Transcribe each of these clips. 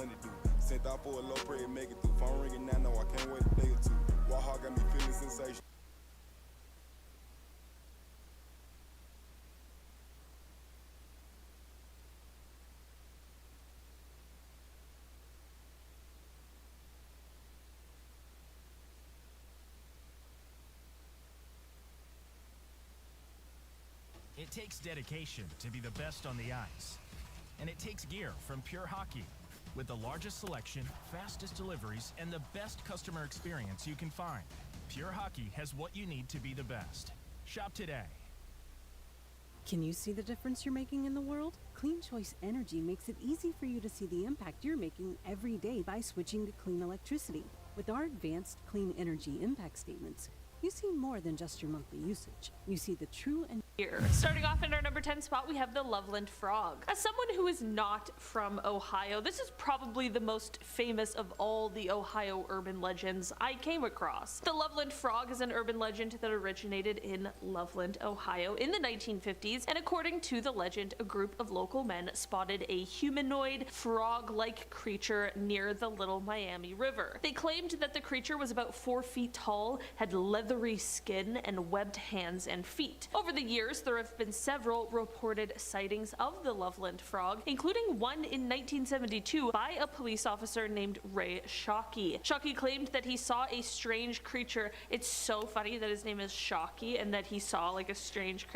money do. Sent out for a low bread, make it through. Phone ringing now, no, I can't wait a day or two. Walk hard got me feeling sensation. It takes dedication to be the best on the ice. And it takes gear from Pure Hockey. With the largest selection, fastest deliveries, and the best customer experience you can find. Pure Hockey has what you need to be the best. Shop today. Can you see the difference you're making in the world? Clean Choice Energy makes it easy for you to see the impact you're making every day by switching to clean electricity. With our advanced clean energy impact statements, you see more than just your monthly usage. You see the true and here. Starting off in our number 10 spot, we have the Loveland Frog. As someone who is not from Ohio, this is probably the most famous of all the Ohio urban legends I came across. The Loveland Frog is an urban legend that originated in Loveland, Ohio in the 1950s, and according to the legend, a group of local men spotted a humanoid frog-like creature near the Little Miami River. They claimed that the creature was about 4 feet tall, had leathery skin, and webbed hands and feet. Over the years, there have been several reported sightings of the Loveland Frog, including one in 1972 by a police officer named Ray Shockey. Shockey claimed that he saw a strange creature. It's so funny that his name is Shockey and that he saw like a strange,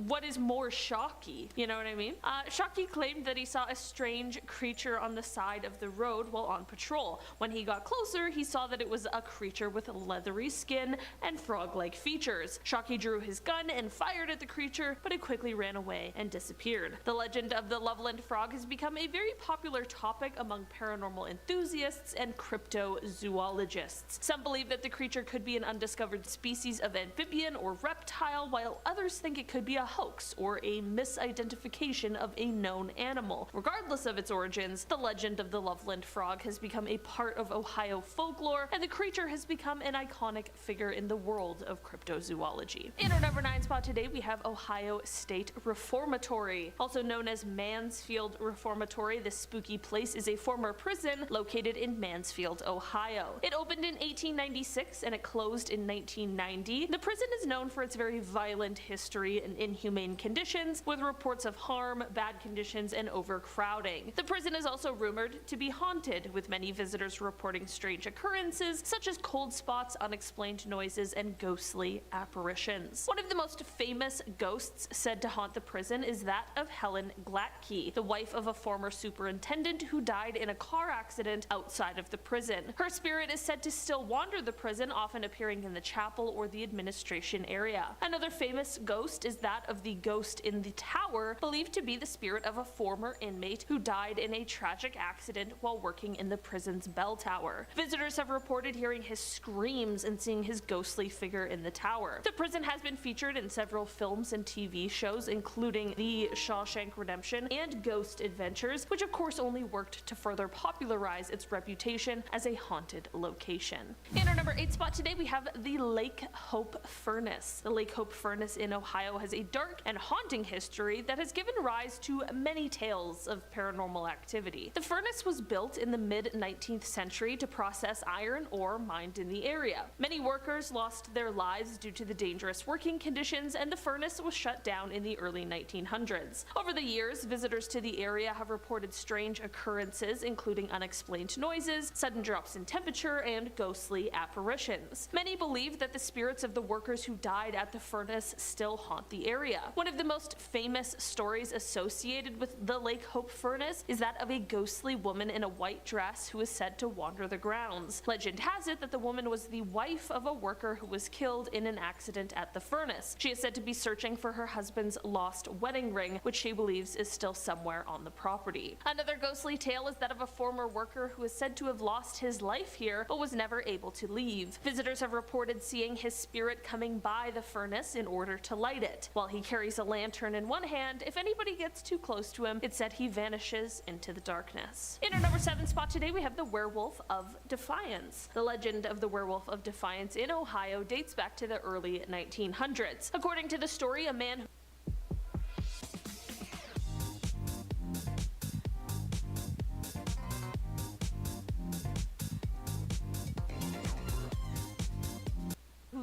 what is more Shockey? You know what I mean? Shockey claimed that he saw a strange creature on the side of the road while on patrol. When he got closer, he saw that it was a creature with leathery skin and frog-like features. Shockey drew his gun and fired at the creature, but it quickly ran away and disappeared. The legend of the Loveland Frog has become a very popular topic among paranormal enthusiasts and cryptozoologists. Some believe that the creature could be an undiscovered species of amphibian or reptile, while others think it could be a hoax or a misidentification of a known animal. Regardless of its origins, the legend of the Loveland Frog has become a part of Ohio folklore, and the creature has become an iconic figure in the world of cryptozoology. In our number 9 spot today, we have Ohio State Reformatory. Also known as Mansfield Reformatory, this spooky place is a former prison located in Mansfield, Ohio. It opened in 1896 and it closed in 1990. The prison is known for its very violent history and inhumane conditions, with reports of harm, bad conditions, and overcrowding. The prison is also rumored to be haunted, with many visitors reporting strange occurrences such as cold spots, unexplained noises, and ghostly apparitions. One of the most famous ghosts said to haunt the prison is that of Helen Glatke, the wife of a former superintendent who died in a car accident outside of the prison. Her spirit is said to still wander the prison, often appearing in the chapel or the administration area. Another famous ghost is that of the ghost in the tower, believed to be the spirit of a former inmate who died in a tragic accident while working in the prison's bell tower. Visitors have reported hearing his screams and seeing his ghostly figure in the tower. The prison has been featured in several films and TV shows, including The Shawshank Redemption and Ghost Adventures, which of course only worked to further popularize its reputation as a haunted location. In our number 8 spot today, we have the Lake Hope Furnace. The Lake Hope Furnace in Ohio has a dark and haunting history that has given rise to many tales of paranormal activity. The furnace was built in the mid-19th century to process iron ore mined in the area. Many workers lost their lives due to the dangerous working conditions, and the furnace was shut down in the early 1900s. Over the years, visitors to the area have reported strange occurrences, including unexplained noises, sudden drops in temperature, and ghostly apparitions. Many believe that the spirits of the workers who died at the furnace still haunt the area. One of the most famous stories associated with the Lake Hope Furnace is that of a ghostly woman in a white dress who is said to wander the grounds. Legend has it that the woman was the wife of a worker who was killed in an accident at the furnace. She is said to be searching for her husband's lost wedding ring, which she believes is still somewhere on the property. Another ghostly tale is that of a former worker who is said to have lost his life here but was never able to leave. Visitors have reported seeing his spirit coming by the furnace in order to light it. While he carries a lantern in one hand, if anybody gets too close to him, it's said he vanishes into the darkness. In our number 7 spot today, we have the Werewolf of Defiance. The legend of the Werewolf of Defiance in Ohio dates back to the early 1900s. According to the story, a man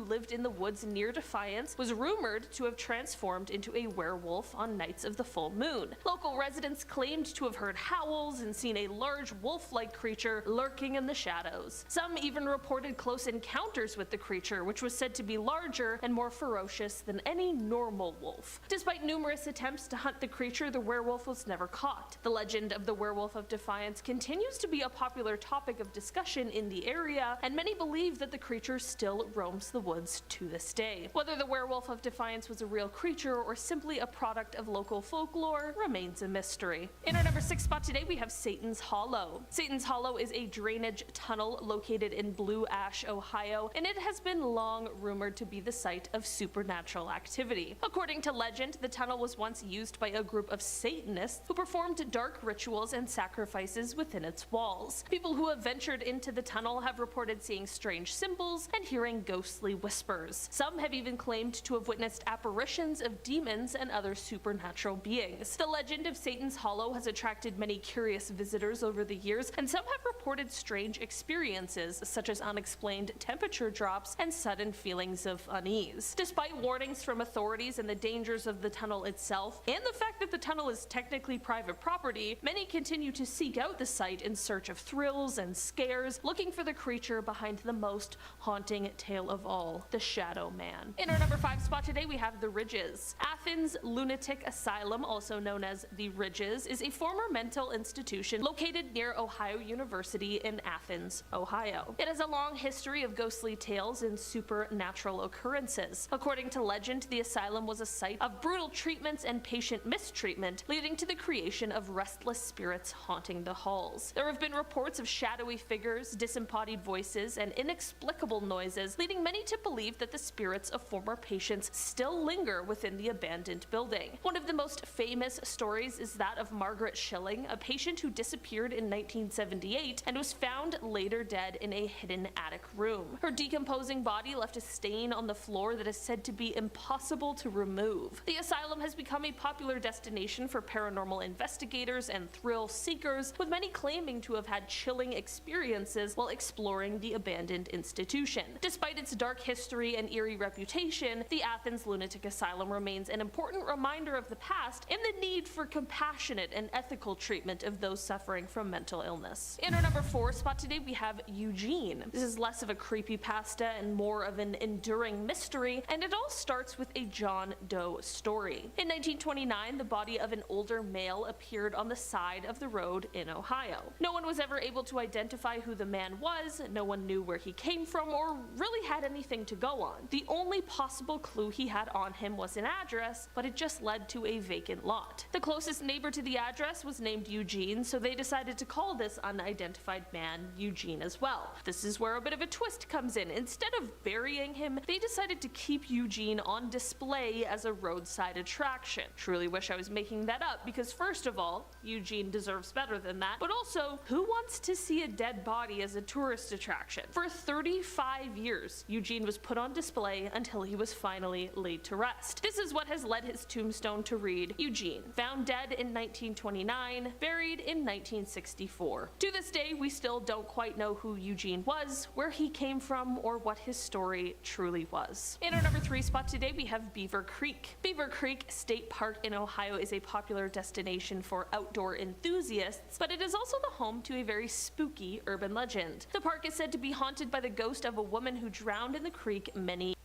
lived in the woods near Defiance was rumored to have transformed into a werewolf on nights of the full moon. Local residents claimed to have heard howls and seen a large wolf-like creature lurking in the shadows. Some even reported close encounters with the creature, which was said to be larger and more ferocious than any normal wolf. Despite numerous attempts to hunt the creature, the werewolf was never caught. The legend of the Werewolf of Defiance continues to be a popular topic of discussion in the area, and many believe that the creature still roams the woods to this day. Whether the Werewolf of Defiance was a real creature or simply a product of local folklore remains a mystery. In our number 6 spot today, we have Satan's Hollow. Satan's Hollow is a drainage tunnel located in Blue Ash, Ohio, and it has been long rumored to be the site of supernatural activity. According to legend, the tunnel was once used by a group of Satanists who performed dark rituals and sacrifices within its walls. People who have ventured into the tunnel have reported seeing strange symbols and hearing ghostly whispers. Some have even claimed to have witnessed apparitions of demons and other supernatural beings. The legend of Satan's Hollow has attracted many curious visitors over the years, and some have reported strange experiences such as unexplained temperature drops and sudden feelings of unease. Despite warnings from authorities and the dangers of the tunnel itself, and the fact that the tunnel is technically private property, many continue to seek out the site in search of thrills and scares, looking for the creature behind the most haunting tale of all, the Shadow Man. In our number 5 spot today, we have The Ridges. Athens Lunatic Asylum, also known as The Ridges, is a former mental institution located near Ohio University in Athens, Ohio. It has a long history of ghostly tales and supernatural occurrences. According to legend, the asylum was a site of brutal treatments and patient mistreatment, leading to the creation of restless spirits haunting the halls. There have been reports of shadowy figures, disembodied voices, and inexplicable noises, leading many to believe that the spirits of former patients still linger within the abandoned building. One of the most famous stories is that of Margaret Schilling, a patient who disappeared in 1978 and was found later dead in a hidden attic room. Her decomposing body left a stain on the floor that is said to be impossible to remove. The asylum has become a popular destination for paranormal investigators and thrill seekers, with many claiming to have had chilling experiences while exploring the abandoned institution. Despite its dark history and eerie reputation, the Athens Lunatic Asylum remains an important reminder of the past and the need for compassionate and ethical treatment of those suffering from mental illness. In our number 4 spot today, we have Eugene. This is less of a creepypasta and more of an enduring mystery, and it all starts with a John Doe story. In 1929, the body of an older male appeared on the side of the road in Ohio. No one was ever able to identify who the man was, no one knew where he came from, or really had anything to go on. The only possible clue he had on him was an address, but it just led to a vacant lot. The closest neighbor to the address was named Eugene, so they decided to call this unidentified man Eugene as well. This is where a bit of a twist comes in. Instead of burying him, they decided to keep Eugene on display as a roadside attraction. Truly wish I was making that up, because first of all, Eugene deserves better than that, but also, who wants to see a dead body as a tourist attraction? For 35 years, Eugene was put on display until he was finally laid to rest. This is what has led his tombstone to read, Eugene, found dead in 1929, buried in 1964. To this day, we still don't quite know who Eugene was, where he came from, or what his story truly was. In our number 3 spot today, we have Beaver Creek. Beaver Creek State Park in Ohio is a popular destination for outdoor enthusiasts, but it is also the home to a very spooky urban legend. The park is said to be haunted by the ghost of a woman who drowned in the creek many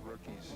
Rookies.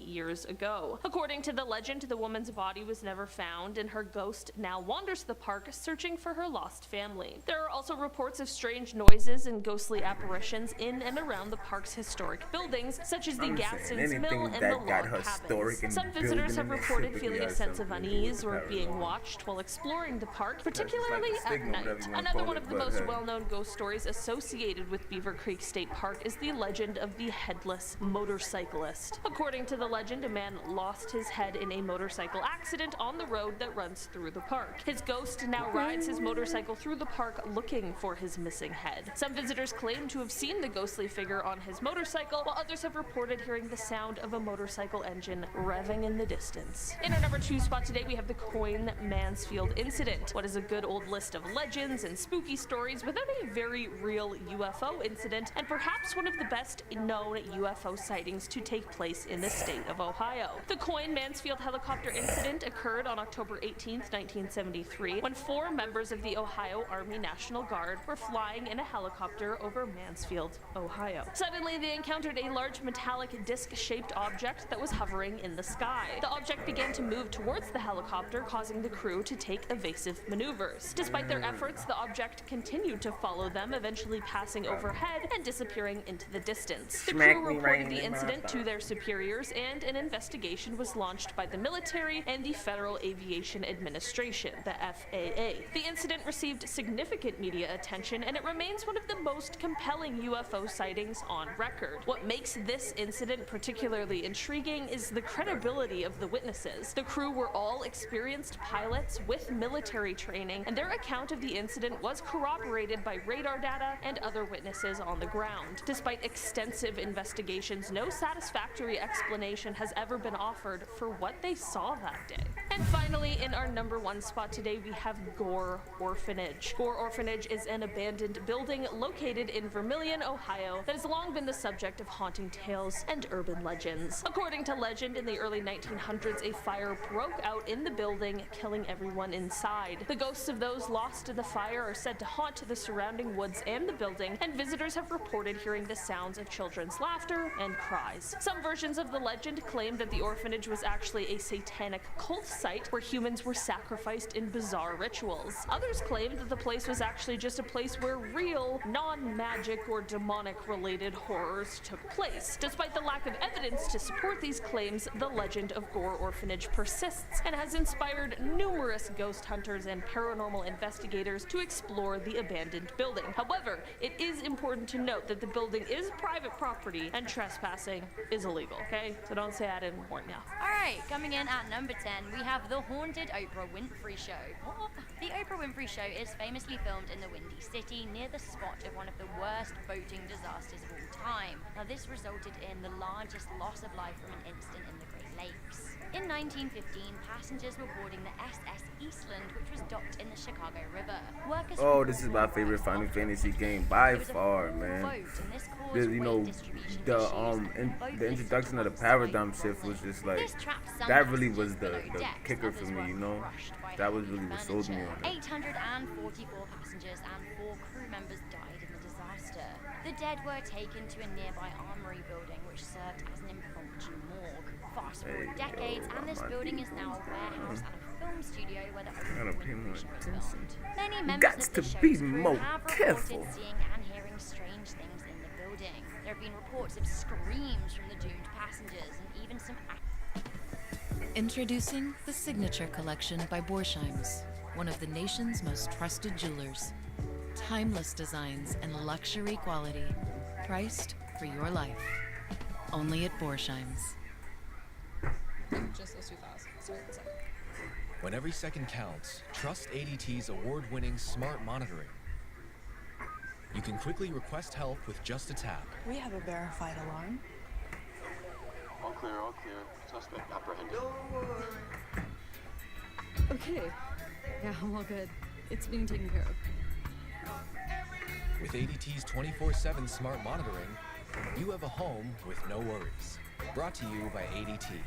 years ago. According to the legend, the woman's body was never found, and her ghost now wanders the park searching for her lost family. There are also reports of strange noises and ghostly apparitions in and around the park's historic buildings, such as the Gadsden's Mill and the log cabins. Some visitors have reported feeling a sense of unease or being watched while exploring the park, particularly at night. Another one of the most well-known ghost stories associated with Beaver Creek State Park is the legend of the headless motorcyclist. According to the legend, legend, a man lost his head in a motorcycle accident on the road that runs through the park. His ghost now rides his motorcycle through the park looking for his missing head. Some visitors claim to have seen the ghostly figure on his motorcycle, while others have reported hearing the sound of a motorcycle engine revving in the distance. In our number 2 spot today, we have the Coin Mansfield incident. What is a good old list of legends and spooky stories without a very real UFO incident, and perhaps one of the best known UFO sightings to take place in the state of Ohio. The Coin Mansfield helicopter incident occurred on October 18, 1973, when 4 members of the Ohio Army National Guard were flying in a helicopter over Mansfield, Ohio. Suddenly, they encountered a large metallic disc-shaped object that was hovering in the sky. The object began to move towards the helicopter, causing the crew to take evasive maneuvers. Despite their efforts, the object continued to follow them, eventually passing overhead and disappearing into the distance. The crew reported the incident to their superiors, and an investigation was launched by the military and the Federal Aviation Administration, the FAA. The incident received significant media attention, and it remains one of the most compelling UFO sightings on record. What makes this incident particularly intriguing is the credibility of the witnesses. The crew were all experienced pilots with military training, and their account of the incident was corroborated by radar data and other witnesses on the ground. Despite extensive investigations, no satisfactory explanation has ever been offered for what they saw that day. And finally, in our number 1 spot today, we have Gore Orphanage. Gore Orphanage is an abandoned building located in Vermilion, Ohio, that has long been the subject of haunting tales and urban legends. According to legend, in the early 1900s, a fire broke out in the building, killing everyone inside. The ghosts of those lost to the fire are said to haunt the surrounding woods and the building, and visitors have reported hearing the sounds of children's laughter and cries. Some versions of the legend claim that the orphanage was actually a satanic cult site where humans were sacrificed in bizarre rituals. Others claim that the place was actually just a place where real, non-magic or demonic-related horrors took place. Despite the lack of evidence to support these claims, the legend of Gore Orphanage persists and has inspired numerous ghost hunters and paranormal investigators to explore the abandoned building. However, it is important to note that the building is private property and trespassing is illegal, okay? So don't say I didn't warn ya. Alright, coming in at number 10, we have The Haunted Oprah Winfrey Show. What? The Oprah Winfrey Show is famously filmed in the Windy City, near the spot of one of the worst boating disasters of all time. Now, this resulted in the largest loss of life from an incident in the Great Lakes. In 1915, passengers were boarding the SS Eastland, which was docked in the Chicago River. Workers This is my favorite Final Fantasy game by far, man. The introduction of the paradigm shift was just like, that really was the kicker for me, you know? That was really what sold me on it. 844 passengers and 4 crew members died in the disaster. The dead were taken to a nearby armory building, which served as an impromptu morgue. Fast forward decades, and this building is now a warehouse and a film studio where the Oprah Winfrey Show is filmed. Many members of the show's crew have reported seeing and hearing strange things in the building. There have been reports of screams from the doomed passengers and even some Introducing the Signature Collection by Borsheims, one of the nation's most trusted jewelers. Timeless designs and luxury quality, priced for your life. Only at Borsheims. Just those 2,000. Sorry, one second. When every second counts, trust ADT's award-winning smart monitoring. You can quickly request help with just a tap. We have a verified alarm. All clear, all clear. Suspect apprehended. Okay. Yeah, I'm all good. It's being taken care of. With ADT's 24/7 smart monitoring, you have a home with no worries. Brought to you by ADT.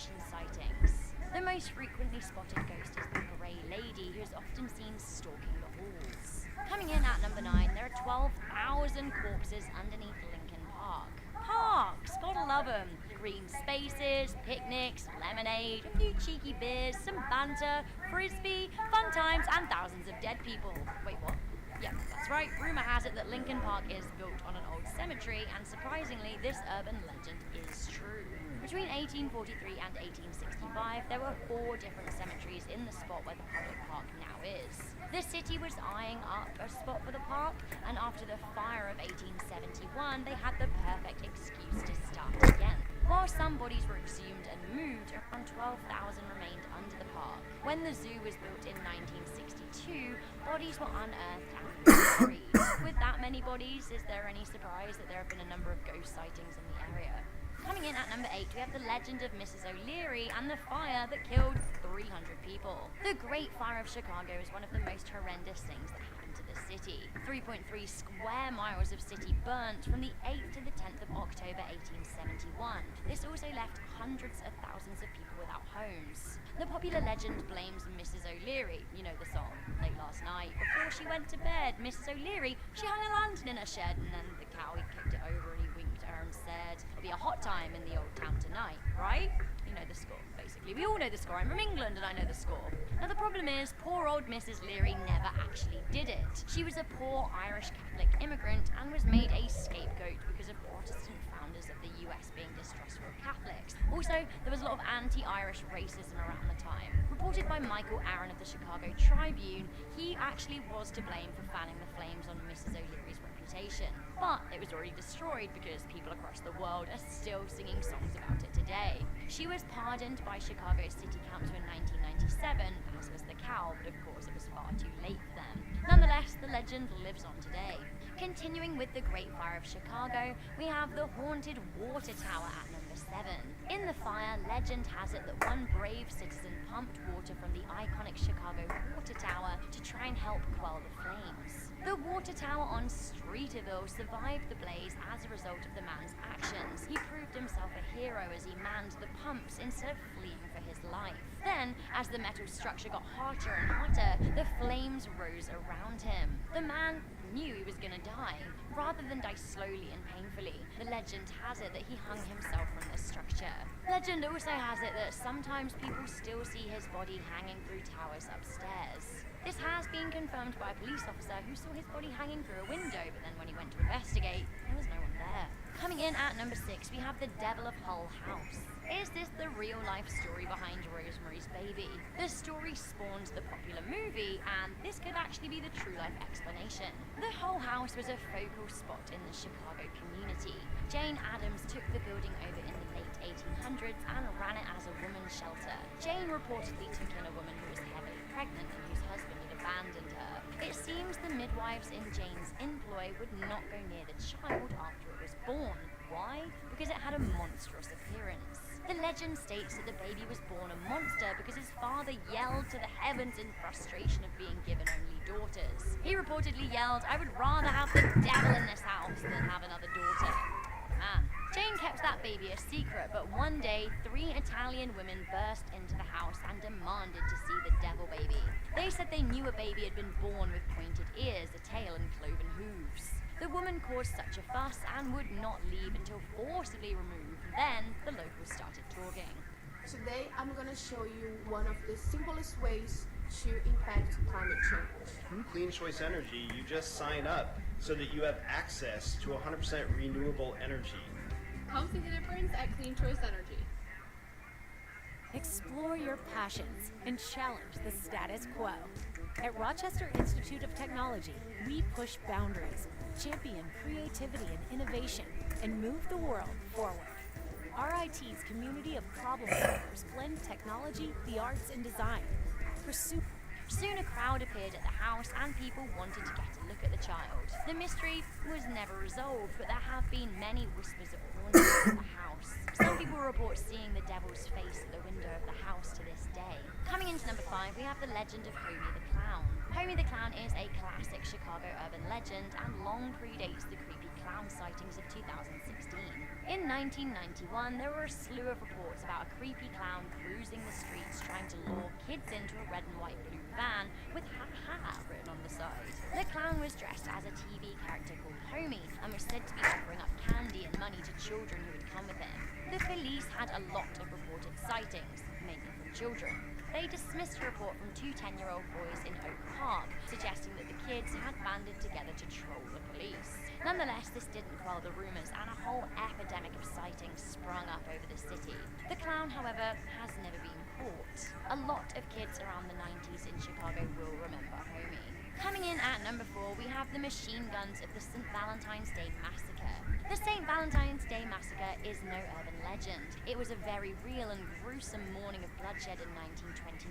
apparition sightings. The most frequently spotted ghost is the Grey Lady, who is often seen stalking the halls. Coming in at number 9, there are 12,000 corpses underneath Lincoln Park. Parks, gotta love them. Green spaces, picnics, lemonade, a few cheeky beers, some banter, frisbee, fun times, and thousands of dead people. Wait, what? Yep, that's right. Rumor has it that Lincoln Park is built on an old cemetery, and surprisingly, this urban legend is true. Between 1843 and 1865, there were 4 different cemeteries in the spot where the public park now is. The city was eyeing up a spot for the park, and after the fire of 1871, they had the perfect excuse to start again. While some Some bodies were exhumed and moved, around 12,000 remained under the park. When the zoo was built in 1962, bodies were unearthed and buried. With that many bodies, is there any surprise that there have been a number of ghost sightings in the area? Coming in at number 8, we have the legend of Mrs. O'Leary and the fire that killed 300 people. The Great Fire of Chicago is one of the most horrendous things that happened to the city. 3.3 square miles of city burnt from the 8th to the 10th of October 1871. This also left hundreds of thousands of people without homes. The popular legend blames Mrs. O'Leary, you know the song, late last night. Before she went to bed, Mrs. O'Leary, she hung a lantern in her shed, and then the cow, he kicked it over and he winked at her and said, "It'll be a hot time in the old town tonight," right? You know the score, basically. We all know the score. I'm from England and I know the score. Now the problem is, poor old Mrs. Leary never actually did it. She was a poor Irish Catholic immigrant and was made a scapegoat because of Protestant founders of the US being distrustful of Catholics. Also, there was a lot of anti-Irish racism around the time. Reported by Michael Aaron of the Chicago Tribune, he actually was to blame for fanning the flames on Mrs. O'Leary's reputation. But it was already destroyed because people across the world are still singing songs about it today. She was pardoned by Chicago City Council in 1997, as was the cow, but of course it was far too late for them. Nonetheless, the legend lives on today. Continuing with the Great Fire of Chicago, we have the haunted water tower at number 7. In the fire, legend has it that one brave citizen pumped water from the iconic Chicago water tower to try and help quell the flames. The water tower on Streeterville survived the blaze as a result of the man's actions. He proved himself a hero as he manned the pumps instead of fleeing for his life. Then, as the metal structure got hotter and hotter, the flames rose around him. The man knew he was gonna die. Rather than die slowly and painfully, the legend has it that he hung himself from the structure. Legend also has it that sometimes people still see his body hanging through towers upstairs. This has been confirmed by a police officer who saw his body hanging through a window, but then when he went to investigate, there was no one there. Coming in at number 6, we have the Devil of Hull House. Is this the real-life story behind Rosemary's Baby? The story spawned the popular movie, and this could actually be the true-life explanation. The Hull House was a focal spot in the Chicago community. Jane Addams took the building over in the late 1800s and ran it as a woman's shelter. Jane reportedly took in a woman who was heavily pregnant and whose husband had abandoned her. It seems the midwives in Jane's employ would not go near the child after it was born. Why? Because it had a monstrous appearance. The legend states that the baby was born a monster because his father yelled to the heavens in frustration of being given only daughters. He reportedly yelled, "I would rather have the devil in this house than have another daughter." Man. Jane kept that baby a secret, but one day, 3 Italian women burst into the house and demanded to see the devil baby. They said they knew a baby had been born with pointed ears, a tail, and cloven hooves. The woman caused such a fuss and would not leave until forcibly removed. Then, the locals started talking. Today, I'm gonna show you one of the simplest ways to impact climate change. Through Clean Choice Energy, you just sign up so that you have access to 100% renewable energy. Come see the difference at Clean Choice Energy. Explore your passions and challenge the status quo. At Rochester Institute of Technology, we push boundaries, champion creativity and innovation, and move the world forward. RIT's community of problem solvers blend technology, the arts, and design. Soon a crowd appeared at the house and people wanted to get a look at the child. The mystery was never resolved, but there have been many whispers of hauntings at the house. Some people report seeing the devil's face at the window of the house to this day. Coming into number 5, we have the legend of Homie the Clown. Homie the Clown is a classic Chicago urban legend and long predates the creepy clown sightings of 2016. In 1991, there were a slew of reports about a creepy clown cruising the streets trying to lure kids into a red and white blue van with "ha ha" written on the side. The clown was dressed as a TV character called Homie and was said to be offering up candy and money to children who would come with him. The police had a lot of reported sightings, mainly from children. They dismissed a report from 2 10-year-old boys in Oak Park, suggesting that the kids had banded together to troll the police. Nonetheless, this didn't quell the rumors, and a whole epidemic of sightings sprung up over the city. The clown, however, has never been caught. A lot of kids around the 90s in Chicago will remember Homie. Coming in at number 4, we have the machine guns of the St. Valentine's Day Massacre. The St. Valentine's Day Massacre is no urban legend. It was a very real and gruesome morning of bloodshed in 1929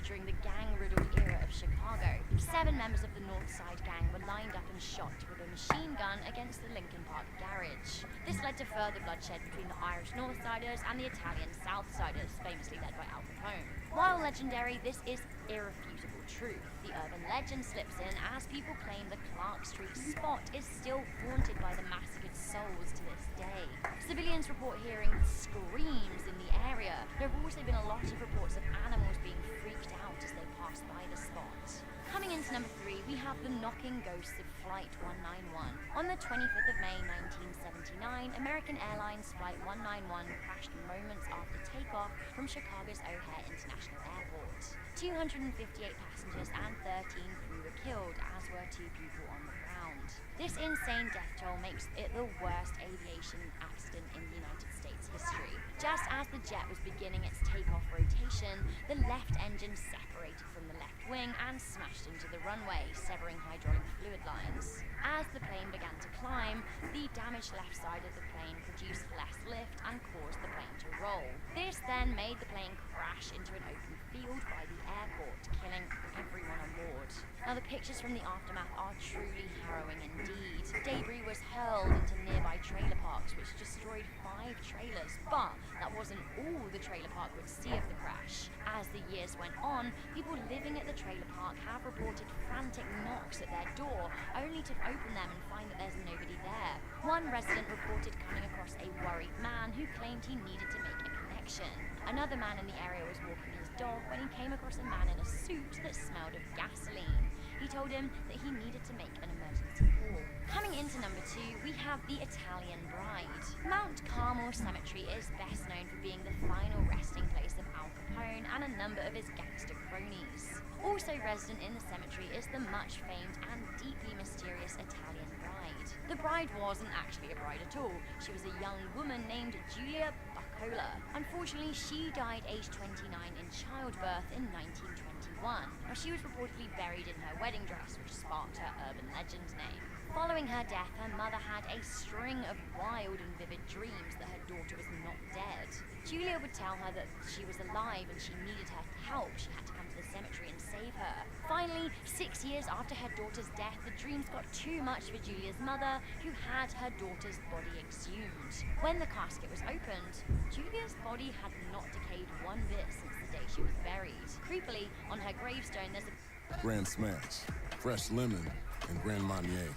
during the gang-riddled era of Chicago. 7 members of the North Side gang were lined up and shot with a machine gun against the Lincoln Park garage. This led to further bloodshed between the Irish North Siders and the Italian South Siders, famously led by Al Capone. While legendary, this is irrefutable truth. The urban legend slips in as people claim the Clark Street spot is still haunted by the massacred souls to this day. Civilians report hearing screams in the area. There have also been a lot of reports of animals being freaked out as they pass by the spot. Coming into number 3, we have the knocking ghosts of Flight 191. On the 25th of May 1979, American Airlines Flight 191 crashed moments after takeoff from Chicago's O'Hare International Airport. 258 passengers and 13 crew were killed, as were 2 people on the ground. This insane death toll makes it the worst aviation accident in the United States history. Just as the jet was beginning its takeoff rotation, the left engine separated from the left wing and smashed into the runway, severing hydraulic fluid lines. As the plane began to climb, the damaged left side of the plane produced less lift and caused the plane to roll. This then made the plane crash into an open field by the airport, killing everyone on board. Now, the pictures from the aftermath are truly harrowing indeed. Debris was hurled into nearby trailer parks, which destroyed 5 trailers, but that wasn't all the trailer park would see of the crash. As the years went on, people living at the trailer park have reported frantic knocks at their door, only to open them and find that there's nobody there. One resident reported coming across a worried man who claimed he needed to make a connection. Another man in the area was walking his dog when he came across a man in a suit that smelled of gasoline. He told him that he needed to make an emergency call. Coming into number 2, we have the Italian Bride. Mount Carmel Cemetery is best known for being the final resting place of Al Capone and a number of his gangster cronies. Also resident in the cemetery is the much famed and deeply mysterious Italian bride. The bride wasn't actually a bride at all. She was a young woman named Julia Baccola. Unfortunately, she died aged 29 in childbirth in 1921. Now, she was reportedly buried in her wedding dress, which sparked her urban legend name. Following her death, her mother had a string of wild and vivid dreams that her daughter was not dead. Julia would tell her that she was alive and she needed her help. She had to come to the cemetery and save her. Finally, 6 years after her daughter's death, the dreams got too much for Julia's mother, who had her daughter's body exhumed. When the casket was opened, Julia's body had not decayed one bit since the day she was buried. Creepily, on her gravestone, there's a Grand Smash, Fresh Lemon, and Grand Marnier.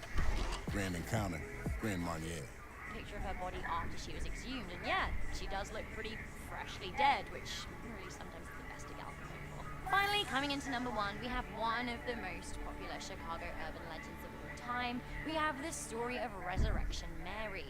Grand Encounter, Grand Marnier. picture of her body after she was exhumed, and yeah, she does look pretty freshly dead, which really sometimes is the best to get alcohol for. Finally, coming into number 1, we have one of the most popular Chicago urban legends of all time. We have the story of Resurrection Mary.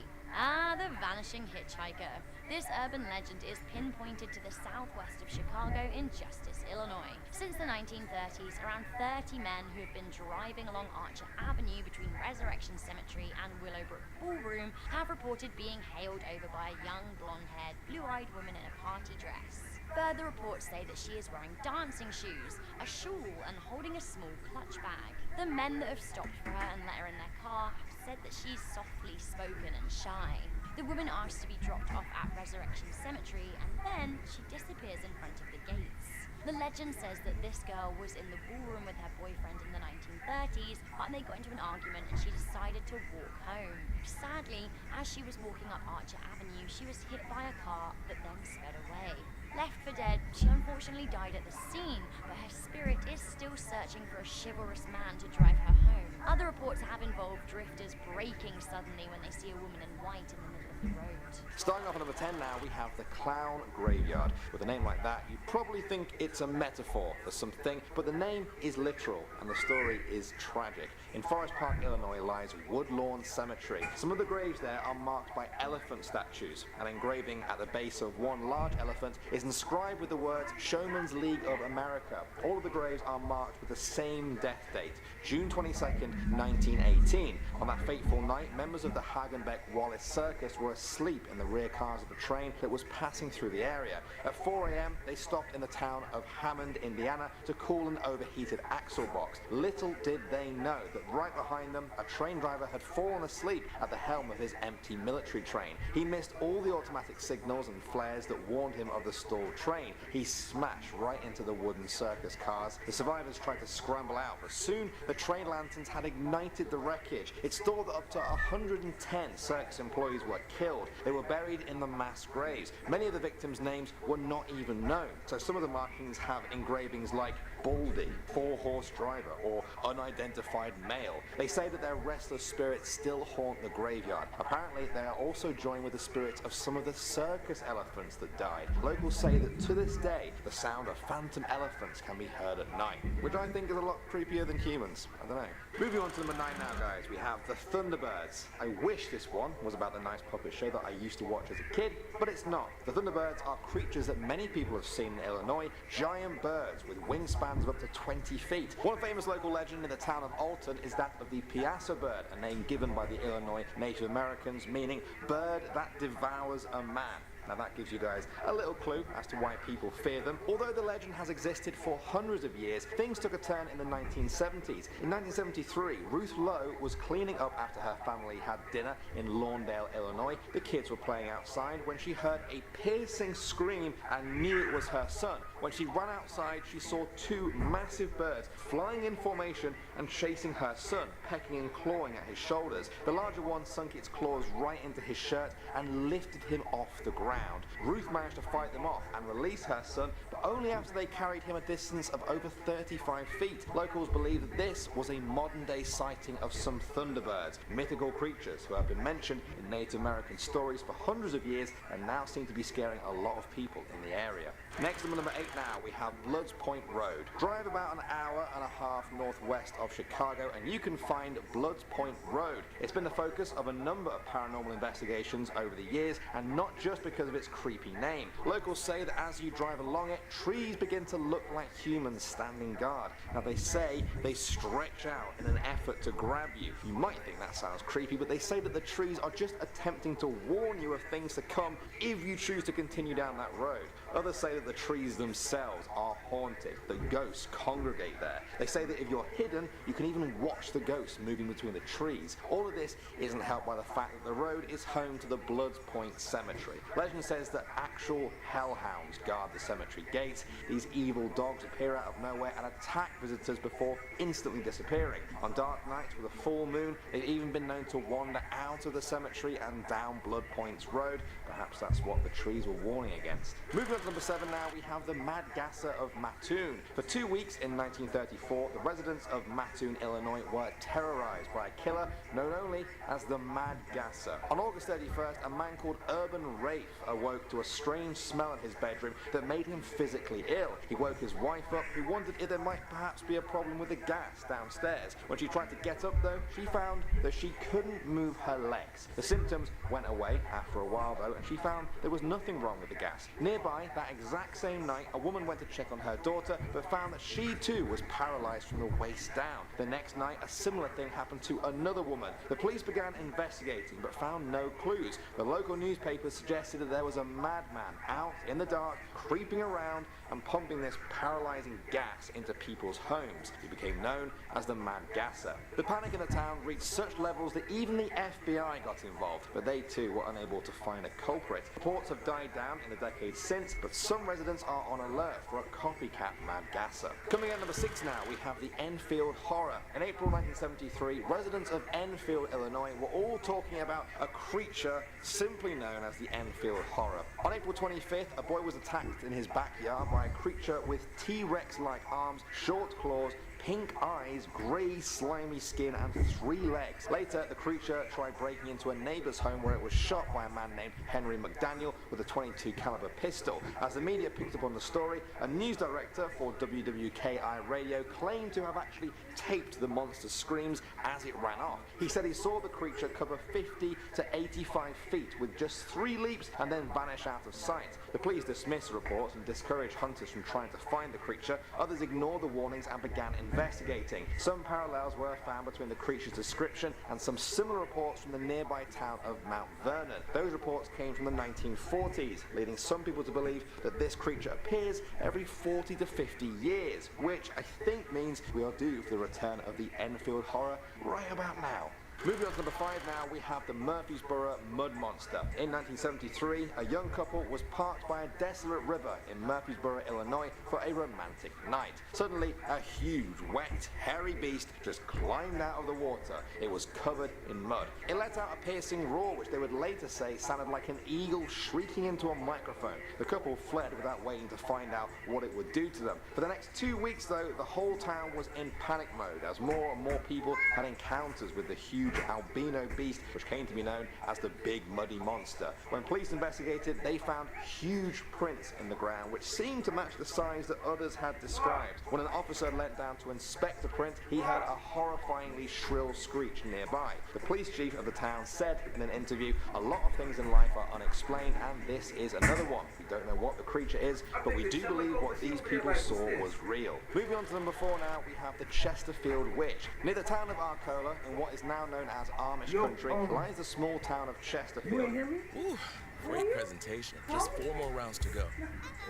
The vanishing hitchhiker. This urban legend is pinpointed to the southwest of Chicago in Justice, Illinois. Since the 1930s, around 30 men who have been driving along Archer Avenue between Resurrection Cemetery and Willowbrook Ballroom have reported being hailed over by a young, blonde-haired, blue-eyed woman in a party dress. Further reports say that she is wearing dancing shoes, a shawl, and holding a small clutch bag. The men that have stopped for her and let her in their car have said that she's softly spoken and shy. The woman asks to be dropped off at Resurrection Cemetery, and then she disappears in front of the gates. The legend says that this girl was in the ballroom with her boyfriend in the 1930s, but they got into an argument and she decided to walk home. Sadly, as she was walking up Archer Avenue, she was hit by a car that then sped away. Left for dead, she unfortunately died at the scene, but her spirit is still searching for a chivalrous man to drive her home. Other reports have involved drifters braking suddenly when they see a woman in white in the middle of the road. Starting off at number 10 now, we have the Clown Graveyard. With a name like that, you probably think it's a metaphor for something, but the name is literal and the story is tragic. In Forest Park, Illinois lies Woodlawn Cemetery. Some of the graves there are marked by elephant statues. An engraving at the base of one large elephant is inscribed with the words Showman's League of America. All of the graves are marked with the same death date, June 22nd, 1918. On that fateful night, members of the Hagenbeck Wallace Circus were asleep in the rear cars of the train that was passing through the area. At 4 a.m., they stopped in the town of Hammond, Indiana, to cool an overheated axle box. Little did they know that right behind them, a train driver had fallen asleep at the helm of his empty military train. He missed all the automatic signals and flares that warned him of the stalled train. He smashed right into the wooden circus cars. The survivors tried to scramble out, but soon the train lanterns had ignited the wreckage. It's thought that up to 110 circus employees were killed. They were buried in the mass graves. Many of the victims' names were not even known. So some of the markings have engravings like Baldy, 4-horse driver, or unidentified male. They say that their restless spirits still haunt the graveyard. Apparently, they are also joined with the spirits of some of the circus elephants that died. Locals say that to this day, the sound of phantom elephants can be heard at night, which I think is a lot creepier than humans. I don't know. Moving on to number 9 now, guys, we have the Thunderbirds. I wish this one was about the nice puppet show that I used to watch as a kid, but it's not. The Thunderbirds are creatures that many people have seen in Illinois, giant birds with wingspans of up to 20 feet. One famous local legend in the town of Alton is that of the Piasa bird, a name given by the Illinois Native Americans, meaning bird that devours a man. Now that gives you guys a little clue as to why people fear them. Although the legend has existed for hundreds of years, things took a turn in the 1970s. In 1973, Ruth Lowe was cleaning up after her family had dinner in Lawndale, Illinois. The kids were playing outside when she heard a piercing scream and knew it was her son. When she ran outside, she saw 2 massive birds flying in formation and chasing her son, pecking and clawing at his shoulders. The larger one sunk its claws right into his shirt and lifted him off the ground. Ruth managed to fight them off and release her son, but only after they carried him a distance of over 35 feet. Locals believe that this was a modern-day sighting of some Thunderbirds, mythical creatures who have been mentioned in Native American stories for hundreds of years and now seem to be scaring a lot of people in the area. Next, number 8 now, we have Bloods Point Road. Drive about an hour and a half northwest of Chicago and you can find Bloods Point Road. It's been the focus of a number of paranormal investigations over the years, and not just because of its creepy name. Locals say that as you drive along it, trees begin to look like humans standing guard. Now they say they stretch out in an effort to grab you. You might think that sounds creepy, but they say that the trees are just attempting to warn you of things to come if you choose to continue down that road. Others say that the trees themselves are haunted. The ghosts congregate there. They say that if you're hidden, you can even watch the ghosts moving between the trees. All of this isn't helped by the fact that the road is home to the Bloods Point Cemetery. Legend says that actual hellhounds guard the cemetery gates. These evil dogs appear out of nowhere and attack visitors before instantly disappearing. On dark nights with a full moon, they've even been known to wander out of the cemetery and down Blood Point's road. Perhaps that's what the trees were warning against. Moving on to number 7 now, we have the Mad Gasser of Mattoon. For 2 weeks in 1934, the residents of Mattoon, Illinois were terrorized by a killer known only as the Mad Gasser. On August 31st, a man called Urban Rafe awoke to a strange smell in his bedroom that made him physically ill. He woke his wife up, who wondered if there might perhaps be a problem with the gas downstairs. When she tried to get up though, she found that she couldn't move her legs. The symptoms went away after a while though, and she found there was nothing wrong with the gas. Nearby, that exact same night, a woman went to check on her daughter, but found that she too was paralyzed from the waist down. The next night, a similar thing happened to another woman. The police began investigating, but found no clues. The local newspapers suggested that there was a madman out in the dark, creeping around and pumping this paralyzing gas into people's homes. He became known as the Mad Gasser. The panic in the town reached such levels that even the FBI got involved, but they too were unable to find a culprit. Reports have died down in the decades since, but some residents are on alert for a copycat Mad Gasser. Coming in number 6 now, we have the Enfield Horror. In April 1973, residents of Enfield, Illinois were all talking about a creature simply known as the Enfield Horror. On April 25th, a boy was attacked in his backyard by a creature with T-Rex-like arms, short claws, pink eyes, grey slimy skin and 3 legs. Later, the creature tried breaking into a neighbour's home where it was shot by a man named Henry McDaniel with a .22 caliber pistol. As the media picked up on the story, a news director for WWKI radio claimed to have actually taped the monster's screams as it ran off. He said he saw the creature cover 50 to 85 feet with just 3 leaps and then vanish out of sight. The police dismissed the reports and discouraged hunters from trying to find the creature. Others ignored the warnings and began investigating. investigating. Some parallels were found between the creature's description and some similar reports from the nearby town of Mount Vernon. Those reports came from the 1940s, leading some people to believe that this creature appears every 40 to 50 years, which I think means we are due for the return of the Enfield horror right about now. Moving on to number 5 now, we have the Murfreesboro Mud Monster. In 1973, a young couple was parked by a desolate river in Murfreesboro, Illinois for a romantic night. Suddenly, a huge, wet, hairy beast just climbed out of the water. It was covered in mud. It let out a piercing roar, which they would later say sounded like an eagle shrieking into a microphone. The couple fled without waiting to find out what it would do to them. For the next 2 weeks, though, the whole town was in panic mode as more and more people had encounters with the huge albino beast, which came to be known as the Big Muddy Monster. When police investigated, they found huge prints in the ground which seemed to match the size that others had described. When an officer leant down to inspect the print, he heard a horrifyingly shrill screech nearby. The police chief of the town said in an interview, "A lot of things in life are unexplained, and this is another one. We don't know what the creature is, but we do believe what these people saw was real." Moving on to number 4 now, we have the Chesterfield Witch. Near the town of Arcola, in what is now known as Amish country, lies the small town of Chesterfield. Ooh, great presentation. Just 4 more rounds to go.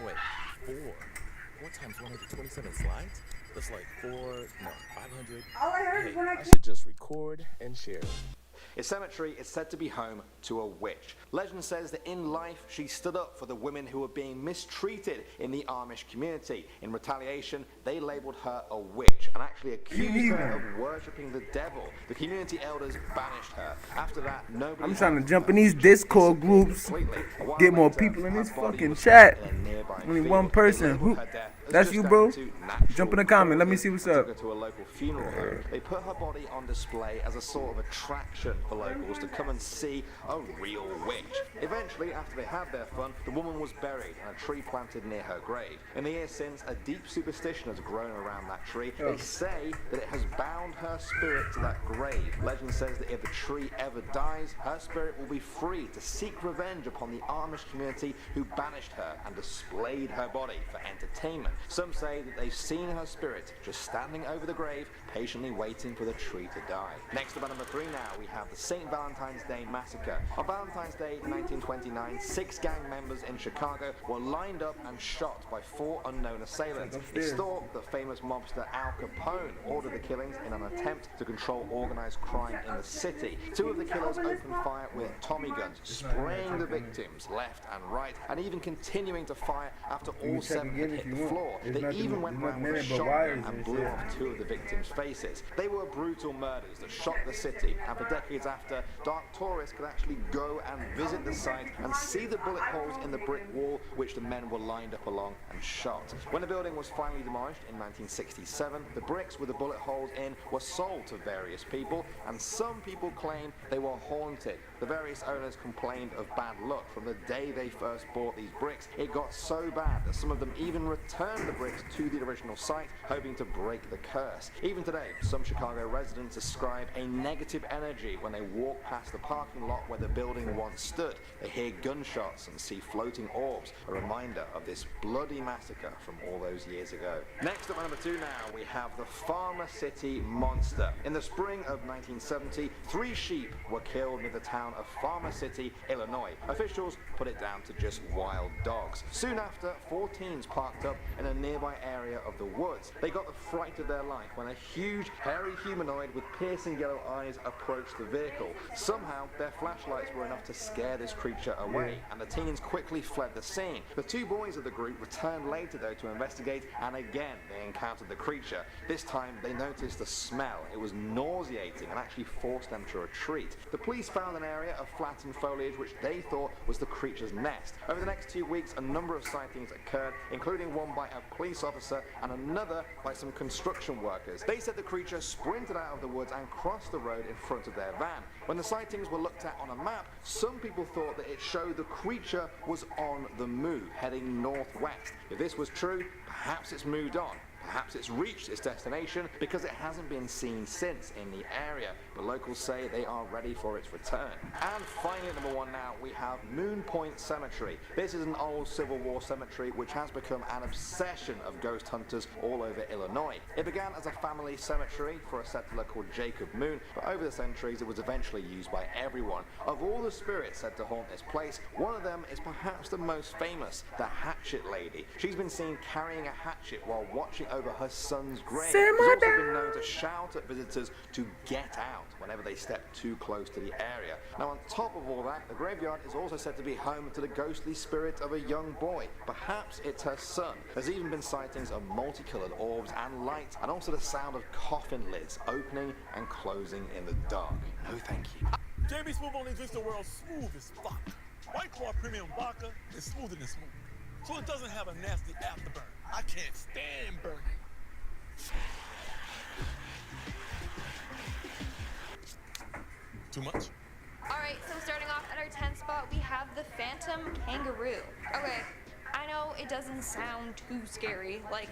Oh, wait, 4? What time's 127 slides? That's like 500. Hey, I should just record and share. Its cemetery is said to be home to a witch. Legend says that in life she stood up for the women who were being mistreated in the Amish community. In retaliation, they labeled her a witch and actually accused her of worshipping the devil. The community elders banished her. After that, nobody... I'm trying to jump in these Discord groups, get more people in this fucking chat. Only one person. Who? That's you, bro? Jump in the comment. Let me see what's up. To a local funeral home. They put her body on display as a sort of attraction for locals to come and see a real witch. Eventually, after they had their fun, the woman was buried and a tree planted near her grave. In the years since, a deep superstition has grown around that tree. They say that it has bound her spirit to that grave. Legend says that if the tree ever dies, her spirit will be free to seek revenge upon the Amish community who banished her and displayed her body for entertainment. Some say that they've seen her spirit just standing over the grave, patiently waiting for the tree to die. Next up at number 3 now, we have the St. Valentine's Day Massacre. On Valentine's Day 1929, 6 gang members in Chicago were lined up and shot by 4 unknown assailants. It's thought the famous mobster Al Capone ordered the killings in an attempt to control organized crime in the city. 2 of the killers opened fire with Tommy guns, spraying the victims left and right, and even continuing to fire after all 7 had hit the floor. They even went around with a shotgun and blew off 2 of the victims' faces. They were brutal murders that shocked the city, and for decades after, dark tourists could actually go and visit the site and see the bullet holes in the brick wall which the men were lined up along and shot. When the building was finally demolished in 1967, the bricks with the bullet holes in were sold to various people, and some people claim they were haunted. The various owners complained of bad luck from the day they first bought these bricks. It got so bad that some of them even returned the bricks to the original site, hoping to break the curse. Even today, some Chicago residents describe a negative energy when they walk past the parking lot where the building once stood. They hear gunshots and see floating orbs, a reminder of this bloody massacre from all those years ago. Next up at number 2 now, we have the Farmer City Monster. In the spring of 1970, 3 sheep were killed near the town of Farmer City, Illinois. Officials put it down to just wild dogs. Soon after, 4 teens parked up in a nearby area of the woods. They got the fright of their life when a huge, hairy humanoid with piercing yellow eyes approached the vehicle. Somehow, their flashlights were enough to scare this creature away, and the teens quickly fled the scene. The 2 boys of the group returned later, though, to investigate, and again, they encountered the creature. This time, they noticed the smell. It was nauseating and actually forced them to retreat. The police found an area of flattened foliage which they thought was the creature's nest. Over the next 2 weeks, a number of sightings occurred, including one by a police officer and another by some construction workers. They said the creature sprinted out of the woods and crossed the road in front of their van. When the sightings were looked at on a map, some people thought that it showed the creature was on the move, heading northwest. If this was true, perhaps it's moved on. Perhaps it's reached its destination because it hasn't been seen since in the area, but locals say they are ready for its return. And finally, at number 1 now, we have Moon Point Cemetery. This is an old Civil War cemetery which has become an obsession of ghost hunters all over Illinois. It began as a family cemetery for a settler called Jacob Moon, but over the centuries it was eventually used by everyone. Of all the spirits said to haunt this place, one of them is perhaps the most famous, the Hatchet Lady. She's been seen carrying a hatchet while watching over her son's grave. She's also been known to shout at visitors to get out whenever they step too close to the area. Now on top of all that, the graveyard is also said to be home to the ghostly spirit of a young boy. Perhaps it's her son. There's even been sightings of multicolored orbs and lights, and also the sound of coffin lids opening and closing in the dark. No thank you. JB Smooth only drinks the world's smoothest vodka. White Claw Premium Vodka is smoother than smooth, so it doesn't have a nasty afterburn. I can't stand burning. Too much? Alright, so starting off at our 10th spot, we have the Phantom Kangaroo. Okay, I know it doesn't sound too scary, like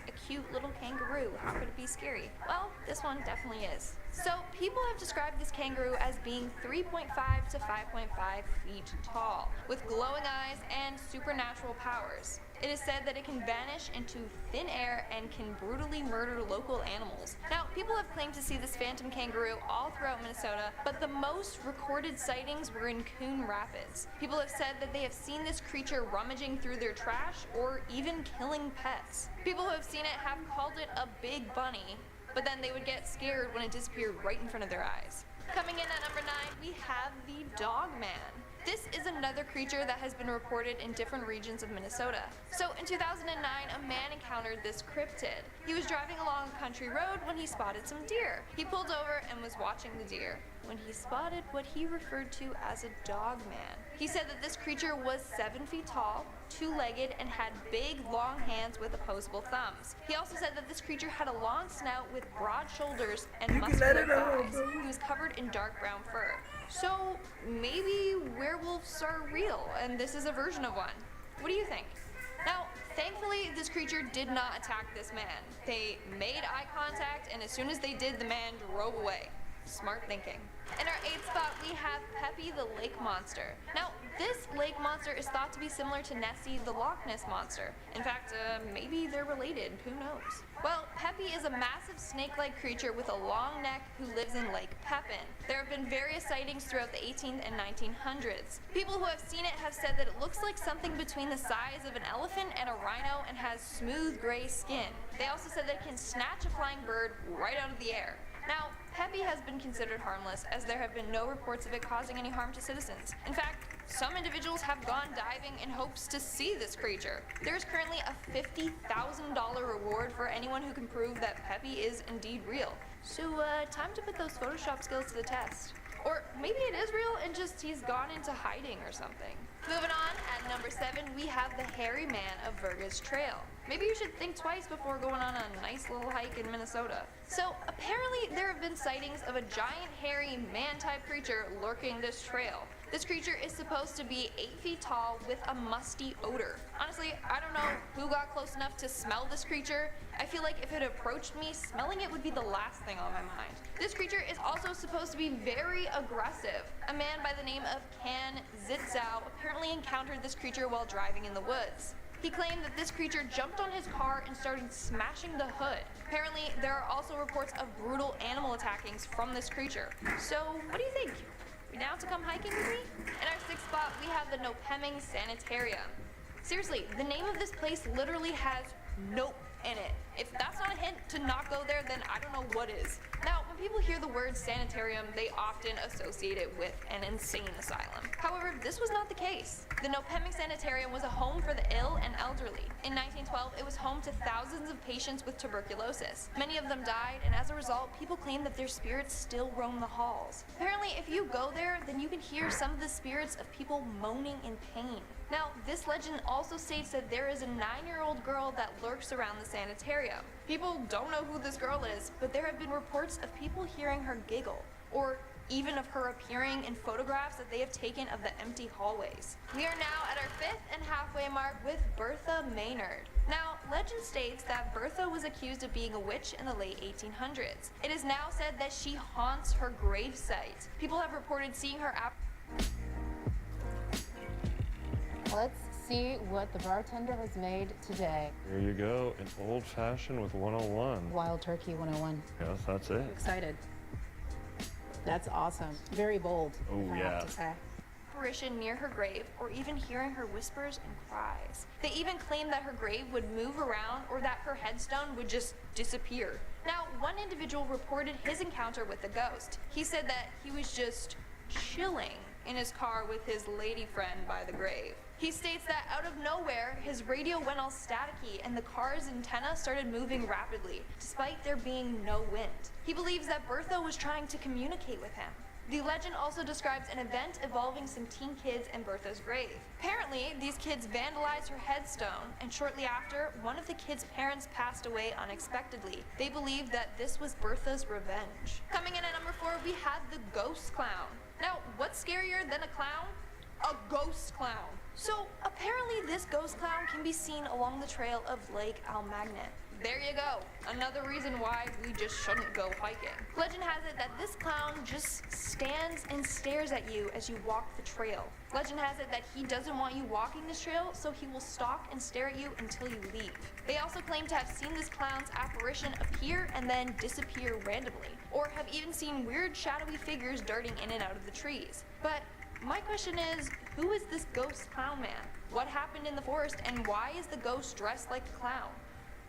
a cute little kangaroo. How could it be scary? Well, this one definitely is. So, people have described this kangaroo as being 3.5 to 5.5 feet tall, with glowing eyes and supernatural powers. It is said that it can vanish into thin air and can brutally murder local animals. Now, people have claimed to see this phantom kangaroo all throughout Minnesota, but the most recorded sightings were in Coon Rapids. People have said that they have seen this creature rummaging through their trash or even killing pets. People who have seen it have called it a big bunny, but then they would get scared when it disappeared right in front of their eyes. Coming in at number 9, we have the Dog Man. This is another creature that has been reported in different regions of Minnesota. So in 2009, a man encountered this cryptid. He was driving along a country road when he spotted some deer. He pulled over and was watching the deer when he spotted what he referred to as a dog man. He said that this creature was 7 feet tall, 2-legged, and had big, long hands with opposable thumbs. He also said that this creature had a long snout with broad shoulders and muscular thighs. He was covered in dark brown fur. So maybe werewolves are real, and this is a version of one. What do you think? Now, thankfully, this creature did not attack this man. They made eye contact, and as soon as they did, the man drove away. Smart thinking. In our 8th spot, we have Peppy the Lake Monster. Now, this lake monster is thought to be similar to Nessie the Loch Ness Monster. In fact, maybe they're related, who knows? Well, Peppy is a massive snake-like creature with a long neck who lives in Lake Pepin. There have been various sightings throughout the 18th and 1900s. People who have seen it have said that it looks like something between the size of an elephant and a rhino and has smooth gray skin. They also said that it can snatch a flying bird right out of the air. Now, Peppy has been considered harmless as there have been no reports of it causing any harm to citizens. In fact, some individuals have gone diving in hopes to see this creature. There is currently a $50,000 reward for anyone who can prove that Peppy is indeed real. So, time to put those Photoshop skills to the test. Or maybe it is real and just he's gone into hiding or something. Moving on, at number 7, we have the Hairy Man of Virgus Trail. Maybe you should think twice before going on a nice little hike in Minnesota. So, apparently there have been sightings of a giant hairy man-type creature lurking this trail. This creature is supposed to be 8 feet tall with a musty odor. Honestly, I don't know who got close enough to smell this creature. I feel like if it approached me, smelling it would be the last thing on my mind. This creature is also supposed to be very aggressive. A man by the name of Kan Zitzau apparently encountered this creature while driving in the woods. He claimed that this creature jumped on his car and started smashing the hood. Apparently, there are also reports of brutal animal attackings from this creature. So, what do you think? You down to come hiking with me? In our 6th spot, we have the Nopeming Sanitarium. Seriously, the name of this place literally has nope in it. If that's not a hint to not go there, then I don't know what is. Now, when people hear the word sanitarium, they often associate it with an insane asylum. However, this was not the case. The Nopeming Sanitarium was a home for the ill and elderly. In 1912, it was home to thousands of patients with tuberculosis. Many of them died, and as a result, people claim that their spirits still roam the halls. Apparently, if you go there, then you can hear some of the spirits of people moaning in pain. Now, this legend also states that there is a 9-year-old girl that lurks around the sanitarium. People don't know who this girl is, but there have been reports of people hearing her giggle, or even of her appearing in photographs that they have taken of the empty hallways. We are now at our 5th and halfway halfway mark with Bertha Maynard. Now, legend states that Bertha was accused of being a witch in the late 1800s. It is now said that she haunts her gravesite. People have reported seeing her Let's see what the bartender has made today. Here you go, an old fashioned with 101. Wild Turkey 101. Yes, that's it. Excited. That's awesome. Very bold. Oh, I yeah. have to say. apparition near her grave or even hearing her whispers and cries. They even claimed that her grave would move around or that her headstone would just disappear. Now, one individual reported his encounter with the ghost. He said that he was just chilling in his car with his lady friend by the grave. He states that out of nowhere, his radio went all staticky and the car's antenna started moving rapidly, despite there being no wind. He believes that Bertha was trying to communicate with him. The legend also describes an event involving some teen kids in Bertha's grave. Apparently, these kids vandalized her headstone, and shortly after, one of the kids' parents passed away unexpectedly. They believed that this was Bertha's revenge. Coming in at number 4, we had the ghost clown. Now, what's scarier than a clown? A ghost clown. So, apparently this ghost clown can be seen along the trail of Lake Almagnet. There you go. Another reason why we just shouldn't go hiking. Legend has it that this clown just stands and stares at you as you walk the trail. Legend has it that he doesn't want you walking this trail, so he will stalk and stare at you until you leave. They also claim to have seen this clown's apparition appear and then disappear randomly, or have even seen weird shadowy figures darting in and out of the trees. But my question is, who is this ghost clown man? What happened in the forest, and why is the ghost dressed like a clown?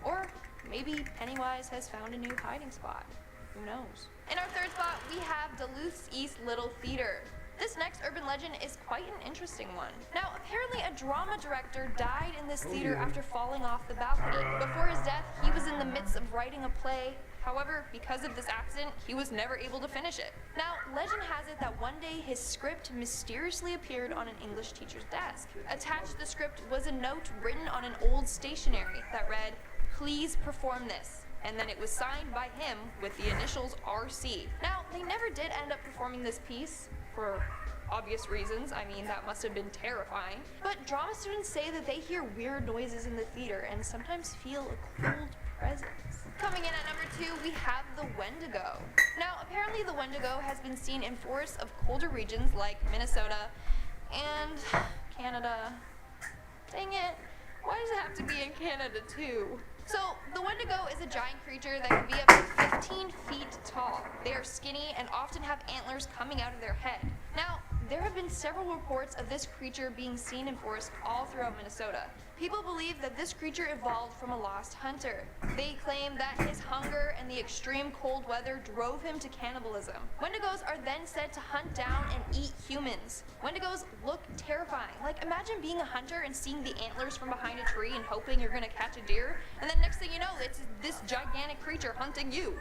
Or maybe Pennywise has found a new hiding spot. Who knows? In our third spot, we have Duluth's East Little Theater. This next urban legend is quite an interesting one. Now, apparently a drama director died in this theater after falling off the balcony. Before his death, he was in the midst of writing a play. However, because of this accident, he was never able to finish it. Now, legend has it that one day his script mysteriously appeared on an English teacher's desk. Attached to the script was a note written on an old stationery that read, "Please perform this." And then it was signed by him with the initials RC. Now, they never did end up performing this piece for obvious reasons. I mean, that must have been terrifying. But drama students say that they hear weird noises in the theater and sometimes feel a cold presence. Coming in at number 2, we have the Wendigo. Now, apparently the Wendigo has been seen in forests of colder regions like Minnesota and Canada. Dang it, why does it have to be in Canada too? So, the Wendigo is a giant creature that can be up to 15 feet tall. They are skinny and often have antlers coming out of their head. Now, there have been several reports of this creature being seen in forests all throughout Minnesota. People believe that this creature evolved from a lost hunter. They claim that his hunger and the extreme cold weather drove him to cannibalism. Wendigos are then said to hunt down and eat humans. Wendigos look terrifying. Like, imagine being a hunter and seeing the antlers from behind a tree and hoping you're gonna catch a deer, and then next thing you know, it's this gigantic creature hunting you.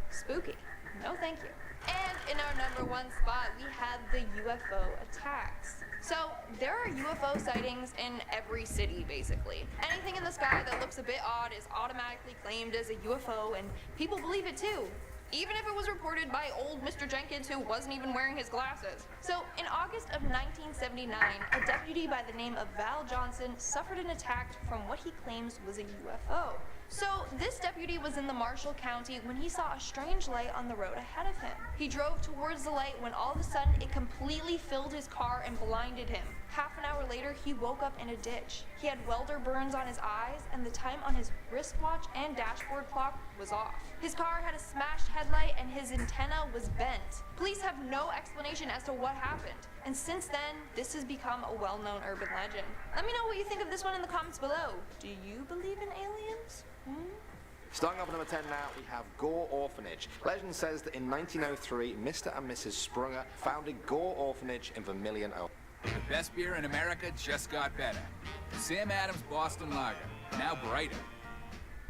Spooky. No thank you. And in our number 1 spot, we have the UFO attacks. So, there are UFO sightings in every city, basically. Anything in the sky that looks a bit odd is automatically claimed as a UFO, and people believe it too. Even if it was reported by old Mr. Jenkins, who wasn't even wearing his glasses. So, in August of 1979, a deputy by the name of Val Johnson suffered an attack from what he claims was a UFO. So, this deputy was in the Marshall County when he saw a strange light on the road ahead of him. He drove towards the light when all of a sudden it completely filled his car and blinded him. Half an hour later, he woke up in a ditch. He had welder burns on his eyes, and the time on his wristwatch and dashboard clock was off. His car had a smashed headlight and his antenna was bent. Police have no explanation as to what happened. And since then, this has become a well-known urban legend. Let me know what you think of this one in the comments below. Do you believe in aliens? Starting off at number 10 now, we have Gore Orphanage. Legend says that in 1903, Mr. and Mrs. Sprunger founded Gore Orphanage in Vermilion, Ohio. The best beer in America just got better. Sam Adams Boston Lager, now brighter.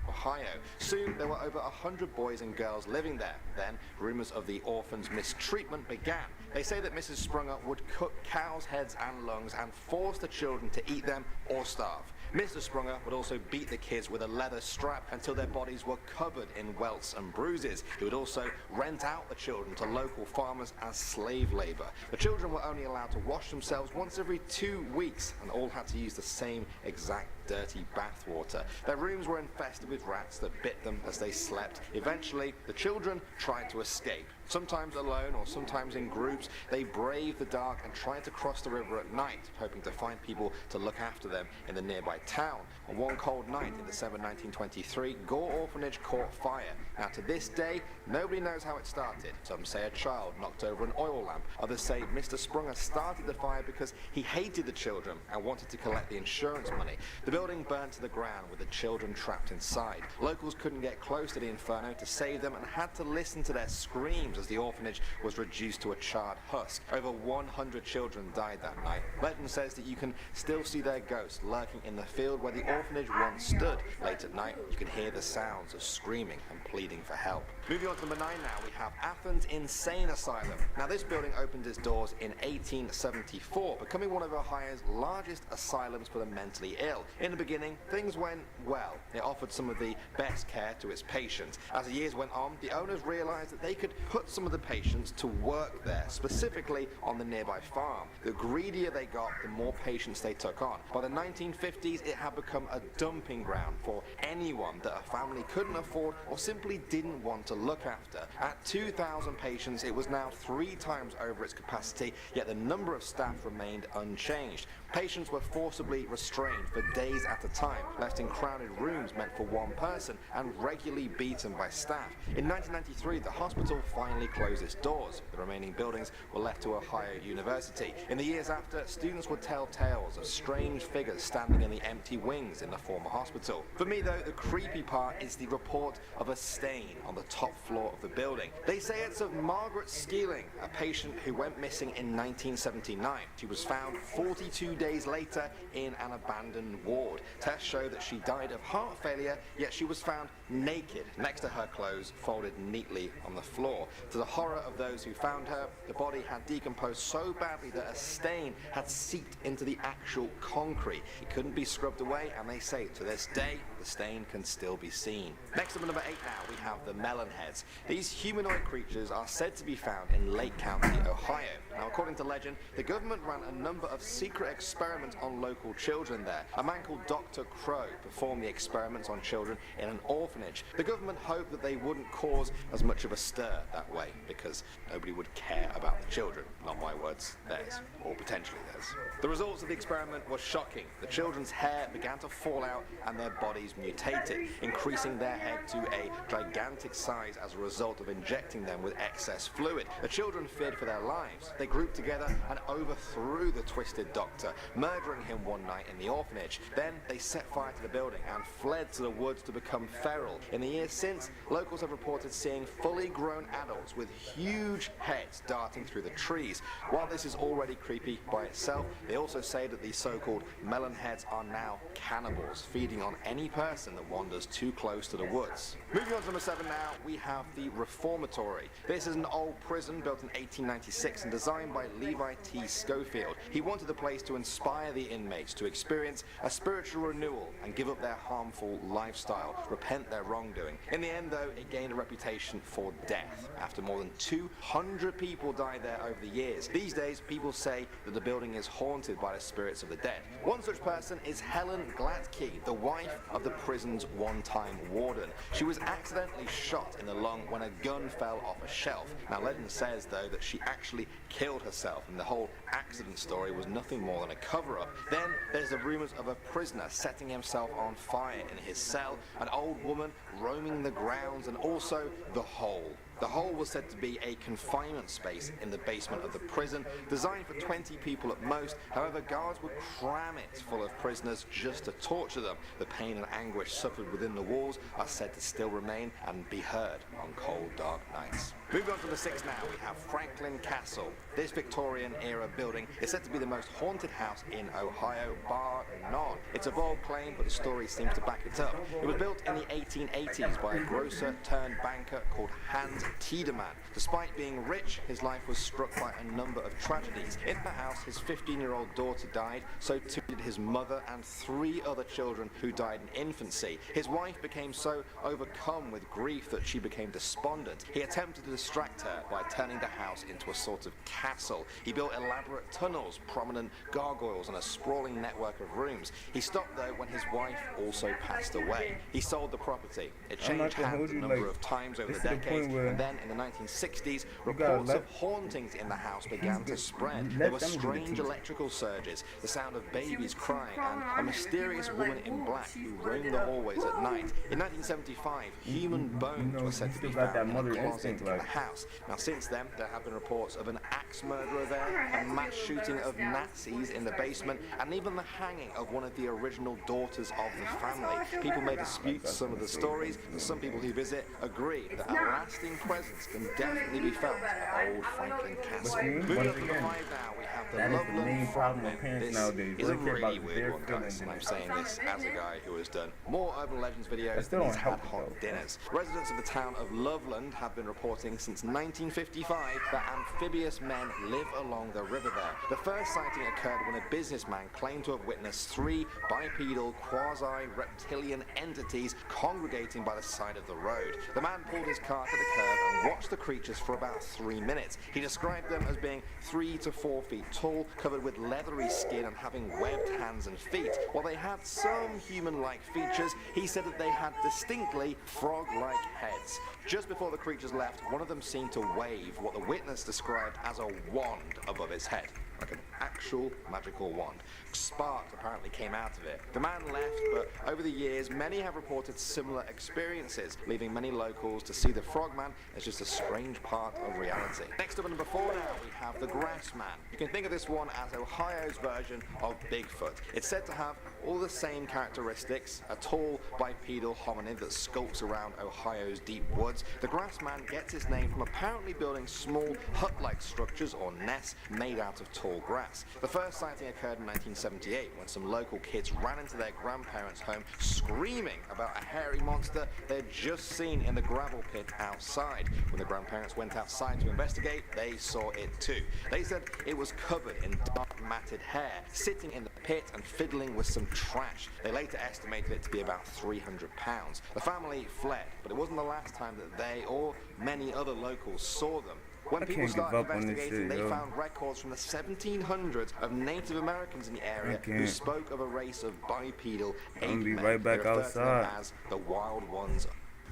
Ohio. Soon, there were over 100 boys and girls living there. Then, rumors of the orphans' mistreatment began. They say that Mrs. Sprunger would cook cows' heads and lungs and force the children to eat them or starve. Mr. Sprunger would also beat the kids with a leather strap until their bodies were covered in welts and bruises. He would also rent out the children to local farmers as slave labor. The children were only allowed to wash themselves once every 2 weeks and all had to use the same exact dirty bathwater. Their rooms were infested with rats that bit them as they slept. Eventually, the children tried to escape. Sometimes alone or sometimes in groups, they braved the dark and tried to cross the river at night, hoping to find people to look after them in the nearby town. On one cold night in December 1923, Gore Orphanage caught fire. Now to this day, nobody knows how it started. Some say a child knocked over an oil lamp. Others say Mr. Sprunger started the fire because he hated the children and wanted to collect the insurance money. The building burned to the ground with the children trapped inside. Locals couldn't get close to the inferno to save them and had to listen to their screams as the orphanage was reduced to a charred husk. Over 100 children died that night. Legend says that you can still see their ghosts lurking in the field where the orphanage once stood. Late at night, you can hear the sounds of screaming and pleading for help. Moving on to number 9 now, we have Athens Insane Asylum. Now this building opened its doors in 1874, becoming one of Ohio's largest asylums for the mentally ill. In the beginning, things went well. It offered some of the best care to its patients. As the years went on, the owners realized that they could put some of the patients to work there, specifically on the nearby farm. The greedier they got, the more patients they took on. By the 1950s, it had become a dumping ground for anyone that a family couldn't afford or simply didn't want to look after. At 2,000 patients, it was now 3 times over its capacity, yet the number of staff remained unchanged. Patients were forcibly restrained for days at a time, left in crowded rooms meant for one person, and regularly beaten by staff. In 1993, the hospital finally closed its doors. The remaining buildings were left to Ohio University. In the years after, students would tell tales of strange figures standing in the empty wings in the former hospital. For me, though, the creepy part is the report of a stain on the top floor of the building. They say it's of Margaret Skeeling, a patient who went missing in 1979. She was found 42 days later in an abandoned ward. Tests show that she died of heart failure, yet she was found naked next to her clothes folded neatly on the floor. To the horror of those who found her, the body had decomposed so badly that a stain had seeped into the actual concrete. It couldn't be scrubbed away, and they say to this day the stain can still be seen. Next up at number 8 now, we have the Melonheads. These humanoid creatures are said to be found in Lake County, Ohio. Now, according to legend, the government ran a number of secret experiments on local children there. A man called Dr. Crow performed the experiments on children in an orphanage. The government hoped that they wouldn't cause as much of a stir that way, because nobody would care about the children. Not my words, theirs, or potentially theirs. The results of the experiment were shocking. The children's hair began to fall out and their bodies mutated, increasing their head to a gigantic size as a result of injecting them with excess fluid. The children feared for their lives. They grouped together and overthrew the twisted doctor, murdering him one night in the orphanage. Then they set fire to the building and fled to the woods to become feral. In the years since, locals have reported seeing fully grown adults with huge heads darting through the trees. While this is already creepy by itself, they also say that these so-called Melonheads are now cannibals, feeding on any person that wanders too close to the woods. Moving on to number 7 now, we have the Reformatory. This is an old prison built in 1896 and designed by Levi T. Schofield. He wanted the place to inspire the inmates to experience a spiritual renewal and give up their harmful lifestyle, repent their wrongdoing. In the end, though, it gained a reputation for death, after more than 200 people died there over the years. These days, people say that the building is haunted by the spirits of the dead. One such person is Helen Glatke, the wife of the prison's one-time warden. She was accidentally shot in the lung when a gun fell off a shelf. Now, legend says, though, that she actually killed herself, and the whole accident story was nothing more than a cover-up. Then there's the rumors of a prisoner setting himself on fire in his cell, an old woman roaming the grounds, and also the hole. The hole was said to be a confinement space in the basement of the prison, designed for 20 people at most. However, guards would cram it full of prisoners just to torture them. The pain and anguish suffered within the walls are said to still remain and be heard on cold, dark nights. Moving on to the 6 now, we have Franklin Castle. This Victorian-era building is said to be the most haunted house in Ohio, bar none. It's a bold claim, but the story seems to back it up. It was built in the 1880s by a grocer-turned-banker called Hans Tiedemann. Despite being rich, his life was struck by a number of tragedies. In the house, his 15-year-old daughter died, so too did his mother and 3 other children who died in infancy. His wife became so overcome with grief that she became despondent. He attempted to distract her by turning the house into a sort of castle. He built elaborate tunnels, prominent gargoyles, and a sprawling network of rooms. He stopped though when his wife also passed away. He sold the property. It changed hands a number of times over the decades, and then in the 1960s, reports of hauntings in the house began to spread. There were strange electrical surges, the sound of babies crying, and a mysterious woman in black who roamed the hallways at night. In 1975, human bones were said to be found in a closet in the house. Now since then, there have been reports of an axe murderer there, a mass shooting of Nazis in the basement, and even the hanging of one of the original daughters of the family. People may dispute some of the stories, but some people who visit agree that a lasting presence can definitely be felt at Old Franklin Castle. Moving up to the 5 now, we have the Loveland Frogmen. This is a really weird one, guys, and I'm saying this as a guy who has done more urban legends videos than he's had hot dinners. Residents of the town of Loveland have been reporting since 1955 that amphibious men live along the river there. The first sighting occurred when a businessman claimed to have witnessed 3 bipedal quasi-reptilian entities congregating by the side of the road. The man pulled his car to the curb and watched the creatures for about 3 minutes. He described them as being 3 to 4 feet tall, covered with leathery skin and having webbed hands and feet. While they had some human-like features, he said that they had distinctly frog-like heads. Just before the creatures left, one of them seemed to wave what the witness described as a wand above his head, like an actual magical wand. Sparks apparently came out of it. The man left, but over the years, many have reported similar experiences, leaving many locals to see the Frogman as just a strange part of reality. Next up at number 4 now, we have the Grassman. You can think of this one as Ohio's version of Bigfoot. It's said to have all the same characteristics, a tall bipedal hominid that skulks around Ohio's deep woods. The Grassman gets its name from apparently building small hut-like structures or nests made out of tall grass. The first sighting occurred in 1978 when some local kids ran into their grandparents' home screaming about a hairy monster they had just seen in the gravel pit outside. When the grandparents went outside to investigate, they saw it too. They said it was covered in dark matted hair, sitting in the pit and fiddling with some trash. They later estimated it to be about 300 pounds. The family fled, but it wasn't the last time that they or many other locals saw them. When people started investigating, they found records from the 1700s of Native Americans in the area who spoke of a race of bipedal ape men. Be right back they referred to them outside. as the Wild Ones.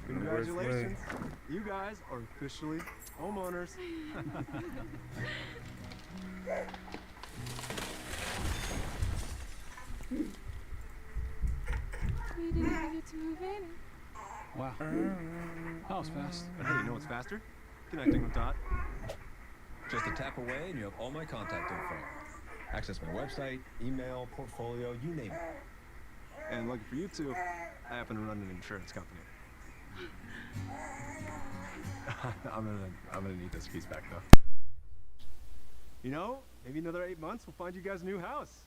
Congratulations, you guys are officially homeowners. We didn't even get to move in. Wow. That was fast. But hey, you know what's faster? Connecting with Dot. Just a tap away and you have all my contact info. Access my website, email, portfolio, you name it. And lucky for you two, I happen to run an insurance company. I'm gonna need this piece back though. You know, maybe another 8 months we'll find you guys a new house.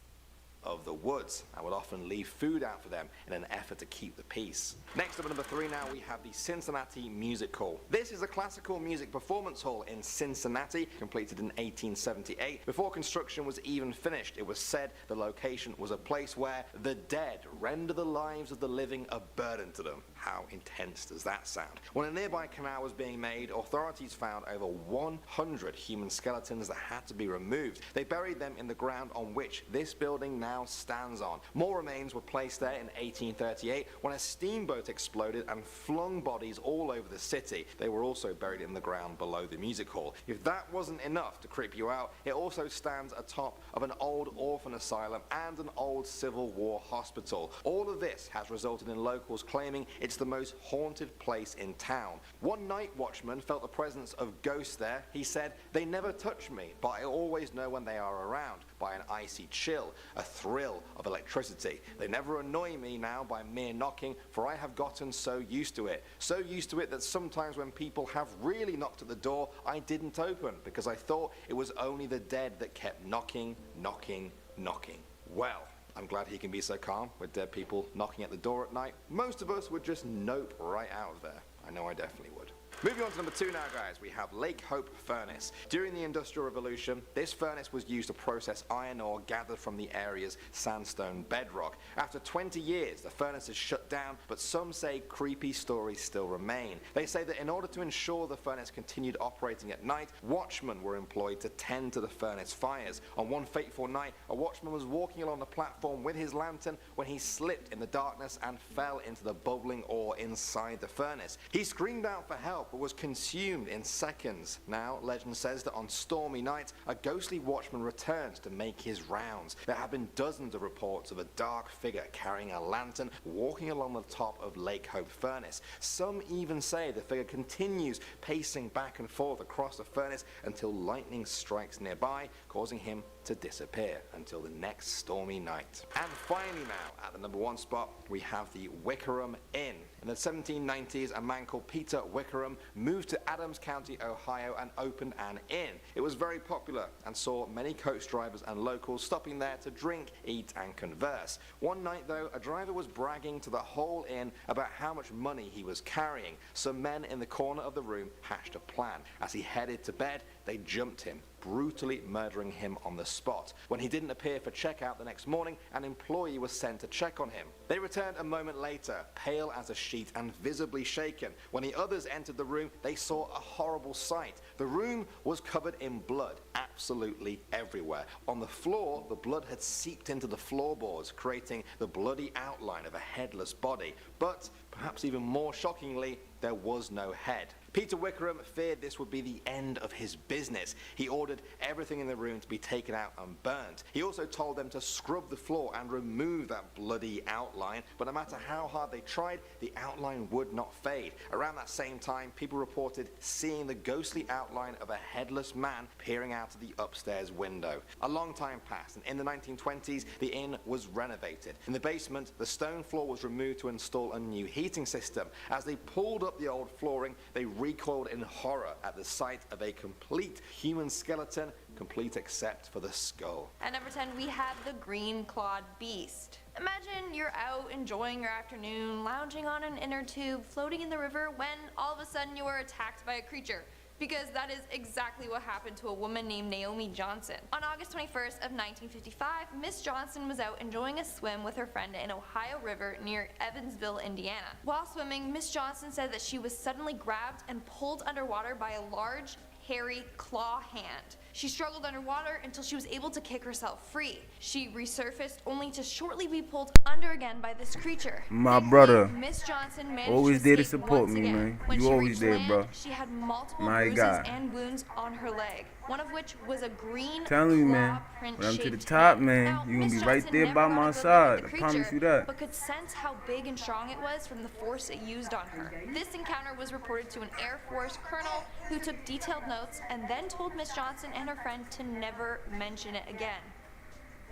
Of the woods and would often leave food out for them in an effort to keep the peace. Next up at number 3 now, we have the Cincinnati Music Hall. This is a classical music performance hall in Cincinnati, completed in 1878. Before construction was even finished, it was said the location was a place where the dead render the lives of the living a burden to them. How intense does that sound? When a nearby canal was being made, authorities found over 100 human skeletons that had to be removed. They buried them in the ground on which this building now stands on. More remains were placed there in 1838 when a steamboat exploded and flung bodies all over the city. They were also buried in the ground below the music hall. If that wasn't enough to creep you out, it also stands atop of an old orphan asylum and an old Civil War hospital. All of this has resulted in locals claiming it's the most haunted place in town. One night watchman felt the presence of ghosts there. He said, "They never touch me, but I always know when they are around by an icy chill, a thrill of electricity. They never annoy me now by mere knocking, for I have gotten so used to it. So used to it that sometimes when people have really knocked at the door, I didn't open because I thought it was only the dead that kept knocking, knocking, knocking. Well, I'm glad he can be so calm with dead people knocking at the door at night. Most of us would just nope right out of there. I know I definitely would. Moving on to number 2 now, guys, we have Lake Hope Furnace. During the Industrial Revolution, this furnace was used to process iron ore gathered from the area's sandstone bedrock. After 20 years, the furnace is shut down, but some say creepy stories still remain. They say that in order to ensure the furnace continued operating at night, watchmen were employed to tend to the furnace fires. On one fateful night, a watchman was walking along the platform with his lantern when he slipped in the darkness and fell into the bubbling ore inside the furnace. He screamed out for help, but was consumed in seconds. Now, legend says that on stormy nights, a ghostly watchman returns to make his rounds. There have been dozens of reports of a dark figure carrying a lantern walking along the top of Lake Hope Furnace. Some even say the figure continues pacing back and forth across the furnace until lightning strikes nearby, causing him to disappear until the next stormy night. And finally now, at the number 1 spot, we have the Wickerham Inn. In the 1790s, a man called Peter Wickerham moved to Adams County, Ohio, and opened an inn. It was very popular and saw many coach drivers and locals stopping there to drink, eat, and converse. One night, though, a driver was bragging to the whole inn about how much money he was carrying. Some men in the corner of the room hatched a plan. As he headed to bed, they jumped him, brutally murdering him on the spot. When he didn't appear for checkout the next morning, an employee was sent to check on him. They returned a moment later, pale as a sheet and visibly shaken. When the others entered the room, they saw a horrible sight. The room was covered in blood, absolutely everywhere. On the floor, the blood had seeped into the floorboards, creating the bloody outline of a headless body. But, perhaps even more shockingly, there was no head. Peter Wickerham feared this would be the end of his business. He ordered everything in the room to be taken out and burnt. He also told them to scrub the floor and remove that bloody outline, but no matter how hard they tried, the outline would not fade. Around that same time, people reported seeing the ghostly outline of a headless man peering out of the upstairs window. A long time passed, and in the 1920s, the inn was renovated. In the basement, the stone floor was removed to install a new heating system. As they pulled up the old flooring, they recoiled in horror at the sight of a complete human skeleton, complete except for the skull. At number 10, we have the Green Clawed Beast. Imagine you're out enjoying your afternoon, lounging on an inner tube, floating in the river, when all of a sudden you are attacked by a creature. Because that is exactly what happened to a woman named Naomi Johnson. On August 21st of 1955, Miss Johnson was out enjoying a swim with her friend in Ohio River near Evansville, Indiana. While swimming, Miss Johnson said that she was suddenly grabbed and pulled underwater by a large, hairy claw hand. She struggled underwater until she was able to kick herself free. She resurfaced only to shortly be pulled under again by this creature. My brother Miss Johnson managed always to there to escape support once me, again. man. When You she always reached there, land, bro. she had multiple My bruises God. and wounds on her leg, one of which was a green Telling you, man, claw print when I'm to the shaped top, hand. man, Now, you gonna Miss be right Johnson there never by got a my good look at side. the I promise creature, you that. but could sense how big and strong it was from the force it used on her. This encounter was reported to an Air Force colonel who took detailed notes and then told Miss Johnson and her friend to never mention it again.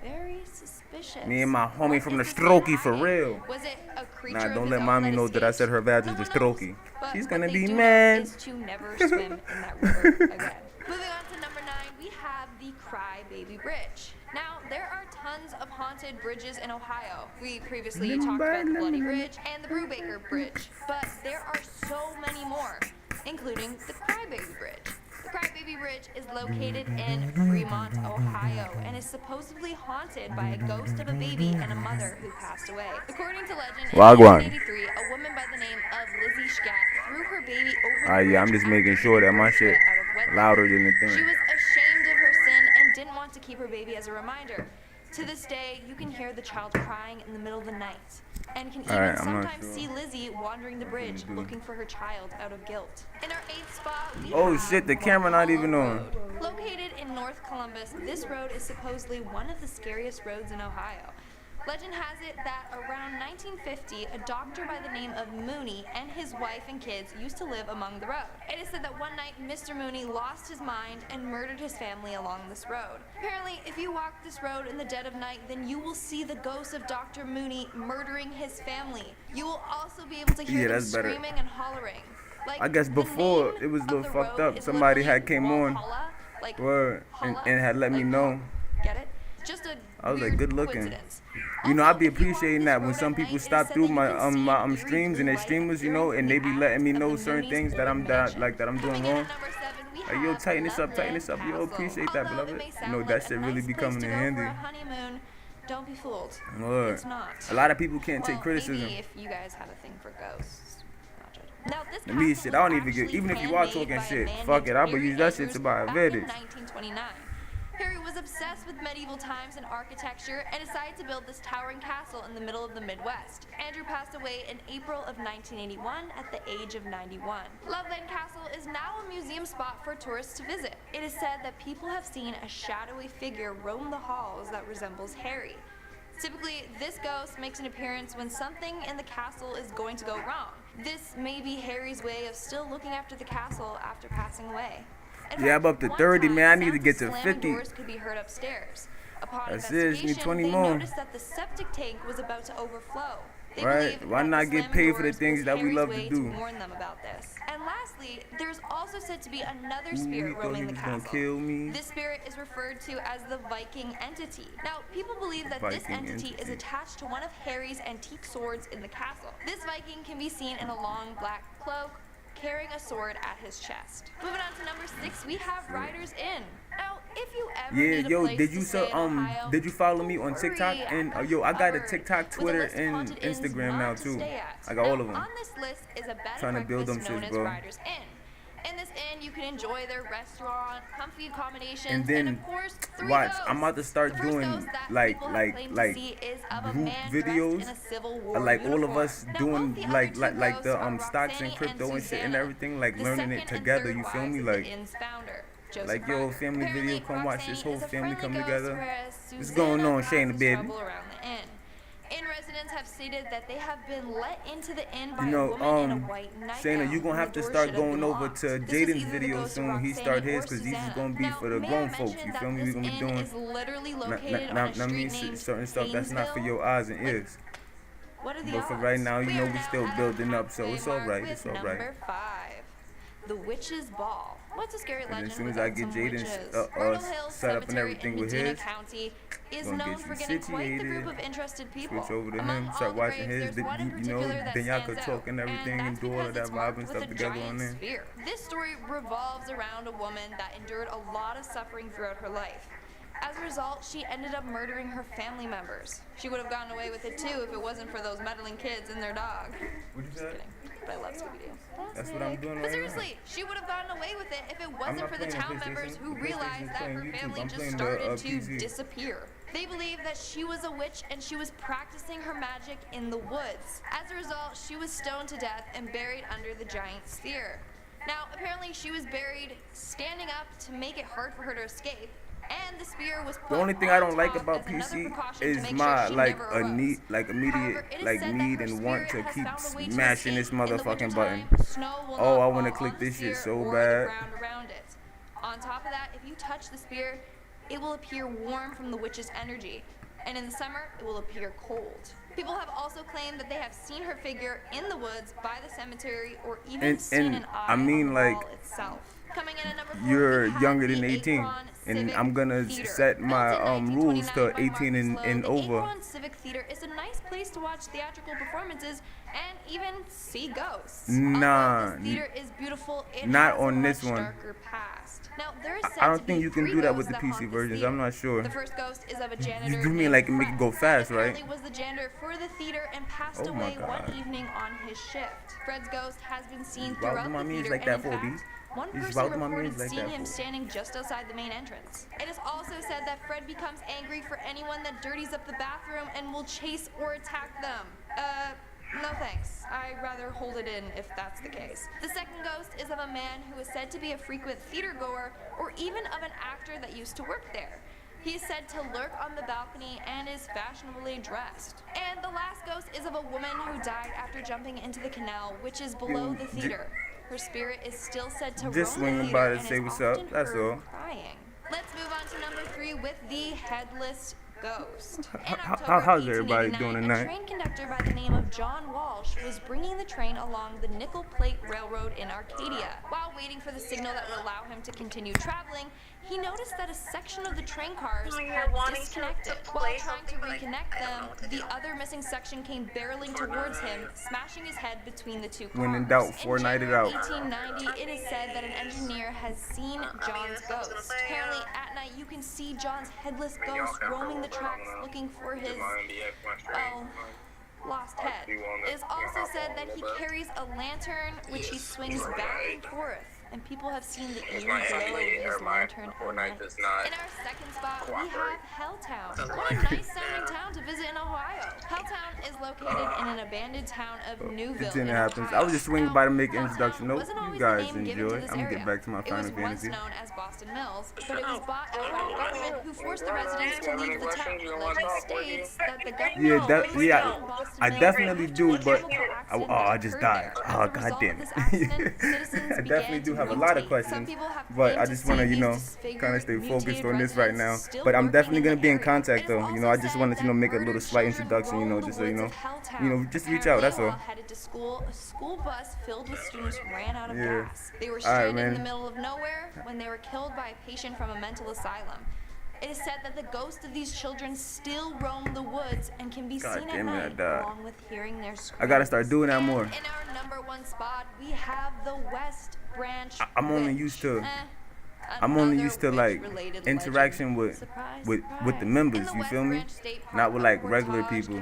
Very suspicious. Me and my homie from the Strokey for real. Was it a creature Nah, of don't his let own mommy that know that I said her badge is escaped? the No one Strokey. knows, but She's what gonna they be do know mad. is to never swim in that river again. Moving on to number 9, we have the Cry Baby Bridge. Now, there are tons of haunted bridges in Ohio. We previously talked about the Bloody Bridge and the Brubaker Bridge, but there are so many more, including the Cry Baby Bridge. The Crybaby Bridge is located in Fremont, Ohio, and is supposedly haunted by a ghost of a baby and a mother who passed away. According to legend, in Wagwan. 1983, a woman by the name of Lizzie Schatt threw her baby over the Alright, yeah, I'm bridge just making sure that my shit louder than the She thing. was ashamed of her sin and didn't want to keep her baby as a reminder. To this day, you can hear the child crying in the middle of the night, and can even Alright, I'm not sometimes sure. see Lizzie wandering the bridge looking for her child out of guilt. In our 8th spot, we Oh have shit, the camera not even on. Located in North Columbus, this road is supposedly one of the scariest roads in Ohio. Legend has it that around 1950, a doctor by the name of Mooney and his wife and kids used to live among the road. It is said that one night, Mr. Mooney lost his mind and murdered his family along this road. Apparently, if you walk this road in the dead of night, then you will see the ghost of Dr. Mooney murdering his family. You will also be able to hear them screaming and hollering. Like, I guess before it was a little fucked up. Somebody had came on, like word, and had let me know. Get it? Just a I was like, good looking. You know, I be appreciating that when some people stop through my streams and they streamers, you know, and they be letting me know certain things that I'm doing wrong. Like, yo, tighten this up, yo, appreciate that, beloved. You know, that shit really be coming in handy. Don't be fooled. Word. It's not. A lot of people can't take criticism. Maybe if you guys have a thing for ghosts. Now, this Me shit, I don't even get. Even if you are talking shit, fuck it, I would use that shit to buy advantage. 1929. Harry was obsessed with medieval times and architecture and decided to build this towering castle in the middle of the Midwest. Andrew passed away in April of 1981 at the age of 91. Loveland Castle is now a museum spot for tourists to visit. It is said that people have seen a shadowy figure roam the halls that resembles Harry. Typically, this ghost makes an appearance when something in the castle is going to go wrong. This may be Harry's way of still looking after the castle after passing away. Yeah, I'm up to 30, man. I need to get to 50. Doors could be heard upstairs. Upon That's it. Need 20 they more. noticed that the septic tank was about to overflow. Right? Why not get paid for the things that we love to do? Warn them about this. And lastly, there's also said to be another spirit roaming the castle. Gonna kill me. This spirit is referred to as the Viking entity. Now, people believe that this entity is attached to one of Harry's antique swords in the castle. This Viking can be seen in a long black cloak, carrying a sword at his chest. Moving on to number 6, we have Riders Inn. Now, if you ever need a place did you to stay in Ohio, did you follow me on TikTok? And yo, I got a TikTok, Twitter, and Instagram now too. I got all of them. On this list is a bed Trying to and build them breakfast known shits, as bro. Riders Inn. In this inn, you can enjoy their restaurant, comfy accommodations, And then of course, 3 watch, ghosts. I'm about to start doing like group videos, like all of us doing like the stocks and crypto and shit and everything, like learning it together. You feel me? Like yo, family video, come watch this whole family come together. What's going on, Shayna, baby? Inn residents have stated that they have been let into the inn by You know, a woman in a white nightgown. Shayna, you gonna have to start going over to Jaden's video soon. He start his, because these is gonna be for the grown folks. You feel me? We gonna be doing certain stuff that's not for your eyes and ears. But for right now, you know, we still building up, so it's alright. It's alright. Number 5, the Witch's Ball. What's a scary legend? And as soon as I get Jaden's set up and everything with his, County is known for getting quite the group of interested people. switch over to him, start watching his, you know, then y'all could talk and everything and do all of that vibe and stuff together on there. This story revolves around a woman that endured a lot of suffering throughout her life. As a result, she ended up murdering her family members. She would have gotten away with it too if it wasn't for those meddling kids and their dog. What'd you say? Just kidding. But I love Scooby-Doo. That's what I'm doing right But seriously, she would have gotten away with it if it wasn't for the town members who realized that her family just started to disappear. They believed that she was a witch and she was practicing her magic in the woods. As a result, she was stoned to death and buried under the giant sphere. Now, apparently she was buried standing up to make it hard for her to escape. And the spear was put The only thing I don't like about PC is my immediate need and want to keep smashing this motherfucking button. Oh, I want to click this shit so bad. On top of that, if you touch the spear, it will appear warm from the witch's energy. And in the summer, it will appear cold. People have also claimed that they have seen her figure in the woods by the cemetery or even seen an eye on the wall itself. Coming in at number 4, You're younger than 18, and I'm gonna set my rules to 18 and over. Akron Civic Theater is a nice place to watch theatrical performances and even see ghosts. Nah, this theater is beautiful, it not has on a this much one. darker past. Now, there is said I don't to think be you can 3 do that with ghosts the PC haunt this versions. theater. I'm not sure. The first ghost is of a janitor. You mean like make it go fast, right? Fred was the janitor for the theater and passed Oh my away one God. evening on his shift. Fred's ghost has been seen Wow, throughout my the means theater, like and that in 4D. fact, one He's person about my reported means like seeing that him 4D. standing just outside the main entrance. It is also said that Fred becomes angry for anyone that dirties up the bathroom and will chase or attack them. No thanks. I'd rather hold it in if that's the case. The second ghost is of a man who is said to be a frequent theater goer or even of an actor that used to work there. He is said to lurk on the balcony and is fashionably dressed. And the last ghost is of a woman who died after jumping into the canal, which is below the theater. Her spirit is still said to roam the swinging theater by to and say is what's up. often That's heard all. crying. Let's move on to number 3 with the headless ghost. How's everybody doing tonight? A train conductor by the name of John Walsh was bringing the train along the Nickel Plate Railroad in Arcadia. While waiting for the signal that would allow him to continue traveling, he noticed that a section of the train cars had disconnected. While trying to reconnect them, the other missing section came barreling towards him, smashing his head between the two cars. When in doubt, Fortnite it out. In 1890, it is said that an engineer has seen John's ghost. Apparently, at night, you can see John's headless ghost roaming the tracks looking for his, lost head. It is also said that he carries a lantern which he swings back and forth, and people have seen the eerie glow of his lantern at night. In our second spot, we have Helltown. What a nice sounding town to visit in Ohio. Helltown is located in an abandoned town of Newville. It didn't happen. I was just swinging by to make an introduction. Nope, you guys enjoy. I'm gonna get back to my Final Fantasy. It was once known as Boston Mills, but it was bought out by the government, who forced the residents to leave the town. Legend states that the government I definitely do, but I just died. Oh, god damn it. I definitely do have a lot of questions, but I just want to, kind of stay focused on this right now. But I'm definitely going to be in contact, though. I just wanted to, make a little slight introduction, just so, just reach out, that's all. Headed to school, a school bus filled with students ran out of gas. They were stranded in the middle of nowhere when they were killed by a patient from a mental asylum. It is said that the ghosts of these children still roam the woods and can be seen at night, along with hearing their screams. I gotta start doing that more. In our number 1 spot, we have the West Branch I'm only used to like interaction with the members, you feel me? Not with like regular people.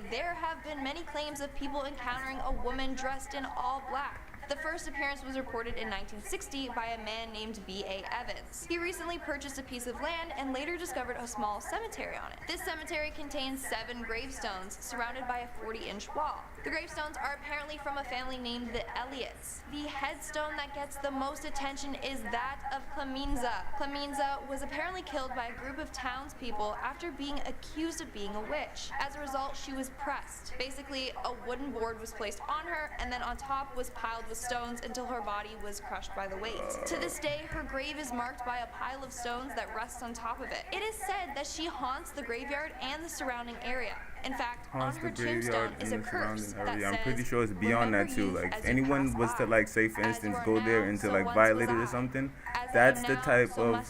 There have been many claims of people encountering a woman dressed in all black. The first appearance was reported in 1960 by a man named B.A. Evans. He recently purchased a piece of land and later discovered a small cemetery on it. This cemetery contains 7 gravestones surrounded by a 40-inch wall. The gravestones are apparently from a family named the Elliots. The headstone that gets the most attention is that of Clemenza. Clemenza was apparently killed by a group of townspeople after being accused of being a witch. As a result, she was pressed. Basically, a wooden board was placed on her, and then on top was piled with stones until her body was crushed by the weight. To this day, her grave is marked by a pile of stones that rests on top of it. It is said that she haunts the graveyard and the surrounding area. In fact, on her tombstone is a curse that says, I'm pretty sure it's beyond that too. Like if anyone was to like say for instance go there and to like violate it or something, that's the type of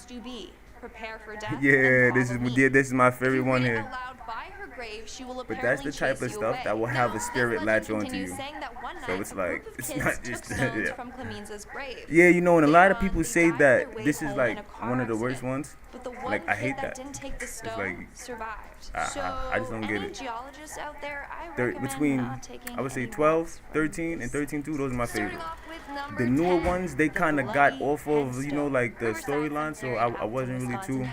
prepare for death. Yeah, this is my favorite one here. By her grave, she will but that's the type of stuff that will have a spirit latch onto you. So it's like it's not just from Clemenza's grave. Yeah, and a lot of people say that this is like one of the worst ones. But the one like I hate that. Didn't take the stone, like, survived. I just don't get it. Geologists out there, I between I would say 12, 13, and 13 too. Those are my favorite. The newer ones, they kind of got off of like the storyline, so I wasn't really too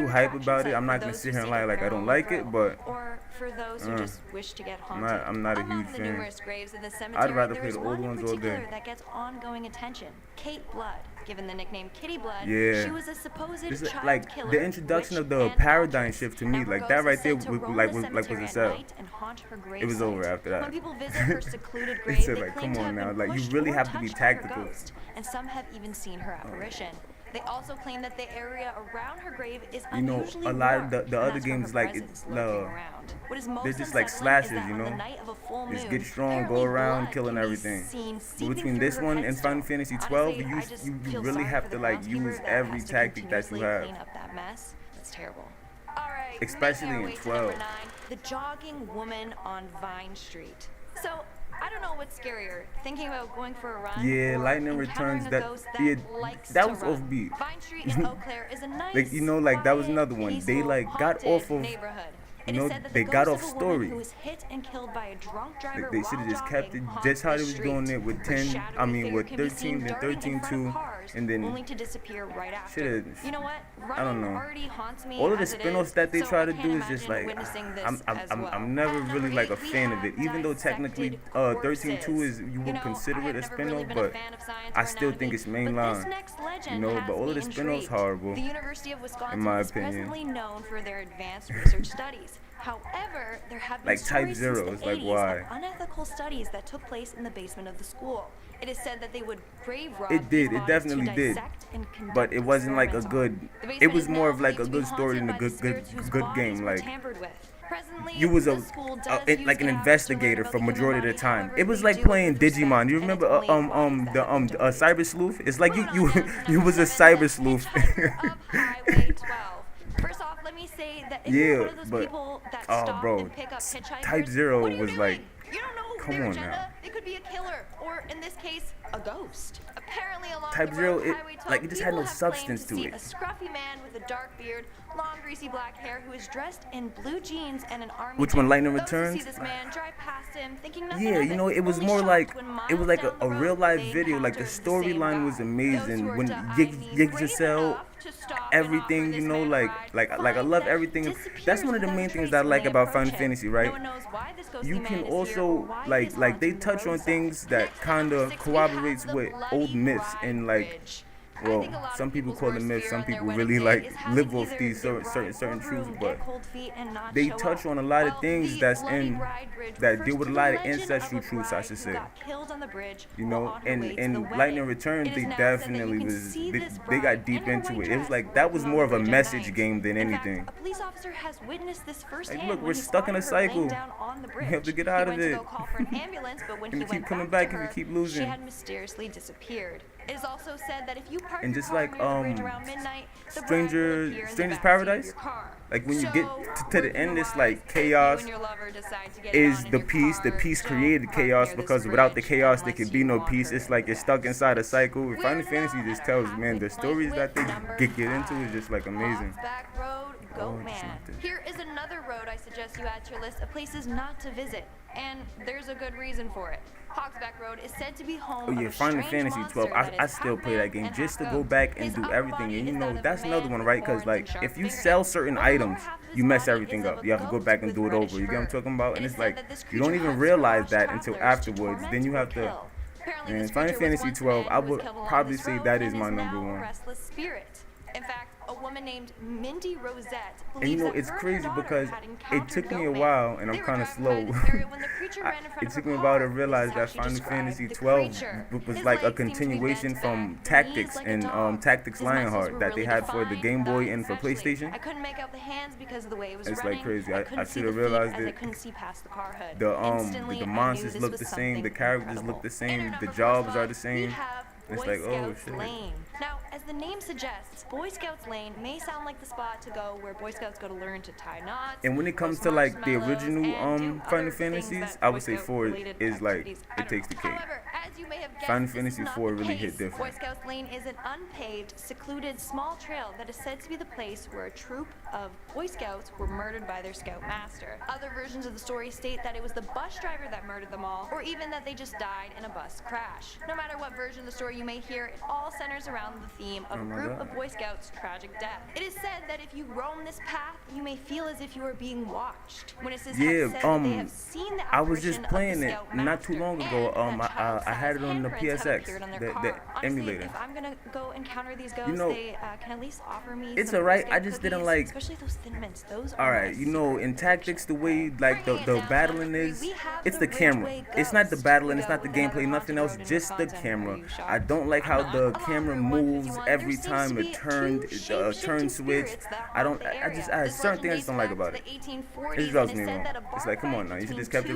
hype about it. I'm not gonna sit here and lie like I don't like it, but or for those who just wish to get haunted. I'm not a huge fan. Graves in the cemetery, I'd rather play the old ones all day. That gets ongoing attention. Kate Blood, given the nickname Kitty Blood, yeah. She was a supposed child like killer, the introduction of the paradigm shift to me, like that right there, was a sell. It was over after that. When people visit her secluded grave, it said like, come on now, like you really have to be tactical. And some have even seen her apparition. They also claim that the area around her grave is unusually a lot of the other games like it's they're just like slashes, Just get strong, go around, killing everything. But between this one and Final Fantasy 12, you really have to like use every tactic that you have. That's terrible. Especially in 12. The jogging woman on Vine Street. So I don't know what's scarier, thinking about going for a run. Yeah, Lightning Returns. That was offbeat. Vine Street in Eau Claire is a nice, like that was another one. They like got off of. You know, they got off story. Who was hit and killed by a drunk driver They should have just kept it just how they was doing it with 10. I mean, with 13, then 13-2, and then only to disappear right after. You know what? I don't know. Already haunts me All of the as it spin-offs is, that they so try I to can't do is just imagine like witnessing this as well. I'm never At really number like a 8, we fan of have it, even though technically dissected 13-2 is you would consider it a spin-off, but I still think it's mainline. You know, but all of the spin-offs horrible. The University of Wisconsin in my is opinion. presently known for their advanced research studies. However, there have been Like Type stories Zero, since the it's like 80s why? of unethical studies that took place in the basement of the school. It is said that they would grave rob It did, these it bodies definitely to did, dissect and conduct but it wasn't like a experiments good. on. The It basement was is more now of like a believed to be good story than a haunted by the spirits whose good bodies game. were Like tampered with. Presently, you was the school does use like an the apps to investigator learn for about the majority of human the time. body. It was However, like they do playing it with Digimon. You remember Cyber Sleuth? It's like you was a Cyber Sleuth. Highway 12. First off, let me say that if you're one of those but people that stop bro, and pick up hitchhikers, Type Zero what are you was doing? like, You don't know come their on agenda. now. It could be a killer, or in this case, a ghost. Apparently, along Type the Zero, road, it Highway 12, like it just had no people have substance claimed to to it. see a scruffy man with a dark beard, long greasy black hair, who is dressed in blue jeans and an army. Which one, Lightning Those Returns? who see this man drive past him, thinking nothing Yeah, of you know, it was only more shocked like when it was miles like a down the real road, life they video. Like the encountered the same storyline was guy. amazing. Those When who are to Yggdrasil, everything, you know, like I love everything. That's one of the main things that I like about Final Fantasy, right? You can also like they touch on things that kind of corroborates with old myths and like. Well, some people call them myths. Some people really like live off these certain truths, but they touch on a lot of things that deal with a lot of ancestral truths, I should say. You know, and Lightning Returns, they definitely was they got deep into it. It was like that was more of a message game than anything. A police officer has witnessed this firsthand. Like, look, when we're he stuck in a spotted her laying cycle. down on the We bridge. have to get out He of went it. to go call for an ambulance, but when And he we keep went coming back back to if we keep her, losing. she had mysteriously disappeared. It is also said that if you park And your just car like near the bridge around midnight, the bride will appear in the Stranger's backseat Paradise, of your car. like when you So, get to the end, it's like you chaos and your lover decide to get is on in the your peace. The car, peace don't created park chaos near this because without the bridge chaos, there unless could be you no want peace. her It's in like the you're stuck inside a cycle. With Final now Fantasy at just our tells, man, the halfway stories point that they with number get into is just like amazing. Back Road, Oh, Goat it's Man. not this. Here is another road I suggest you add to your list of places not to visit, and there's a good reason for it. Hogsback Road is said to be home Oh of yeah, a Final strange Fantasy monster 12. that I is still half play that man game and just to half go goat. back and His do upper everything. body And you is know, that of that's a another man one, with right? Because horns and like sharp if you fingers. sell certain The lower items, half of his you mess body everything is up. of You have to go goat back and with do it reddish over. You get what I'm fur. talking about? It And is it's said like that this you don't creature even hunts realize for that lost until travelers to afterwards. torment Then you or have to. kill. Apparently, And this Final creature was Fantasy once a 12, man I who was would killed along probably this say road that is and my now number a one. restless spirit. In fact, a woman named Mindy Rosette And you believes know, that it's her and her crazy daughter because had it encountered took me a Goatman. while, and They I'm were kind of driving by slow. this area when the creature ran in front It of took her me a while to car. realize This is that how she Final described Fantasy the 12 creature. was His like a legs seemed to be continuation bent from back, Tactics knees like a and dog. Tactics His muscles Lionheart were that they really had for the defined, Game Boy thighs and for especially. PlayStation. I couldn't make out the hands because of the way it was It's running. like crazy. I I couldn't see should the have feet realized as I it. couldn't see past the car hood. Instantly, The I knew monsters this look was the same. The something characters incredible. look the same. Enter The number jobs 4 are the spot, we same. have It's Boy like, oh Scouts shit. Lane. Now, as the name suggests, Boy Scouts Lane may sound like the spot to go where Boy Scouts go to learn to tie knots. And when it comes roast to like the marshmallows, original and do Final other things Fantasies, that I Boy would say Scout 4 related is like activities. it takes the cake. However, as you may have guessed, Final this is Fantasy not 4 the really case. hit different. Boy Scouts Lane is an unpaved, secluded, small trail that is said to be the place where a troop of Boy Scouts were murdered by their scout master. Other versions of the story state that it was the bus driver that murdered them all, or even that they just died in a bus crash. No matter what version of the story you may hear, it all centers around the theme of Oh a my group God. of Boy Scouts' tragic death. It is said that if you roam this path, you may feel as if you are being watched. Witnesses Yeah, have said that they have seen the I was just apparition of the playing it scout not too master, long ago. and that I had it on the handprints have PSX, appeared on their the car. Honestly, emulator. if I'm gonna go encounter these ghosts, know, they can at least offer me It's some alright. Boy I Scout just didn't cookies, like. especially those Thin Mints. Those are All right, you know, in Tactics, the way like the battling is, it's the camera. It's not the battling. It's not the gameplay. Nothing else. Just the camera. I don't like how the camera moves every time it turn switch. I have certain things I don't like about it. It just rubs me wrong. It's like, come on now, you should just kept it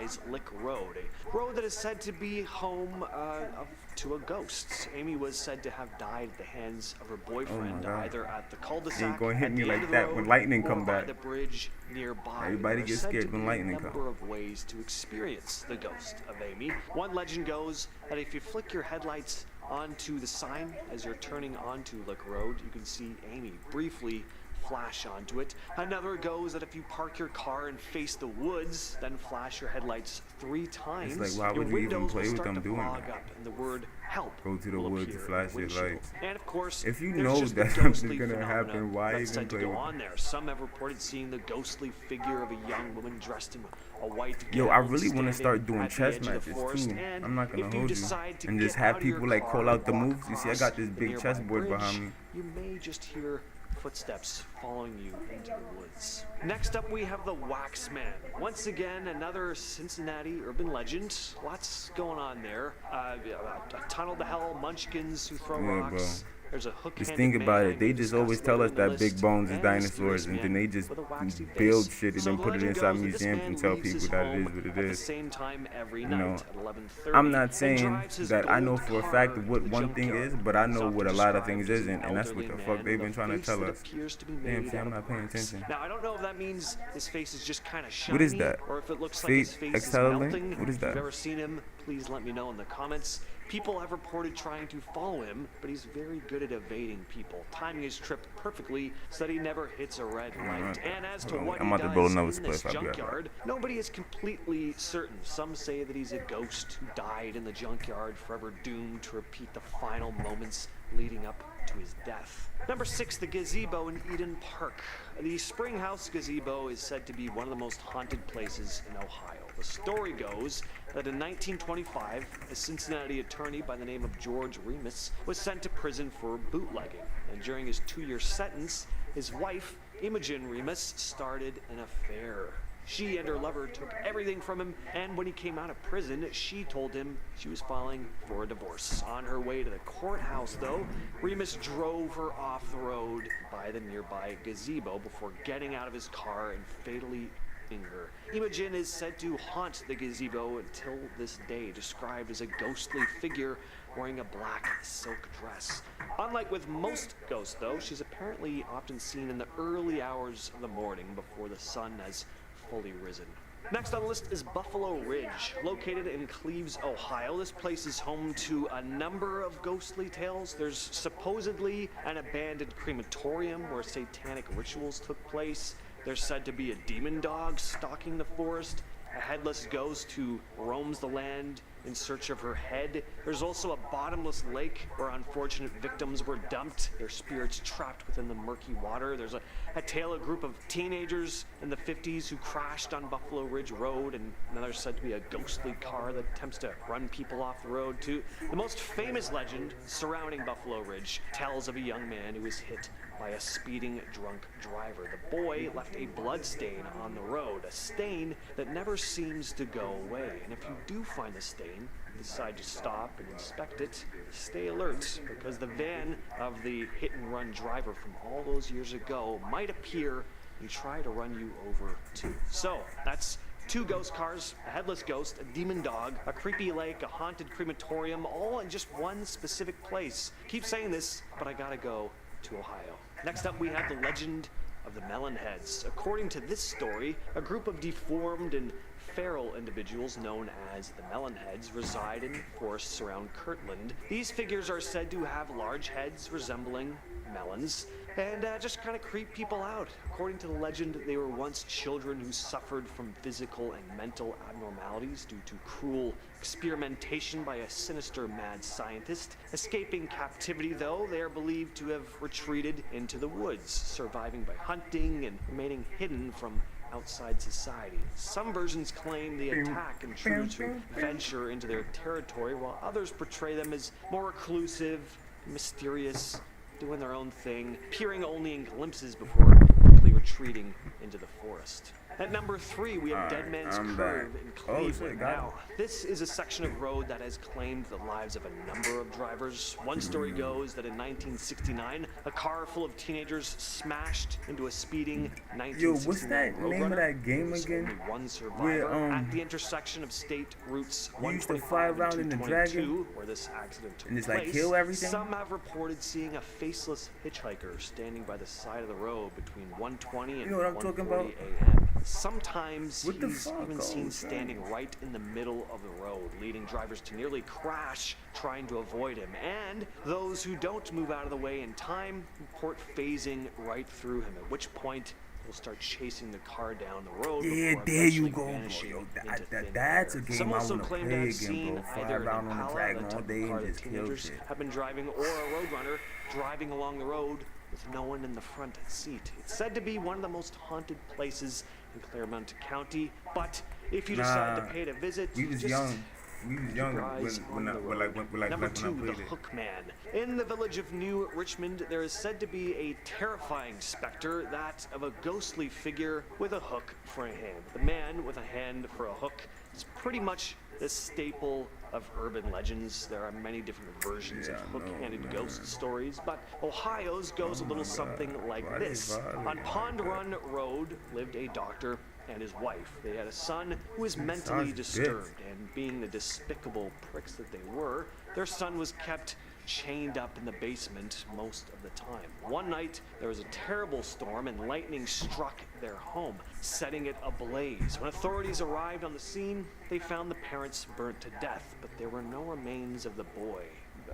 lies Lick Road, a road that is said to be home to a ghost. Amy was said to have died at the hands of her boyfriend, either at the cul-de-sac, Ain't gonna hit at me the like end of that the when road, lightning or come by back. the bridge nearby. Everybody There are gets said scared to when be lightning a number of ways to experience the ghost of Amy. One legend goes that if you flick your headlights onto the sign as you're turning onto Lick Road, you can see Amy briefly flash onto it. Another goes that if you park your car and face the woods, then flash your headlights 3 times, It's like, why your would you even windows play will with start them to doing fog that? up, and the word help go to the will woods, appear flash in the your windshield. lights. And of course, If you there's know just that the something's ghostly gonna phenomena happen, why that's even said to play go with on there. Some have reported seeing the ghostly figure of a young woman dressed in a white Yo, gown I really want to standing start doing at the chess edge of the matches forest. too. And I'm not gonna if you hold you, decide to and just get have out of your people like car call out the and walk moves. You see, I across got this the big nearby chessboard bridge, behind me. you may just hear footsteps following you into the woods. Next up, we have the Wax Man. Once again, another Cincinnati urban legend. Lots going on there. A tunnel to hell, munchkins who throw Yeah, rocks. There's a hook-handed just think about man it. They who just discussed always tell us later in the that big list, bones is and dinosaurs, and mysterious then man they just with a waxy build face. shit and So then the put it legend inside goes that this museums man and tell leaves people his that it home is what it at the is. same time every You night know, at 11:30 I'm not and saying drives his that I know gold for a car fact to what the one thing junkyard. is, but I He's know often what a lot of described things as an isn't, and that's what the elderly fuck man they've with been a trying to face tell that us. appears to be Damn, made see, out I'm of not paying wax. attention. Now I don't know if that means his face is just kind of shiny, What is that? or if it looks like Fate his face is Excel link? melting. What is If that? you've ever seen him, please let me know in the comments. People have reported trying to follow him, but he's very good at evading people, timing his trip perfectly so that he never hits a red light. And as to what I'm he about to roll does another in this spliff. I'll be right back. junkyard, nobody is completely certain. Some say that he's a ghost who died in the junkyard, forever doomed to repeat the final moments leading up to his death. Number 6, the gazebo in Eden Park. The Spring House gazebo is said to be one of the most haunted places in Ohio. The story goes that in 1925, a Cincinnati attorney by the name of George Remus was sent to prison for bootlegging. And during his 2-year sentence, his wife, Imogen Remus, started an affair. She and her lover took everything from him, and when he came out of prison, she told him she was filing for a divorce. On her way to the courthouse, though, Remus drove her off the road by the nearby gazebo before getting out of his car and fatally injuring her. Imogen is said to haunt the gazebo until this day, described as a ghostly figure wearing a black silk dress. Unlike with most ghosts, though, she's apparently often seen in the early hours of the morning before the sun has fully risen. Next on the list is Buffalo Ridge. Located in Cleves, Ohio, this place is home to a number of ghostly tales. There's supposedly an abandoned crematorium where satanic rituals took place. There's said to be a demon dog stalking the forest, a headless ghost who roams the land in search of her head. There's also a bottomless lake where unfortunate victims were dumped, their spirits trapped within the murky water. There's a tale of a group of teenagers in the 50s who crashed on Buffalo Ridge Road, and there's said to be a ghostly car that attempts to run people off the road too. The most famous legend surrounding Buffalo Ridge tells of a young man who was hit by a speeding drunk driver. The boy left a blood stain on the road, a stain that never seems to go away. And if you do find the stain, decide to stop and inspect it, stay alert, because the van of the hit-and-run driver from all those years ago might appear and try to run you over too. So that's 2 ghost cars, a headless ghost, a demon dog, a creepy lake, a haunted crematorium, all in just one specific place. Keep saying this, but I gotta go to Ohio. Next up, we have the legend of the Melonheads. According to this story, a group of deformed and feral individuals known as the Melonheads reside in forests around Kirtland. These figures are said to have large heads resembling melons and just kind of creep people out. According to the legend, they were once children who suffered from physical and mental abnormalities due to cruel experimentation by a sinister mad scientist. Escaping captivity, though, they are believed to have retreated into the woods, surviving by hunting and remaining hidden from outside society. Some versions claim they attack intruders who venture into their territory, while others portray them as more reclusive, mysterious, doing their own thing, appearing only in glimpses before quickly retreating into the forest. At number 3, we have Dead Man's Curve in Cleveland. Now, this is a section of road that has claimed the lives of a number of drivers. One story goes that in 1969, a car full of teenagers smashed into a speeding 1969 Yo, what's that name of that game again? Only one survivor at the intersection of state routes 125 and 222, where this accident took and it's place. like kill everything? Some have reported seeing a faceless hitchhiker standing by the side of the road between 1:20 and 1:40 a.m. Sometimes he's even seen standing right in the middle of the road, leading drivers to nearly crash trying to avoid him. And those who don't move out of the way in time report phasing right through him, at which point will start chasing the car down the road. Yeah, before there you eventually go, bro. vanishing Yo, into thin that's a air. game Some I also want to claim play to have again, seen bro. Fly either an around on the Impala, track the all type day of car and that just kill teenagers shit. have been driving, or a Roadrunner driving along the road with no one in the front seat. It's said to be one of the most haunted places in Claremont County, but if you decide to pay it a visit, we was just young. We was young when I Number played 2, the it. Hookman. In the village of New Richmond, there is said to be a terrifying specter, that of a ghostly figure with a hook for a hand. The man with a hand for a hook is pretty much the staple of urban legends. There are many different versions of hook-handed ghost stories, but Ohio's goes a little something like this. On Pond Run Road lived a doctor and his wife. They had a son who was mentally disturbed, and being the despicable pricks that they were, their son was kept chained up in the basement most of the time. One night, there was a terrible storm and lightning struck their home, setting it ablaze. When authorities arrived on the scene, they found the parents burnt to death, but there were no remains of the boy,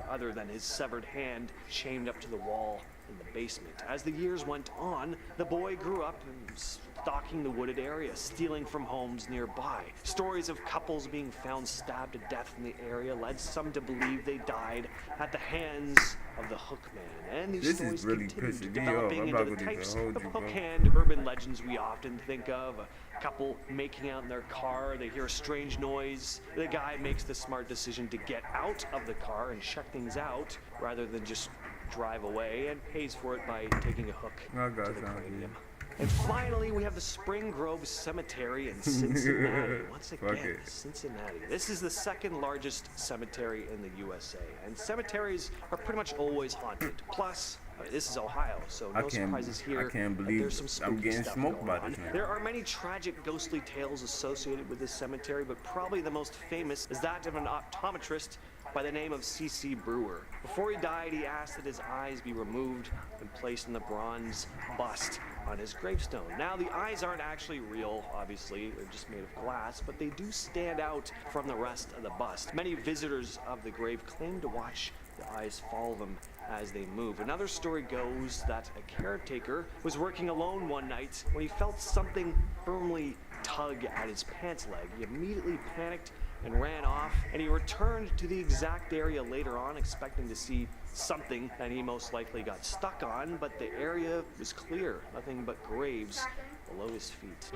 other than his severed hand chained up to the wall in the basement. As the years went on, the boy grew up and stalking the wooded area, stealing from homes nearby. Stories of couples being found stabbed to death in the area led some to believe they died at the hands of the Hookman. And these stories continued developing into the types of hook-hand urban legends we often think of. A couple making out in their car, they hear a strange noise. The guy makes the smart decision to get out of the car and check things out rather than just drive away, and pays for it by taking a hook to the cranium. And finally, we have the Spring Grove Cemetery in Cincinnati. Once again, Cincinnati. This is the second largest cemetery in the USA, and cemeteries are pretty much always haunted. Plus, this is Ohio, so no surprises here. I can't believe there's some spooky I'm getting stuff smoked going by on. this man. There are many tragic, ghostly tales associated with this cemetery, but probably the most famous is that of an optometrist by the name of C.C. Brewer. Before he died, he asked that his eyes be removed and placed in the bronze bust on his gravestone. Now, the eyes aren't actually real, obviously, they're just made of glass, but they do stand out from the rest of the bust. Many visitors of the grave claim to watch the eyes follow them as they move. Another story goes that a caretaker was working alone one night when he felt something firmly tug at his pants leg. He immediately panicked and ran off, and he returned to the exact area later on expecting to see something that he most likely got stuck on, but the area was clear, nothing but graves below his feet.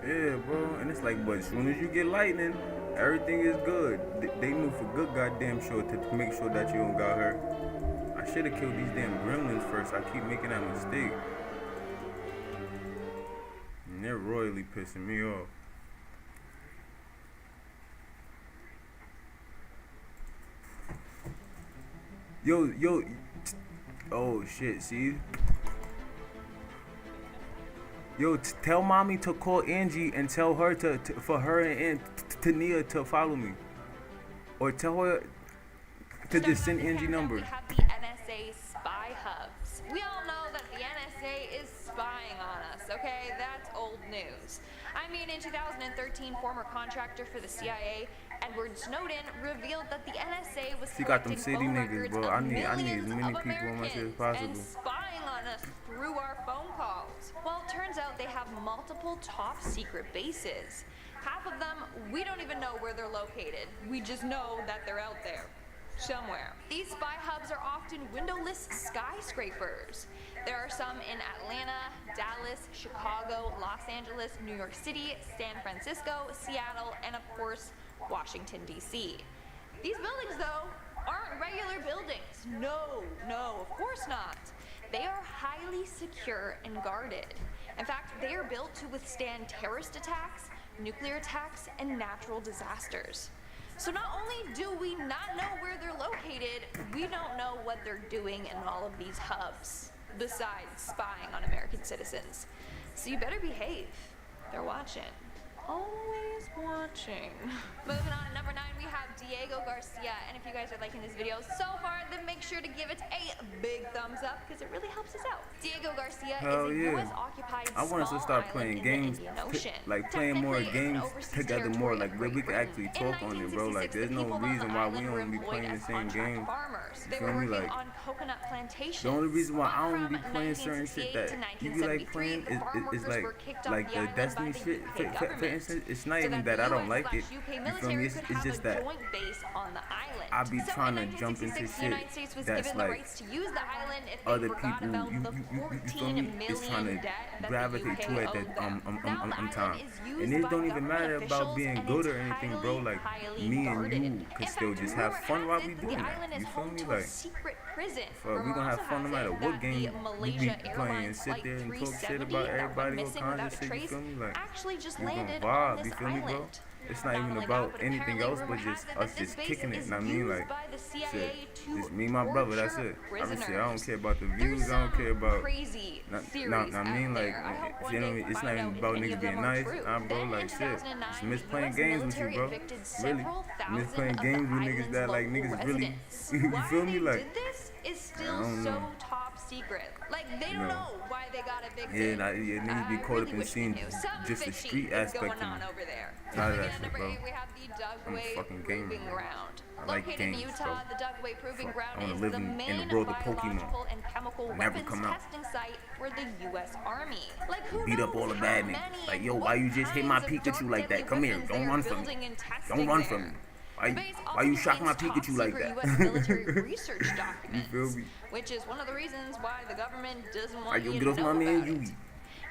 Yeah, bro, and it's like, but as soon as you get lightning, everything is good. They knew for good goddamn sure to make sure that you don't got hurt. I should have killed these damn gremlins first. I keep making that mistake. And they're royally pissing me off. Yo, oh shit, see? Yo, tell mommy to call Angie and tell her for her and Tania to follow me. Or tell her to just send Angie number. We have the NSA spy hubs. We all know that the NSA is spying on us, okay? That's old news. I mean, in 2013, former contractor for the CIA, Edward Snowden, revealed that the NSA was collecting phone records of millions of Americans and spying on us through our phone calls. Well, it turns out they have multiple top secret bases. Half of them, we don't even know where they're located. We just know that they're out there. Somewhere. These spy hubs are often windowless skyscrapers. There are some in Atlanta, Dallas, Chicago, Los Angeles, New York City, San Francisco, Seattle, and of course, Washington, D.C. These buildings, though, aren't regular buildings. No, of course not. They are highly secure and guarded. In fact, they are built to withstand terrorist attacks, nuclear attacks, and natural disasters. So not only do we not know where they're located, we don't know what they're doing in all of these hubs, besides spying on American citizens. So you better behave. They're watching. Always watching. Moving on to number 9, we have Diego Garcia, and if you guys are liking this video so far, then make sure to give it a big thumbs up because it really helps us out. Diego Garcia Hell is a yeah. US-occupied I want us to start playing games, like playing more games together more, like where we can actually talk on it, bro. Like there's no reason why we don't be playing the same game. You feel me? Like the only reason why I don't be playing certain shit that you be like playing is like the Destiny shit. For instance, it's not even that I don't like it. You feel me? It's just that I be trying to jump into shit that's like other people. You feel me? It's trying to gravitate to it that time. And it don't even matter about being good or anything, bro. Like me and you could still just have fun while we doing that. You feel me? Like we gonna have fun no matter what game we be playing and sit there and talk shit about everybody, all kinds of shit. You feel me? Like we gonna vibe. You feel me, bro? It's not even about anything else but just us just kicking it. And I mean, like, shit, it's me and my brother, that's it. I mean, shit, I don't care about the views, I don't care about, I mean, like, you know, it's not even about niggas being nice. Bro, like, shit, just miss playing games with you, bro. Really, miss playing games with niggas that, like, niggas really, you feel me, like, is still so top secret. Like, they don't know why they got evicted. Yeah, niggas be caught up in seeing just the street aspect of it. Tired of that shit, bro. I'm a fucking gamer, bro. I like Located games, in Utah, bro. the Dugway Proving Ground I wanna is live the in main the world of biological Pokemon. and chemical Never weapons come out. testing site for the U.S. Army. Like, who Beat up all the bad niggas. Like, yo, why you just hit my Pikachu like that? Come here, don't run from me. Don't run from me. Why you shock my Pikachu like that? U.S. military research You documents, feel me? which is one of the reasons why the government doesn't Why want you you get to off know my man about it. Yugi?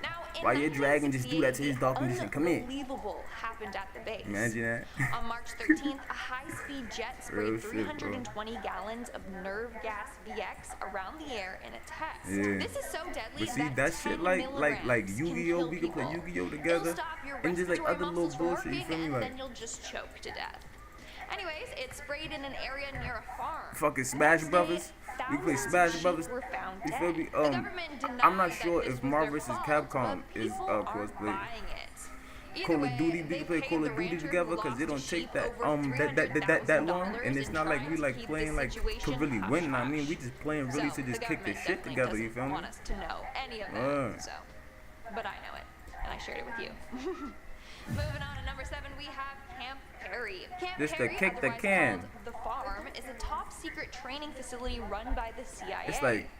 Now, in Why your dragon just do that to his dog condition? Come here. Unbelievable happened at the base. Imagine that. On March 13th, a high-speed jet Real sprayed shit, bro. 320 gallons of nerve gas VX around the air in a test. Yeah. This is so deadly But see, that shit like Yu-Gi-Oh! We can play Yu-Gi-Oh! together. And just like other little bullshit, you feel me? and Like, then you'll just choke to death. Anyways, it sprayed in an area near a farm. fucking Smash Brothers. We play Smash Brothers. Were found You dead. feel me? The government denied I'm not that sure this if was Marvel their vs. fault, Capcom but is people are crossplay. buying it. Either Call way, of Duty, we they can play paid Call the of Duty rancher together who because it lost don't sheep take that over that long, and $300,000 it's not like we in like trying playing to like keep the to really situation win. I hush-hush. mean, we just playing really So, to just the kick this government shit definitely together. You doesn't feel me? want us to know any of that. So, but I know it, and I shared it with you. Moving on to number 7, we have Camp Perry. Camp Just to Perry, kick the otherwise can. called The Farm, is a top secret training facility run by the CIA. It's like.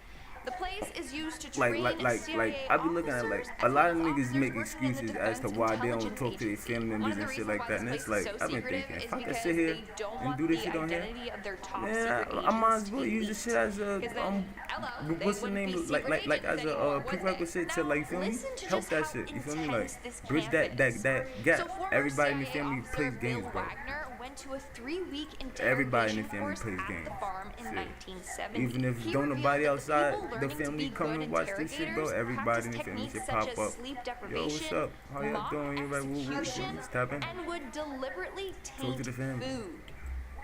The place is used to train CIA I be looking at like a lot of niggas make officers working in the excuses as to Defense why they don't Intelligence talk to their Agency. family One members of the and shit reasons like why that. And this it's place like is so I've been secretive thinking, is if I can because sit here they don't and want do this the shit on here, identity of their top yeah, secret I might as agents well to be use this shit leaked. as a Because then, hello, they what's the wouldn't name? be Like secret as agents a anymore, would prerequisite they? to like feel me Listen to help just that how shit. You feel me? Like intense this bridge camp that is. gap. So former Everybody in the CIA family officer plays games, Bill bro. Wagner went to a 3-week Everybody in interrogation the family course plays at games. the farm in Shit. 1970. Even if He don't revealed nobody that outside people the learning to family be come good and watch this shit, bro. interrogators Everybody in the practice family should techniques pop such up. as sleep Yo, what's deprivation, up? How y'all mock doing? You right? execution, What's tapping? and would deliberately Talk to taint the family. food,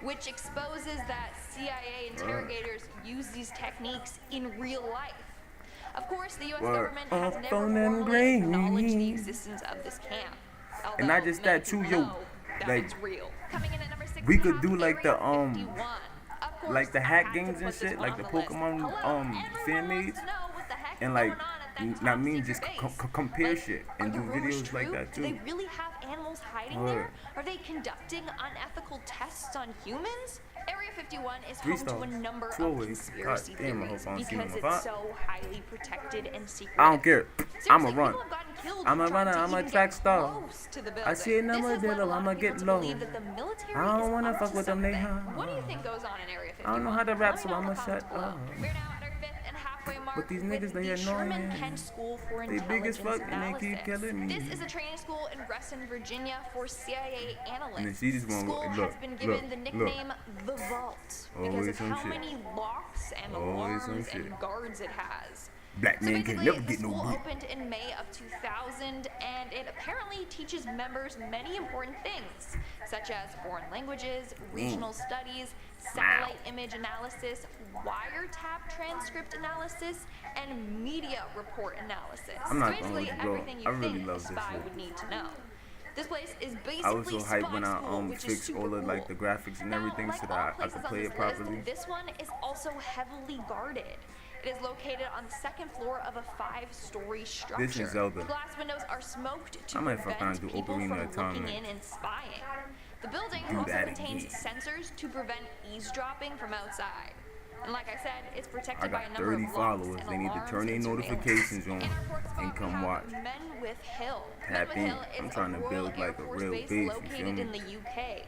which exposes that CIA interrogators use these techniques in real life. Of course, the U.S. government has never formally acknowledged the existence of this camp. And not just that too, yo. Like, It's real. Coming in at number 6, we could have do like the Area 51. Of course, like the I hack had to games put and this shit, one like the on the list. Pokemon Hello, fan everyone made, wants to know what the heck is and going like on at that I top mean secret just base. compare Like, shit are and the do rumors videos like true? that Do too. they really have animals hiding Word. there? Are they conducting unethical tests on humans? Area 51 is 3 home to a stars. number Two of away. conspiracy God damn, I theories hope I don't see no because more. it's so highly protected and secret. I don't care. I'ma Seriously, run. people have gotten killed I'm a for trying runner. to I'm a even track get star. close to the I see a building. number This has led a dealer. lot I'ma of people get to low. believe that the military I don't is wanna up fuck to with them. They something. high. What do you think goes on in Area 51? I don't know how to rap, Let so me know in I'ma the comments shut below. up. We're now at our 5th and halfway mark But these with niggas, they the Sherman annoying. Penn School for They big as Intelligence fuck and they keep Analysis. killing me. This is a training school in Reston, Virginia for CIA analysts. And then see this one. School Look, has been given the look. nickname The Vault because Always of some how shit. many locks and Always some alarms shit. and guards it has. Black man can basically, never the get no school grip. opened in May of 2000, and it apparently teaches members many important things, such as foreign languages, regional studies, satellite image analysis, wiretap transcript analysis, and media report analysis. I'm not so gonna basically, hold you, bro. everything I you really think a love this spy shit. would need to know. This place is basically I was so hyped when I spy school, which is fixed super all of like cool. the graphics and everything Like so all that I places could on play this it properly. list, this one is also heavily guarded. It is located on the second floor of a 5-story structure. This is Zelda. The glass windows are smoked to I might fuck around prevent and do people Ocarina from of Time looking next. in and spying. The building Do also that contains again. sensors to prevent eavesdropping from outside. And like I said, it's I protected by a got number 30 of locks followers. and They need to alarms turn their and notifications surveillance. on In our fourth spot, and we come have watch. Menwith Hill. Tap Menwith in. Hill is I'm trying a to Royal build Air like a Force real base base, you located feel in me? the UK.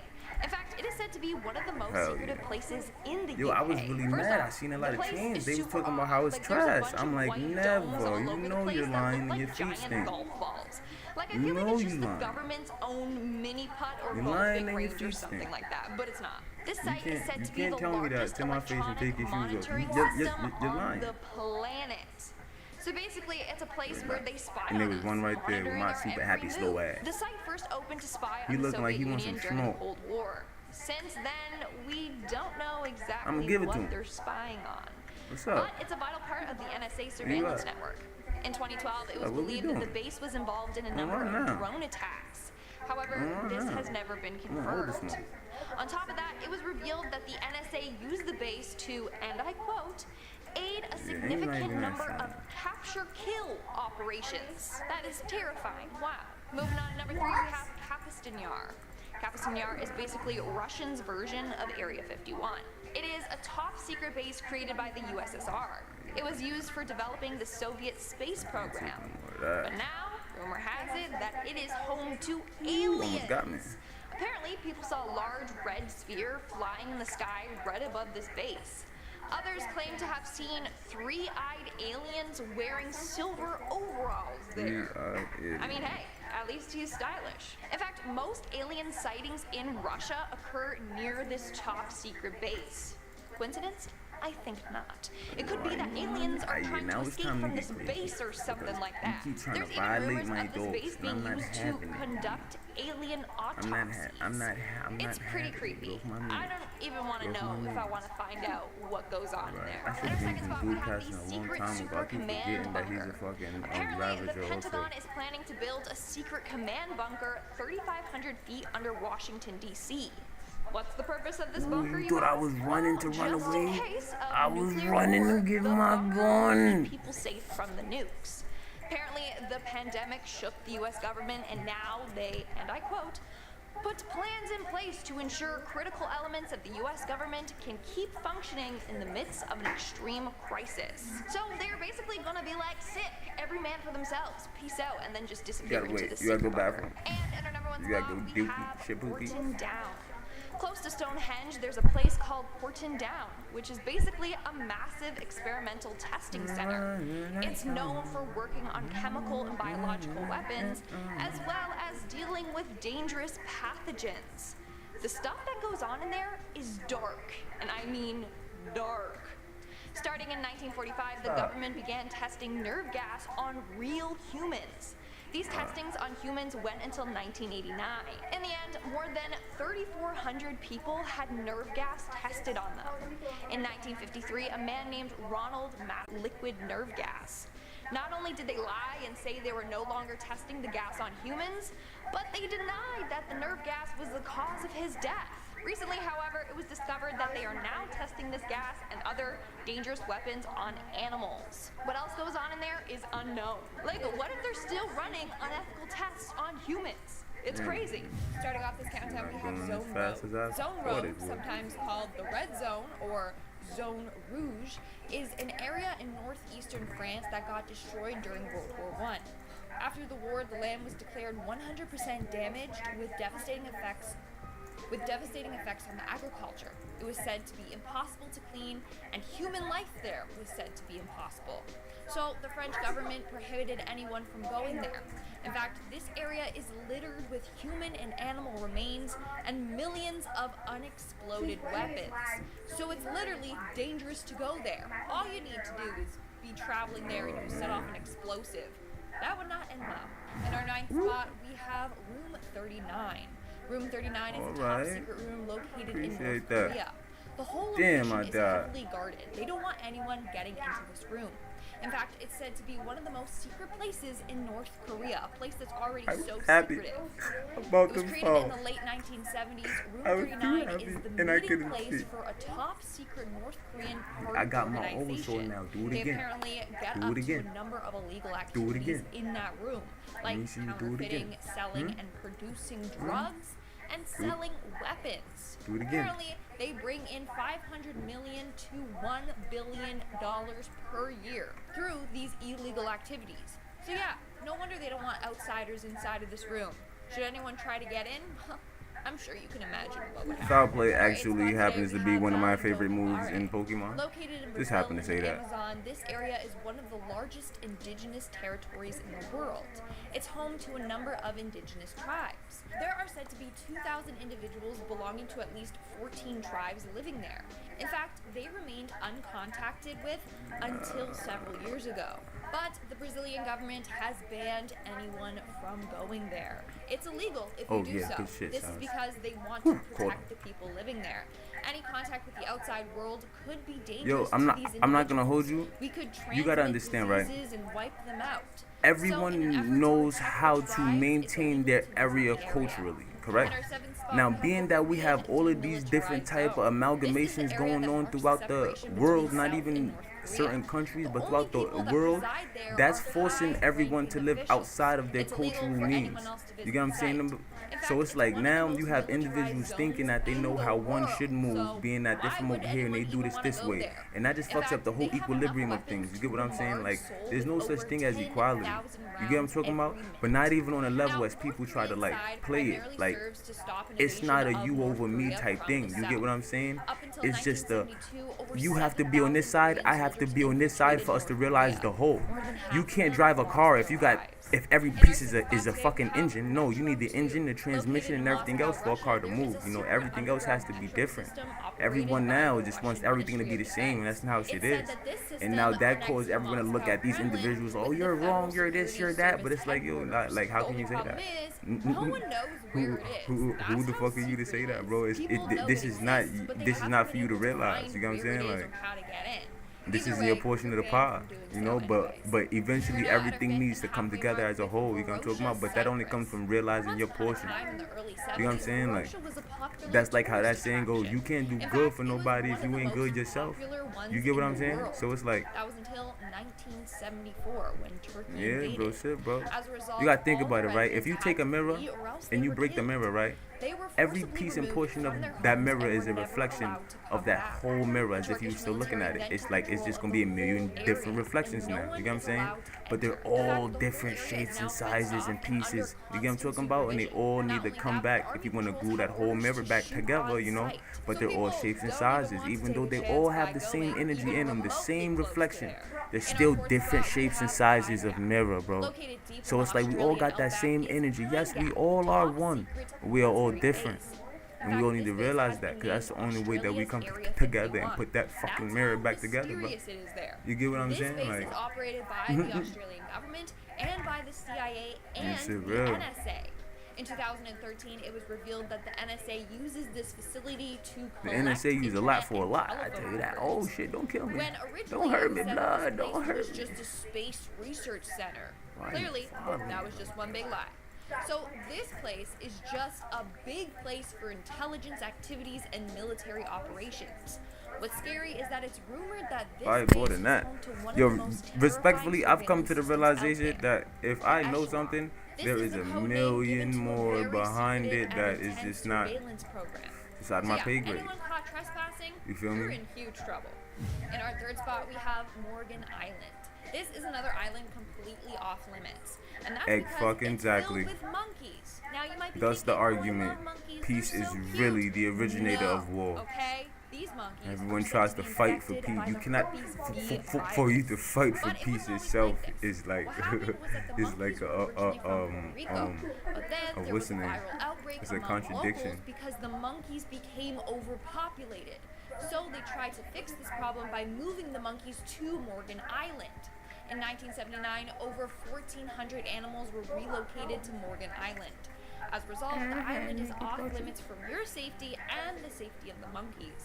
In fact, it is said to be one of the most Hell secretive yeah. places in the Yo, UK. I was really First mad. off, I seen a lot the of place chains. is They was super talking about odd. how it's Like, there's a trash. bunch I'm of like, white never. domes all You over the know place you're that lying look and like your feet giant stink. golf balls. Like, I You feel like know it's you just the lying. government's own mini putt or You're golfing lying and your range or feet something stink. like that, but it's not. This You site is can't- said you to be can't the tell me that largest to my face and electronic take your shoes off. monitoring You're system lying. on the planet. So basically, it's a place where they spy And there on was us, one right there with monitoring my our super every happy slow move. ass. The site first opened to spy He on the looking like Soviet he wants some Union during the smoke. Cold War. Since then, we don't know exactly give it to what him. they're spying on. What's up? But it's a vital part of the NSA you surveillance at? network. In 2012, it was What we believed that the doing? base was involved in a I'm number on of now. drone attacks. However, I'm on this now. has never been I'm on all this confirmed. now. On top of that, it was revealed that the NSA used the base to, and I quote, aid a significant even that number of strong. capture-kill operations. That is terrifying. Wow. Moving on to number 3, we have Kapustin Yar. Kapustin Yar is basically Russians' version of Area 51. It is a top-secret base created by the USSR. It was used for developing the Soviet space program. But now, rumor has it that it is home to Almost got me. aliens. Apparently, people saw a large red sphere flying in the sky right above this base. Others claim to have seen 3-eyed aliens wearing silver overalls there. I mean, hey, at least he's stylish. In fact, most alien sightings in Russia occur near this top secret base. Coincidence? I think not. It could be that aliens are trying to escape from this base or something like that. keep trying There's to even violate rumors my of this dogs, base and I'm being not used to having it. conduct alien autopsies. I'm not It's pretty creepy. I don't even want to Broke know my if I leg. want to find out what goes on in there. I At should our have second been spot, we blue have passing the a long secret time ago. super I keep command forgetting that he's a bunker. fucking Apparently, the Ravager also. Pentagon is planning to build a secret command bunker 3,500 feet under Washington, D.C. What's the purpose of this bunker, You you thought I ask? was running to run Just in away? case of I was nuclear running war, to get the my bunker will gun. keep people safe from the nukes. Apparently, the pandemic shook the U.S. government, and now they, and I quote, put plans in place to ensure critical elements of the U.S. government can keep functioning in the midst of an extreme crisis. So they're basically gonna be like, sick, every man for themselves, peace out, and then just You disappear gotta into wait. the You gotta go secret bunker. bathroom. And in our number 1 You gotta spot, go we dookie, have shit poopy. Porton Down. Close to Stonehenge, there's a place called Porton Down, which is basically a massive experimental testing center. It's known for working on chemical and biological weapons, as well as dealing with dangerous pathogens. The stuff that goes on in there is dark, and I mean dark. Starting in 1945, the government began testing nerve gas on real humans. These testings on humans went until 1989. In the end, more than 3,400 people had nerve gas tested on them. In 1953, a man named Ronald mapped liquid nerve gas. Not only did they lie and say they were no longer testing the gas on humans, but they denied that the nerve gas was the cause of his death. Recently, however, it was discovered that they are now testing this gas and other dangerous weapons on animals. What else goes on in there is unknown. Like, what if they're still running unethical tests on humans? It's crazy. Starting off this countdown, we have Zone fast as I Road. Zone thought Road, it would. sometimes called the Red Zone or Zone Rouge, is an area in northeastern France that got destroyed during World War I. After the war, the land was declared 100% damaged with devastating effects on the agriculture. It was said to be impossible to clean, and human life there was said to be impossible. So the French government prohibited anyone from going there. In fact, this area is littered with human and animal remains and millions of unexploded weapons. So it's literally dangerous to go there. All you need to do is be traveling there and you set off an explosive. That would not end well. In our 9th spot, we have Room 39. Room 39 is a top secret room located in North Korea. The whole location is heavily guarded. They don't want anyone getting into this room. In fact, it's said to be one of the most secret places in North Korea, a place that's already so happy secretive. about It was the created fall. in the late 1970s. Room I was too 39 happy, is the and I meeting couldn't place see. for a top secret North Korean party I got my own organization. sword now. Do it They again. apparently get Do up it again. to a number of illegal Do it activities again. in that room, like me see you do it counterfeiting, again. selling, and producing drugs, and Do it. selling weapons. Do it again. Apparently, they bring in $500 million to $1 billion per year through these illegal activities. So yeah, no wonder they don't want outsiders inside of this room. Should anyone try to get in? I'm sure you can imagine what would happen. Foul play actually happens to be one of my favorite moves in Pokemon. Located in Just Brazil happened to say and that. Amazon, this area is one of the largest indigenous territories in the world. It's home to a number of indigenous tribes. There are said to be 2,000 individuals belonging to at least 14 tribes living there. In fact, they remained uncontacted with until several years ago. But the Brazilian government has banned anyone from going there. It's illegal if you do so. Good shit, This is sounds. because they want to protect the people living there. Any contact with the outside world could be dangerous I'm to these not gonna individuals. hold you. We could You gotta transmit understand, right? diseases and wipe them out. Everyone knows how to maintain their area culturally, correct? Now, being that we have all of these different type of amalgamations going on throughout the world, not even certain countries, but throughout the world, that's forcing everyone to live outside of their cultural means. You get what I'm saying? So it's like now you have individuals thinking that they know how one should move, being that they're from over here and they do this way. And that just fucks up the whole equilibrium of things. You get what I'm saying? Like, there's no such thing as equality. You get what I'm talking about? But not even on a level as people try to, like, play it. Like, it's not a you over me type thing. You get what I'm saying? It's just you have to be on this side, I have to be on this side for us to realize the whole. You can't drive a car if every piece is a fucking engine. No, you need the engine, the transmission, and everything else for a car to move. You know, everything else has to be different. Everyone now just wants everything to be the same, and that's not how shit is. And now that causes everyone to look at these individuals. Oh, you're wrong. You're this. You're that. But it's like, yo, not, like, how can you say that? Who the fuck are you to say that, bro? This is not for you to realize. You know what I'm saying? Like, this is your portion of the pie, you know, but eventually everything needs to come together as a whole. You know what I'm talking about? But that only comes from realizing your portion. You know what I'm saying? Like, that's like how that saying goes. You can't do good for nobody if you ain't good yourself. You get what I'm saying? So it's like, that was until 1974 when Turkey yeah, invaded. bro, shit, bro. As a result, You gotta think all about the it, right? residents If you had take a to mirror flee or else they and you were break the killed. mirror, right? They were Every forcibly piece and removed portion of from their that homes mirror and is a were never reflection allowed to of come that back. whole mirror as if you were Turkish still looking at it. military It's like, it's just gonna be a million different reflections now. You get what I'm saying? But they're all different shapes and sizes and pieces. You get what I'm talking about? And they all need to come back if you want to glue that whole mirror back together, you know? But they're all shapes and sizes. Even though they all have the same energy in them, the same reflection, they're still different shapes and sizes of mirror, bro. So it's like we all got that same energy. Yes, we all are one. But we are all different. And we all need to realize that, because that's the only way that we come together and put that fucking mirror back together, bro. You get what I'm saying? This base Like, is operated by the Australian government and by the CIA and This the is real. NSA. In 2013, it was revealed that the NSA uses this facility to the collect NSA use a lot for a internet lot. and I tell you telephone that. records. Oh shit, don't kill me. When Don't originally hurt it me, was set up, blood. this Don't place hurt was me. just a space research center. Why you Clearly, following that me? was just one big lie. So this place is just a big place for intelligence activities and military operations. What's scary is that it's rumored that this Probably base more than is that. home to one Yo, of the most respectfully, terrifying I've come to the surveillance systems out realization there. that if I know something, there is a million more behind it that is just not inside my pay grade. Anyone caught trespassing, You feel you're me? in huge trouble. In our third spot, we have Morgan Island. This is another island completely off limits. And that's because Fucking it's exactly. filled with monkeys. Now you might be That's the thinking, "Oh, I argument. love monkeys. Peace They're is so cute." really the originator No, of war. Okay? These monkeys Everyone are tries said to be fight for infected peace. by You the cannot, herpes B for you to virus. fight for But it peace wasn't always itself like this. is like, What happened was that the is like monkeys were originally from Puerto Rico, but then there what's was a the name? viral outbreak It's a among contradiction. locals because the monkeys became overpopulated. So they tried to fix this problem by moving the monkeys to Morgan Island. In 1979, over 1,400 animals were relocated to Morgan Island. As a result, the island is off limits for your safety and the safety of the monkeys.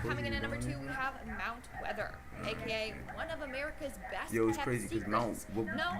Coming in at number 2, we have Mount Weather, aka one of America's best Yo, it's kept crazy because secrets.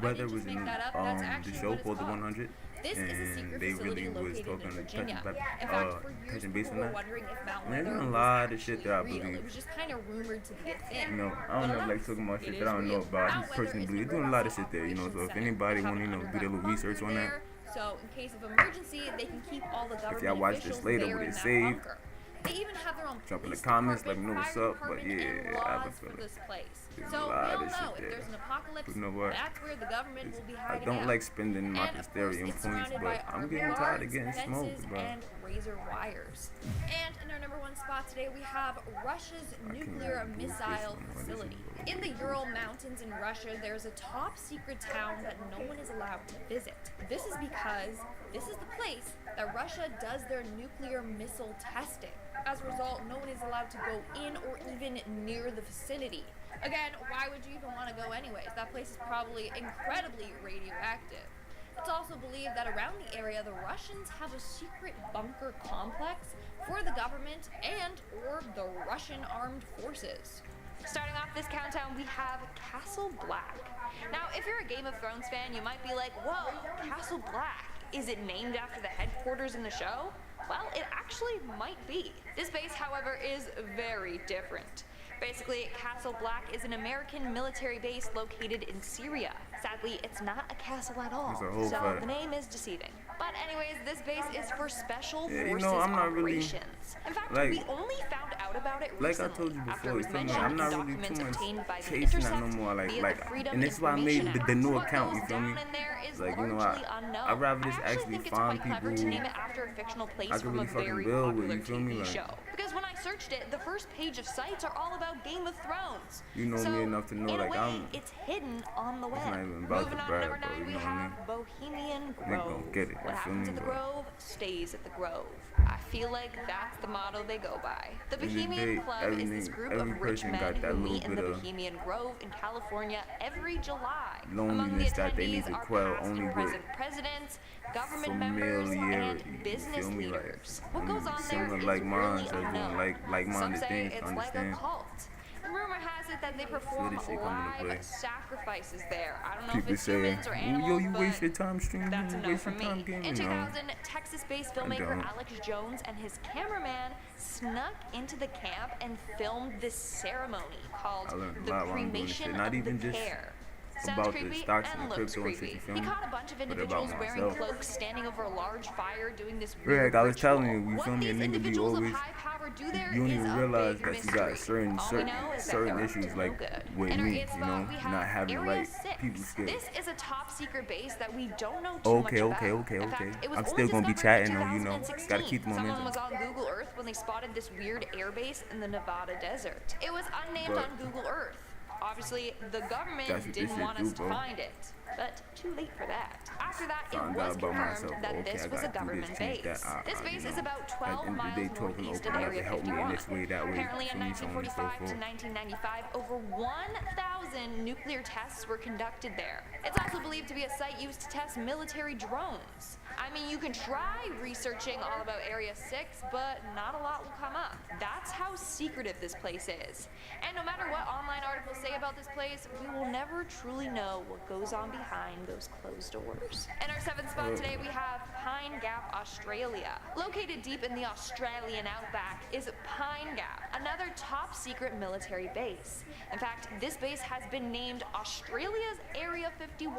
Weather was in the show called The 100. This is a secret And they facility really was located talking in to Virginia. In fact, for years, touching base people on were that. wondering if Mount There's Weather been a was lot of actually shit that I real. believe. It was just kind of rumored to be a thing. You know, I But don't know, alas, like talking about it shit is that I don't know real. about. I Mount just Weather personally is believe. the Doing a lot of North shit there, you know. So if Operations anybody Center. want to, They have do an their little underground research on bunker that, there, so in case of emergency, they can keep all the government if y'all watch officials this later, there would in it that save? bunker. They even have their own Jump in the police comments, let me department, know what's fire up. But department, and yeah, I have a laws for feeling. this place. There's So a we lot all of know shit if there. there's an apocalypse, You know what? that's where the government will be I hiding don't out. like spending my And of course, Casterium it's points, surrounded but by I'm armed getting tired of guards, getting smoked, fences, bro. and razor wires. And in our number 1 spot today, we have Russia's nuclear missile facility. In the Ural Mountains in Russia, there's a top secret town that no one is allowed to visit. This is because this is the place that Russia does their nuclear missile testing. As a result, no one is allowed to go in or even near the vicinity. Again, why would you even want to go anyways? That place is probably incredibly radioactive. It's also believed that around the area, the Russians have a secret bunker complex for the government and or the Russian armed forces. Starting off this countdown, we have Castle Black. Now, if you're a Game of Thrones fan, you might be like, whoa, Castle Black. Is it named after the headquarters in the show? Well, it actually might be. This base, however, is very different. Basically, Castle Black is an American military base located in Syria. Sadly, it's not a castle at all, so the name is deceiving. But anyways, this base is for special forces operations. In fact, we only found out about it recently. Like I told you before, you feel me? I'm not really too much chasing that no more. And this is why I made the new account, you feel me? Like, you know, I'd rather just actually find people who I can really fucking build with, you feel me? Like, because when I searched it, the first page of sites are all about Game of Thrones. you know me enough to know, like, it's hidden on the web. It's not even about Moving the on to brag, number bro, 9, you we know what I have mean? Bohemian Nigga Grove. gon' get it, What you feel happens me? at the But Grove stays at the Grove. I feel like that's the motto they go by. The in the Bohemian day, Club is this group every of rich person men got that who little meet in the bit of Bohemian Grove in California every July. Among the loneliness that they need attendees to are quell past only and with present presidents, government members, familiarity. and You business feel me? Like, leaders. What goes on there similar is like minds really that's doing unknown. like-minded Some say things to it's like a understand. cult. Rumor has it that they perform shit come into play. live sacrifices there. I don't know People if it's say, humans or animals, yo, you but waste your time streaming, that's a you no waste from your time me. gaming. In No. 2000, Texas-based filmmaker don't. Alex Jones and his cameraman snuck into the camp and filmed this ceremony called I learned a the lot while I'm doing this cremation shit. Not of even the just pair. Sounds about the creepy stocks and and the looks crypto and shit, creepy. you feel He me? caught a bunch of But about individuals wearing myself. cloaks standing over a large fire doing this weird Rick, I was telling ritual. you, you What feel me? A these nigga be individuals of always, high power do there you don't is even a realize big that you got mystery. All we know is that certain they're up issues to like no good. with In our me, 8th you spot, know, we have not having the Area right 6. people skills. This is a top secret base that we don't know too much Okay. about. In fact, it was I'm only still gonna be discovered in chatting though, you know. 2016. Gotta keep the Someone momentum. was on Google Earth when they spotted this weird air base in the Nevada desert. It was unnamed But on Google Earth. Obviously, the government that's what this didn't shit want do, us to bro. find it. But too late for that. After that, it Found was out about confirmed myself. that Okay, this I was a gotta do government this, change base. that. This base You is know, about 12 at the end of the miles day, talking northeast of open up Area to help me 51. in this way, that way, Apparently, in for me, so on and so 1945 to forth. 1995, over 1,000 nuclear tests were conducted there. It's also believed to be a site used to test military drones. I mean, you can try researching all about Area 6, but not a lot will come up. That's how secretive this place is. And no matter what online articles say about this place, we will never truly know what goes on behind those closed doors. In our 7th spot today, we have Pine Gap, Australia. Located deep in the Australian outback is Pine Gap, another top secret military base. In fact, this base has been named Australia's Area 51.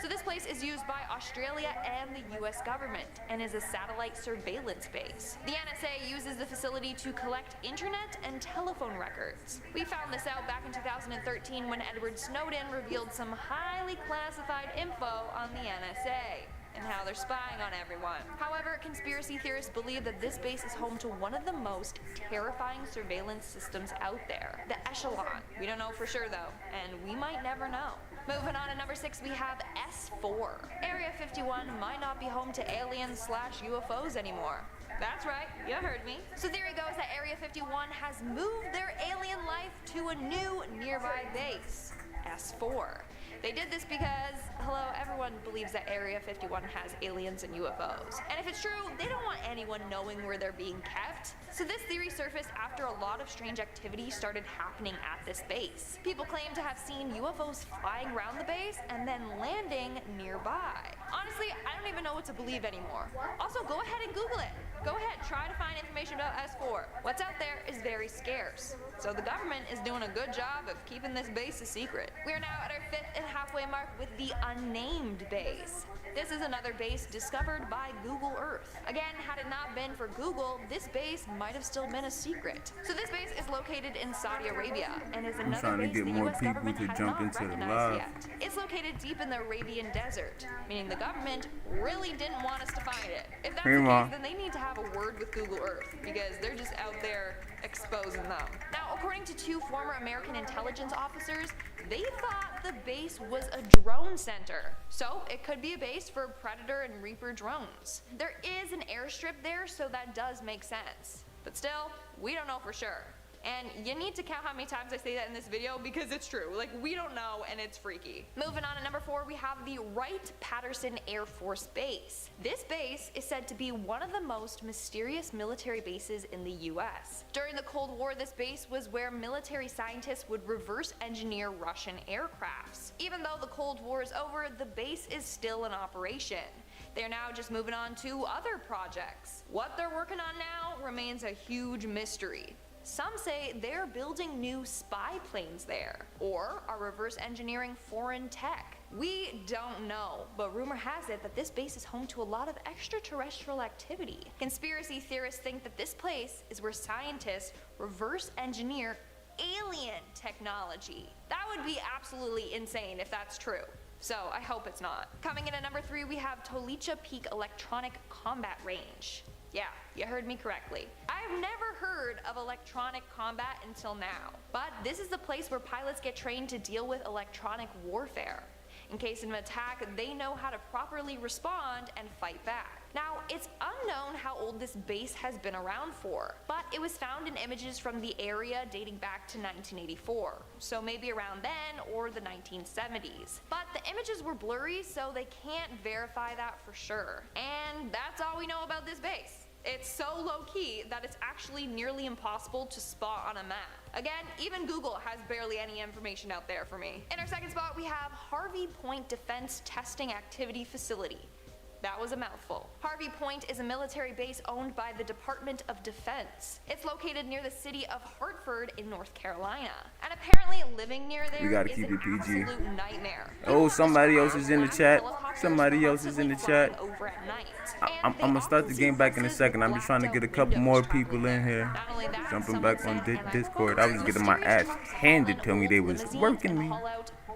So this place is used by Australia and the US government and is a satellite surveillance base. The NSA uses the facility to collect internet and telephone records. We found this out back in 2013 when Edward Snowden revealed some highly classified info on the NSA and how they're spying on everyone. However, conspiracy theorists believe that this base is home to one of the most terrifying surveillance systems out there, the Echelon. We don't know for sure though, and we might never know. Moving on to number 6, we have S4. Area 51 might not be home to aliens/UFOs anymore. That's right, you heard me. So theory goes that Area 51 has moved their alien life to a new nearby base. S4. They did this because, hello, everyone believes that Area 51 has aliens and UFOs. And if it's true, they don't want anyone knowing where they're being kept. So this theory surfaced after a lot of strange activity started happening at this base. People claim to have seen UFOs flying around the base and then landing nearby. Honestly, I don't even know what to believe anymore. Also, go ahead and Google it. Go ahead, try to find information about S4. What's out there is very scarce. So the government is doing a good job of keeping this base a secret. We are now at our 5th and halfway mark with the unnamed base. This is another base discovered by Google Earth. Again, had it not been for Google, this base might have still been a secret. So this base is located in Saudi Arabia and is another base the US government has not recognized yet. It's located deep in the Arabian Desert, meaning the government really didn't want us to find it. If that's the case, then they need to have a word with Google Earth because they're just out there exposing them. Now, according to 2 former American intelligence officers, they thought the base was a drone center. So it could be a base for Predator and Reaper drones. There is an airstrip there, so that does make sense. But still, we don't know for sure. And you need to count how many times I say that in this video because it's true. Like, we don't know and it's freaky. Moving on to number 4, we have the Wright-Patterson Air Force Base. This base is said to be one of the most mysterious military bases in the US. During the Cold War, this base was where military scientists would reverse engineer Russian aircrafts. Even though the Cold War is over, the base is still in operation. They're now just moving on to other projects. What they're working on now remains a huge mystery. Some say they're building new spy planes there, or are reverse engineering foreign tech. We don't know, but rumor has it that this base is home to a lot of extraterrestrial activity. Conspiracy theorists think that this place is where scientists reverse engineer alien technology. That would be absolutely insane if that's true. So I hope it's not. Coming in at number 3, we have Tolicha Peak Electronic Combat Range. Yeah, you heard me correctly. I've never heard of electronic combat until now, but this is the place where pilots get trained to deal with electronic warfare. In case of an attack, they know how to properly respond and fight back. Now, it's unknown how old this base has been around for, but it was found in images from the area dating back to 1984, so maybe around then or the 1970s. But the images were blurry, so they can't verify that for sure. And that's all we know about this base. It's so low-key that it's actually nearly impossible to spot on a map. Again, even Google has barely any information out there for me. In our second spot, we have Harvey Point Defense Testing Activity Facility. That was a mouthful. Harvey Point is a military base owned by the Department of Defense. It's located near the city of Hartford in North Carolina. And apparently living near there is an absolute nightmare. Oh, somebody else is in the chat. Somebody else is in the chat. I'm gonna start the game back in a second. I'm just trying to get a couple more people in here. Jumping back on Discord. I was getting my ass handed to me. They was working me.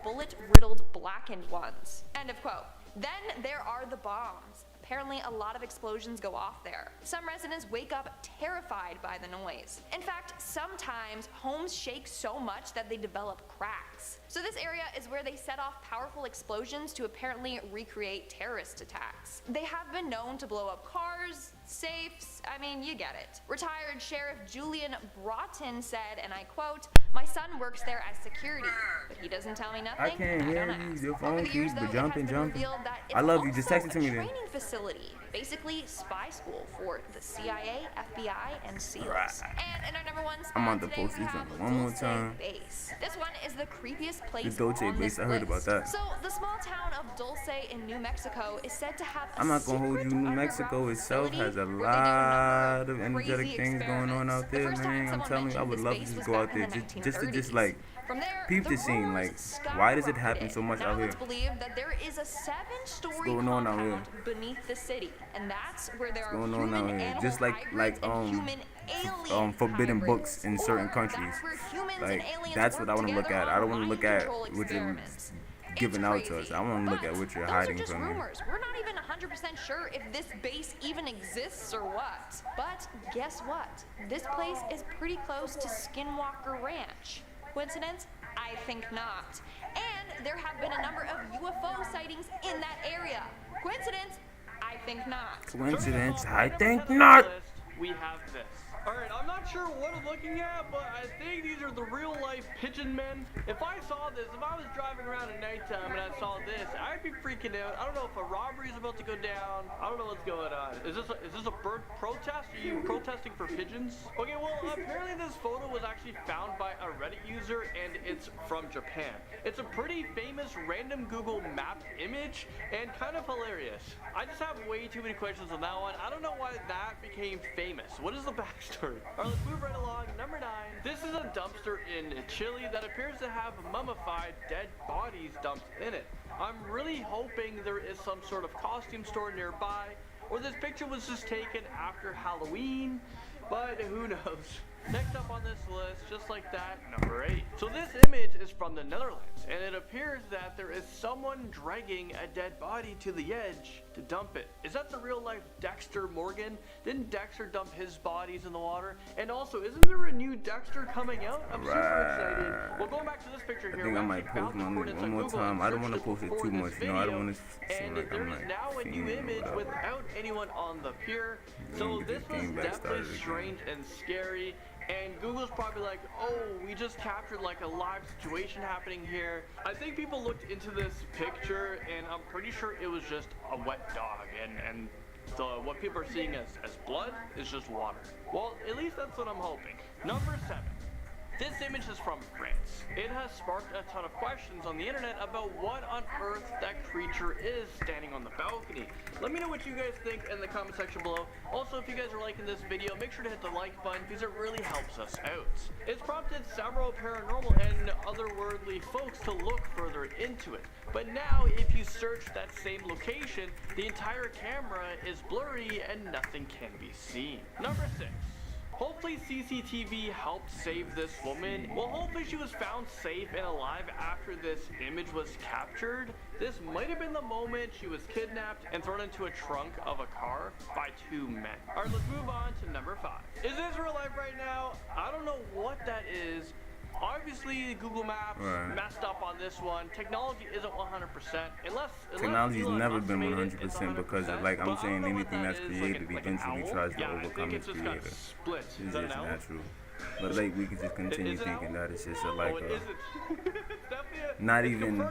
Bullet-riddled blackened ones. End of quote. Then there are the bombs. Apparently a lot of explosions go off there. Some residents wake up terrified by the noise. In fact, sometimes homes shake so much that they develop cracks. So this area is where they set off powerful explosions to apparently recreate terrorist attacks. They have been known to blow up cars, safes, I mean, you get it. Retired Sheriff Julian Broughton said, and I quote, "My son works there as security, but he doesn't tell me nothing." I can't hear you. Your phone keeps jumping. I love you. Just text it to me then. Training facility, basically spy school for the CIA, FBI, and SEALs. And in our number 1 spot I'm on the today, post we this have one more Dulce time. Base. This one is the creepiest place The Dolce on base. this I heard about list. that. So the small town of Dulce in New Mexico is said to have a I'm not gonna hold you. New Mexico itself has a lot of energetic things going on out there, man. I'm telling you, I would love to just go out there just like peep the scene. Like, why does it happen so much out here? It's believed that there is a 7-story What's going on out here? compound beneath the city, and that's where there are What's going on out human here? animal Just like hybrids and human alien forbidden hybrids. books in certain countries. That's where humans Like, and aliens that's what work I want to look together at. I don't on want to look at mind control what you're experiments. giving out to us. I want to look at what you're Those hiding are just from me. rumors. We're not even 100% sure if this base even exists or what. But guess what? This place is pretty close to Skinwalker Ranch. Coincidence? I think not. And there have been a number of UFO sightings in that area. Coincidence? I think not. Coincidence? I think not. We have this. Alright, I'm not sure what I'm looking at, but I think these are the real-life pigeon men. If I saw this, if I was driving around at nighttime and I saw this, I'd be freaking out. I don't know if a robbery is about to go down. I don't know what's going on. Is this a bird protest? Are you protesting for pigeons? Okay, well, apparently this photo was actually found by a Reddit user, and it's from Japan. It's a pretty famous random Google Map image, and kind of hilarious. I just have way too many questions on that one. I don't know why that became famous. What is the backstory? Alright, let's move right along. Number 9. This is a dumpster in Chile that appears to have mummified dead bodies dumped in it. I'm really hoping there is some sort of costume store nearby, or this picture was just taken after Halloween, but who knows. Next up on this list, just like that, number 8. So this image is from the Netherlands, and it appears that there is someone dragging a dead body to the edge to dump it. Is that the real life Dexter Morgan? Didn't Dexter dump his bodies in the water? And also, isn't there a new Dexter coming out? I'm super excited. Well, going back to this picture here, I think I might post one more time. I don't want to post it too much, you know. I don't want to seem like I'm like now a new image without anyone on the pier. So this was definitely strange and scary. And Google's probably like, oh, we just captured like a live situation happening here. I think people looked into this picture, and I'm pretty sure it was just a wet dog, and what people are seeing as blood is just water. Well, at least that's what I'm hoping. Number 7. This image is from France. It has sparked a ton of questions on the internet about what on earth that creature is standing on the balcony. Let me know what you guys think in the comment section below. Also, if you guys are liking this video, make sure to hit the like button because it really helps us out. It's prompted several paranormal and otherworldly folks to look further into it. But now, if you search that same location, the entire camera is blurry and nothing can be seen. Number 6. Hopefully CCTV helped save this woman. Well, hopefully she was found safe and alive after this image was captured. This might have been the moment she was kidnapped and thrown into a trunk of a car by 2 men. Alright, let's move on to number 5. Is this real life right now? I don't know what that is. Obviously, Google Maps messed up on this one. Technology isn't 100%. Technology's never been 100% because, like I'm saying, anything that's created eventually tries to overcome its creator. It's just natural. But like we could just continue thinking that it's just not even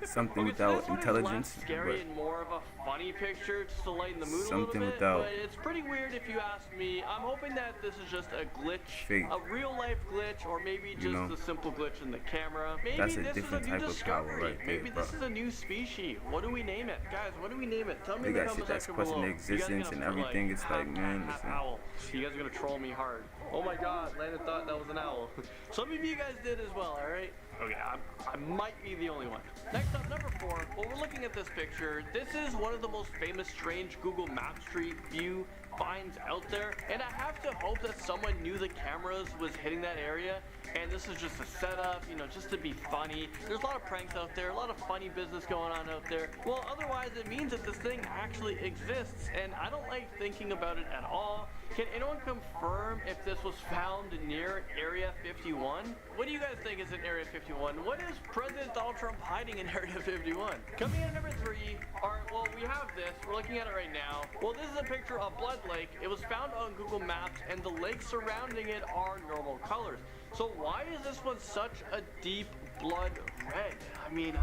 something without intelligence, scary and more of a funny picture just to lighten the mood something a little bit, without. But it's pretty weird if you ask me. I'm hoping that this is just a glitch, a real life glitch, or maybe just a simple glitch in the camera. Maybe that's a this different is a new type discovery. of power right Maybe there, this is a new species. What do we name it, guys? What do we name it? Tell me they in the got comment shit that's section below. questioning existence and everything. It's like, man, listen. Owl. You guys are gonna troll me hard. Oh my God, Landon thought that was an owl. Some of you guys did as well. All right. Okay, I might be the only one. Next up, number 4. Well, we're looking at this picture. This is one of the most famous strange Google Maps Street View finds out there, and I have to hope that someone knew the cameras was hitting that area, and this is just a setup, you know, just to be funny. There's a lot of pranks out there, a lot of funny business going on out there. Well, otherwise it means that this thing actually exists, and I don't like thinking about it at all. Can anyone confirm if this was found near Area 51? What do you guys think is in Area 51? What is President Donald Trump hiding in Area 51? Coming in at number 3, alright, well, we have this. We're looking at it right now. Well, this is a picture of Blood Lake. It was found on Google Maps, and the lakes surrounding it are normal colors. So why is this one such a deep blood red? I mean,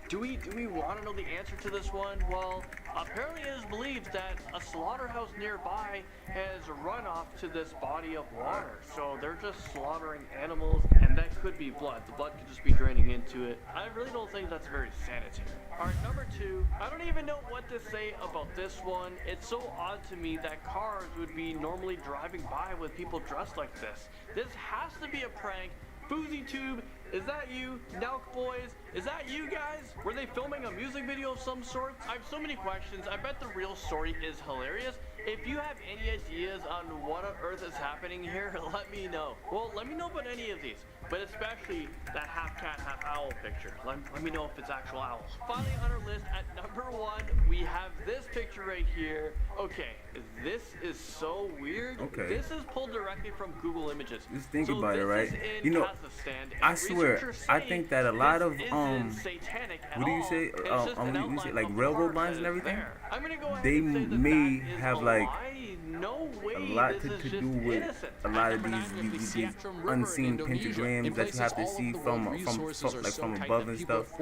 do we want to know the answer to this one? Well, apparently it is believed that a slaughterhouse nearby has run off to this body of water. So they're just slaughtering animals, and that could be blood. The blood could just be draining into it. I really don't think that's very sanitary. Alright, number 2. I don't even know what to say about this one. It's so odd to me that cars would be normally driving by with people dressed like this. This has to be a prank. FouseyTube, is that you? Nelk Boys, is that you guys? Were they filming a music video of some sort? I have so many questions. I bet the real story is hilarious. If you have any ideas on what on earth is happening here, let me know. Well, let me know about any of these, but especially that half cat, half owl picture. Let me know if it's actual owls. Finally on our list at number 1, we have this picture right here. Okay, this is so weird. Okay. This is pulled directly from Google Images. Just think about it, right? You know, I swear, I think that a lot of what do you say? Like railroad lines and everything, they may have like like no way, a lot to do with a lot of these unseen pentagrams that you have to see from above and stuff.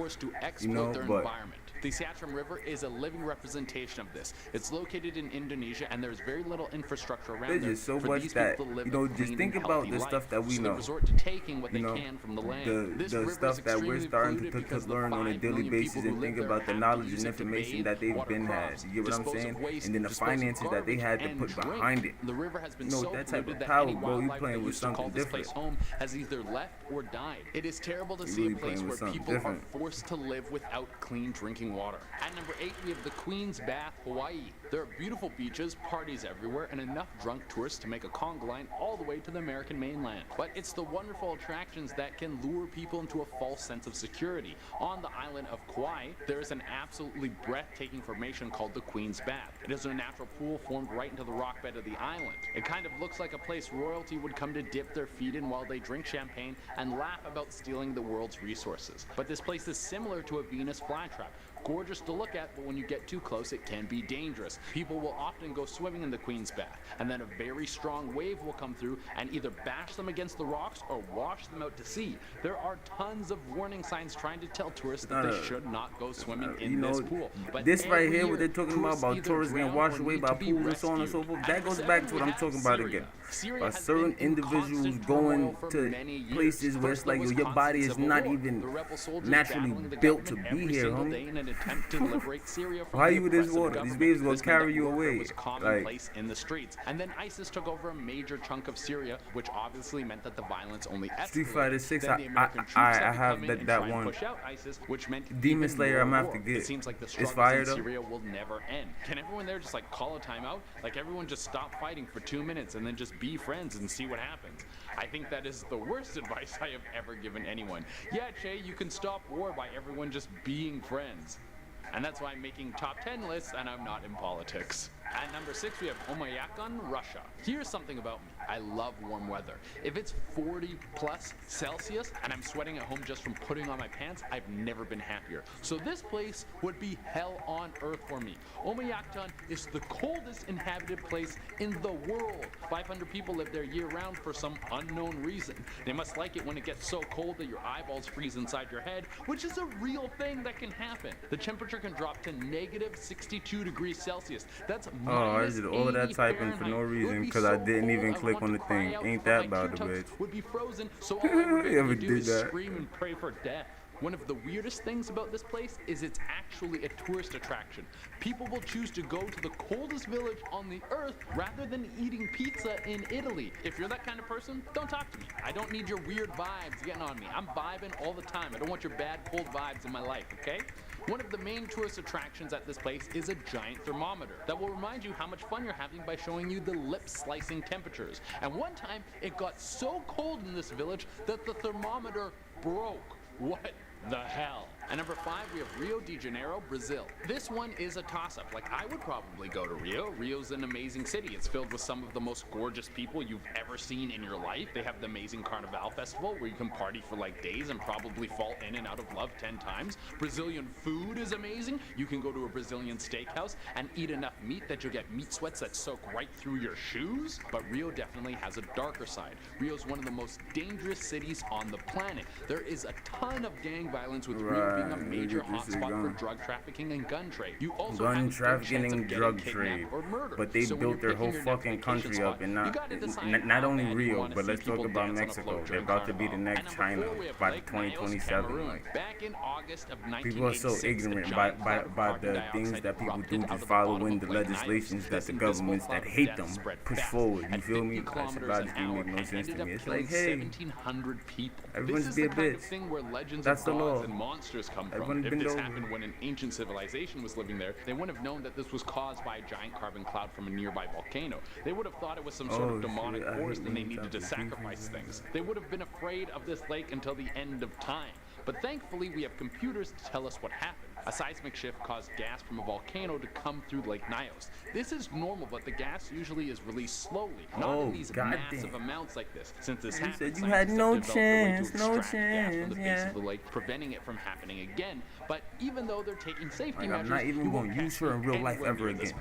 You know, but the Siatram River is a living representation of this. It's located in Indonesia, and there's very little infrastructure around there. There's just so much that, you know, just think about the stuff that we know. Resort to taking what you know, they can from the land. the stuff that we're starting to learn on a daily basis, and think about the knowledge and information that they've been had. You get what I'm saying? And then the finances that they had to put behind it. The river has been you know, so that type of that power, bro. You playing with something this different. place home has either left or died. It is terrible to see a place where people are forced to live without clean drinking water. At number 8, we have the Queen's Bath, Hawaii. There are beautiful beaches, parties everywhere, and enough drunk tourists to make a conga line all the way to the American mainland. But it's the wonderful attractions that can lure people into a false sense of security. On the island of Kauai, there is an absolutely breathtaking formation called the Queen's Bath. It is a natural pool formed right into the rock bed of the island. It kind of looks like a place royalty would come to dip their feet in while they drink champagne and laugh about stealing the world's resources. But this place is similar to a Venus flytrap. Gorgeous to look at, but when you get too close, it can be dangerous. People will often go swimming in the Queen's Bath, and then a very strong wave will come through and either bash them against the rocks or wash them out to sea. There are tons of warning signs trying to tell tourists that they should not go swimming in this pool. But this right here, what they're talking about tourists getting washed away by pools and so on and so forth, that goes back to what I'm talking about again. By certain individuals going to places where it's like, yo, your body is not even naturally built to be here, homie. Why you with this water? These waves will carry you away. Commonplace in the streets. And then ISIS took over a major chunk of Syria, which obviously meant that the violence only escalated. Street Fighter 6, I have that one. ISIS, which meant Demon Slayer, I'm gonna have to get. It seems like the it's fire though. Syria will never end. Can everyone there just like call a timeout? Like everyone just stop fighting for 2 minutes and then just be friends and see what happens. I think that is the worst advice I have ever given anyone. Yeah, Che, you can stop war by everyone just being friends. And that's why I'm making top 10 lists and I'm not in politics. At number 6, we have Oymyakon, Russia. Here's something about me. I love warm weather. If it's 40 plus Celsius and I'm sweating at home just from putting on my pants, I've never been happier. So this place would be hell on earth for me. Oymyakon is the coldest inhabited place in the world. 500 people live there year round for some unknown reason. They must like it when it gets so cold that your eyeballs freeze inside your head, which is a real thing that can happen. The temperature can drop to negative 62 degrees Celsius. That's I did all of that typing for no reason because I didn't even click on the thing. Ain't that about the bitch? Would be frozen, so all I would be able to do is that? scream and pray for death. One of the weirdest things about this place is it's actually a tourist attraction. People will choose to go to the coldest village on the earth rather than eating pizza in Italy. If you're that kind of person, don't talk to me. I don't need your weird vibes getting on me. I'm vibing all the time. I don't want your bad cold vibes in my life, okay? One of the main tourist attractions at this place is a giant thermometer that will remind you how much fun you're having by showing you the lip-slicing temperatures. And one time, it got so cold in this village that the thermometer broke. What the hell? At number 5, we have Rio de Janeiro, Brazil. This one is a toss-up. Like, I would probably go to Rio. Rio's an amazing city. It's filled with some of the most gorgeous people you've ever seen in your life. They have the amazing Carnival Festival where you can party for like days and probably fall in and out of love 10 times. Brazilian food is amazing. You can go to a Brazilian steakhouse and eat enough meat that you'll get meat sweats that soak right through your shoes. But Rio definitely has a darker side. Rio's one of the most dangerous cities on the planet. There is a ton of gang violence with Rio being a major hotspot for drug trafficking and gun trade. You also gun trafficking and drug trade, but they built their whole fucking country up, and not only Rio, but let's talk about Mexico. They're about to be the next China by 2027. Like, back in August of 1986, people are so ignorant by the things that people do, just following the legislations that the governments that hate them push forward. You feel me? That shit logically make no sense to me. It's like, hey, 1,700 people. Everyone's this is be a the kind bitch. of thing where legends That's of the gods law. and monsters come from. Everyone's If been this over. happened when an ancient civilization was living there, they wouldn't have known that this was caused by a giant carbon cloud from a nearby volcano. They would have thought it was some sort of demonic force and they needed to sacrifice things. They would have been afraid of this lake until the end of time. But thankfully, we have computers to tell us what happened. A seismic shift caused gas from a volcano to come through Lake Nyos. This is normal, but the gas usually is released slowly, not in these massive amounts like this. Since this happens, you had no chance, gas from the base of the lake, preventing it from happening again. But even though they're taking safety measures, I'm not even going to use her in real life ever again.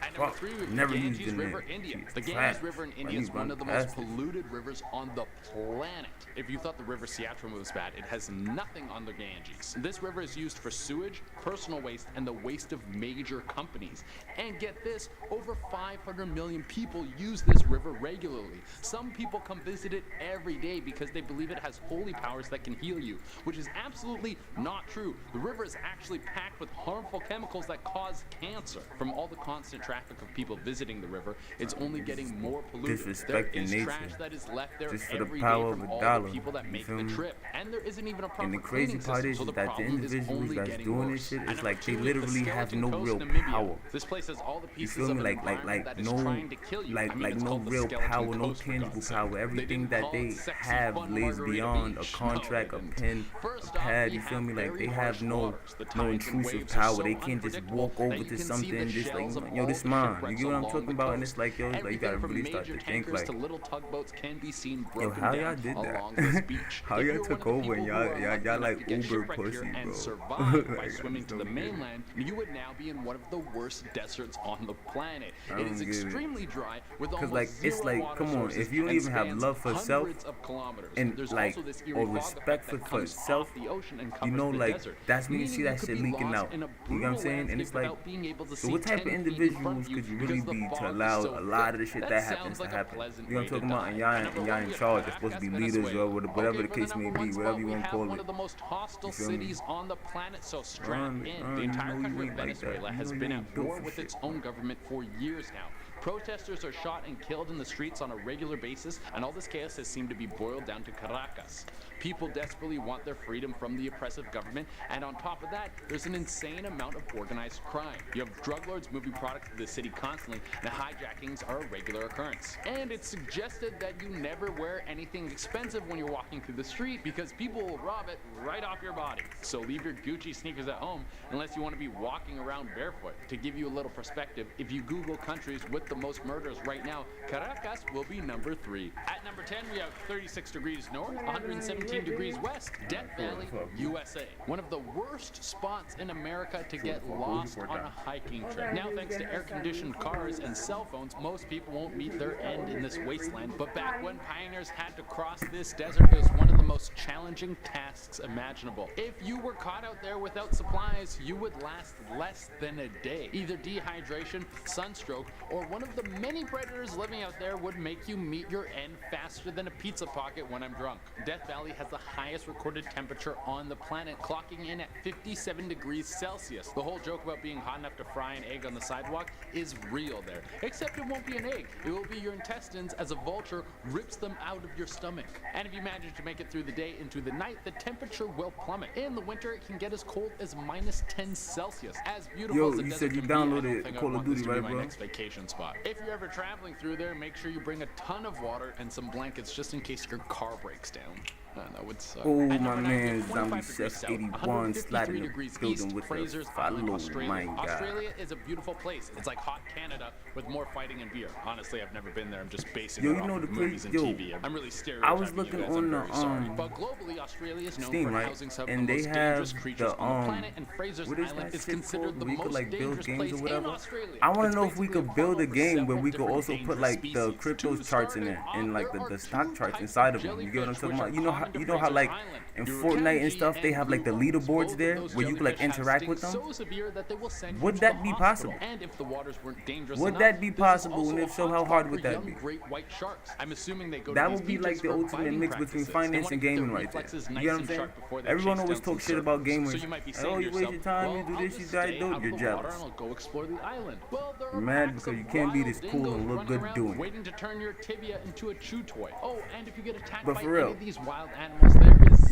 At number 3, we have the Ganges River, India. The Ganges River in India is one of the most polluted rivers on the planet. If you thought the river Siatra was bad, it has nothing on the Ganges. This river is used for sewage, personal waste, and the waste of major companies. And get this, over 500 million people use this river regularly. Some people come visit it every day because they believe it has holy powers that can heal you, which is absolutely not true. The river is actually packed with harmful chemicals that cause cancer. From all the constant traffic of people visiting the river, it's only getting more polluted. There is trash that is left there every day from all the people that make the trip. And there isn't even a proper cleaning system, so the problem is only getting worse. It's like they literally have no real power. This place has all the You pieces feel of me? an environment that is trying to kill you. No real power, no tangible power. Everything that they have lays beyond a contract, a pen, a pad. You feel me? Like they have no intrusive power. They can't just walk over to something and just like, yo, this mine. You get what I'm talking about? And it's like, yo, like you gotta really start to think like, yo, how y'all did that? How y'all took over and y'all like Uber pussy, bro. Survive by swimming to the mainland, you would now be in one of the worst deserts on the planet. It is extremely dry with almost like zero it's like, water come on, sources if you don't and even have spans love for self hundreds of kilometers. and There's like also this eerie or fog respect effect that for comes self, off the ocean and you covers know, the like desert, that's when you meaning see that could shit be leaking lost out. in a You know what I'm brutal saying? And landscape it's like, without being able to so see what type 10 of feet in front individuals of you could you really because the be to fog is allow so a lot thick? of the shit That that happens sounds to like a happen? pleasant You know what I'm way talking to about? And y'all in charge. They're supposed to be leaders or whatever the case may be, whatever you want to call one it. of the most hostile You feel me? cities on the planet, so strap in. The entire country of Venezuela has been at war with its own government for years now. Protesters are shot and killed in the streets on a regular basis, and all this chaos has seemed to be boiled down to Caracas. People desperately want their freedom from the oppressive government, and on top of that, there's an insane amount of organized crime. You have drug lords moving products to the city constantly, and hijackings are a regular occurrence. And it's suggested that you never wear anything expensive when you're walking through the street because people will rob it right off your body. So leave your Gucci sneakers at home unless you want to be walking around barefoot. To give you a little perspective, if you Google countries with the most murders right now, Caracas will be number 3. At number 10, we have 36 degrees north, 117 degrees west, Death Valley, USA. One of the worst spots in America to get lost on a hiking trip. Now, thanks to air-conditioned cars and cell phones, most people won't meet their end in this wasteland. But back when pioneers had to cross this desert, it was one of the most challenging tasks imaginable. If you were caught out there without supplies, you would last less than a day. Either dehydration, sunstroke, or one of the many predators living out there would make you meet your end faster than a pizza pocket when I'm drunk. Death Valley has the highest recorded temperature on the planet, clocking in at 57 degrees Celsius. The whole joke about being hot enough to fry an egg on the sidewalk is real there. Except it won't be an egg. It will be your intestines as a vulture rips them out of your stomach. And if you manage to make it through the day into the night, the temperature will plummet. In the winter, it can get as cold as minus 10 Celsius. As beautiful as the desert can be, I don't think I want this to be my next vacation spot. If you're ever traveling through there, make sure you bring a ton of water and some blankets just in case your car breaks down. That would suck. Oh, my man, Zombie Chef 81 sliding the building with the follow. My God. Australia is a beautiful place. It's like hot Canada with more fighting and beer. Honestly, I've never been there. I'm just basing it off of movies and TV. I'm really stereotyping. I was looking on the but globally, Australia is known Steam, for right? housing some And of the they most have dangerous creatures the on the planet, and Fraser's Island is considered the most like build dangerous games place or whatever. in Australia. I want to know if we could build a game where we could also put like the crypto charts in there and like the stock charts inside of them. You get what I'm talking about? You know how like in Fortnite and stuff they have like the leaderboards there where you can like interact with them. Would that be possible? And if the waters weren't dangerous Would that be possible? And if so, how hard would that be? Great white sharks. I'm assuming they go that to would be like the ultimate mix between finance and gaming right there. You know what I'm saying? Everyone always talks shit about gamers. Like, oh, you waste your time, you do this, you try to do it, you're jealous. Go explore the island. Well, you're mad because you can't be this cool and look good doing it. Waiting to turn your tibia into a chew toy. Oh, and if you get attacked by any of these wild animals, there is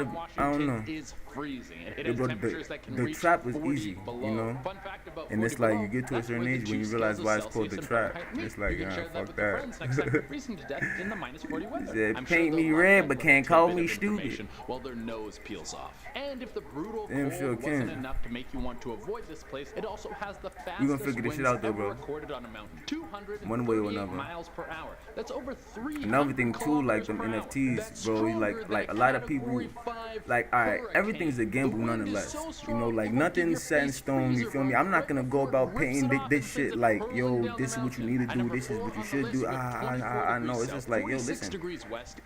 gotta. Mount I don't Washington know. is freezing. It Yeah, has bro, temperatures that can the reach trap is 40 easy, below. you know. Fun fact about And it's 40 like you below, get to a that's certain where age the when you chief realize scales why of it's called the Celsius and trap. Fahrenheit meet. It's like, You can share that fuck with your friends next time that. you're freezing to death in the minus 40 weather. Said, I'm sure paint they'll me love red, that but little can't call tidbit me of stupid. information while their nose peels off. And if the brutal Damn cold sure wasn't can. enough to make you want to avoid this place, it also has the We gonna fastest figure this shit winds out though, ever bro. recorded on a mountain. One way or 238 another. miles per hour. That's over 300 Another thing too, like them kilometers per hour. NFTs, That's bro. stronger Like than a lot of people, like, all right, everything's a gamble nonetheless. You know, like nothing's set in stone. You feel me? I'm not gonna go about painting this shit like, yo, this is what you need to do. This is what you should do. I know. It's just like, yo, listen.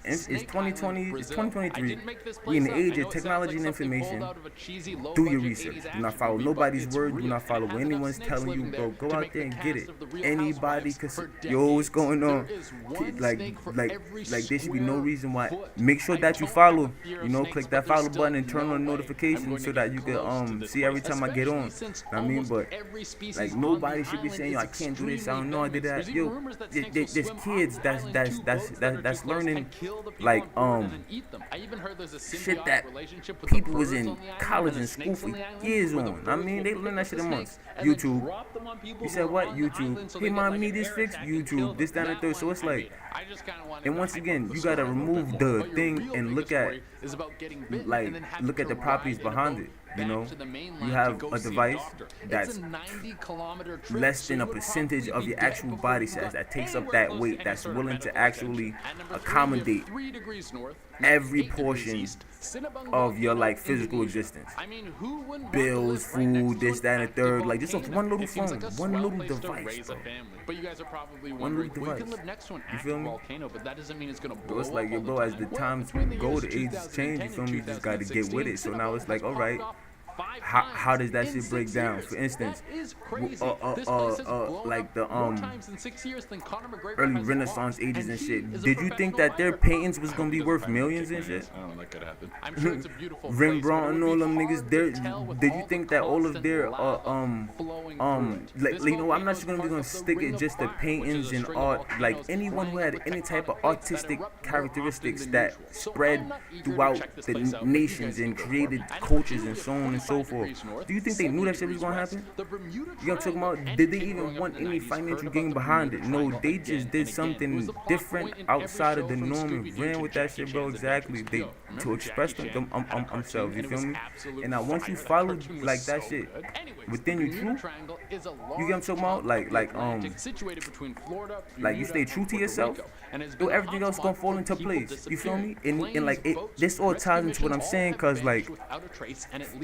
It's 2020. It's 2023. We in the age of technology and information. Do your research. Do not follow nobody's word. Do not follow what anyone's telling you, bro. Go out there and get it. Anybody, cause yo, what's going on? Like there should be no reason why. Make sure that you follow. You know, click that follow button and turn on notifications so that you can see every time I get on. I mean, but like nobody should be saying, yo, I can't do this. I don't know. I did that. Yo, there's kids that's learning like shit that people was in college and school for years on. I mean, they learn that shit amongst YouTube. You said what? YouTube. Hey, mom, need this fixed? YouTube. This, that, and the third. So it's like, and once again, you gotta remove the thing and look at the properties behind it. You know, back to the mainland you have to go a see device doctor. that's It's a 90-kilometer trip, less so than you a would percentage probably of be your dead actual before body you size got that takes up anywhere that close to weight, any that's sort of willing to medical actually attention. At number 3, accommodate 3 degrees north, every 8 degrees portion east, Cinnabung of your volcano, like physical Indonesia. existence. I mean, who wouldn't want to Bills, live right next food, to this, an that, and the active third. Like just a volcano? one little It seems phone, like a one swell little place to device, raise bro. a family. But you guys are probably One wondering, little well, you can device. live next to an You feel active me? volcano, but that doesn't mean it's gonna But blow it's like, up yo, all bro, the as time. the Well, times between the go, years the ages change, you 2010 feel and me? You just gotta get with it. So now it's like, all right, how does that shit break down? For instance, like the early Renaissance ages and shit. Did you think that their paintings was gonna be worth millions and shit? I don't know, that could happen. I'm sure it's a beautiful place, Rembrandt and all them niggas. Did you think that all of their like, you know, I'm not just gonna stick it just to paintings and art. Like anyone who had any type of artistic characteristics that spread throughout the nations and created cultures and so on and so forth. Do you think they knew that shit was gonna happen? You know what I'm talking about? Did they even want any financial gain behind it? No, they just did something different outside of the norm and ran with that shit, bro. Exactly. They to express themselves. You feel me? And now once you follow like that shit within your truth, you get what I'm talking about? Like you stay true to yourself, do everything else gonna fall into place. You feel me? And like this all ties into what I'm saying, cause like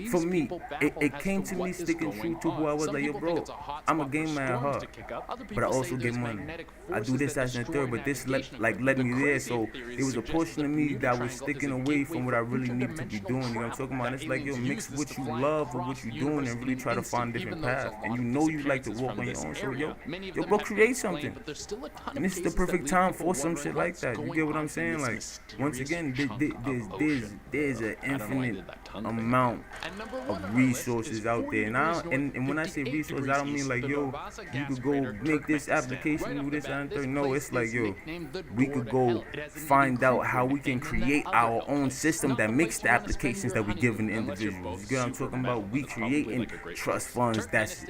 for me, it came to me sticking true to who I was. Like, yo, bro, I'm a game man at heart, but I also get money. I do this, that, and the third, but this led me there. So there was a portion of me that was sticking away from what I really needed to be doing. You know what I'm talking about? It's like, yo, mix what you love with what you're doing and really try to find a different path. And you know you like to walk on your own. So yo, go create something. And this is the perfect time for some shit like that. You get what I'm saying? Like, once again, there's an infinite amount of resources out there. And when I say resources, I don't mean like, yo, you could go make this application, do this, and third. No, it's like, yo, we could go find out how we can create our own system that makes the applications that we give in individuals. You get what I'm talking about? We creating trust funds that's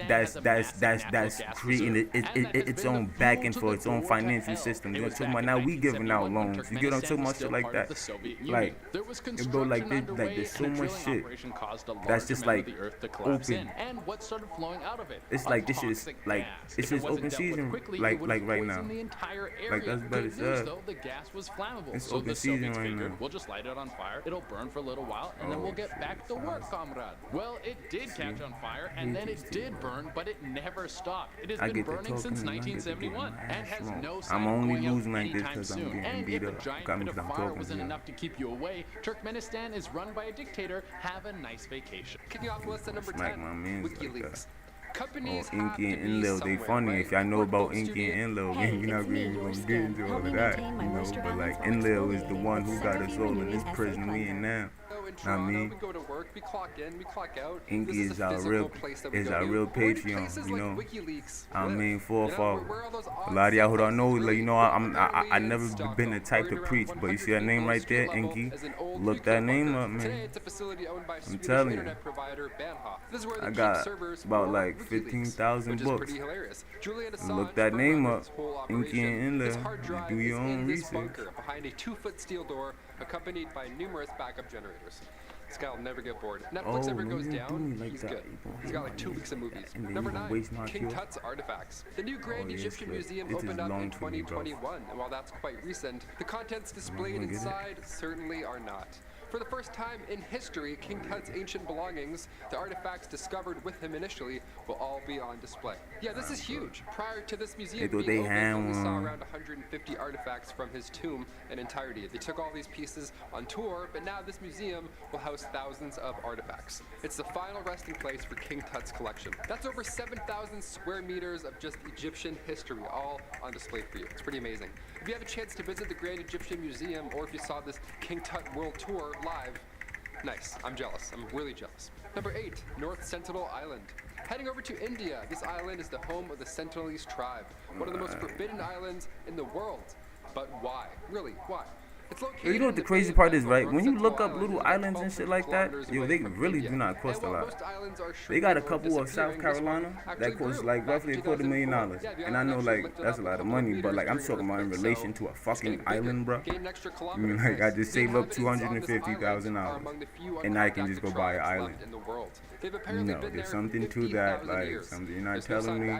creating its own backing for its own financial system. You know what I'm talking about? Now we giving out loans. You get what I'm talking about? Shit like that. Like, bro, like there's so much shit that's just like open. It's like this is like it's just open season, like right now. Like that's better said. It's open season right now. We'll just light it on fire. It'll burn for a little while, and then we'll get back to work, comrade. Well, it did catch on fire, and then it did burn, but it never stopped. It has been burning since 1971, and has no sign of going out anytime soon. And if a giant bit of fire wasn't enough to keep you away, Turkmenistan is run by a dictator. Have a nice vacation. Kicking off the list at number 10, WikiLeaks. Oh, Inky and Enlil, they funny. If y'all know about Inky and Enlil, man, you're not really gonna get into all of that, you know. But like Enlil is the one who got us all in this prison we in now. I mean, we go to work, we clock in, we clock out. Inky is our real Patreon, you know. I mean, for a lot of y'all who don't know, like, you know, I never been the type to preach, but you see that name right there, Inky. Look that name up, man. I'm telling you, I got about like 15,000 books. Look that name up, Inky and Enlil. You do your own research. Behind a 2-foot steel door, accompanied by numerous backup generators. This guy will never get bored. Netflix ever goes down, he's good. He's got like 2 weeks of movies. Number 9, King Tut's Artifacts. The new Grand Egyptian Museum opened up in 2021, and while that's quite recent, the contents displayed inside certainly are not. For the first time in history, King Tut's ancient belongings, the artifacts discovered with him initially, will all be on display. Yeah, this is huge. Prior to this museum being opened, we saw around 150 artifacts from his tomb in entirety. They took all these pieces on tour, but now this museum will house thousands of artifacts. It's the final resting place for King Tut's collection. That's over 7,000 square meters of just Egyptian history, all on display for you. It's pretty amazing. If you have a chance to visit the Grand Egyptian Museum, or if you saw this King Tut World Tour live, nice. I'm jealous. I'm really jealous. Number 8, North Sentinel Island. Heading over to India, this island is the home of the Sentinelese tribe, one of the most forbidden islands in the world. But why? Really, why? You know what the crazy part is, right? When you look up little islands and shit like that, yo, they really do not cost a lot. They got a couple of South Carolina that cost like roughly $250,000, and I know like that's a lot of money, but like I'm talking about in relation to a fucking island, bro. I mean, like I just saved up $250,000, and I can just go buy an island. You know, there's something to that, like something you're not telling me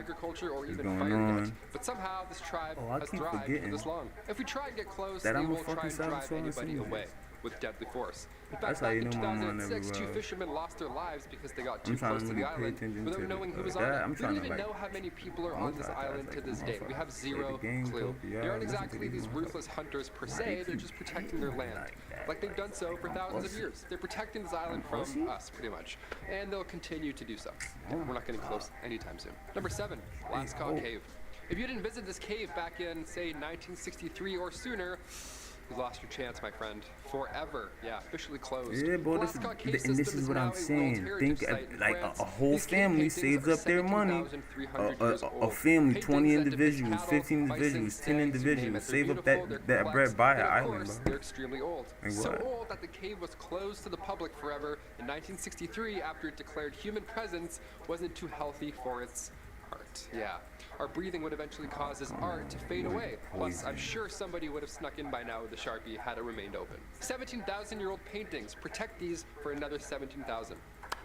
is going on. But somehow this tribe has thrived for this long. If we try and get close, that they I'm won't try and drive anybody away with deadly force. In fact, back in 2006, 2 fishermen lost their lives because they got too close to the island without knowing who was on it. We don't even know how many people are on this island to this day. We have zero clue. They aren't exactly these ruthless hunters per se, they're just protecting their land. Like they've done so for thousands of years. They're protecting this island from us, pretty much. And they'll continue to do so. We're not getting close anytime soon. Number 7, Lascaux Cave. If you didn't visit this cave back in, say, 1963 or sooner, you lost your chance, my friend. Forever. Yeah, officially closed. Yeah, boy, this is what I'm saying. Think like a whole family saves up their money. A family, 20 individuals, 15 individuals, 10 individuals, save up that bread, buy an island, bro. They're extremely old. So old that the cave was closed to the public forever in 1963 after it declared human presence wasn't too healthy for its art. Yeah. Our breathing would eventually cause his art to fade away. Plus, I'm sure somebody would have snuck in by now with the Sharpie had it remained open. 17,000-year-old paintings. Protect these for another 17,000.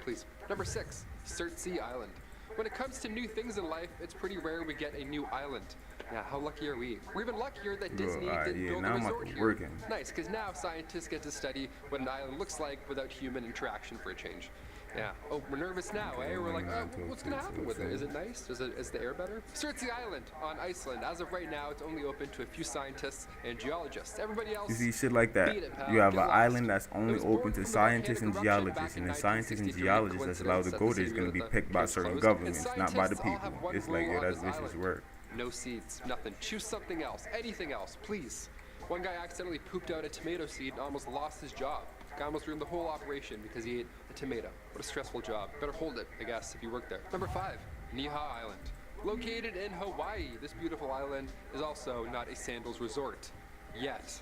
Please. Number 6, Surtsey Island. When it comes to new things in life, it's pretty rare we get a new island. Yeah, how lucky are we? We're even luckier that Disney didn't build a resort here. Nice, because now scientists get to study what an island looks like without human interaction for a change. Yeah. Oh, we're nervous now, eh? We're like, oh, what's gonna happen with it? Is it nice? Is the air better? Surtsey Island on Iceland. As of right now, it's only open to a few scientists and geologists. Everybody else. You see shit like that. You have an island that's only open to scientists and geologists, and the scientists and geologists that's allowed to go there is gonna be picked by certain governments, not by the people. It's like, yeah, that's vicious work. No seeds, nothing. Choose something else, anything else, please. One guy accidentally pooped out a tomato seed and almost lost his job. Guy almost ruined the whole operation because he ate a tomato. What a stressful job. Better hold it, I guess, if you work there. Number 5, Niihau Island. Located in Hawaii, this beautiful island is also not a sandals resort. Yet.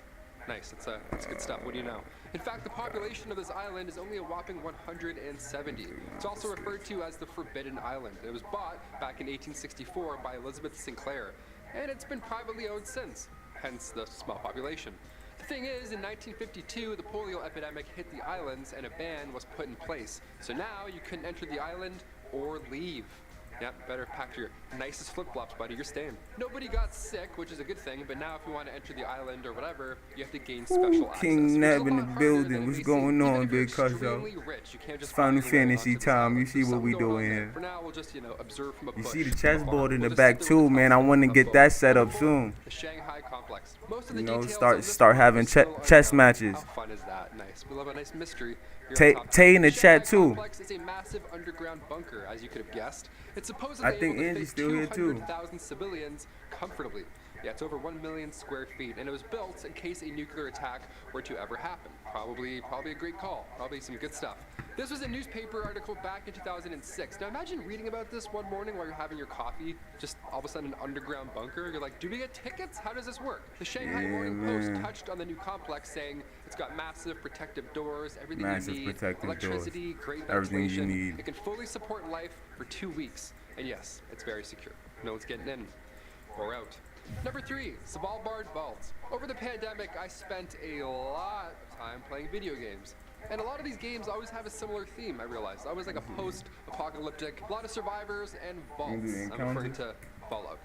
Nice, that's good stuff. What do you know? In fact, the population of this island is only a whopping 170. It's also referred to as the Forbidden Island. It was bought back in 1864 by Elizabeth Sinclair, and it's been privately owned since, hence the small population. The thing is, in 1952, the polio epidemic hit the islands and a ban was put in place. So now you couldn't enter the island or leave. Yep, better pack your nicest flip-flops, buddy. You're staying. Nobody got sick, which is a good thing, but now if you want to enter the island or whatever, you have to gain special access. King Neb in the building. What's going on, big cuzzo? It's Final Fantasy time. You see what we doing here. For now, we'll just, observe from a bush. You see the chessboard in the back too, man. I want to get that set up soon. The Shanghai complex. Most of the start having chess matches. How fun is that? Nice. We love a nice mystery. Tay in the chat too. It's a massive underground bunker, as you could have guessed. It's supposedly I think Angie's still here too. 200,000 civilians comfortably. Yeah, it's over 1 million square feet, and it was built in case a nuclear attack were to ever happen. Probably a great call. Probably some good stuff. This was a newspaper article back in 2006. Now imagine reading about this one morning while you're having your coffee, just all of a sudden an underground bunker. You're like, do we get tickets? How does this work? The Shanghai Morning Post touched on the new complex, saying it's got massive protective doors, everything you need, electricity, great ventilation. It can fully support life for 2 weeks. And yes, it's very secure. No one's getting in or out. Number 3, Svalbard Vault. Over the pandemic, I spent a lot of time playing video games. And a lot of these games always have a similar theme, I realized. Always like a post-apocalyptic, a lot of survivors and vaults. I'm referring to Fallout.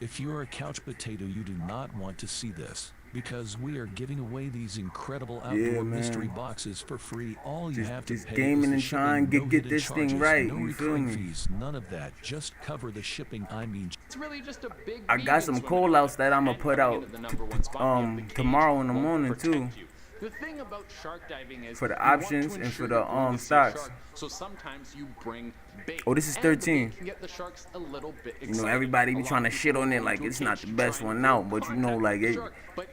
If you're a couch potato, you do not want to see this, because we are giving away these incredible outdoor mystery boxes for free. All you have to pay gaming is and trying to get this thing right. No you feel me? Fees, none of that. Just cover the shipping. It's really just a big. I got some call outs that I'ma put out tomorrow in the morning too. The thing about shark diving is for the options and for the stocks. So sometimes you bring bait. Oh, this is 13. Can get the sharks a little bit excited. Everybody be trying to shit on it like it's not the best one out, but like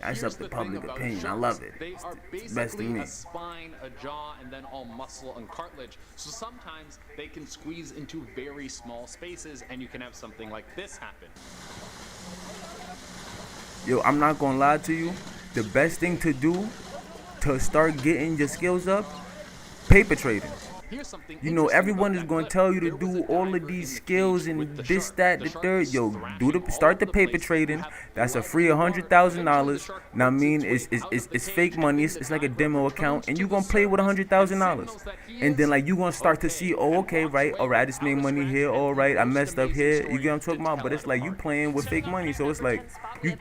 that's up to public opinion. I love it. They are basically a spine, a jaw, and then all muscle and cartilage. So sometimes they can squeeze into very small spaces, and you can have something like this happen. Yo, I'm not gonna lie to you. The best thing to do to start getting your skills up, paper trading. You know, everyone is going to tell you to do all of these skills and this, that, the third. Yo, start the paper trading. That's a free $100,000. Now, I mean, it's fake money. It's like a demo account, and you're going to play with $100,000. And then, like, you're going to start to see, oh, okay, right, all right, I just made money here, all right, I messed up here. You get what I'm talking about? But it's like you playing with fake money, so it's like you.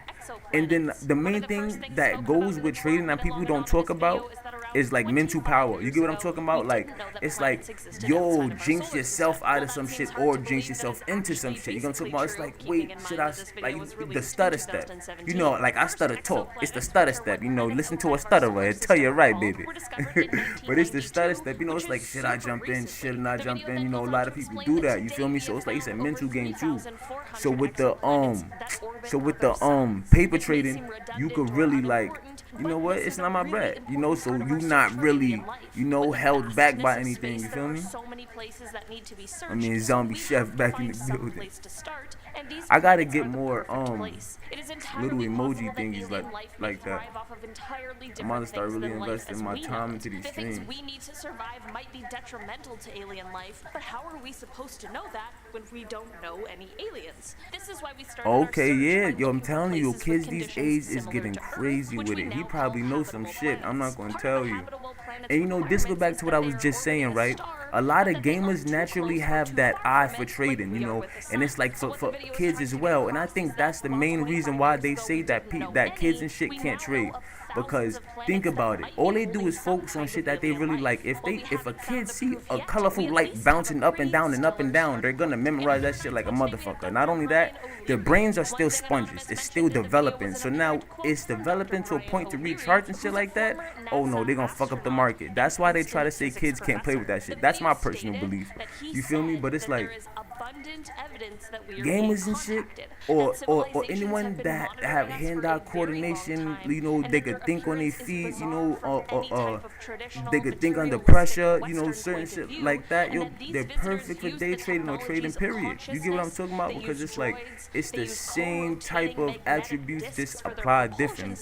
And then the main thing that goes with trading that people don't talk about is like mental power. You get what I'm talking about? Like, it's like, yo, jinx yourself out of some shit or jinx yourself into some shit. You know what I'm talking about? It's like, wait, should I, like, the stutter step. You know, like, I stutter talk. It's the stutter step. You know, listen to a stutterer. It'll tell you right, baby. But it's the stutter step. You know, it's like, should I jump in? Should I not jump in? You know, a lot of people do that. You feel me? So it's like, it's a mental game too. So with the paper trading, you could really, like, you know what, it's not my bread, you know, so you not really, you know, held back by anything, you feel me? I mean, zombie chef back in the building. I gotta get more little emoji thingies like that. I'm gonna start really investing my time into these streams. We need to survive might be detrimental to alien life, but how are we supposed to know that when we don't know any aliens? This is why we started. Okay, yeah, yo, I'm telling you, kids these days is getting crazy with it. He probably knows some shit. I'm not gonna tell you. And you know, this goes back to what I was just saying, right? A lot of gamers naturally have that eye for trading, you know, and it's like for kids as well. And I think that's the main reason why they say that kids and shit can't trade. Because think about it, all they do is focus on shit that they really like. If a kid see a colorful light bouncing up and down and up and down, they're gonna memorize that shit like a motherfucker. Not only that, their brains are still sponges. It's still developing. So now it's developing to a point to recharge and shit like that. Oh no, they're gonna fuck up the market. That's why they try to say kids can't play with that shit. That's my personal belief. You feel me? But it's like gamers and shit, or anyone that have hand-eye coordination, you know, they could think on their feet, you know, they could think under pressure, you know, certain shit like that. Yo, they're perfect for day trading or trading, period. You get what I'm talking about? Because it's like, it's the same type of attributes just applied differently.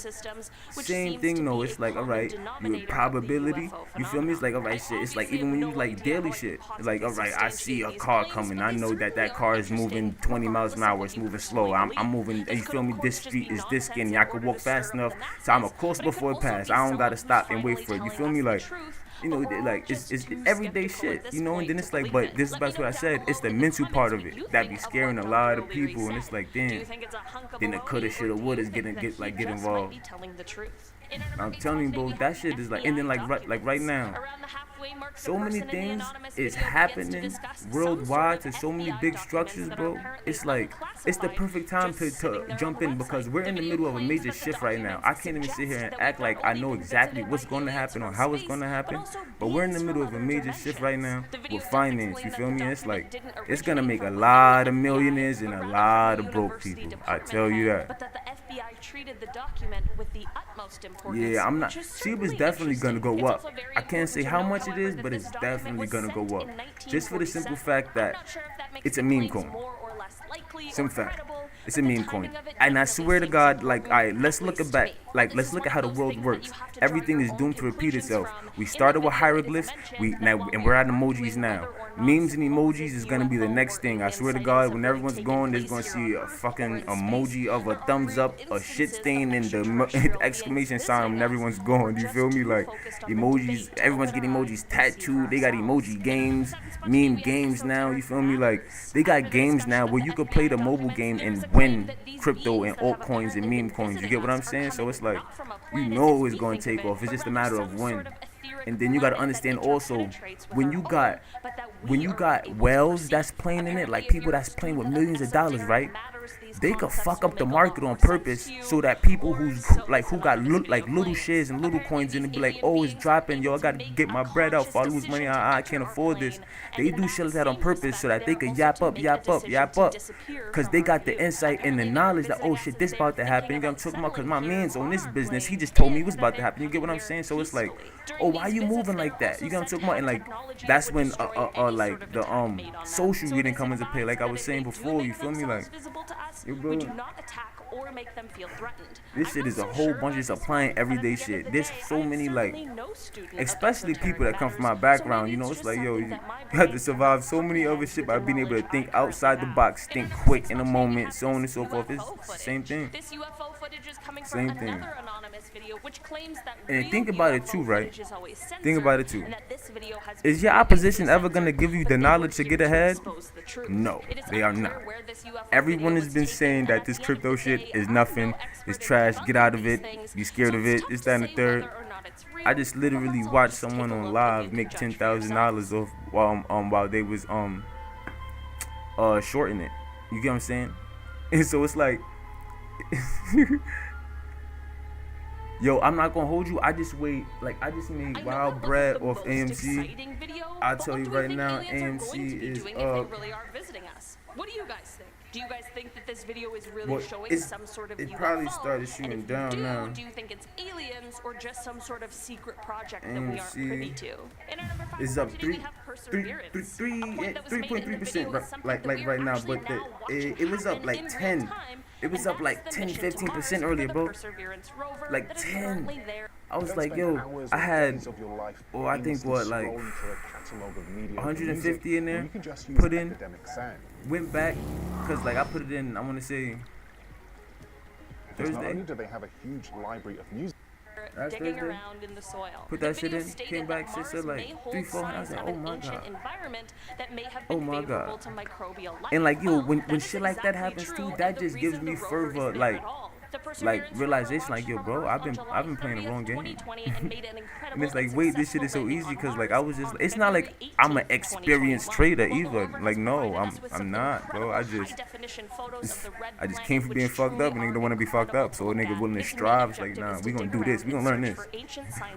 Same thing, though. It's like, all right, your probability, you feel me? It's like, all right, shit. It's like, even when you like daily shit, it's like, all right, I see a car coming. I know that car is moving 20 miles an hour. It's moving slow. I'm moving, you feel me? This street is this skinny. I could walk fast enough, so I'm a course before it pass. I don't gotta stop and wait for it. You feel me? Like, you know, like it's everyday shit, you know. And then it's like, but this is about what I said. It's the mental part of it that be scaring a lot of people. And it's like, damn, then the coulda, shoulda, woulda get involved. I'm telling you, bro, that shit is like, and then like right now, so many things is happening worldwide to so many big structures, bro. It's like, it's the perfect time to jump in, because we're in the middle of a major shift right now. I can't even sit here and act like I know exactly what's going to happen or how it's going to happen, but we're in the middle of a major shift right now with finance, you feel me? It's like, it's going to make a lot of millionaires and a lot of broke people. I tell you that. Treated the document with the utmost importance. Yeah, I'm not. She was definitely gonna go up. I can't say how much it is, but it's definitely gonna go up. Just for the simple fact that it's a meme coin. Simple fact. It's a meme coin. And I swear to God, like, alright, let's look at back. Like, let's look at how the world works. Everything is doomed to repeat itself. We started with hieroglyphs, and we're at emojis now. Memes and emojis is gonna be the next thing. I swear to God, when everyone's gone, there's gonna see a fucking emoji of a thumbs up, a shit stain, and the exclamation sign when everyone's gone. You feel me? Like, emojis, everyone's getting emojis tattooed. They got emoji games, meme games now. You feel me? Like, they got games now where you could play the mobile game and win crypto and altcoins and meme coins. You get what I'm saying? So it's like, you know it's gonna take off. It's just a matter of when. And then you gotta understand also, when you got whales that's playing in it, like people that's playing with millions of dollars, right? They could fuck up the market on purpose so that people who got little shares and little coins in it be like, oh, it's dropping, yo, I gotta get my bread out. If I lose money, I can't afford this. They do shit like that on purpose so that they could yap up, because they got the insight and the knowledge that, oh shit, this about to happen. You get what I'm talking about? Because my man's on this business, he just told me what's about to happen. You get what I'm saying? So it's like, oh, why you moving like that? You get what I'm talking about? And like, that's when like the social reading comes into play. Like I was saying before, you feel me? Like, yo, bro. or make them feel threatened. This shit is a whole bunch of applying everyday shit. There's so many, like, especially people that come from my background, you know, it's like, yo, you have to survive so many other shit by being able to think outside the box, think quick in a moment, so on and so forth. It's the same thing. This UFO footage is coming Same from thing. another anonymous video which claims that And think about it too, right? is always censored, Think about it too. and that this video has Is your opposition ever gonna give you the knowledge to get ahead? No, they are not. Everyone has been saying that this crypto shit is nothing, it's trash, get out of it, be scared of it, this, that, and the third. I just literally watched someone on live make $10,000 off while they was shorting it. You get what I'm saying? And so it's like, yo, I'm not gonna hold you. I just made wild bread off AMC. I'll tell you right now, AMC is What do you guys think? Do you guys think that this video is really showing some sort of UFO? It probably started shooting down now. Do you think it's aliens or just some sort of secret project that we aren't privy to? In our number 5 It's up today, we have Perseverance. 3.3% like right now, but it was up like 10. It was up like 10-15% earlier, bro. Like 10. I was like, yo, I had, I think what, like 150 in there, put in, went back, because like I put it in, I want to say Thursday. Not only do they have a huge library of music. That's digging Thursday. around in the soil. Put that shit in, came back, shit said like 3-400. I was like, oh my god. Oh my god. And like, yo, when shit like that happens too, that just gives me further like realization, like, yo, bro, I've been playing the wrong game. And it's like, wait, this shit is so easy, because like I was just, it's not like I'm an experienced trader either. Like, no, I'm not, bro. I just came from being fucked up, and nigga don't want to be fucked up, so a nigga willing to strive. It's like, nah, we gonna do this, we gonna learn this.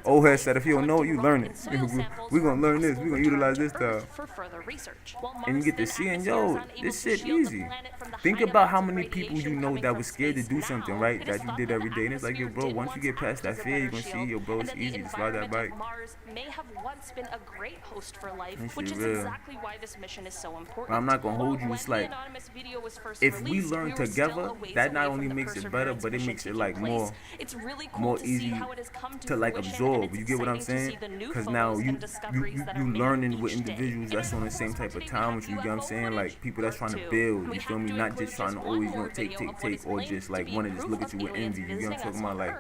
Old head said, if you don't know it, you learn it. We gonna learn this, we gonna utilize this stuff. And you get to see, and yo, this shit easy. Think about how many people you know that was scared to do something, right, that you did every day, and it's like, yo, bro, once you get past that fear, you're gonna see, yo, bro, it's easy, just ride that bike. Mars may have once been a great host for life, That which shit is real. exactly why this mission is so important. But I'm not gonna hold you, it's like, if we learn together, that not only makes it better, but it makes it like more easy to like absorb. You get what I'm saying? Because now you learning with individuals that's on the same type of time with you. Get what I'm saying? Like people that's trying to build. You feel me? Not just trying to always take, or just like want to just look at you with envy. You get what I'm talking about? Like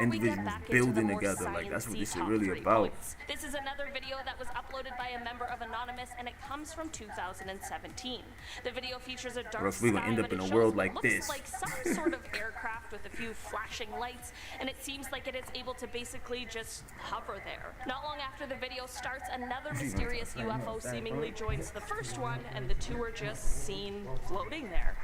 individuals building together. Like that's what this shit really about. This is another video that was uploaded by a member of Anonymous, and it comes from 2017. The video features a dark Else we gonna end up in a world like this. Like some sort of aircraft with a few flashing lights, and it seems like it is able to basically just hover there. Not long after the video starts, another mysterious UFO seemingly joins the first one, and the two are just seen floating there.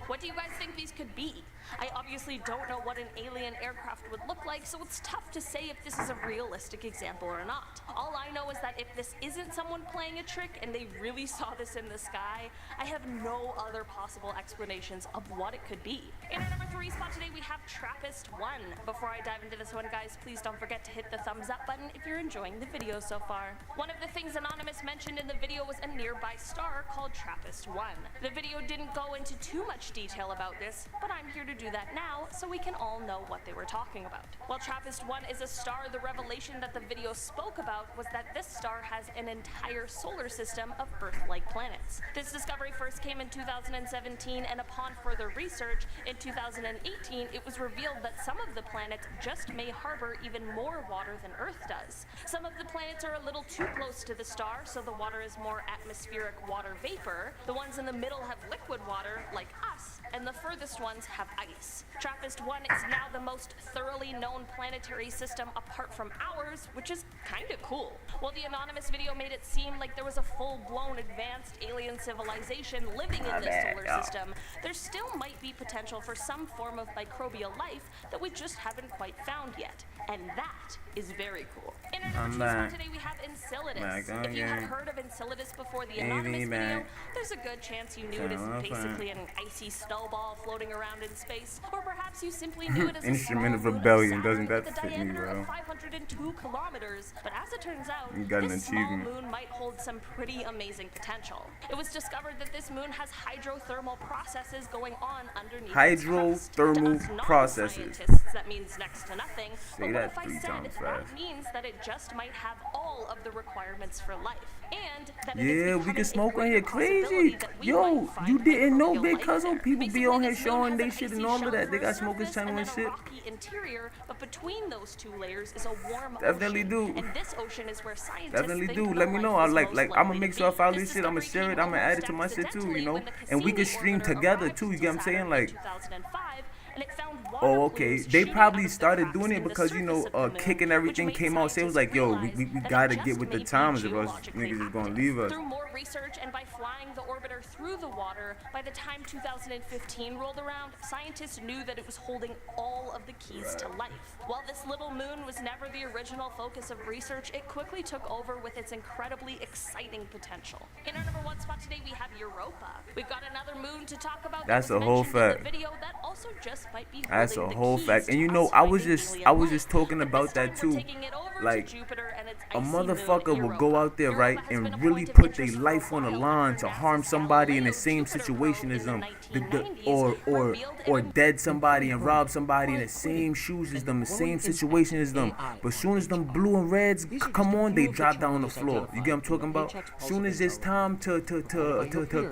What do you guys think these could be? I obviously don't know what an alien aircraft would look like, so it's tough to say if this is a realistic example or not. All I know is that if this isn't someone playing a trick and they really saw this in the sky, I have no other possible explanations of what it could be. In our number 3 spot today, we have TRAPPIST-1. Before I dive into this one, guys, please don't forget to hit the thumbs up button if you're enjoying the video so far. One of the things Anonymous mentioned in the video was a nearby star called TRAPPIST-1. The video didn't go into too much detail about this, but I'm here to do that now so we can all know what they were talking about. While TRAPPIST-1 is a star, the revelation that the video spoke about was that this star has an entire solar system of Earth-like planets. This discovery first came in 2017, and upon further research, in 2018, it was revealed that some of the planets just may harbor even more water than Earth does. Some of the planets are a little too close to the star, so the water is more atmospheric water vapor. The ones in the middle have liquid water, like us, and the furthest ones have ice. TRAPPIST-1 is now the most thoroughly known planetary system apart from ours, which is kind of cool. While the Anonymous video made it seem like there was a full-blown advanced alien civilization living in this solar system, there still might be potential for some form of microbial life that we just haven't quite found yet. And that is very cool. In our number 2 spot today, we have Enceladus. If you have heard of Enceladus before the anonymous video, there's a good chance you knew it as basically an icy snowball floating around in space, or perhaps you simply knew it as a Instrument of small moon rebellion. of Doesn't Saturn that with a fit me, diameter bro? of 502 kilometers. But as it turns out, You got an this small achievement. moon might hold some pretty amazing potential. It was discovered that this moon has hydrothermal processes going on underneath Hydrothermal its crust. processes. Scientists, that means next to nothing. Say But what that if I 3 said times that fast. means that it just might have all of the requirements for life, and that Yeah, we can smoke on here crazy. Yo, you didn't know, big cousin? People be on here showing they shit and all of that. They got smokers channel and shit. Interior, but between those 2 layers is a warm Definitely ocean. do. And this ocean is where scientists Definitely think do. the Let me know. I life is like most I'ma likely make to sure I be. follow This this shit. I'ma share it. I'ma add it to my shit too, you know. And we can stream together too. You get what I'm saying? Like, 2005, and it found oh, okay. They probably started doing it because, you know, Kick and everything came out. So it was like, yo, we gotta get with the times of us. Niggas is gonna leave us. Through more research and by flying the orbiter through the water, by the time 2015 rolled around, scientists knew that it was holding all of the keys to life. While this little moon was never the original focus of research, it quickly took over with its incredibly exciting potential. In our number 1 spot today, we have Europa. We've got another moon to talk about. That's that was a whole mentioned in fact. the video that also just might be That's a holding the whole keys fact. to And you know, us I was finding just alien talking life. about that too. Taking it over Like, to Jupiter and its a icy motherfucker moon, will go Europa. out there, Europa right, has been and a really point of put their interest life for on a the while line after to NASA's harm somebody in the Galileo same Jupiter situation probe as in them, the 1990s or revealed dead somebody and rob somebody in the same shoes as them, the same situation as them. But soon as them blue and reds come on, they drop down on the floor. You get what I'm talking about? Soon as it's time to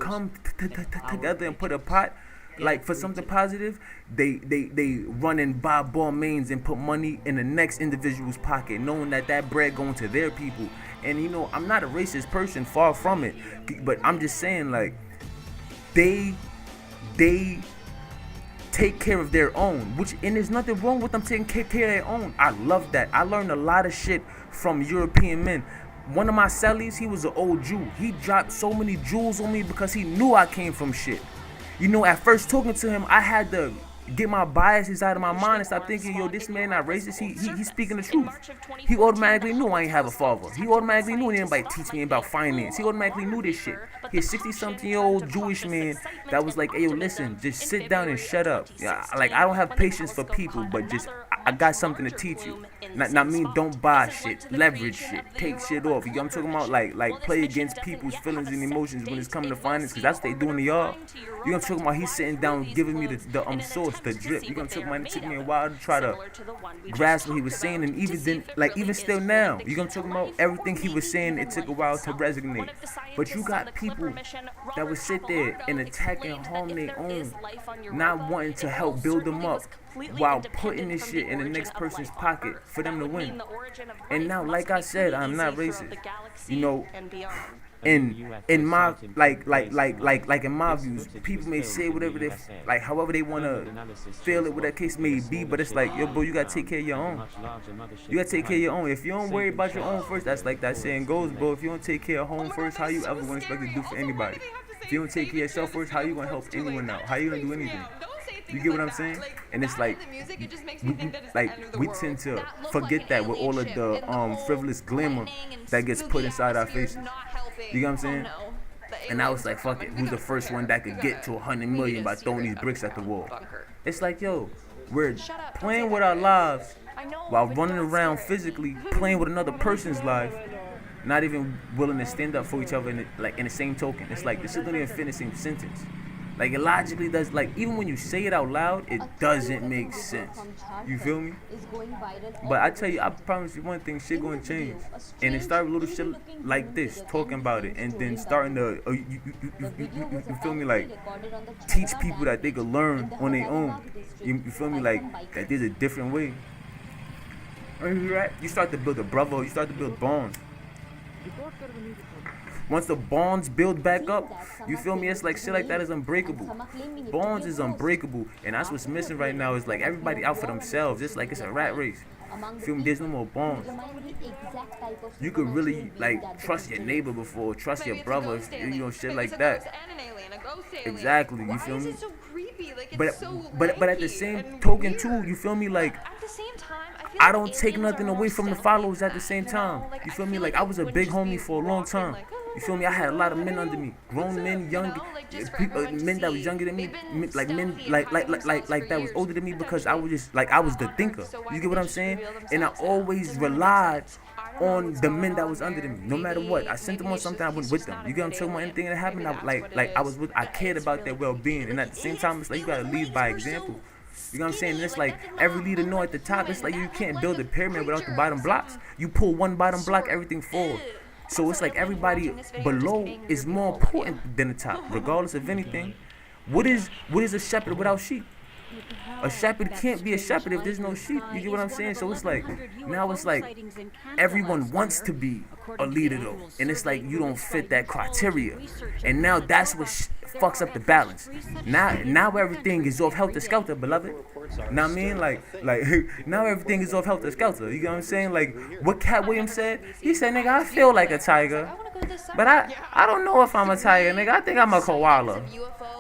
come together and put a pot, like for something positive, they run and buy Balmains and put money in the next individual's pocket, knowing that bread going to their people. And you know, I'm not a racist person, far from it, but I'm just saying, like, they take care of their own, and there's nothing wrong with them taking care of their own. I love that. I learned a lot of shit from European men. One of my cellies, he was an old Jew. He dropped so many jewels on me because he knew I came from shit. You know, at first talking to him, I had to get my biases out of my mind and start thinking, yo, this man not racist. He's speaking the truth. He automatically knew I ain't have a father. He automatically knew anybody teach me about finance. He automatically knew this shit. He's a 60-something-year-old Jewish man that was like, hey, yo, listen, just sit down and shut up. Yeah, like, I don't have patience for people, but just, I got something to teach you. Not mean don't buy shit, leverage shit, take shit off. You know what I'm talking about? Like play against people's feelings and emotions when it's coming to finance, because that's what they doing to y'all. You know what I'm talking about? He's sitting down giving me the sauce, the drip. You know what I'm talking about? It took me a while to try to grasp what he was saying, and even still now, you know what I'm talking about? Everything he was saying, it took a while to resonate. But you got people that would sit there and attack and harm their own, not wanting to help build them up, while putting this shit in the next person's pocket for them to win. And now, like I said, I'm not racist. You know, in my like in my views, people may say whatever they like, however they wanna feel it, whatever case may be. But it's like, yo, bro, you gotta take care of your own. You gotta take care of your own. If you don't worry about your own first, that's like that saying goes, bro. If you don't take care of home first, how you ever gonna expect to do for anybody? If you don't take care of yourself first, how you gonna help anyone out? How you gonna do anything? You get what I'm saying? And it's like, we tend to forget that with all of the frivolous glamour that gets put inside our faces. You get what I'm saying? And I was like, fuck it, who's the first one that could get to 100 million by throwing these bricks at the wall? It's like, yo, we're playing with our lives while running around physically playing with another person's life, not even willing to stand up for each other in the same token. It's like, this doesn't even fit in the same sentence. Like, it logically does, like, even when you say it out loud, it doesn't make sense. You feel me? But I tell you, I promise you one thing, shit gonna change. And it started with little shit like this, talking about it, and then starting to, you feel me, like, teach people that they could learn on their own. You feel me, like, that there's a different way. You start to build a brother, you start to build bonds. Once the bonds build back up, you feel me? It's like shit like that is unbreakable. Bonds is unbreakable, and that's what's missing right now. Is like everybody out for themselves. It's like it's a rat race. Feel me? There's no more bonds. You could really like trust your neighbor before trust your brother, you know, shit like that. Exactly. You feel me? But at the same token too, you feel me? Like at the same time, I I don't take nothing away from the followers at the same time. You feel me? Like I was a big homie for a long time. You feel me? I had a lot of men under me, grown men, young people, men that was younger than me, like men like that was older than me, because I was just like I was the thinker. You get what I'm saying? And I always relied on the men that was under me, no matter what. I sent them on something, I went with them. You get what I'm talking about? Anything that happened, I cared about their well-being, and at the same time, it's like you gotta lead by example. You know what I'm saying? And it's like every leader know at the top. It's like you can't build a pyramid without the bottom blocks. You pull one bottom block, everything falls. So it's like everybody below is more important than the top, regardless of anything. What is a shepherd without sheep? A shepherd can't be a shepherd if there's no sheep. You get what I'm saying? So it's like, now it's like everyone wants to be a leader though. And it's like you don't fit that criteria. And now that's what fucks up the balance. Now everything is off helter-skelter, beloved. Know what I mean? Like now everything is off helter-skelter. You get what I'm saying? Like what Cat Williams said? He said, nigga, I feel like a tiger. But I don't know if I'm a tiger, nigga. I think I'm a koala.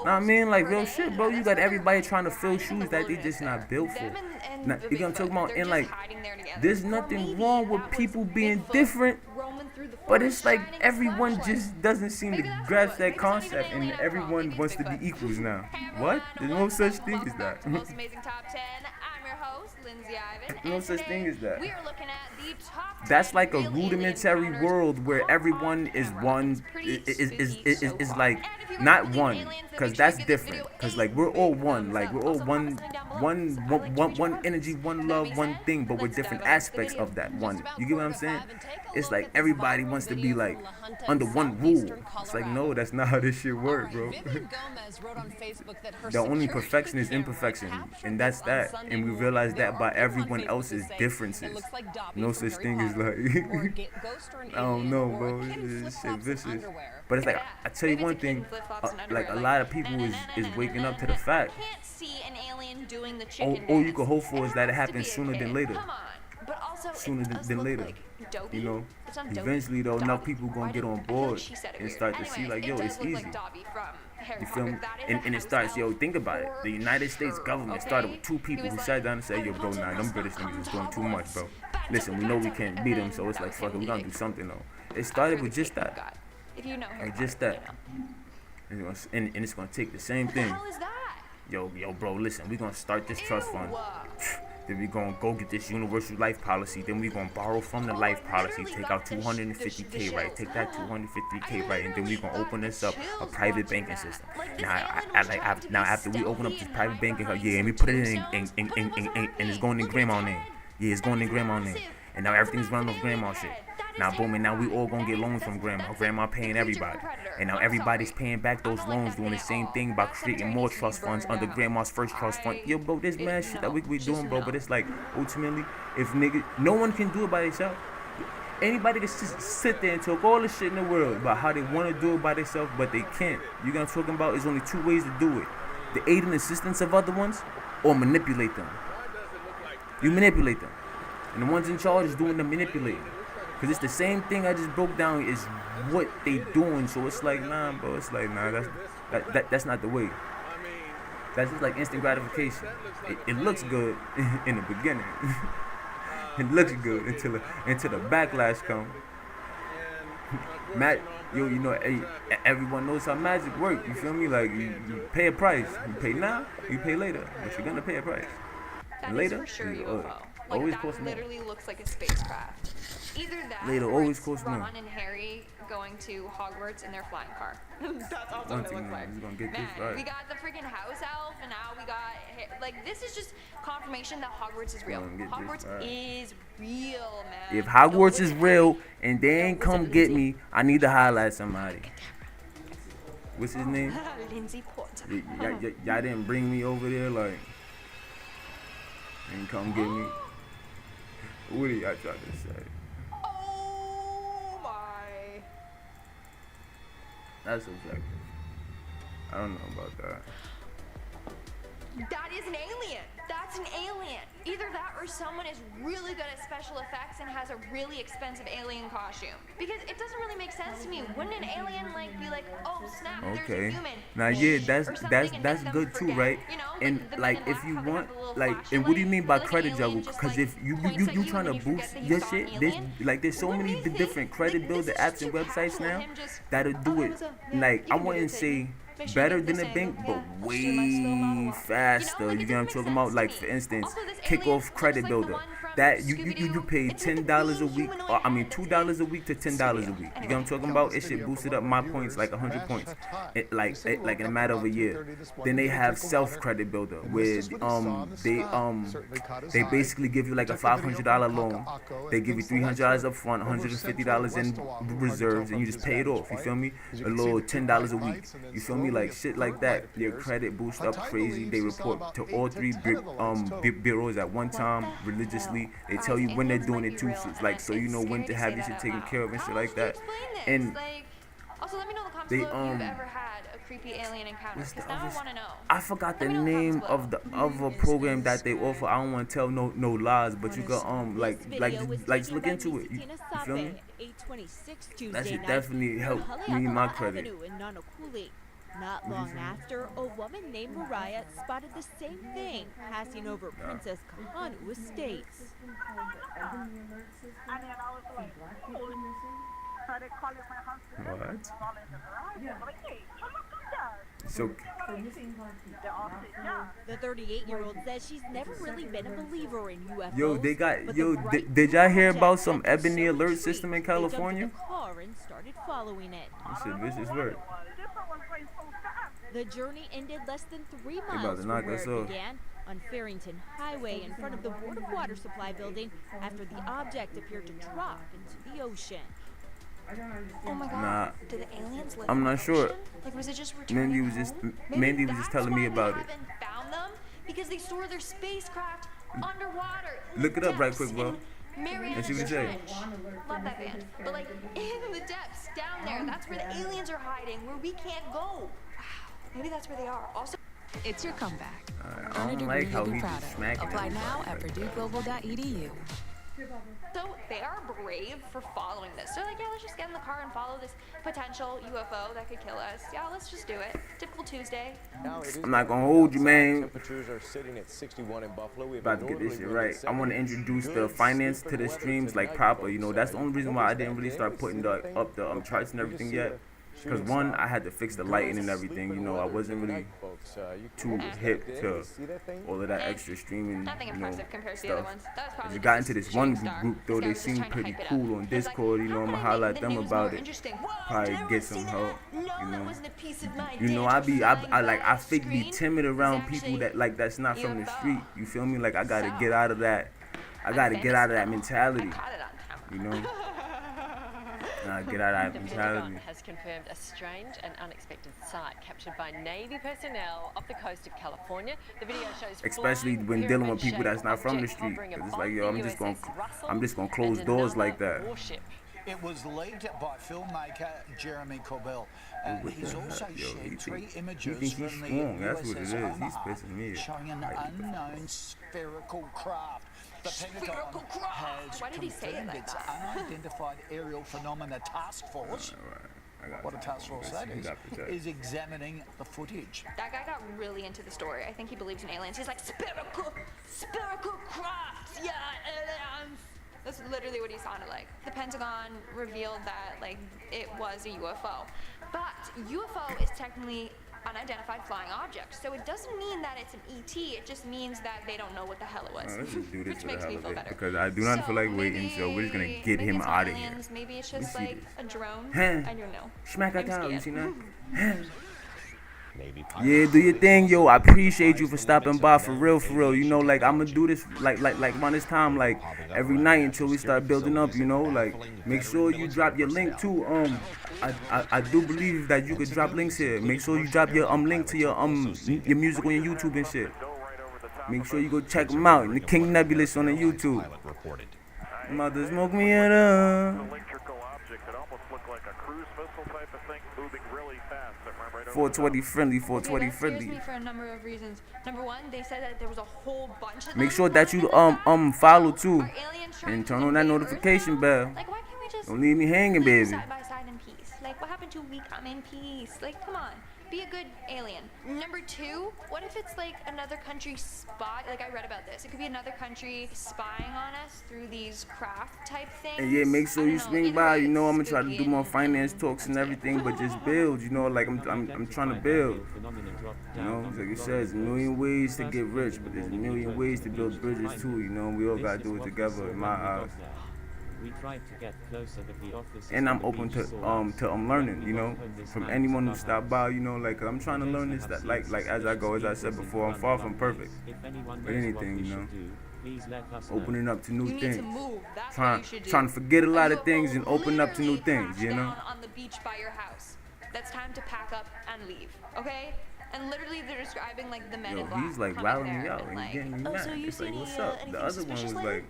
Know what I mean? Like real shit, bro. You got everybody trying to fill shoes that they just not built for. Now, you know what I'm talking about? And like, there's nothing wrong with people being different, but it's like everyone just doesn't seem to grasp that concept, and everyone wants to be equals now. What? There's no such thing as that. Most amazing top 10. I'm your host, Lindsay Ivan. No such thing as that. We are looking at the top 10 That's like a rudimentary world where everyone is one, is like not one, because that's different. Because like we're all one, like we're all one energy, one love, one thing, but we're different aspects of that one. You get what I'm saying? It's like everybody wants to be like under one rule. It's like, no, that's not how this shit works, bro. The only perfection is imperfection, and that's that. And we realize that by everyone else's differences. No such thing as like I don't know, bro. This shit vicious. But it's like I tell you one thing, like a lot of people is waking up to the fact. All you can hope for is that it happens sooner than later. Sooner than later. You know, eventually though, enough people gonna get on board and start to see like, yo, it's easy. You feel me? And it starts, yo, think about it. The United States government started with 2 people who sat down and said, yo, bro, nah, them British niggas is doing too much, bro. Listen, we know we can't beat them, so it's like, fuck it, we gonna do something though. It started with just that. Like just that. And it's gonna take the same thing. Yo, bro, listen, we gonna start this trust fund. Then we gonna go get this universal life policy. Then we gonna borrow from the life policy, take out 250K, right? Take that 250K, right? And then we gonna open this up a private banking system. Now, after we open up this private banking, yeah, and we put it in and it's going in grandma's name. Yeah, it's going in grandma's name. And now everything's running off grandma's shit. Now, boom, and now we all gonna get loans from grandma. Grandma paying everybody. And now everybody's paying back those loans, doing the same thing by creating more trust funds under grandma's first trust fund. Yo, bro, this mad shit that we doing, bro. But it's like, ultimately, if niggas, no one can do it by themselves. Anybody can just sit there and talk all the shit in the world about how they want to do it by themselves, but they can't. You know what I'm talking about? There's only 2 ways to do it. The aid and assistance of other ones, or manipulate them. You manipulate them. And the ones in charge is doing the manipulating. Because it's the same thing I just broke down is what they doing. So it's like, nah, bro. It's like, nah, that's not the way. That's just like instant gratification. It looks good in the beginning. It looks good until the backlash comes. You know, everyone knows how magic works. You feel me? Like, you pay a price. You pay now, you pay later. But you're going to pay a price. And later, for sure UFO. Always that costs more. Literally looks like a spacecraft. Either that, later, or always it's costs more. Ron and Harry going to Hogwarts in their flying car. That's also what it looks like. Gonna get Man, this right. we got the freaking house elf, and now we got like this is just confirmation that Hogwarts is real. Hogwarts is real, man. If Hogwarts is real and they ain't come get me, I need to highlight somebody. What's his name? Lindsay Porter. Y'all didn't bring me over there, like, and come get me. What did y'all try to say? Oh my. That's subjective. I don't know about that. That is an alien. That's an alien. Either that or someone is really good at special effects and has a really expensive alien costume. Because it doesn't really make sense to me. Wouldn't an alien like be like, oh snap, there's a human? Now yeah, that's good too, right? You know, and like if you want, like, and what do you mean by credit juggle? Because if you trying to boost your shit, there's so many different credit builder apps and websites now that'll do it. Like I wouldn't say better than a bank, but way faster. You get what I'm talking about? Like for instance, Kickoff Credit Builder. That you pay $10 a week, or I mean $2 a week to $10 a week. You get what I'm talking about? It should boost up my points like 100 points, like in a matter of a year. Then they have Self Credit Builder, where they basically give you like a $500 loan. They give you $300 up front, $150 in reserves, and you just pay it off. You feel me? A little $10 a week. You feel me? Like shit like that. Your credit boost up crazy. They report to all three bureaus at one time religiously. They tell you when they're doing it too, so you know when to have your shit taken care of and shit like that. And also let me know in the comments below if you've ever had a creepy alien encounter, because now I want to know. I forgot the name of the other program that they offer. I don't want to tell no lies, but you can like just look into it. You feel me? That should definitely help me in my credit. Not long after, a woman named Mariah spotted the same thing passing over Princess Kahanu Estates. What? So the 38-year-old says she's never really been a believer in UFOs. Did y'all hear about some ebony alert system in California? They jumped in the car and started following it. This shit vicious work. The journey ended less than 3 miles from where it began, on Farrington Highway in front of the Board of Water Supply building, after the object appeared to drop into the ocean. Oh my god. Nah, do the aliens live I'm not sure. Like, was it just returning Mandy was just telling me about it. Found them because they store their spacecraft underwater. Look it up right quick, bro. And see what it says. Love that band. But like in the depths down there, that's where the aliens are hiding, where we can't go. Wow. Maybe that's where they are. Also, it's your comeback. I don't like how he's smacking. Apply now at PurdueGlobal.edu. So they are brave for following this. They're like, yeah, let's just get in the car and follow this potential UFO that could kill us. Yeah, let's just do it. Typical Tuesday. I'm not gonna hold you, man. Temperatures are sitting at 61 in Buffalo. About to get this shit right. I want to introduce the finance to the streams like proper. You know, that's the only reason why I didn't really start putting up the charts and everything yet. Because one, I had to fix the lighting and everything. You know, I wasn't really too hip to all of that extra streaming, Nothing you know, impressive compared to the other stuff. ones. That was I probably just got into this one Shooting Star. group though. They This guy was seem just trying to pretty hype it cool up. on He was like, Discord. You know, I'm gonna holler at them the news about more it. interesting. Whoa, Probably did I get see some that? help. No, You that know. wasn't a piece of my You know, I fake be timid around people actually that that's not from the UFO. street. You feel me? Like I gotta get out of that. I gotta get out of that mentality. You know. Get out of that mentality. Has confirmed a strange and unexpected sight captured by Navy personnel off the coast of California. The video shows Especially when dealing with people that's not from the street. 'Cause it's like, yo, I'm just gonna close doors like that. It was leaked by filmmaker Jeremy Corbell. He's also shared 3 images he's from strong. the That's what it USS is. He's Omaha pissing me off. showing an unknown spherical craft. The Pentagon has Why did he say it confirmed like its that? unidentified aerial phenomena task force. What a task force that is examining the footage. That guy got really into the story. I think he believes in aliens. He's like, spherical crafts, yeah, aliens. That's literally what he sounded like. The Pentagon revealed that like it was a UFO, but UFO is technically unidentified flying object, so it doesn't mean that it's an ET. It just means that they don't know what the hell it was, Let's just do this which for the makes hell me of feel it, better. because I do not feel like waiting, so we're just gonna get him it's out of here. aliens, maybe it's Let me just see like this. a drone. Huh. I don't know. Smack I'm that down, you scared. see that? Yeah, do your thing, yo. I appreciate you for stopping by, for real, for real. You know, like I'm gonna do this like around this time, like every night until we start building up. You know, like make sure you drop your link too. I do believe that you could drop links here. Make sure you drop your link to your music on your YouTube and shit. Make sure you go check them out. The King Nebulous on the YouTube. I'm about to smoke me at like a cruise missile type of thing, moving really fast. 420 friendly, 420 Okay, that friendly. scares me for a number of reasons. Number one, they said that there was a whole bunch of Make them sure that you follow too, and turn on that notification bell. Like, why can't we just Don't leave me hanging, live baby. side by side in peace? Like, what happened to we come in peace? Like, come on. Be a good alien. Number two, what if it's like another country spy? Like, I read about this. It could be another country spying on us through these craft type things. And yeah, make sure you swing by. You know, I'm gonna try to do more finance talks and everything, but just build. You know, like I'm trying to build. You know, like it says, a million ways to get rich, but there's a million ways to build bridges too. You know, we all gotta do it together. In my eyes. We tried to get closer, but the officers And I'm open to learning, you know, from anyone who stopped by, you know, like I'm trying to learn this, that like as I go, as I said before, I'm far from perfect. But anything, you know, opening up to new things, trying to forget a lot of things and open up to new things, you know. On the beach by your house. That's time to pack up and leave, okay? And literally, they're describing like the men in black. He's like riling me out and getting me mad. It's like, what's up? The other one was like.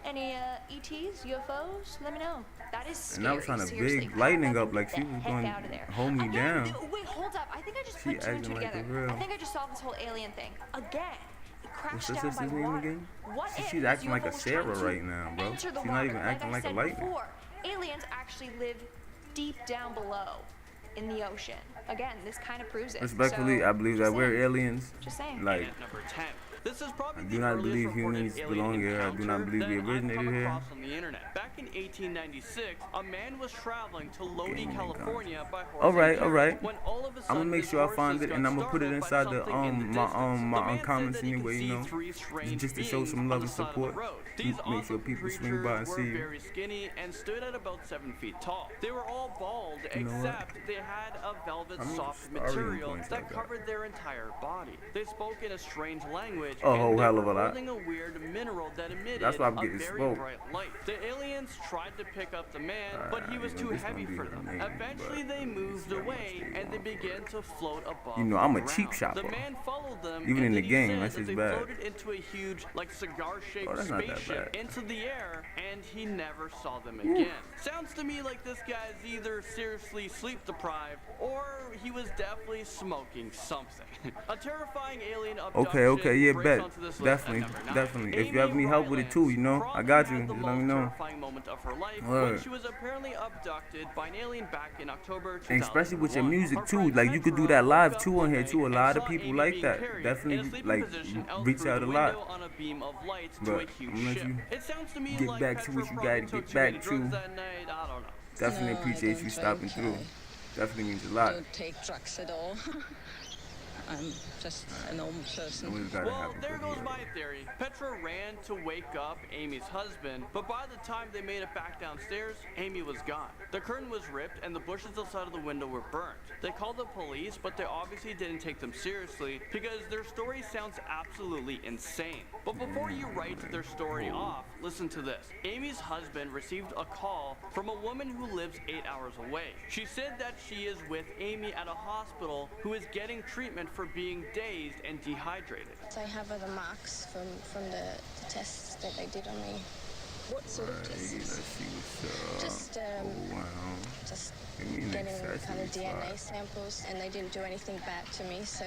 Any ETs, UFOs? Let me know. That is scary. And I was trying to seriously. big lightning up like she was going to hold me down. Wait, hold up. I think I just put two and two together. I think I just solved this whole alien thing. Again. It crashed down by water. What if She's acting like a Sarah right now, bro. She's not even acting like a lightning. Aliens actually live deep down below in the ocean. Again, this kind of proves it. Respectfully, I believe that we're aliens. Just saying. Like, Number 10. This is probably I do not believe humans belong here. I do not believe we originated here. On the internet. Back in 1896, a man was traveling to Lodi, California by horse. All right. When all of a sudden, I'm gonna make sure I find it, and I'm gonna put it inside the my comments anyway. You know, just to show some love and support. Make sure people swing by and see you. Very skinny and stood at about 7 feet tall. They were all bald, except they had a velvet soft material that covered their entire body. They spoke in a strange language. A whole hell of a lot. A weird mineral that emitted That's why I'm getting a very smoked. bright light. The aliens tried to pick up the man, but he was too heavy for them. Eventually, they moved away and they began to float above. You know, I'm a cheap shopper. The man followed them. Even in the game, that's just they bad. floated into a huge, like cigar-shaped spaceship into the air, and he never saw them again. Sounds to me like this guy's either seriously sleep-deprived or he was definitely smoking something. A terrifying alien abduction. Okay, yeah, bet. Definitely. If you have any help with it too, you know, I got you. Just let me know. Moment of her life when she was apparently abducted by an alien back in October 2001. And especially with your music too, like you could do that live too on here too. A lot of people like that. Definitely like reach out a lot. But I'm gonna let you get back to what you gotta get back to. Definitely appreciate you stopping through. Definitely means a lot. I don't take drugs at all. I'm just a normal person. Well, there goes my theory. Petra ran to wake up Amy's husband, but by the time they made it back downstairs, Amy was gone. The curtain was ripped and the bushes outside of the window were burnt. They called the police, but they obviously didn't take them seriously because their story sounds absolutely insane. But before you write their story off, listen to this. Amy's husband received a call from a woman who lives 8 hours away. She said that she is with Amy at a hospital who is getting treatment for being dazed and dehydrated. I have other marks from the tests that they did on me. What sort of tests? Just getting kind of DNA samples, and they didn't do anything bad to me, so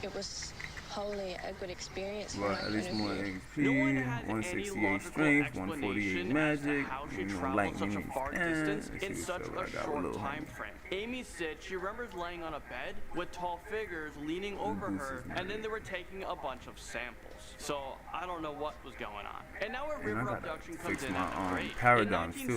it was wholly a good experience. Well, at least more XP, 168 strength, 148 magic, you know, lightning distance in such a short time frame. Amy said she remembers laying on a bed with tall figures leaning over her, and then they were taking a bunch of samples. So I don't know what was going on. And now a river abduction comes in at the grave. Paradigms too.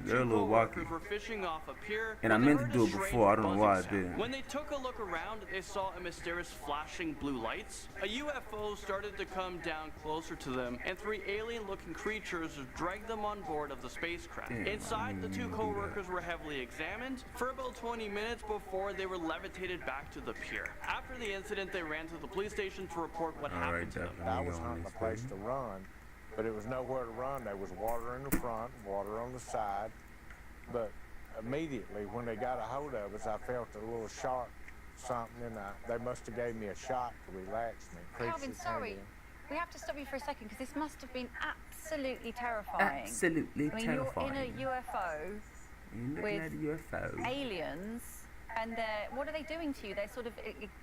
They're a little wacky. Were fishing off a pier, and I meant to do it before. I don't know why I didn't. When they took a look around, they saw a mysterious flashing blue lights. A UFO started to come down closer to them, and 3 alien-looking creatures dragged them on board of the spacecraft. Inside, the 2 co-workers were heavily examined for about 20 minutes before they were levitated back to the pier. After the incident, they ran to the police station to report what happened to them. I was hunting a place to run, but it was nowhere to run. There was water in the front, water on the side. But immediately, when they got a hold of us, I felt a little sharp something, and they must have gave me a shot to relax me. Calvin, sorry. We have to stop you for a second because this must have been absolutely terrifying. Absolutely terrifying. You're in a UFO looking at your phone. aliens. And what are they doing to you? They're sort of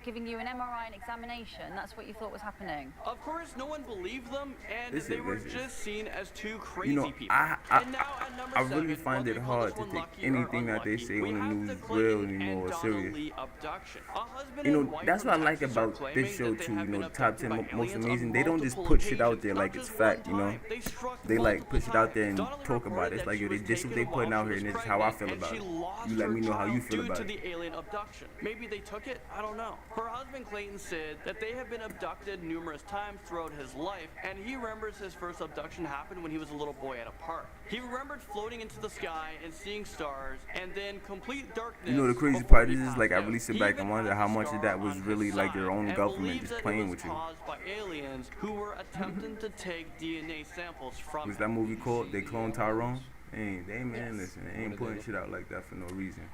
giving you an MRI and examination. That's what you thought was happening. Of course, no one believed them, and This they is- were this is- just seen as two crazy You know, people. I And now at number really 7, find it whether you call hard this to one take lucky or anything that they unlucky, say we on the have news the real Clinton anymore, and serious. Donna Lee abduction. A husband You and know, wife that's from what I like Texas are about claiming this show that they too. have You been know, top 10 abducted by most aliens amazing. on They don't just multiple push it out occasions, there not like it's just fact. one You know, time. They struck they like multiple push it out there and times. Donna talk about reported it. It's that like, she yo, was this is what they taken putting while out she here, was and this is how I pregnant, feel and about she it. lost You let her me know how you child feel due about to it. the alien abduction. Maybe they took it. I don't know. Her husband Clayton said that they have been abducted numerous times throughout his life, and he remembers his first abduction happened when he was a little boy at a park. He remembered floating into the sky and seeing stars, and then complete darkness. You know, the crazy before part he is passed like I out. really sit He back even and wonder has how a much of scar that was on really his like their side own and government believes just that playing it was with you. caused by aliens who were attempting to take DNA samples from What's him. that movie called? They Clone Tyrone? They man, listen, they ain't putting shit out like that for no reason.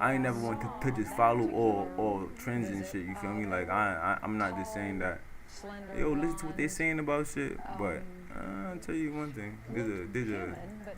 I ain't never want to just follow all trends and shit. You feel me? Like I'm not just saying that. Yo, listen to what they saying about shit. But I'll tell you one thing. There's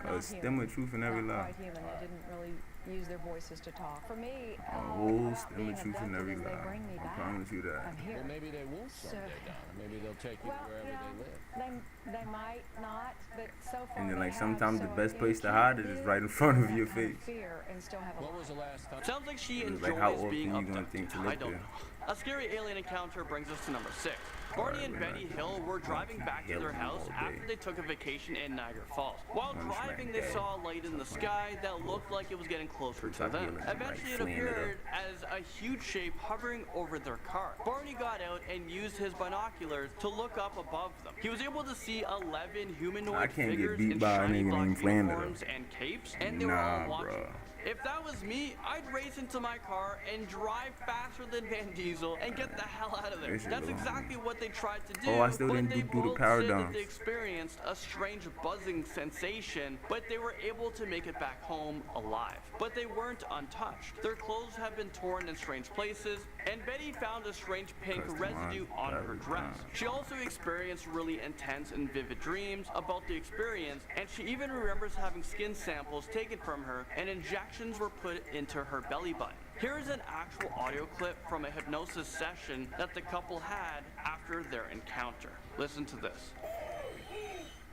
a stem of truth in every lie. They didn't really use their voices to talk. For me, A whole stem being of truth in abducted every is they lie. bring me I back. promise you that. I'm here. Well, maybe they won't someday, Donna. Maybe they'll take you wherever they live. They might not, but so far And then they like have, sometimes the so best you place to can't hide it is live right in front of that your kind of face. fear and still have a What was the last time? Sounds like she It's enjoys like how often being you gonna abducted. think to I live don't there? know. A scary alien encounter brings us to number 6. Barney and Betty Hill were driving back to their house after they took a vacation in Niagara Falls. While driving, they saw a light in the sky that looked like it was getting closer to them. Eventually, it appeared as a huge shape hovering over their car. Barney got out and used his binoculars to look up above them. He was able to see 11 humanoid figures in shiny black uniforms and capes, and they were all watching. If that was me, I'd race into my car and drive faster than Van Diesel and get the hell out of there. That's exactly what they tried to do. Oh, I still but didn't they do the both power said that downs. they experienced a strange buzzing sensation, but they were able to make it back home alive. But they weren't untouched. Their clothes have been torn in strange places, and Betty found a strange pink residue on her dress. She also experienced really intense and vivid dreams about the experience, and she even remembers having skin samples taken from her and injections were put into her belly button. Here is an actual audio clip from a hypnosis session that the couple had after their encounter. Listen to this.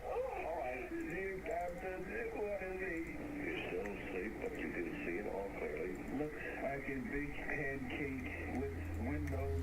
Alright, you Captain, what is he? You're still asleep, but you can see it all clearly. Looks like a big pancake with windows.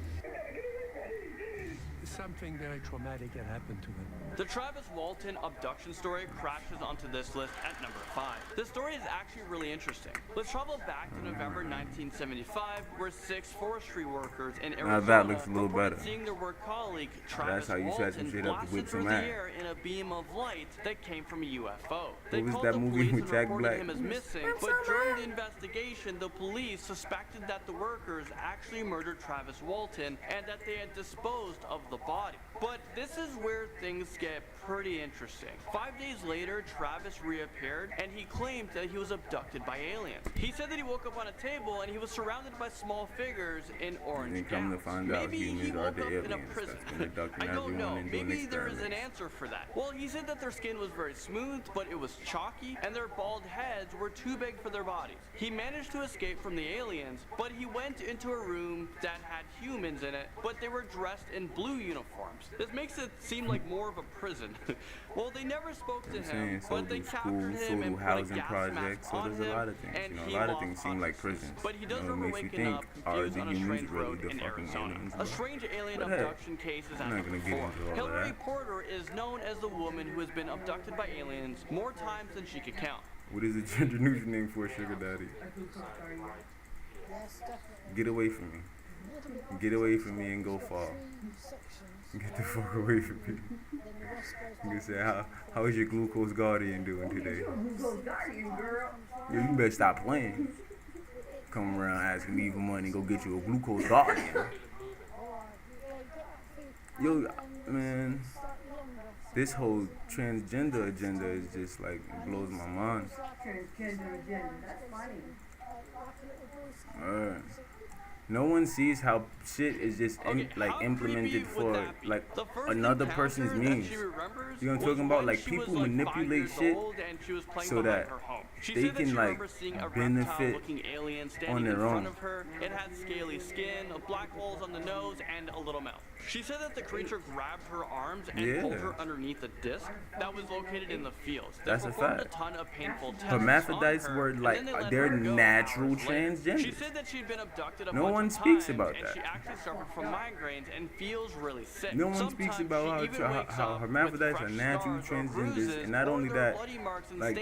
Something very traumatic had happened to him. The Travis Walton abduction story crashes onto this list at number 5. This story is actually really interesting. Let's travel back to November 1975, where 6 forestry workers in Arizona that looks a little reported better. seeing their work colleague That's Travis how you set some Walton shit up to blasted whip through some the ass. air in a beam of light that came from a UFO. They What was called that the movie police with and Jack reported Black? him as missing, but during the investigation, the police suspected that the workers actually murdered Travis Walton and that they had disposed of the body. But this is where things get pretty interesting. 5 days later, Travis reappeared and he claimed that he was abducted by aliens. He said that he woke up on a table and he was surrounded by small figures in orange And come to gowns. find out Maybe he humans are woke the up in a aliens prison. that's been abducting I don't everyone know. and doing Maybe there is an experiments. answer for that. Well, he said that their skin was very smooth, but it was chalky, and their bald heads were too big for their bodies. He managed to escape from the aliens, but he went into a room that had humans in it, but they were dressed in blue uniforms. This makes it seem like more of a prison. Well, they never spoke to him, So but they do captured schools, him so and do put a housing gas projects, mask so on there's a him, lot of things. and You know, he a lot of lost things seem like prisons. But he does You know, it remember makes you waking think, up are confused the on a humans strange really road the in fucking Arizona. aliens? A strange alien But hey, abduction case is at I'm not number gonna get 4. into all Hillary that. Porter is known as the woman who has been abducted by aliens more times than she could count. What is the gender neutral name for a sugar daddy? Get away from me. Get away from me and go far. Get the fuck away from me. You can say, how is your glucose guardian doing today? Yo, you better stop playing. Come around asking me for money, go get you a glucose guardian. Yo, man, this whole transgender agenda is just like, it blows my mind. Transgender agenda, that's funny. Alright. No one sees how shit is just implemented for like another person's means. You know what I'm talking about? Like people manipulate shit so that they can like benefit on their own. It had scaly skin, black holes on the nose, and a little mouth. She said that the creature grabbed her arms and pulled her underneath a disc that was located in the fields. That's a fact. A ton of painful tests Hermaphrodites on her, were like they're natural transgenders. She said that she'd been abducted no one speaks about and that. she actually suffered from migraines and feels really sick. No one speaks about how hermaphrodites are natural transgenders, and not only that, like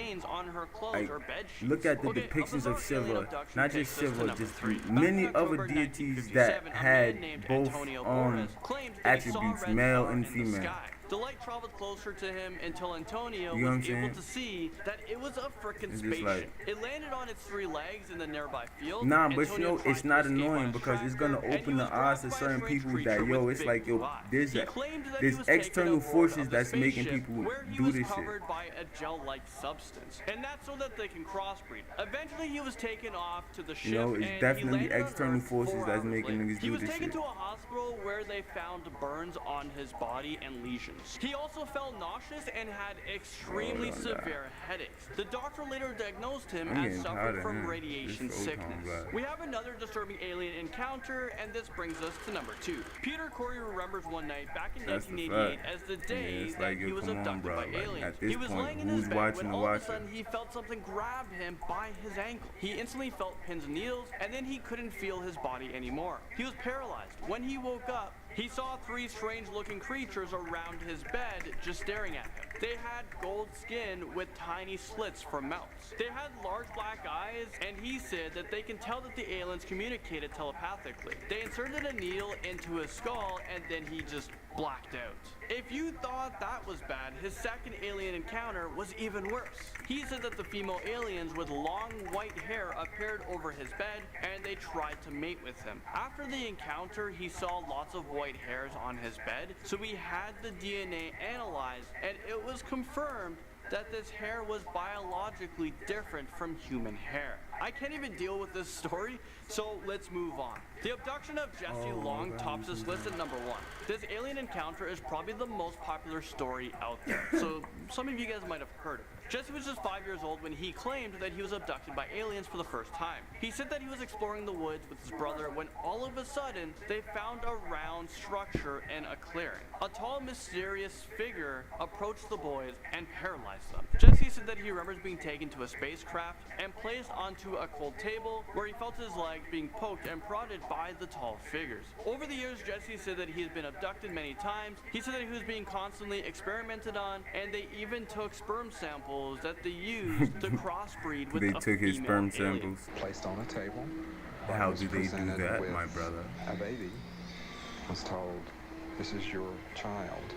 look at the depictions of Shiva, not just Shiva, just many other deities that had both attributes, male and female. The light traveled closer to him until Antonio was able to see that it was a frickin' spaceship. Like, it landed on its 3 legs in the nearby field. Nah, but you know, it's not annoying because it's gonna open the eyes to certain people that, yo, it's like, yo, there's external forces that's making people do this shit. By a gel-like substance, and that's so that they can crossbreed. Eventually, he was taken off to the ship. You know, it's definitely external forces that's making niggas do this shit. He was taken to a hospital where they found burns on his body and lesions. He also felt nauseous and had extremely severe headaches. The doctor later diagnosed him as suffering from radiation sickness. We have another disturbing alien encounter, and this brings us to number 2. Peter Corey remembers one night back in 1988 as the day that he was abducted by aliens. He was laying in his bed when all of a sudden he felt something grab him by his ankle. He instantly felt pins and needles, and then he couldn't feel his body anymore. He was paralyzed. When he woke up, he saw 3 strange-looking creatures around his bed just staring at him. They had gold skin with tiny slits for mouths. They had large black eyes, and he said that they can tell that the aliens communicated telepathically. They inserted a needle into his skull, and then he just blacked out. If you thought that was bad, his second alien encounter was even worse. He said that the female aliens with long white hair appeared over his bed, and they tried to mate with him. After the encounter, he saw lots of white hairs on his bed, so he had the DNA analyzed, and it was confirmed that this hair was biologically different from human hair. I can't even deal with this story, so let's move on. The abduction of Jesse Long tops this list at number 1. This alien encounter is probably the most popular story out there, so some of you guys might have heard of it. Jesse was just 5 years old when he claimed that he was abducted by aliens for the first time. He said that he was exploring the woods with his brother when all of a sudden they found a round structure in a clearing. A tall, mysterious figure approached the boys and paralyzed them. Jesse said that he remembers being taken to a spacecraft and placed onto a cold table where he felt his legs being poked and prodded by the tall figures. Over the years, Jesse said that he has been abducted many times. He said that he was being constantly experimented on, and they even took sperm samples that they used to crossbreed with they took his sperm samples. Placed on a table. How do they do that, my brother? A baby was told, "This is your child."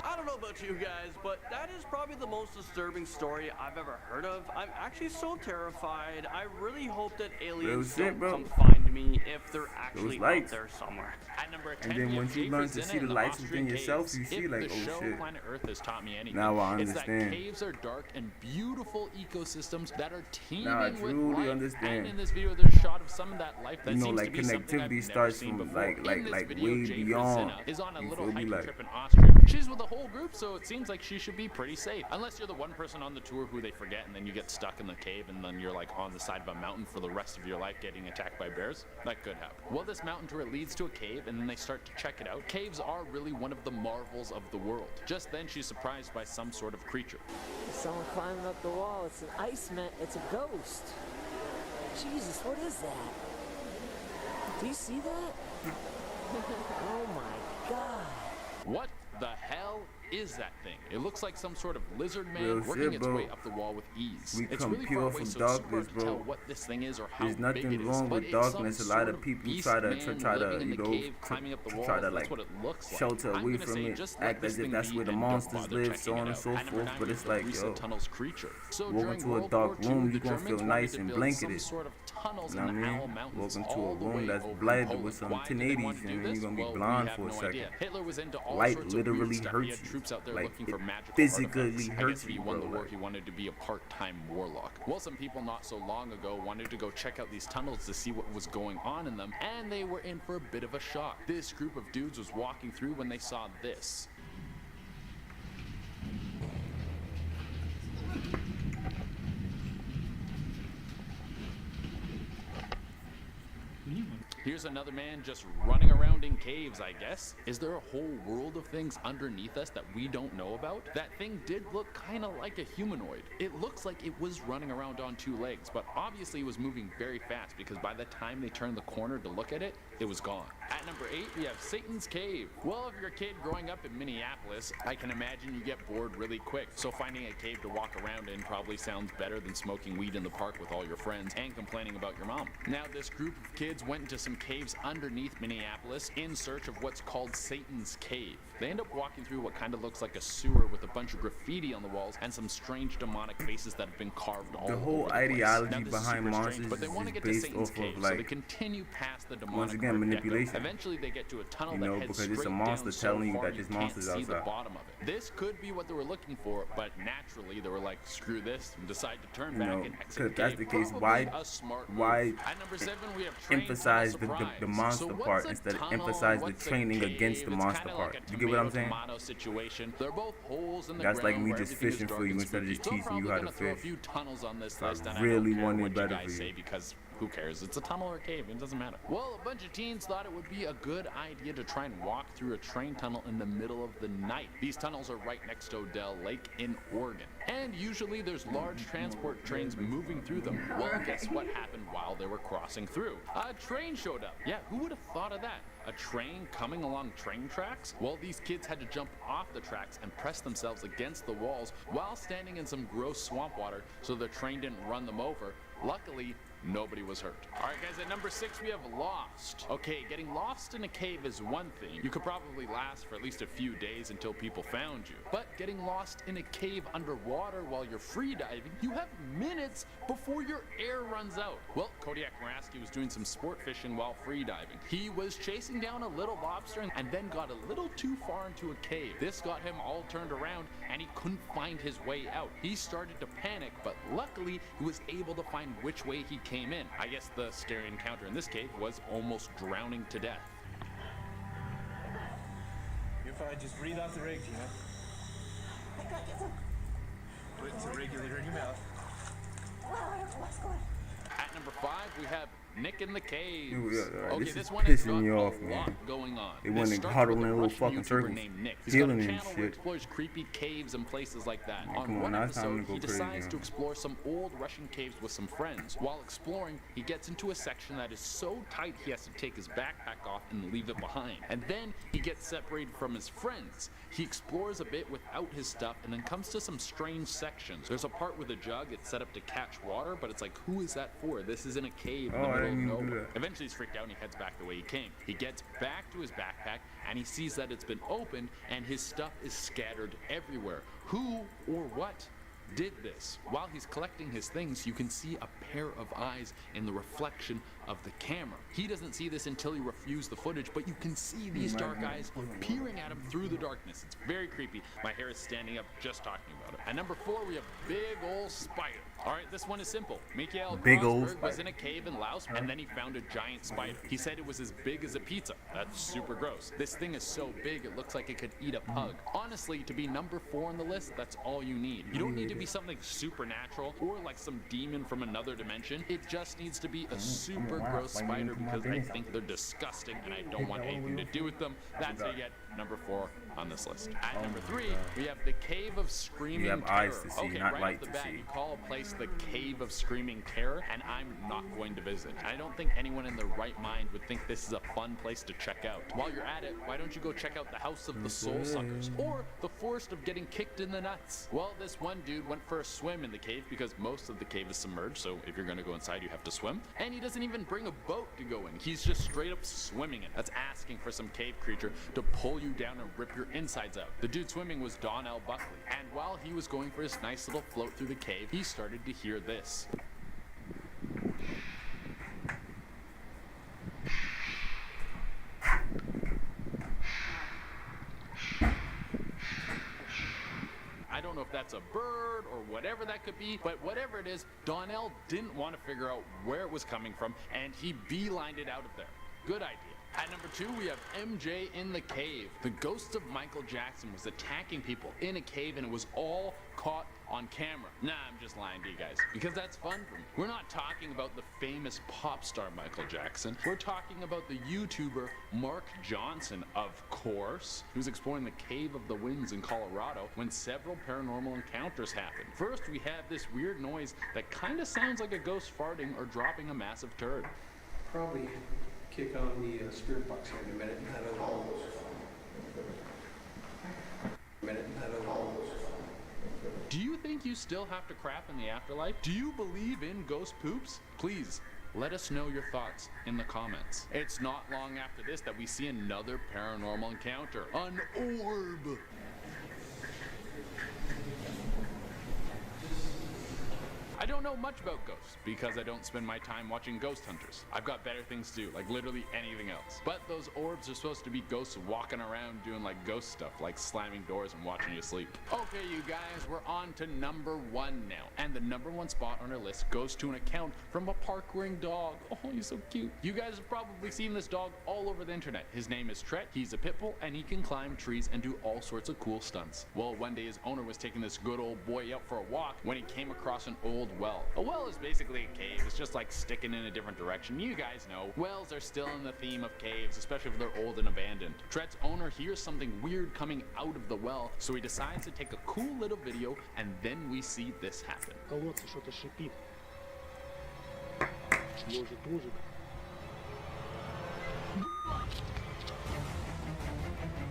I don't know about you guys, but that is probably the most disturbing story I've ever heard of. I'm actually so terrified. I really hope that aliens don't come find me if they're actually out there somewhere. At number 10, and then once you learn to see the lights within yourself, you see like, oh shit. Planet Earth has taught me anything. Now I understand. It's that caves are dark and beautiful ecosystems that are teeming with life. And in this video, there's a shot of some of that life that seems like to be connectivity starts from like way beyond. Is on a you little feel me? hiking Like, trip in Austria. She's with a whole group, so it seems like she should be pretty safe. Unless you're the one person on the tour who they forget, and then you get stuck in the cave, and then you're like on the side of a mountain for the rest of your life getting attacked by bears. That could happen. Well, this mountain tour leads to a cave, and then they start to check it out. Caves are really one of the marvels of the world. Just then, she's surprised by some sort of creature. Someone climbing up the wall. It's an iceman. It's a ghost. Jesus, what is that? Do you see that? Oh my God. What the hell is that thing? It looks like some sort of lizard man working its way up the wall with ease. We it's come really pure far away, from so darkness, it's hard to tell bro. what this thing is or how There's big it nothing is, wrong but with it's darkness. A some lot of sort people beast try to man living in the cave, climbing up the wall. try to That's what it looks like. shelter I'm away gonna from say, it, just let act this as if thing that's be where the and don't monsters bother live, checking so on it and out. so At number forth. 9, But we it's have the like, recent yo, tunnels creature. So walk during into a World dark War II, room, the you're gonna Germans feel wanted nice to and build blanketed. some sort of tunnels You in know the what I mean? Allen Mountains Walk into all a the room way that's over bled Poland. with some Why did they 1080s, want to do and this? you're gonna be Well, blind we have for a no second. idea. Hitler was into all Light sorts of literally weird stuff. He hurts had you. troops troops out there like, looking for magical physically artifacts. I hurts guess if he you, won bro, the war, like. he wanted to be a part-time warlock. Well, some people not so long ago wanted to go check out these tunnels to see what was going on in them, and they were in for a bit of a shock. This group of dudes was walking through when they saw this. Here's another man just running around in caves, I guess. Is there a whole world of things underneath us that we don't know about? That thing did look kind of like a humanoid. It looks like it was running around on two legs, but obviously it was moving very fast because by the time they turned the corner to look at it, it was gone. At number 8, we have Satan's Cave. Well, if you're a kid growing up in Minneapolis, I can imagine you get bored really quick. So finding a cave to walk around in probably sounds better than smoking weed in the park with all your friends and complaining about your mom. Now, this group of kids went into some caves underneath Minneapolis in search of what's called Satan's Cave. They end up walking through what kind of looks like a sewer with a bunch of graffiti on the walls and some strange demonic faces that have been carved all over the place. The whole ideology behind monsters but they want to is get to based Satan's off Cave, of, so like, they continue past the demonic once again, manipulation. Eventually, they get to a tunnel You that know, heads because it's a straight monster down so telling you far that this can't monster's see the outside. bottom of it. This could be what they were looking for, but naturally they were like, screw this, and decide to turn You back know, and because exit if that's the case, why At number 7, we have emphasize the monster part instead of emphasize the training against the monster part? You get what I'm saying? Situation. They're both holes in the That's like ground me where just everything is fishing dark for you and instead of spooky. just So I'm teaching you probably how to gonna throw a fish. few tunnels on this I list, and really I don't care wanted what you better guys for you. say because who cares? It's a tunnel or a cave. It doesn't matter. Well, a bunch of teens thought it would be a good idea to try and walk through a train tunnel in the middle of the night. These tunnels are right next to Odell Lake in Oregon. And usually there's large transport trains moving through them. Well, guess what happened while they were crossing through? A train showed up. Yeah, who would have thought of that? A train coming along train tracks? Well, these kids had to jump off the tracks and press themselves against the walls while standing in some gross swamp water so the train didn't run them over. Luckily, nobody was hurt. All right, guys, at number 6, we have Lost. Okay, getting lost in a cave is one thing. You could probably last for at least a few days until people found you. But getting lost in a cave underwater while you're free diving, you have minutes before your air runs out. Well, Kodiak Moraski was doing some sport fishing while free diving. He was chasing down a little lobster and then got a little too far into a cave. This got him all turned around and he couldn't find his way out. He started to panic, but luckily he was able to find which way he came in. I guess the scary encounter in this cave was almost drowning to death. You're fine, just breathe off the rig, Tina. Put the regulator in your mouth. At number 5, we have Nick in the Cave. Okay, this is one has pissing me got off, a man. lot going on. They went and huddled in little fucking circles, He's got a healing and channel where he shit. explores creepy caves and places like that. Man, On come on, one now it's time episode, to he go crazy, decides to man. explore some old Russian caves with some friends. While exploring, he gets into a section that is so tight he has to take his backpack off and leave it behind. And then he gets separated from his friends. He explores a bit without his stuff and then comes to some strange sections. There's a part with a jug. It's set up to catch water, but it's like, who is that for? This is in a cave in the Oh, I middle of didn't even do nowhere. that. Eventually he's freaked out and he heads back the way he came. He gets back to his backpack and he sees that it's been opened and his stuff is scattered everywhere. Who or what did this? While he's collecting his things, you can see a pair of eyes in the reflection of the camera. He doesn't see this until he reviews the footage, but you can see these dark eyes peering at him through the darkness. It's very creepy. My hair is standing up just talking about it. At number 4, we have Big Ol' Spider. All right, this one is simple. Mikhail Big ol' Grosberg was spider. in a cave in Laos, and then he found a giant spider. He said it was as big as a pizza. That's super gross. This thing is so big, it looks like it could eat a pug. Honestly, to be number 4 on the list, that's all you need. You don't need to be something supernatural or like some demon from another dimension. It just needs to be a super gross spider because I think they're disgusting and I don't want anything to do with them. That's how you get number 4 on this list. At number 3, we have the Cave of Screaming You have Terror. eyes to see, okay, not right light off the to bat, see. you call a place the Cave of Screaming Terror, and I'm not going to visit. I don't think anyone in their right mind would think this is a fun place to check out. While you're at it, why don't you go check out the House of the Soul Suckers or the Forest of Getting Kicked in the Nuts? Well, this one dude went for a swim in the cave because most of the cave is submerged, so if you're gonna go inside, you have to swim. And he doesn't even bring a boat to go in. He's just straight up swimming in. That's asking for some cave creature to pull you down and rip your insides out. The dude swimming was Don L. Buckley, and while he was going for his nice little float through the cave, he started to hear this. don't know if that's a bird or whatever that could be, but whatever it is, Donnell didn't want to figure out where it was coming from, and he beelined it out of there. Good idea. At number 2, we have MJ in the cave. The ghost of Michael Jackson was attacking people in a cave, and it was all caught on camera. Nah, I'm just lying to you guys, because that's fun for me. We're not talking about the famous pop star Michael Jackson. We're talking about the YouTuber Mark Johnson, of course, who's exploring the Cave of the Winds in Colorado when several paranormal encounters happen. First, we have this weird noise that kind of sounds like a ghost farting or dropping a massive turd. Probably kick on the spirit box here in a minute and head over. Do you think you still have to crap in the afterlife? Do you believe in ghost poops? Please, let us know your thoughts in the comments. It's not long after this that we see another paranormal encounter. An orb! I don't know much about ghosts because I don't spend my time watching Ghost Hunters. I've got better things to do, like literally anything else. But those orbs are supposed to be ghosts walking around doing like ghost stuff, like slamming doors and watching you sleep. Okay, you guys, we're on to number 1 now. And the number 1 spot on our list goes to an account from a park-wearing dog. Oh, he's so cute. You guys have probably seen this dog all over the internet. His name is Tret, he's a pit bull, and he can climb trees and do all sorts of cool stunts. Well, one day his owner was taking this good old boy out for a walk when he came across an old well. A well is basically a cave. It's just like sticking in a different direction. You guys know. Wells are still in the theme of caves, especially if they're old and abandoned. Tret's owner hears something weird coming out of the well, so he decides to take a cool little video, and then we see this happen.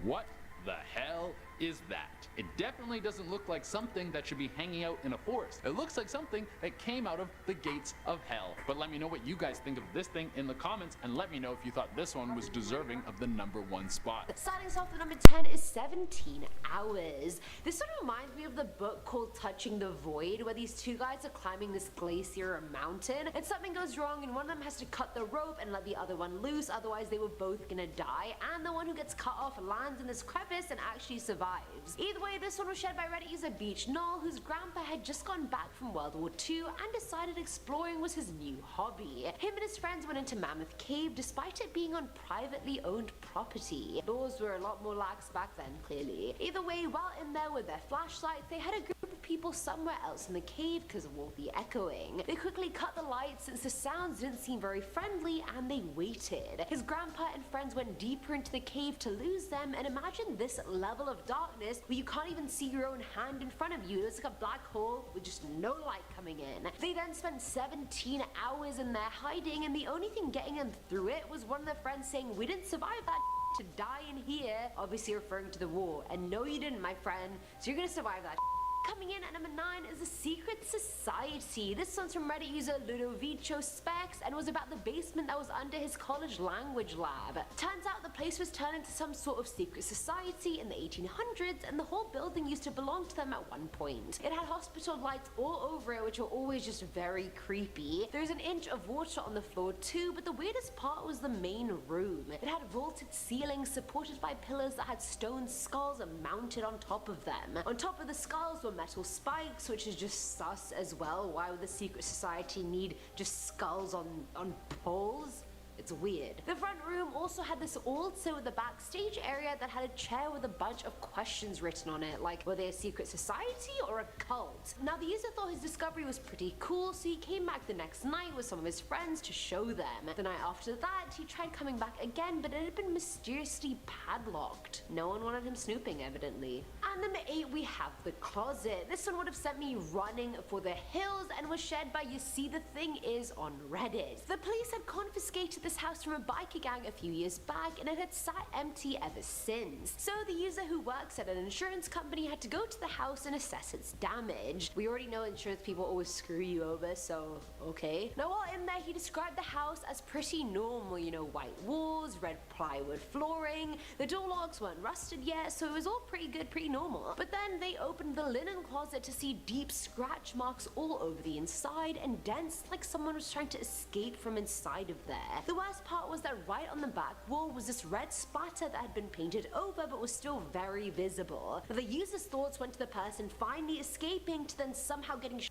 What the hell is that? It definitely doesn't look like something that should be hanging out in a forest. It looks like something that came out of the gates of hell. But let me know what you guys think of this thing in the comments, and let me know if you thought this one was deserving of the number 1 spot. Starting us off at number 10 is 17 Hours. This sort of reminds me of the book called Touching the Void, where these 2 guys are climbing this glacier or mountain, and something goes wrong and one of them has to cut the rope and let the other one loose, otherwise they were both gonna die, and the one who gets cut off lands in this crevice and actually survives. Either way, this one was shared by Reddit user Beach Noel, whose grandpa had just gone back from World War II and decided exploring was his new hobby. Him and his friends went into Mammoth Cave despite it being on privately owned property. Laws were a lot more lax back then, clearly. Either way, while in there with their flashlights, they had a group of people somewhere else in the cave because of all the echoing. They quickly cut the lights since the sounds didn't seem very friendly, and they waited. His grandpa and friends went deeper into the cave to lose them, and imagine this level of darkness where you can't even see your own hand in front of you. It's like a black hole with just no light coming in. They then spent 17 hours in there hiding, and the only thing getting them through it was one of their friends saying, "We didn't survive that to die in here," obviously referring to the war. And no, you didn't, my friend, so you're gonna survive that. Coming in at number 9 is a secret society. This one's from Reddit user Ludovico Specs and was about the basement that was under his college language lab. Turns out the place was turned into some sort of secret society in the 1800s, and the whole building used to belong to them at one point. It had hospital lights all over it, which were always just very creepy. There's an inch of water on the floor too, but the weirdest part was the main room. It had vaulted ceilings supported by pillars that had stone skulls mounted on top of them. On top of the skulls were metal spikes, which is just sus as well. Why would the secret society need just skulls on poles? It's weird. The front room also had this altar with a backstage area that had a chair with a bunch of questions written on it, like were they a secret society or a cult? Now the user thought his discovery was pretty cool, so he came back the next night with some of his friends to show them. The night after that, he tried coming back again, but it had been mysteriously padlocked. No one wanted him snooping, evidently. And number 8, we have the closet. This one would have sent me running for the hills and was shared by You See The Thing Is on Reddit. The police had confiscated this house from a biker gang a few years back, and it had sat empty ever since. So the user, who works at an insurance company, had to go to the house and assess its damage. We already know insurance people always screw you over, so okay. Now while in there, he described the house as pretty normal, you know, white walls, red plywood flooring, the door locks weren't rusted yet, so it was all pretty good, pretty normal. But then they opened the linen closet to see deep scratch marks all over the inside and dents like someone was trying to escape from inside of there. The worst part was that right on the back wall was this red splatter that had been painted over but was still very visible. The user's thoughts went to the person finally escaping to then somehow getting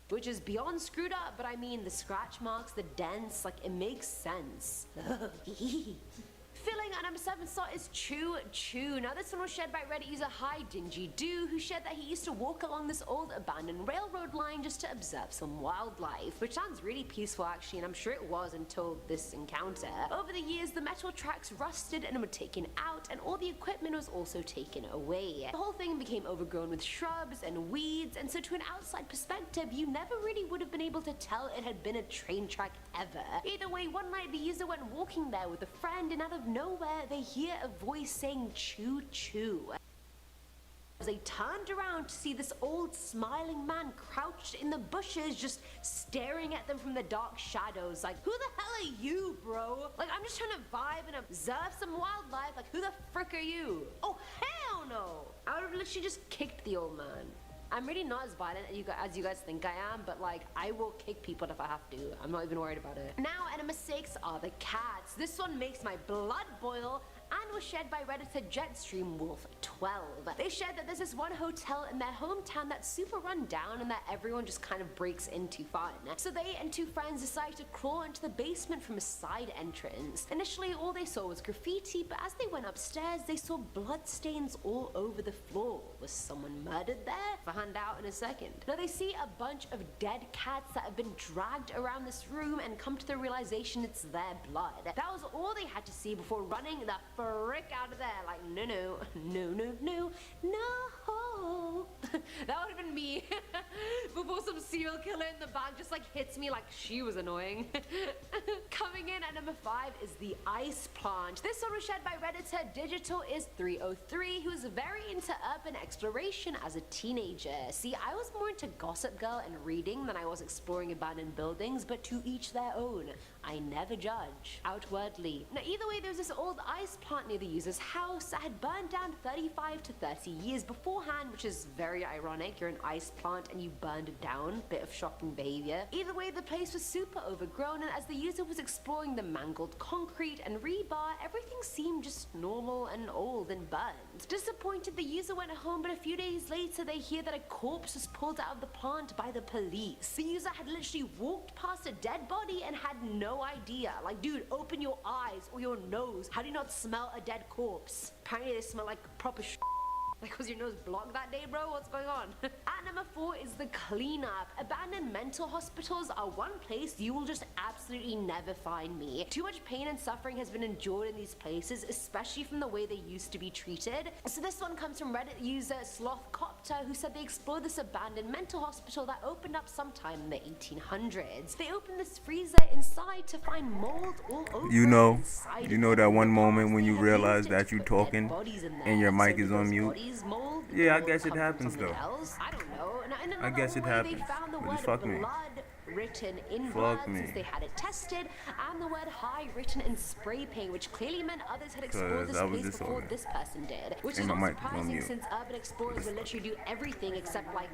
which is beyond screwed up, but I mean the scratch marks, the dents, like it makes sense. Filling at number 7 slot is Choo. Now this one was shared by Reddit user Hi Dingy Doo, who shared that he used to walk along this old abandoned railroad line just to observe some wildlife, which sounds really peaceful actually, and I'm sure it was until this encounter. Over the years, the metal tracks rusted and were taken out, and all the equipment was also taken away. The whole thing became overgrown with shrubs and weeds, and so to an outside perspective, you never really would have been able to tell it had been a train track ever. Either way, one night the user went walking there with a friend, and out of nowhere they hear a voice saying choo choo. They turned around to see this old smiling man crouched in the bushes just staring at them from the dark shadows like, who the hell are you, bro? Like, I'm just trying to vibe and observe some wildlife, like, who the frick are you? Oh hell no! I would have literally just kicked the old man. I'm really not as violent as you guys think I am, but like, I will kick people if I have to. I'm not even worried about it. Now, at number 6 are the cats. This one makes my blood boil and was shared by Redditor JetstreamWolf12. They shared that there's this one hotel in their hometown that's super run down and that everyone just kind of breaks into fun. So they and 2 friends decided to crawl into the basement from a side entrance. Initially, all they saw was graffiti, but as they went upstairs, they saw bloodstains all over the floor. Was someone murdered there? Find out in a second. Now they see a bunch of dead cats that have been dragged around this room and come to the realization it's their blood. That was all they had to see before running the frick out of there. Like, no. That would have been me before some serial killer in the back just like hits me like she was annoying. Coming in at number 5 is the ice plant. This one was shared by Redditor Digital is 303, who was very into urban exploration as a teenager. See, I was more into Gossip Girl and reading than I was exploring abandoned buildings, but to each their own. I never judge. Outwardly. Now either way, there's this old ice plant near the user's house that had burned down 35 to 30 years beforehand, which is very ironic. You're an ice plant and you burned it down. Bit of shocking behavior. Either way, the place was super overgrown, and as the user was exploring the mangled concrete and rebar, everything seemed just normal and old and burned. Disappointed, the user went home, but a few days later they hear that a corpse was pulled out of the plant by the police. The user had literally walked past a dead body and had no idea. Like, dude, open your eyes or your nose. How do you not smell a dead corpse? Apparently they smell like proper Like, was your nose blocked that day, bro? What's going on? At number 4 is the cleanup. Abandoned mental hospitals are one place you will just absolutely never find me. Too much pain and suffering has been endured in these places, especially from the way they used to be treated. So this one comes from Reddit user Slothcopter, who said they explored this abandoned mental hospital that opened up sometime in the 1800s. They opened this freezer inside to find mold all over. You know that one moment when you realize that you're talking and your mic is on mute. Mold, yeah, I guess it happens though. I don't know. Now, I guess it happens. But fuck me. Written in blood since they had it tested, and the word high written in spray paint, which clearly meant others had explored this place before this person did. Which is not surprising since urban explorers would literally do everything except like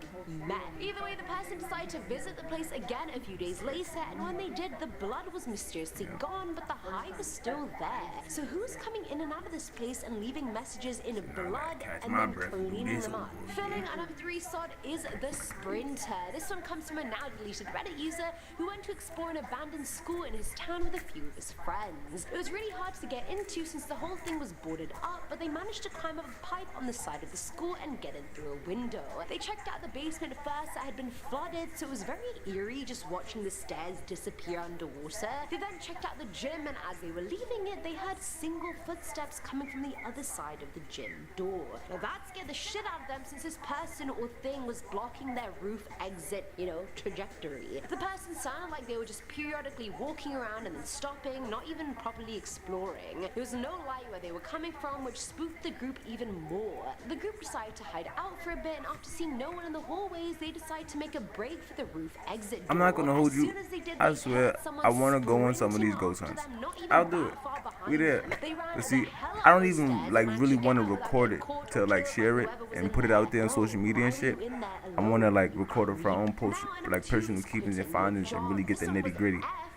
meth. Either way, the person decided to visit the place again a few days later, and when they did, the blood was mysteriously gone, but the high was still there. So who's coming in and out of this place and leaving messages in blood and then cleaning them up? Filling at number 3 slot is the Sprinter. This one comes from a now deleted Reddit user who went to explore an abandoned school in his town with a few of his friends. It was really hard to get into since the whole thing was boarded up, but they managed to climb up a pipe on the side of the school and get in through a window. They checked out the basement first that had been flooded, so it was very eerie just watching the stairs disappear underwater. They then checked out the gym, and as they were leaving it, they heard single footsteps coming from the other side of the gym door. Now that scared the shit out of them since this person or thing was blocking their roof exit, trajectory. The person sounded like they were just periodically walking around and then stopping, not even properly exploring. There was no light where they were coming from, which spooked the group even more. The group decided to hide out for a bit, and after seeing no one in the hallways, they decided to make a break for the roof exit door. I'm not gonna hold you. I swear, I want to go on some of these ghost hunts. I'll do it. We there. But see, I don't even really want to record it to share it and put it out there on social media and shit. I want to record it for our own personal keepings and findings and really get the nitty gritty.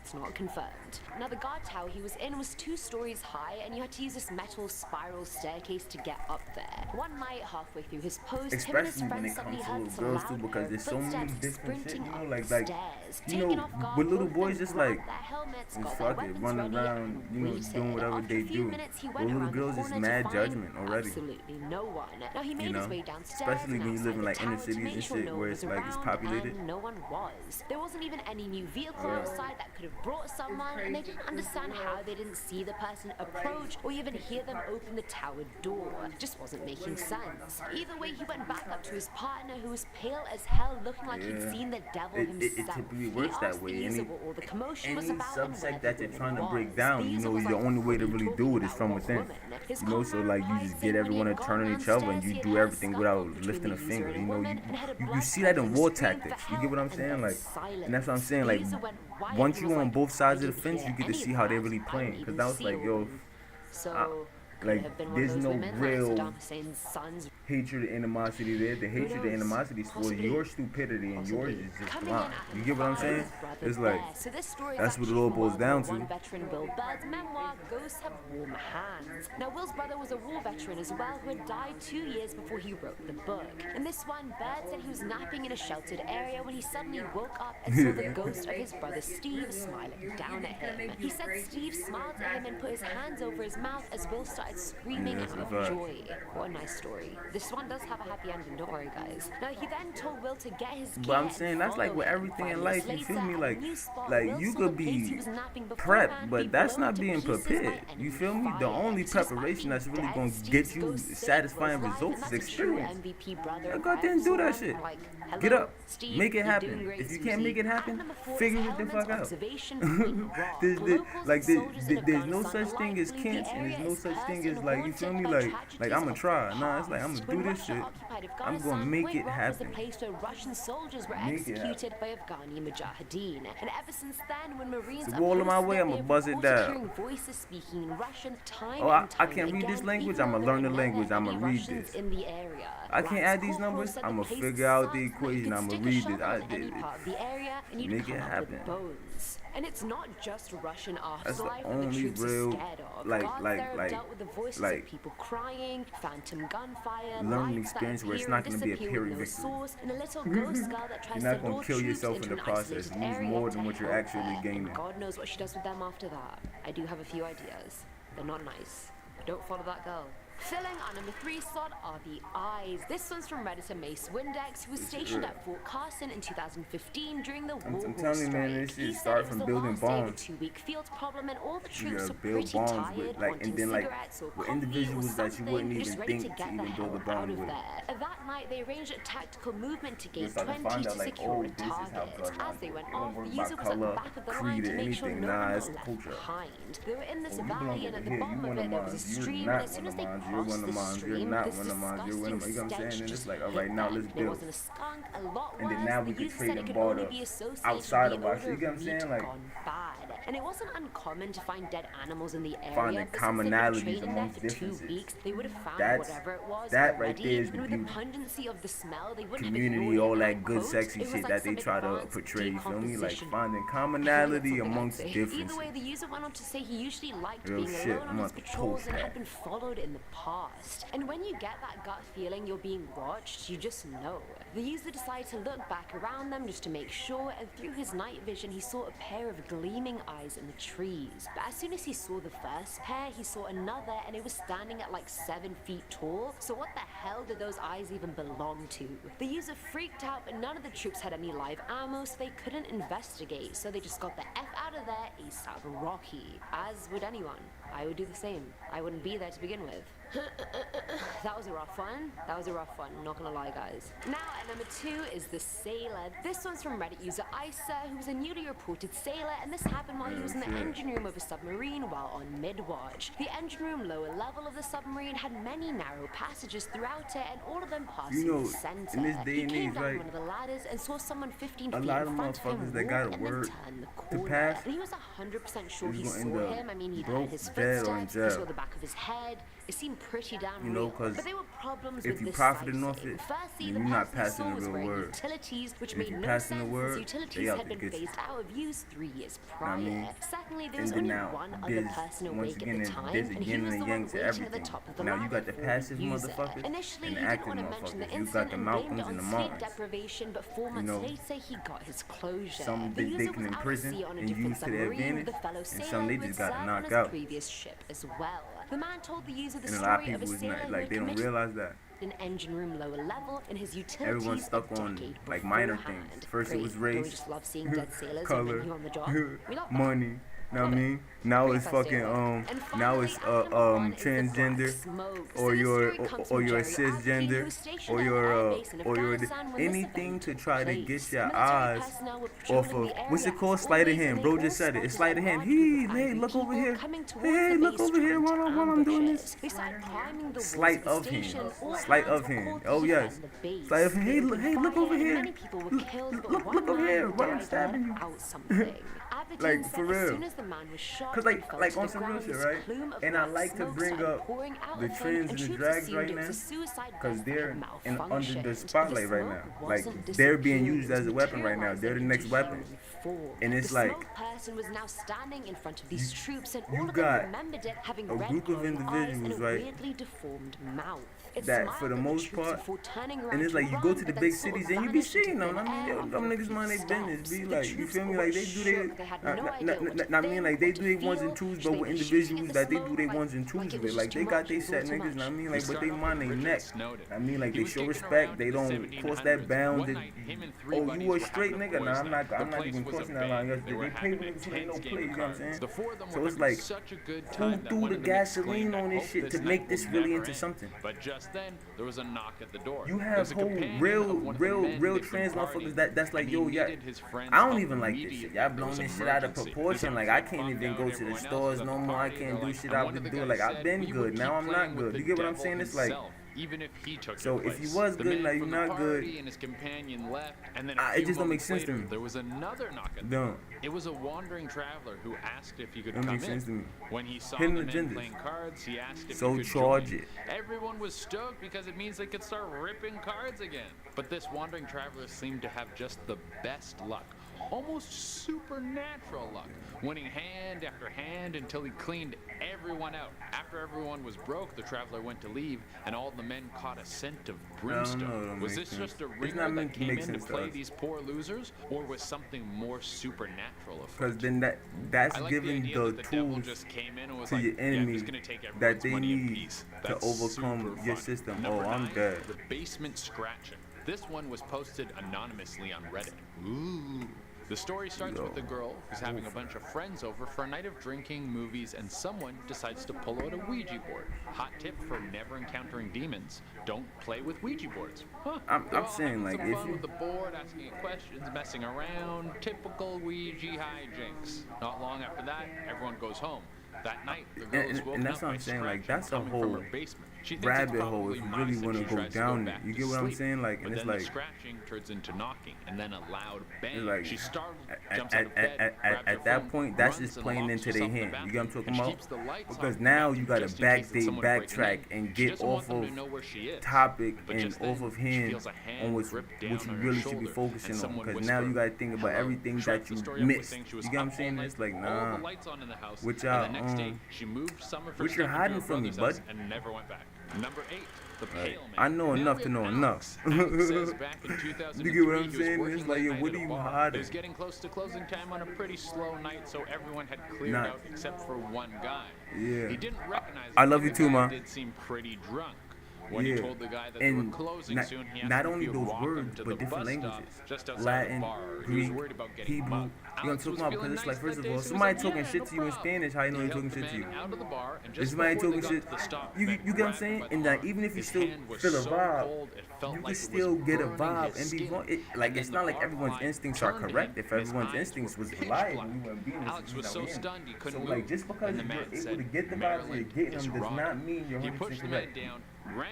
it's not confirmed. Now, the guard tower he was in was 2 stories high, and you had to use this metal spiral staircase to get up there. One night, halfway through his post, him and his Especially when friends it suddenly comes to heard little some girls too, loud because there's so many footsteps different shit, sprinting you know, up like the stairs. you Taken know, off guard, with little both boys them just grabbed like their helmets, and got their fuck it, weapons running ready, around, and you know, waited. doing whatever After they a few do. minutes, he But went little around the girls is corner to mad find judgment already. absolutely no one. Now, he made You his know, way downstairs, especially and when you outside live in the like inner tower to cities make and sure shit no where one it's was like it's around, populated. and no one was. There wasn't even any new vehicles outside that could have brought someone, and they didn't understand how they didn't see the person approach or even hear them open the tower door. It just wasn't making sense. Either way, he went back up to his partner, who was pale as hell, looking like he'd seen the devil himself. It typically works that way. Any subsect that you're trying to break down, you know, the only way to really do it is from within. You know, so like you just get everyone to turn on each other and you do everything without lifting a finger. You know, you see that in war tactics. You get what I'm saying? Like, and that's what I'm saying. Like, once you're on both sides of the fence, you get to see how they're really playing. Because that was like, yo, like, there's no real hatred or animosity there. The hatred and animosity is for your stupidity, and yours is just blind. You get what I'm saying? It's like, that's what it all boils down to. Veteran Will Bird's memoir, Ghosts Have Warm Hands. Now, Will's brother was a war veteran as well, who had died 2 years before he wrote the book. In this one, Bird said he was napping in a sheltered area when he suddenly woke up and saw the ghost of his brother Steve smiling down at him. He said Steve smiled at him and put his hands over his mouth as Will started screaming out of joy. What a nice story. This one does have a happy ending, don't worry, guys. Now, he then told Will to get his gear. But I'm saying that's like with everything in life, you feel me? Like you could be prepped, but that's not being prepared. You feel me? The only preparation that's really gonna get you satisfying results is experience. Go out there and do that shit. Get up, make it happen. If you can't make it happen, figure it the fuck out. There's no such thing as can't, and there's no such thing as like, you feel me? Like I'm gonna try. Nah, it's like I'm gonna do this shit. I'm gonna make it happen. Russian soldiers were executed by Afghani Mujahideen, and ever since then, when Marines the wall of my way, I'ma buzz it down. Voices speaking in Russian time oh, I can't read this language. I'ma learn the language. I'ma read this. In the area. I can't add these numbers. I'ma figure out the equation. I'ma read it. I did it. Make it happen. And it's not just Russian That's the afterlife only the troops real, are scared of. Dealt with the voices of people crying, phantom gunfire, learning experience where it's not going to be a pyrrhic victory. And a little ghost girl that tries you're not to going to kill yourself in the process. Lose more than what you're actually gaining. God knows what she does with them after that. I do have a few ideas. They're not nice. Don't follow that girl. Filling our number 3 slot are the eyes. This one's from Redditor Mace Windex, who was stationed at Fort Carson in 2015 during the War I'm telling you, man, this shit started from building bombs. A 2-week field problem, and all the you troops gotta were build pretty bombs tired, with, like, and then like with individuals that you wouldn't even think to even build a bomb with. That night, they arranged a tactical movement to gain 20 to to secure a target. As they went off, the user was at the back of the line to make sure no one was left behind. They were in this valley, and at the bottom of it, there was a stream, and as soon as they crossed the stream, you're not one of mine, you're one of mine. You know what I'm saying? And it's like, all right, now let's build. And then now we can trade and barter outside of our shit. You get what I'm saying? Like, and it wasn't uncommon to find dead animals in the area. Finding commonalities amongst differences. They would have found whatever it was. That right there is the beauty. Pungency of the smell, they wouldn't community, all that good, sexy shit that they try to portray. You feel me? Like finding commonality amongst differences. Either way, the user went on to say he usually liked being alone on his patrols and had been followed in the past. And when you get that gut feeling you're being watched, you just know. The user decided to look back around them just to make sure, and through his night vision, he saw a pair of gleaming eyes in the trees. But as soon as he saw the first pair, he saw another, and it was standing at like 7 feet tall. So what the hell did those eyes even belong to? The user freaked out, but none of the troops had any live ammo, so they couldn't investigate. So they just got the F out of there ASAP Rocky. As would anyone. I would do the same. I wouldn't be there to begin with. That was a rough one. Not gonna lie, guys. Now at number 2 is the sailor. This one's from Reddit user Isa, who was a newly reported sailor, and this happened while he was in the engine room of a submarine while on mid-watch. The engine room lower level of the submarine had many narrow passages throughout it, and all of them passing the center. In this day and age, down one of the ladders and saw someone 15 feet a lot of motherfuckers that got a word to pass, he was 100% sure he saw him. I mean, he had his footsteps, he saw the back of his head. It seemed pretty damn real, but there were problems if with you this profiting off it, Firstly, you're not passing the real word. Utilities, which if made you're no passing sense the word, utilities had been phased out of use 3 years prior. I mean, secondly, there was only one other person awake at the time, there's a and he yin was and the yang one to waiting at the everything. top of the Now you got the passive motherfuckers Initially, and the he didn't active want to mention the motherfuckers. You got incident the and blamed Malcolms it and the on sleep Martins. deprivation, but 4 months later, he got his closure. Some the they user can was in out at prison sea on a and different use to their submarine with advantage, a fellow and sailor some they who just had got served on knocked his out. previous ship as well. The man told the user the And a story lot of of a people is sailor not who like had they don't committed realize that. an engine room lower level in his utilities. Everyone's stuck on like minor things. First it was race, just love seeing dead sailors color, on the job. We love that. money. Know what I mean? Now it's fucking now it's transgender, or you're cisgender, or you're anything to try to get your eyes off of what's it called? Sleight of hand. Bro just said it. It's sleight of hand. Hey, look over here. Hey, look over here while I'm doing this. Sleight of hand. Sleight of hand. Oh yes. Sleight of hand. Hey, look over here. Look over here while I'm stabbing you. Like for real. Cause like on some real shit, right? And I like to bring up the trends and the drags right now, cause they're under the spotlight right now. Like they're being used as a weapon right now. They're the next weapon. And it's like you got a group of individuals, right? That for the most part, and it's like you go to the big cities and you be seeing them. I mean, yo, them niggas mind their business. Be like, you feel me? Like they do their, I mean, like they do their ones and twos, but with individuals that they do their ones and twos with. Like they got they set niggas. I mean, like but they mind their neck. I mean, like they show respect. They don't cross that bound. Oh, you a straight nigga? Nah, I'm not even crossing that line. They pay niggas who ain't no play. You know what I'm saying? So it's like who threw the gasoline on this shit to make this really into something? But just then, there was a knock at the door. You have whole real trans motherfuckers that's like, yo, yeah, I don't even like this shit. Y'all blowing this shit out of proportion. Like, I can't even go to the stores no more. I can't do shit I've been doing. Like, I've been good. Now I'm not good. You get what I'm saying? It's like, even if he took so if you was good, now you're not good. And his companion left, and then it just don't make sense to me. There was another knock at the door. It was a wandering traveler who asked if he could come in. When he saw the men playing cards, he asked if he could join. Everyone was stoked because it means they could start ripping cards again. But this wandering traveler seemed to have just the best luck. Almost supernatural luck, winning hand after hand until he cleaned everyone out. After everyone was broke, the traveler went to leave, and all the men caught a scent of brimstone. Was this just a ringer that came in to play these poor losers, or was something more supernatural afoot? Because then that's giving the tools to your enemies that they need to overcome your system. Oh, I'm dead. The basement scratching. This one was posted anonymously on Reddit. Ooh. The story starts with a girl who's having a bunch of friends over for a night of drinking, movies, and someone decides to pull out a Ouija board. Hot tip for never encountering demons: don't play with Ouija boards. Huh. I'm saying like if you with the board, asking it questions, messing around, typical Ouija hijinks. Not long after that, everyone goes home. That night, the girl is woken and that's up what I'm saying. Like that's a from whole her basement. She rabbit hole if you really want to go down it. You get what I'm saying? Like, and it's like the scratching turns into knocking, and then a loud bang. Like, she startled, jumps out of bed, at that point, that's just playing into their hand. You get what I'm talking about? Because now you got to backtrack and get off of topic and off of hand on what you really should be focusing on. Because now you got to think about everything that you missed. You get what I'm saying? It's like, nah. What y'all hiding from me, bud? And never went back. Number 8, the Pale Man. I know enough to know enough. Says back in 2003, you get what I'm saying? It's like, yo, what are you hiding? It was getting close to closing time on a pretty slow night, so everyone had cleared out except for one guy. Yeah. He didn't recognize I love you too, man. Did seem pretty drunk. When he told the guy that they were closing soon, he asked not if only he would those walk words, him to but the different bus languages. stop just outside Latin, the bar. Greek, He was worried about getting Hebrew. mugged. You know what I'm talking about? Because it's like, first of all, somebody talking shit to you in Spanish, how you know they're talking shit to you? If somebody talking shit, you get what I'm saying? And like, even if you still feel a vibe, you can still get a vibe and be wrong. Like, it's not like everyone's instincts are correct. If everyone's instincts was reliable, we wouldn't be in this situation. So like, just because you're able to get the vibes and you're getting them does not mean you're 100% correct.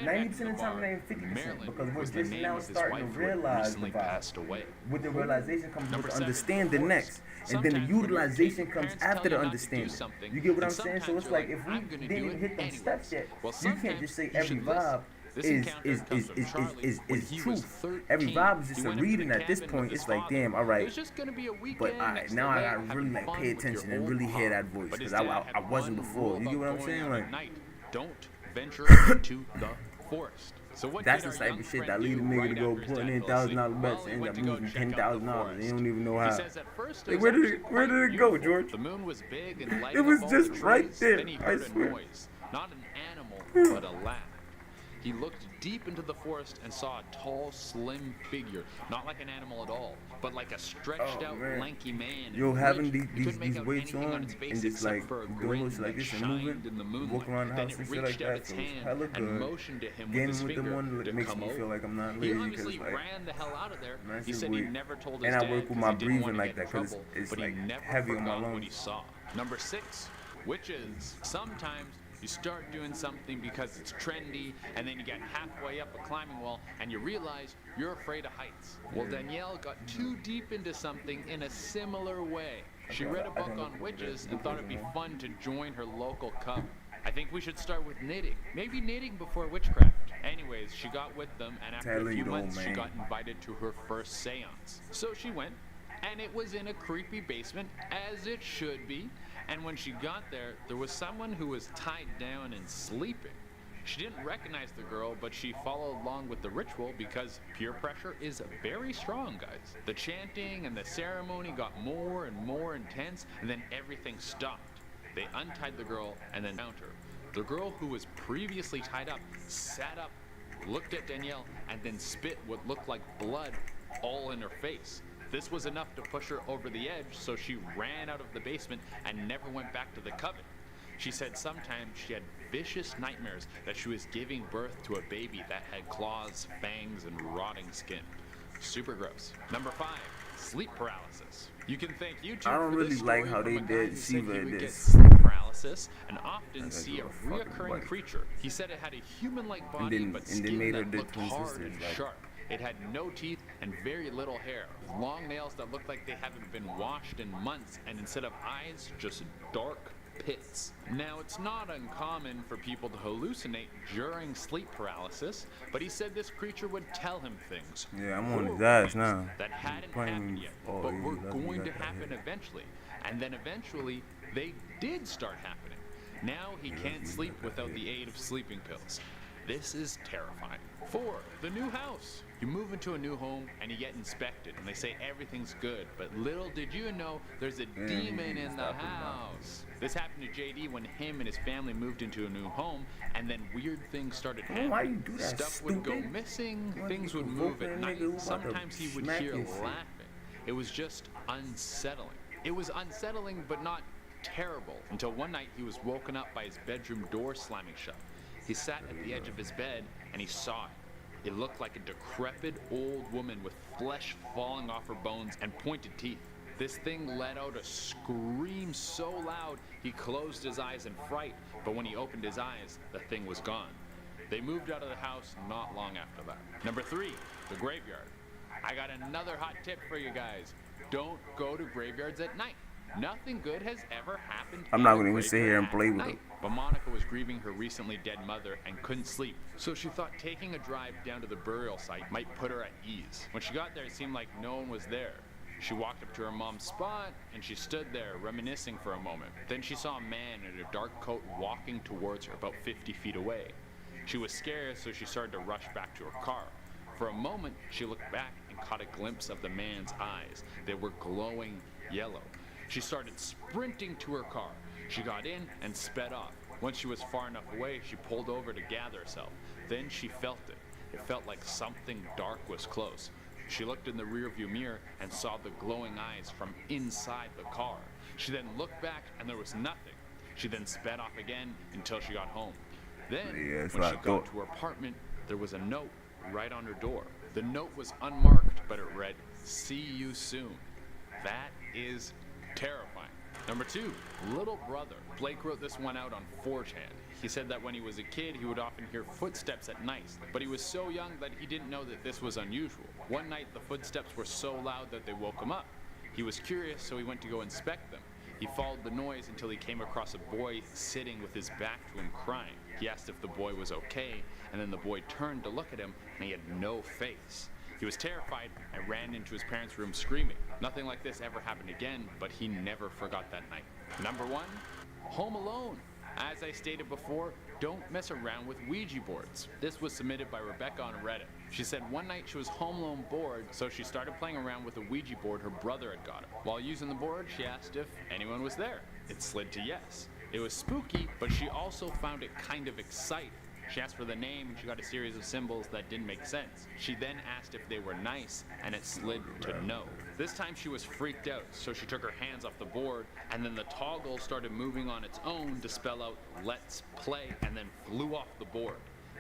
90% of the time it ain't 50% because we're just now starting to realize the vibe. With the realization comes with the understanding next. And then the utilization comes after the understanding. You get what I'm saying? So it's like if we didn't even hit them steps yet, you can't just say every vibe is truth. Every vibe is just a reading at this point. It's like, damn, alright. But alright, now I gotta really like pay attention and really hear that voice. Because I wasn't before. You get what I'm saying? Like, don't venture into the forest. So what that's the type of shit that lead a nigga to go putting in $1,000 bets and end up losing $10,000 and you don't even know how. Like, where did it go, George? The moon was big and light. It was just right there. I swear. Not an animal, but a laugh. he looked deep into the forest and saw a tall, slim figure, not like an animal at all, but like a stretched out, lanky man. Yo, having these weights on and just like doing looks like this and moving, walking around the house and shit like that, so it's hella good. Gaming with them on makes me feel like I'm not lazy, because like, ran the hell out of there. He said he never told his dad, and I work with my breathing like that because it's like heavy on my lungs. What he saw. Number 6, witches. Sometimes you start doing something because it's trendy, and then you get halfway up a climbing wall and you realize you're afraid of heights. Well, Danielle got too deep into something in a similar way. She read a book on witches and thought it'd be fun to join her local coven. I think we should start with knitting. Maybe knitting before witchcraft. Anyways, she got with them, and after a few months, she got invited to her first seance. So she went, and it was in a creepy basement, as it should be. And when she got there, there was someone who was tied down and sleeping. She didn't recognize the girl, but she followed along with the ritual because peer pressure is very strong, guys. The chanting and the ceremony got more and more intense, and then everything stopped. They untied the girl and then found her. The girl who was previously tied up sat up, looked at Danielle, and then spit what looked like blood all in her face. This was enough to push her over the edge, so she ran out of the basement and never went back to the coven. She said sometimes she had vicious nightmares that she was giving birth to a baby that had claws, fangs, and rotting skin. Super gross. Number 5, sleep paralysis. You can thank YouTube I don't for really this like story how from they a guy did who said he would get this. sleep paralysis and often see a reoccurring creature. He said it had a human-like body but skin that looked hard and sharp. It had no teeth and very little hair, long nails that looked like they haven't been washed in months, and instead of eyes, just dark pits. Now, it's not uncommon for people to hallucinate during sleep paralysis, but he said this creature would tell him things. Yeah, I'm on his ass now. That hadn't happened yet, but were going to happen eventually. And then eventually, they did start happening. Now he can't sleep without the aid of sleeping pills. This is terrifying. 4, the new house. You move into a new home and you get inspected and they say everything's good, but little did you know there's a demon in the house. This happened to JD when him and his family moved into a new home, and then weird things started happening. Why you do that, Stuff would go missing, things would move at night, sometimes he would hear laughing. It was just unsettling. It was unsettling but not terrible until one night he was woken up by his bedroom door slamming shut. He sat at the edge of his bed and he saw it. It looked like a decrepit old woman with flesh falling off her bones and pointed teeth. This thing let out a scream so loud he closed his eyes in fright, but when he opened his eyes, the thing was gone. They moved out of the house not long after that. Number 3, the graveyard. I got another hot tip for you guys. Don't go to graveyards at night. Nothing good has ever happened. I'm not gonna even sit here and play with it. But Monica was grieving her recently dead mother and couldn't sleep, so she thought taking a drive down to the burial site might put her at ease. When she got there, it seemed like no one was there. She walked up to her mom's spot and she stood there reminiscing for a moment. Then she saw a man in a dark coat walking towards her about 50 feet away. She was scared, so she started to rush back to her car. For a moment, she looked back and caught a glimpse of the man's eyes. They were glowing yellow. She started sprinting to her car. She got in and sped off. Once she was far enough away, she pulled over to gather herself. Then she felt it. It felt like something dark was close. She looked in the rearview mirror and saw the glowing eyes from inside the car. She then looked back and there was nothing. She then sped off again until she got home. Then, when she got to her apartment, there was a note right on her door. The note was unmarked, but it read, "See you soon." That is terrifying. Number 2, little brother. Blake wrote this one out on 4chan. He said that when he was a kid, he would often hear footsteps at night, but he was so young that he didn't know that this was unusual. One night, the footsteps were so loud that they woke him up. He was curious, so he went to go inspect them. He followed the noise until he came across a boy sitting with his back to him crying. He asked if the boy was okay, and then the boy turned to look at him, and he had no face. He was terrified and ran into his parents' room screaming. Nothing like this ever happened again, but he never forgot that night. Number 1, Home Alone. As I stated before, don't mess around with Ouija boards. This was submitted by Rebecca on Reddit. She said one night she was home alone bored, so she started playing around with a Ouija board her brother had got her. While using the board, she asked if anyone was there. It slid to yes. It was spooky, but she also found it kind of exciting. She asked for the name and she got a series of symbols that didn't make sense. She then asked if they were nice and it slid to no. This time she was freaked out, so she took her hands off the board and then the toggle started moving on its own to spell out "Let's play" and then flew off the board.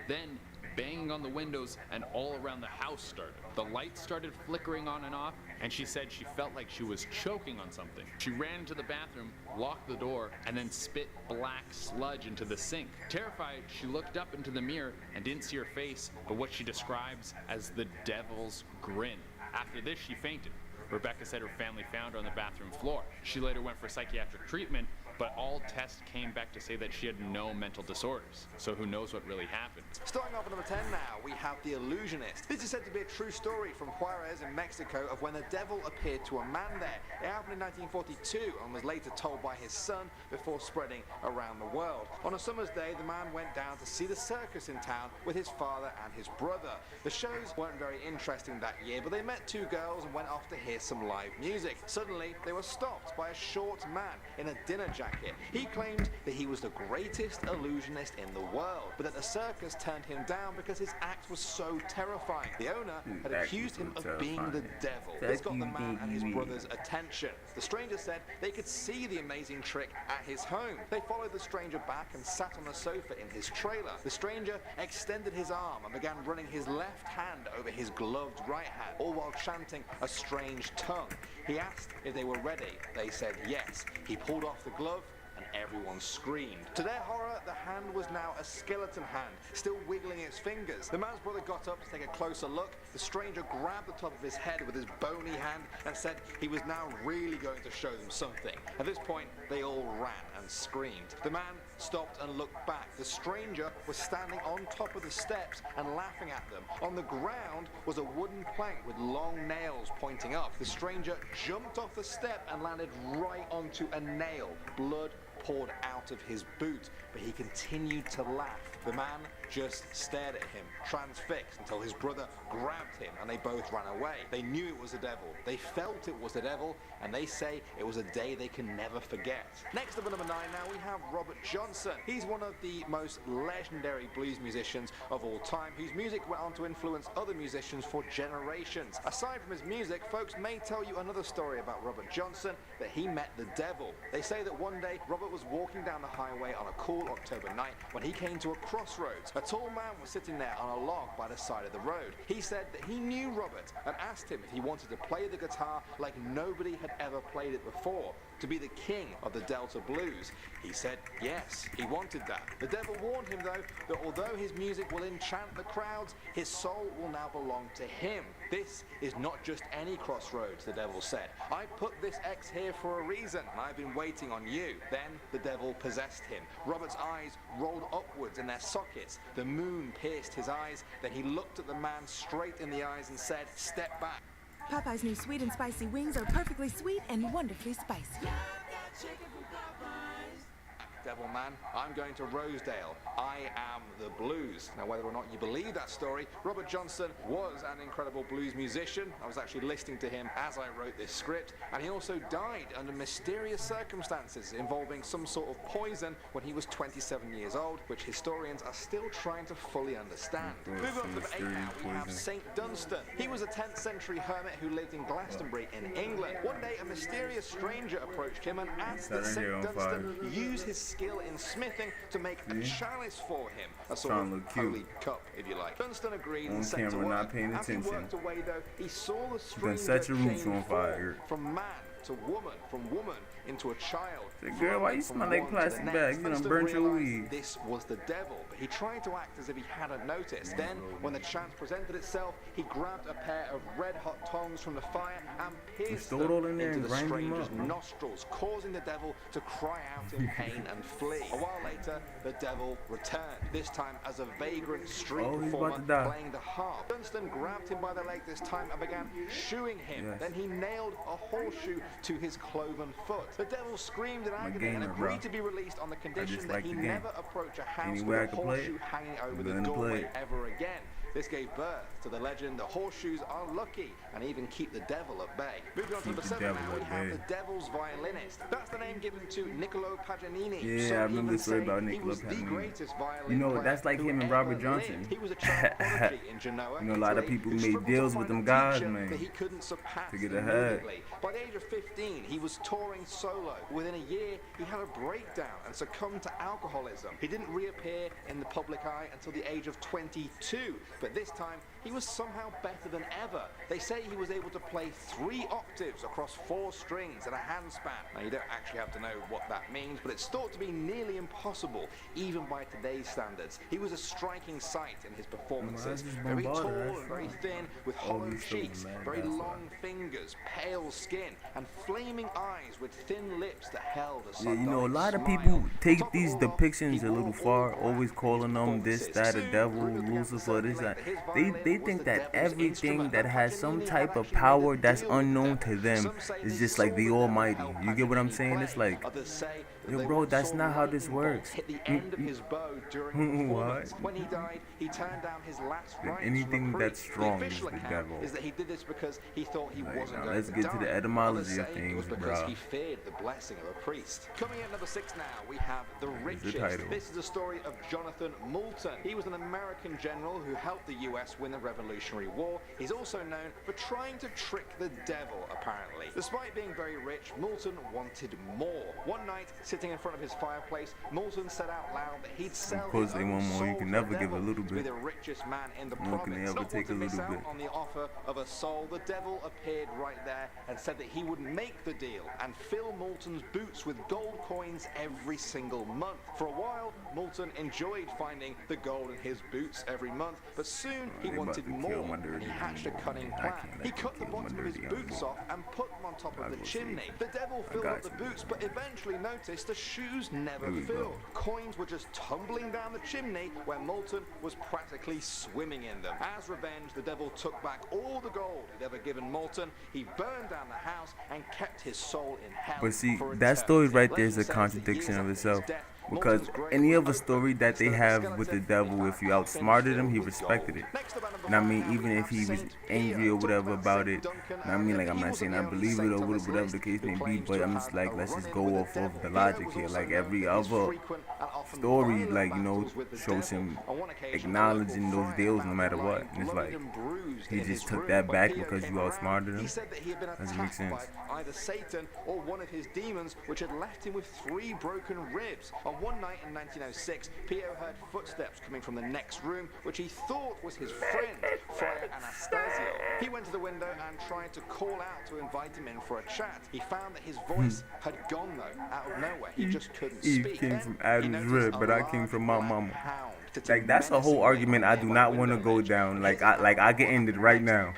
Then banging on the windows and all around the house started. The lights started flickering on and off, and she said she felt like she was choking on something. She ran to the bathroom, locked the door, and then spit black sludge into the sink. Terrified, she looked up into the mirror and didn't see her face, but what she describes as the devil's grin. After this, she fainted. Rebecca said her family found her on the bathroom floor. She later went for psychiatric treatment, but all tests came back to say that she had no mental disorders. So who knows what really happened. Starting off at number 10 now, we have The Illusionist. This is said to be a true story from Juarez in Mexico of when the devil appeared to a man there. It happened in 1942 and was later told by his son before spreading around the world. On a summer's day, the man went down to see the circus in town with his father and his brother. The shows weren't very interesting that year, but they met two girls and went off to hear some live music. Suddenly, they were stopped by a short man in a dinner jacket. He claimed that he was the greatest illusionist in the world, but that the circus turned him down because his act was so terrifying. The owner had accused him of being the devil. This got the man and his brother's attention. The stranger said they could see the amazing trick at his home. They followed the stranger back and sat on a sofa in his trailer. The stranger extended his arm and began running his left hand over his gloved right hand, all while chanting a strange tongue. He asked if they were ready. They said yes. He pulled off the glove and everyone screamed. To their horror, the hand was now a skeleton hand, still wiggling its fingers. The man's brother got up to take a closer look. The stranger grabbed the top of his head with his bony hand and said he was now really going to show them something. At this point, they all ran and screamed. The man stopped and looked back. The stranger was standing on top of the steps and laughing at them. On the ground was a wooden plank with long nails pointing up. The stranger jumped off the step and landed right onto a nail. Blood poured out of his boot, but he continued to laugh. The man just stared at him, transfixed, until his brother grabbed him and they both ran away. They knew it was the devil. They felt it was the devil, and they say it was a day they can never forget. Next up at number 9 now, we have Robert Johnson. He's one of the most legendary blues musicians of all time, whose music went on to influence other musicians for generations. Aside from his music, folks may tell you another story about Robert Johnson, that he met the devil. They say that one day, Robert was walking down the highway on a cool October night when he came to a crossroads. A tall man was sitting there on a log by the side of the road. He said that he knew Robert and asked him if he wanted to play the guitar like nobody had ever played it before, to be the king of the Delta blues. He said yes, he wanted that. The devil warned him though that although his music will enchant the crowds, his soul will now belong to him. This is not just any crossroads, the devil said. I put this X here for a reason, and I've been waiting on you. Then the devil possessed him. Robert's eyes rolled upwards in their sockets. The moon pierced his eyes. Then he looked at the man straight in the eyes and said, "Step back." Popeye's new sweet and spicy wings are perfectly sweet and wonderfully spicy. Devil man, I'm going to Rosedale. I am the blues. Now, whether or not you believe that story, Robert Johnson was an incredible blues musician. I was actually listening to him as I wrote this script, and he also died under mysterious circumstances involving some sort of poison when he was 27 years old, which historians are still trying to fully understand. Moving on to number 8 now, we have St. Dunstan. He was a 10th century hermit who lived in Glastonbury in England. One day, a mysterious stranger approached him and asked that St. Dunstan use his skill in smithing to make a chalice for him, a sort of holy cup, if you like. Dunstan agreed and set to work. Not paying As he attention. worked away, though, he saw the stranger Set your roots change on fire. from man to woman, from woman into a child. Say, girl, why you smell like plastic bags? You done burnt your weed. This was the devil, but he tried to act as if he hadn't noticed. Then, when the chance presented itself, he grabbed a pair of red-hot tongs from the fire and pierced them into the stranger's nostrils, causing the devil to cry out in pain and flee. A while later, the devil returned, this time as a vagrant street performer playing the harp. Dunstan grabbed him by the leg this time and began shoeing him. Then he nailed a horseshoe to his cloven foot. The devil screamed in agony and agreed to be released on the condition that he never approach a house with a horseshoe hanging over the doorway ever again. This gave birth to the legend that horseshoes are lucky and even keep the devil at bay. Moving on to number 7 now, we have the Devil's Violinist. That's the name given to Niccolo Paganini. Yeah, I remember the story about Niccolo Paganini. You know, that's like him and Robert Johnson. He was a child prodigy in Genoa. You know, a lot of people made deals with them guys, man, to get ahead. By the age of 15, he was touring solo. Within a year, he had a breakdown and succumbed to alcoholism. He didn't reappear in the public eye until the age of 22, but this time he was somehow better than ever. They say he was able to play 3 octaves across 4 strings and a handspan. Now, you don't actually have to know what that means, but it's thought to be nearly impossible, even by today's standards. He was a striking sight in his performances. Very tall and very thin, with hollow cheeks, very long fingers, pale skin, and flaming eyes with thin lips that held a Yeah, you know, a lot of people take these depictions a little far, always calling them this, that, the devil, Lucifer, this, that. They think that everything that has some type of power that's unknown to them is just like the Almighty. You get what I'm saying? It's like, yo, bro, that's not how this works. Hit the end of his bow during performance. When he died, he turned down his last rites. Anything that's strong is the devil. Is that he did this because he thought he wasn't going let's to get die. to the etymology of things, because bro. he feared the blessing of a priest. Coming in at number 6 now, we have The Richest. This is the story of Jonathan Moulton. He was an American general who helped the US win the Revolutionary War. He's also known for trying to trick the devil, apparently. Despite being very rich, Moulton wanted more. One night, sitting in front of his fireplace, Moulton said out loud that he'd sell Of course his they own want more. You soul can to never the give a devil little to be bit. the richest man in the Nor province. can they ever Not take a want to miss little out bit. on the offer of a soul, the devil appeared right there and said that he would make the deal and fill Moulton's boots with gold coins every single month. For a while, Moulton enjoyed finding the gold in his boots every month, but soon he wanted more, and he hatched a cunning plan. He cut the bottom of his boots off and put them on top of the chimney. The devil filled up the boots, but eventually noticed the shoes never filled. Coins were just tumbling down the chimney where Moulton was practically swimming in them. As revenge, the devil took back all the gold he'd ever given Moulton. He burned down the house and kept his soul in hell. But see, that story right there is a contradiction of itself. Because any other story that they have with the devil, if you outsmarted him, he respected it. And I mean, even if he was angry or whatever about it, and I mean, like, I'm not saying I believe it or whatever the case may be, but I'm just like, let's just go off of the logic here. Like, every other story, like, you know, shows him acknowledging those deals no matter what. And it's like, he just took that back because you outsmarted him. Doesn't make sense. Either Satan or one of his demons, which had left him with 3 broken ribs. On one night in 1906, Pio heard footsteps coming from the next room, which he thought was his friend, Friar Anastasio. He went to the window and tried to call out to invite him in for a chat. He found that his voice had gone, though, out of nowhere. He just couldn't speak. Eve came from Adam's rib, but I came from my mama. Like, that's a whole argument I do not want to go down. Like I can end it right now.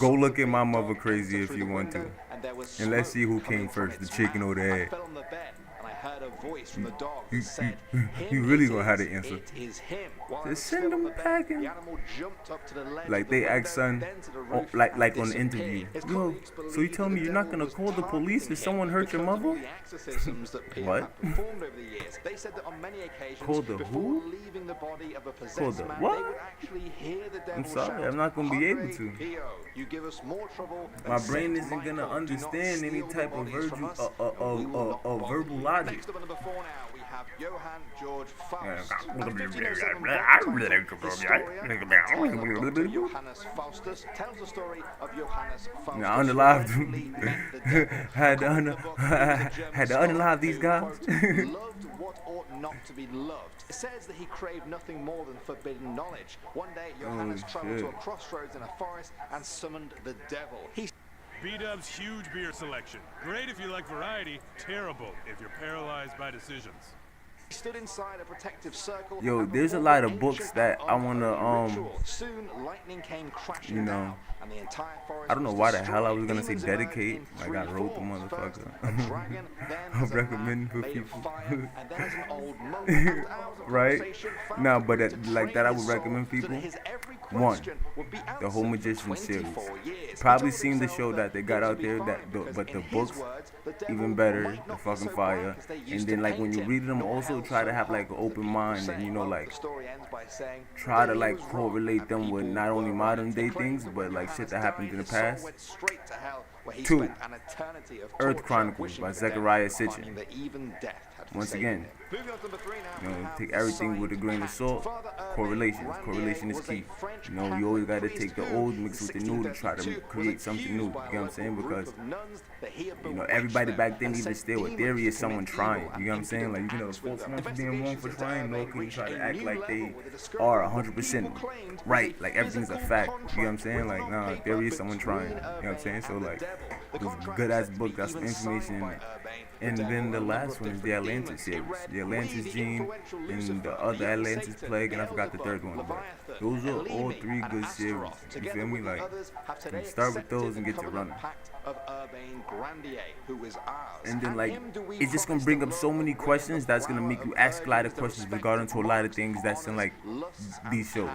Go look at my mother crazy if you want to. And let's see who came first, the chicken or the egg. Heard a voice from the dog that said, you really gonna have to answer. It is him. Just send them packing. The animal jumped up to the ledge like they asked son, like on the interview. Yo, so you tell me you're not gonna call the police if someone hurt your mother? What? They said that on many occasions, call the who? Leaving the body of a call the man, what? they would actually hear the devil I'm sorry, shout, I'm not gonna be able to. You give us more trouble. My brain isn't gonna understand any type of verbal logic. Next up on number 4 now, we have Johann George Faust. Johannes Faustus tells the story of Johannes Faustus. Now, unalive had to unalive these guys. Loved what ought not to be loved. It says that he craved nothing more than forbidden knowledge. One day, Johannes traveled to a crossroads in a forest and summoned the devil. B-Dub's huge beer selection. Great if you like variety, terrible if you're paralyzed by decisions. He stood inside a protective circle. Yo, there's a lot of books that I wanna Soon, lightning came crashing you know, down, and the entire forest I don't know why the hell I was gonna say dedicate. Like I wrote the motherfucker. I'm recommending for people. Right? No, but like that I would recommend people. One, the whole Magician series. Probably seen the show that they got out there, but the books, even better, the fucking fire. And then like when you read them, also try to have like an open mind and, you know, like try to like correlate them with not only modern day things, but like shit that happened in the past. 2, Earth Chronicles by Zechariah Sitchin. Once again, you know, take everything with a grain of salt. Correlation is key. You know, you always got to take the old mixed with the new to try to create something new. You get what I'm saying? Because, you know, everybody back then even still a theory is someone trying. You get what I'm saying? Like, you know, folks not for being wrong for trying, nor can you try to act like they are 100% right. Like everything's a fact. You get what I'm saying? Like, nah, theory is someone trying. You know what I'm saying? So like, it was a good ass book. Got some information in it. And then the last one is the Atlantis series. The Atlantis gene and the other Atlantis plague, and I forgot the third one. But those are all 3 good series. You feel me? Like, you start with those and get to running. And then like, it's just gonna bring up so many questions that's gonna make you ask a lot of questions regarding to a lot of things that's in like these shows.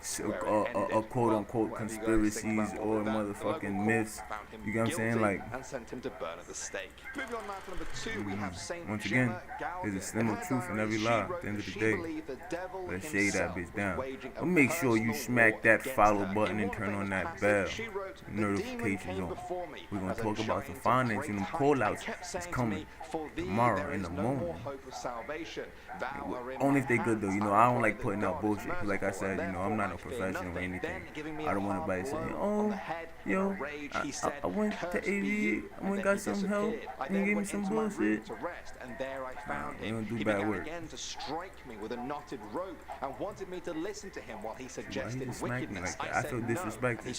So, quote unquote conspiracies or motherfucking myths. You get what I'm saying? Like, once again, there's a slim of truth in every lie. At the end of the day, let's shade that bitch down. But make sure you smack that follow button and turn on that bell. Notifications on. We're gonna talk about some finance and them call-outs. It's coming tomorrow in the morning. Only if they good though. You know, I don't like putting out bullshit. Cause like I said, you know, I'm not a professional or anything. I don't want anybody saying, oh, yo, I went to AV, I went got some help, and you gave me some bullshit. You don't do bad work. To strike me with a knotted rope and wanted me to listen to him while he suggested wickedness. Like I feel disrespected.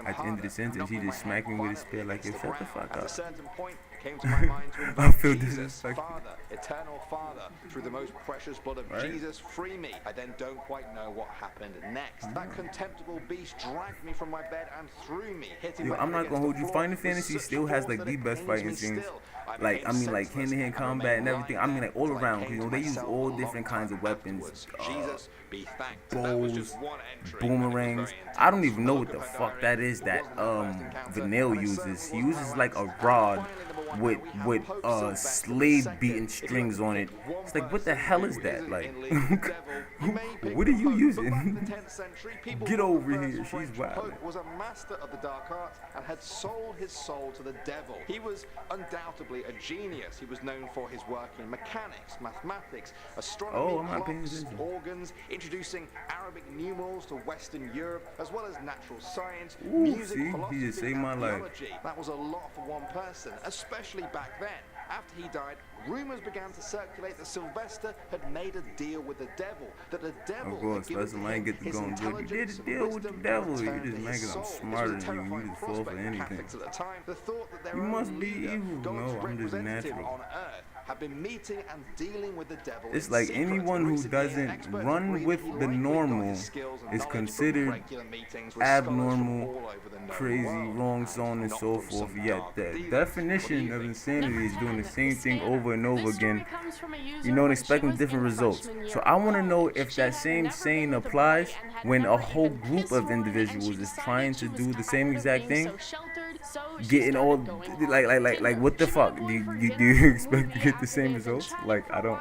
At the end of the sentence, he just smacked me with his spear like, yo, shut the fuck up. Came to my mind to I feel Jesus, Father, eternal Father, through the most precious blood of Jesus, free me. I then don't quite know what happened next. That contemptible beast dragged me from my bed and threw me, hitting my I'm not gonna hold you. Final Fantasy still has like the best fighting scenes. Like, I mean, like hand-to-hand combat and everything. I mean, like all around. You know, they use all different kinds of weapons. Bows, boomerangs. I don't even know what the fuck that is that Vanille uses. He uses like a rod with slave beating strings on it. It's like, what the hell is that? Like, what are you using? Get over here, she's wild. Was a master of the dark arts and had sold his soul to the devil. He was undoubtedly a genius. He was known for his work in mechanics, mathematics, astronomy, clocks, organs, introducing Arabic numerals to Western Europe, as well as natural science, music, philosophy, and theology. That was a lot for one person, especially back then. After he died, rumors began to circulate that Sylvester had made a deal with the devil. That the devil of course, Sylvester might get to go and do it. You did a deal with the devil. You just making them smarter than you. You just fall for anything. You must be evil. No, I'm just natural. Have been meeting and dealing with the devil. It's like anyone who doesn't run with the normal is considered abnormal, crazy, wrong, so on and so forth. Yet the definition of insanity is doing the same thing over and over again, you know, and expecting different results. So I want to know if that same saying applies when a whole group of individuals is trying to do the same exact thing, getting all like what the fuck? Do you expect to get the same results? Like, I don't.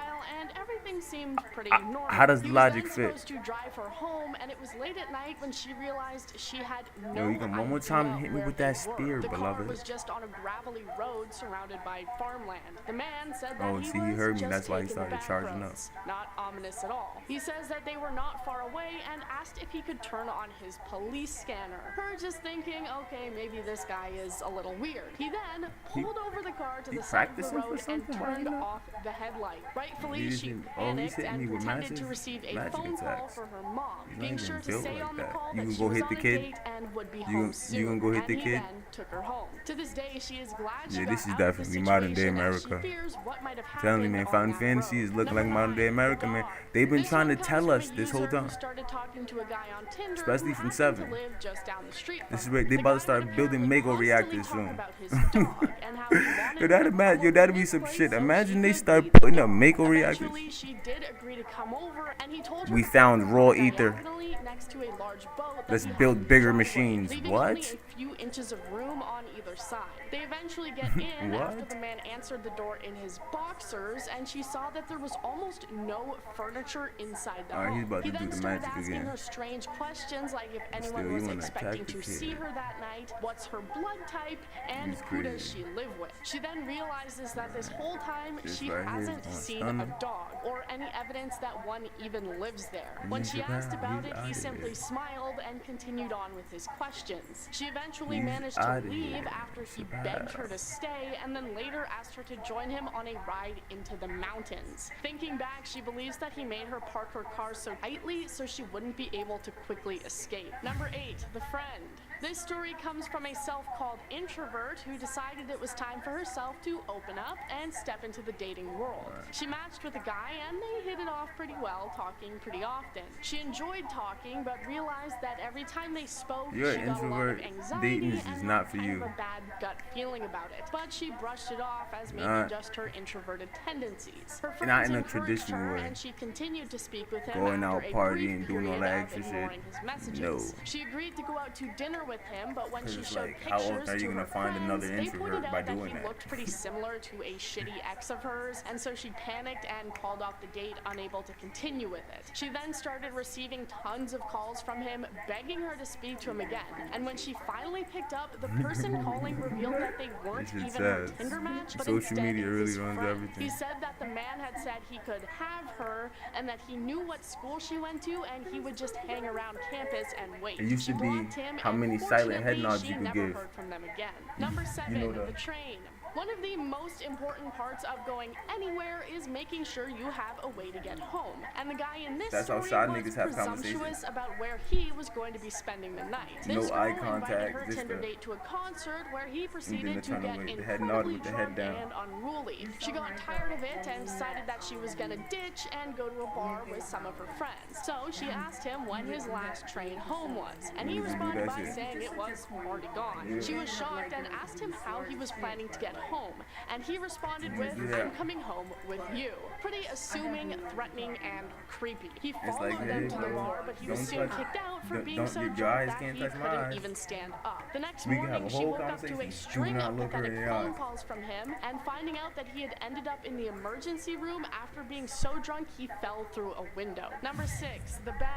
Seemed pretty normal. How does logic fit? He was supposed to drive her home, and it was late at night when she realized she had no Yo, you can one more time hit me with that spear, the beloved. car was just on a gravelly road surrounded by farmland. The man said that he heard me. That's why he started charging up. Not ominous at all. He says that they were not far away and asked if he could turn on his police scanner. Her just thinking, okay, maybe this guy is a little weird. He then pulled over the car to the side of the road and turned off the headlight. Rightfully, she panicked and pretended to receive a phone call for her mom, being sure to say on the call that she was on a date and would be home soon. You gonna go hit the and kid? He then took her home. To this day, she is glad she this is got out of the definitely modern day situation, America. and she fears what might have I'm telling you, man, Final Fantasy is looking like modern day America, man. They've been trying to tell us this whole time, especially from 7. This is where they about to start building Mego reactors soon. Yo, that'd be some shit. Imagine they start putting up Mego reactors. She did agree to come over, and he told her We found raw ether. diagonally next to a large boat. Let's build bigger machines. Leaving What? only a few inches of room on either side. They eventually get in after the man answered the door in his boxers, and she saw that there was almost no furniture inside the home. He's about He to do then the started magic asking again. her strange questions like if Still, anyone you was wanna expecting attack the to see kid. her that night, what's her blood type, and He's who does crazy. she live with. She then realizes that this whole time This she right here hasn't is my seen son. a dog or any evidence that one even lives there. When she He's asked out- about he's it, he outta simply here. smiled and continued on with his questions. She eventually He's managed to outta leave here. after he Survive. begged her to stay and then later asked her to join him on a ride into the mountains. Thinking back, she believes that he made her park her car so tightly so she wouldn't be able to quickly escape. Number 8, the friend. This story comes from a self-called introvert who decided it was time for herself to open up and step into the dating world. She matched with a guy and they hit it off pretty well, talking pretty often. She enjoyed talking, but realized that every time they spoke, You're she an got a lot of introvert. anxiety Dating is and not for kind you. of a bad gut feeling about it. But she brushed it off as maybe Not- just her introverted tendencies. Her Not friends in a encouraged traditional her, way. and she continued to speak with him Going after out a partying, brief doing all period that of extra shit. ignoring his messages. No. She agreed to go out to dinner with him, but when she It's showed like, how pictures often are you to gonna her find friends, another they introvert pointed by out that doing he that? looked pretty similar to a shitty ex of hers, and so she panicked and called off the date, unable to continue with it. She then started receiving tons of calls from him, begging her to speak to him again. And when she finally picked up, the person calling revealed that they weren't This shit even her sad. Tinder match, but Social instead media really his runs friend. everything. He said that the man had said he could have her and that he knew what school she went to and he would just hang around campus and wait. It used She to be blocked him, how and many silent head fortunately, nods she you could never give. heard from them again. Number 7, know the train. One of the most important parts of going anywhere is making sure you have a way to get home. And the guy in this That's how story shy was niggas have presumptuous conversations. about where he was going to be spending the night. No This eye girl contact, invited her just Tinder the- date to a concert where he then proceeded the to turn get away, the head nod incredibly with the head drunk down. and unruly. She got tired of it and decided that she was gonna ditch and go to a bar with some of her friends. So she asked him when his last train home was, and he Niggas do responded that by shit. saying it was already gone. Yeah. She was shocked and asked him how he was planning to get home, and he responded with, Yeah. "I'm coming home with you." Pretty assuming, threatening, and creepy. He followed like, them hey, to the bro, car, but he was don't soon touch- kicked out for don't- being don't- so your drunk eyes that can't he touch my couldn't eyes. even stand up. The next We can have morning, a she whole woke up to conversation. a Do string not of look her in pathetic the phone eyes. calls from him, and finding out that he had ended up in the emergency room after being so drunk he fell through a window. Number 6, the bag.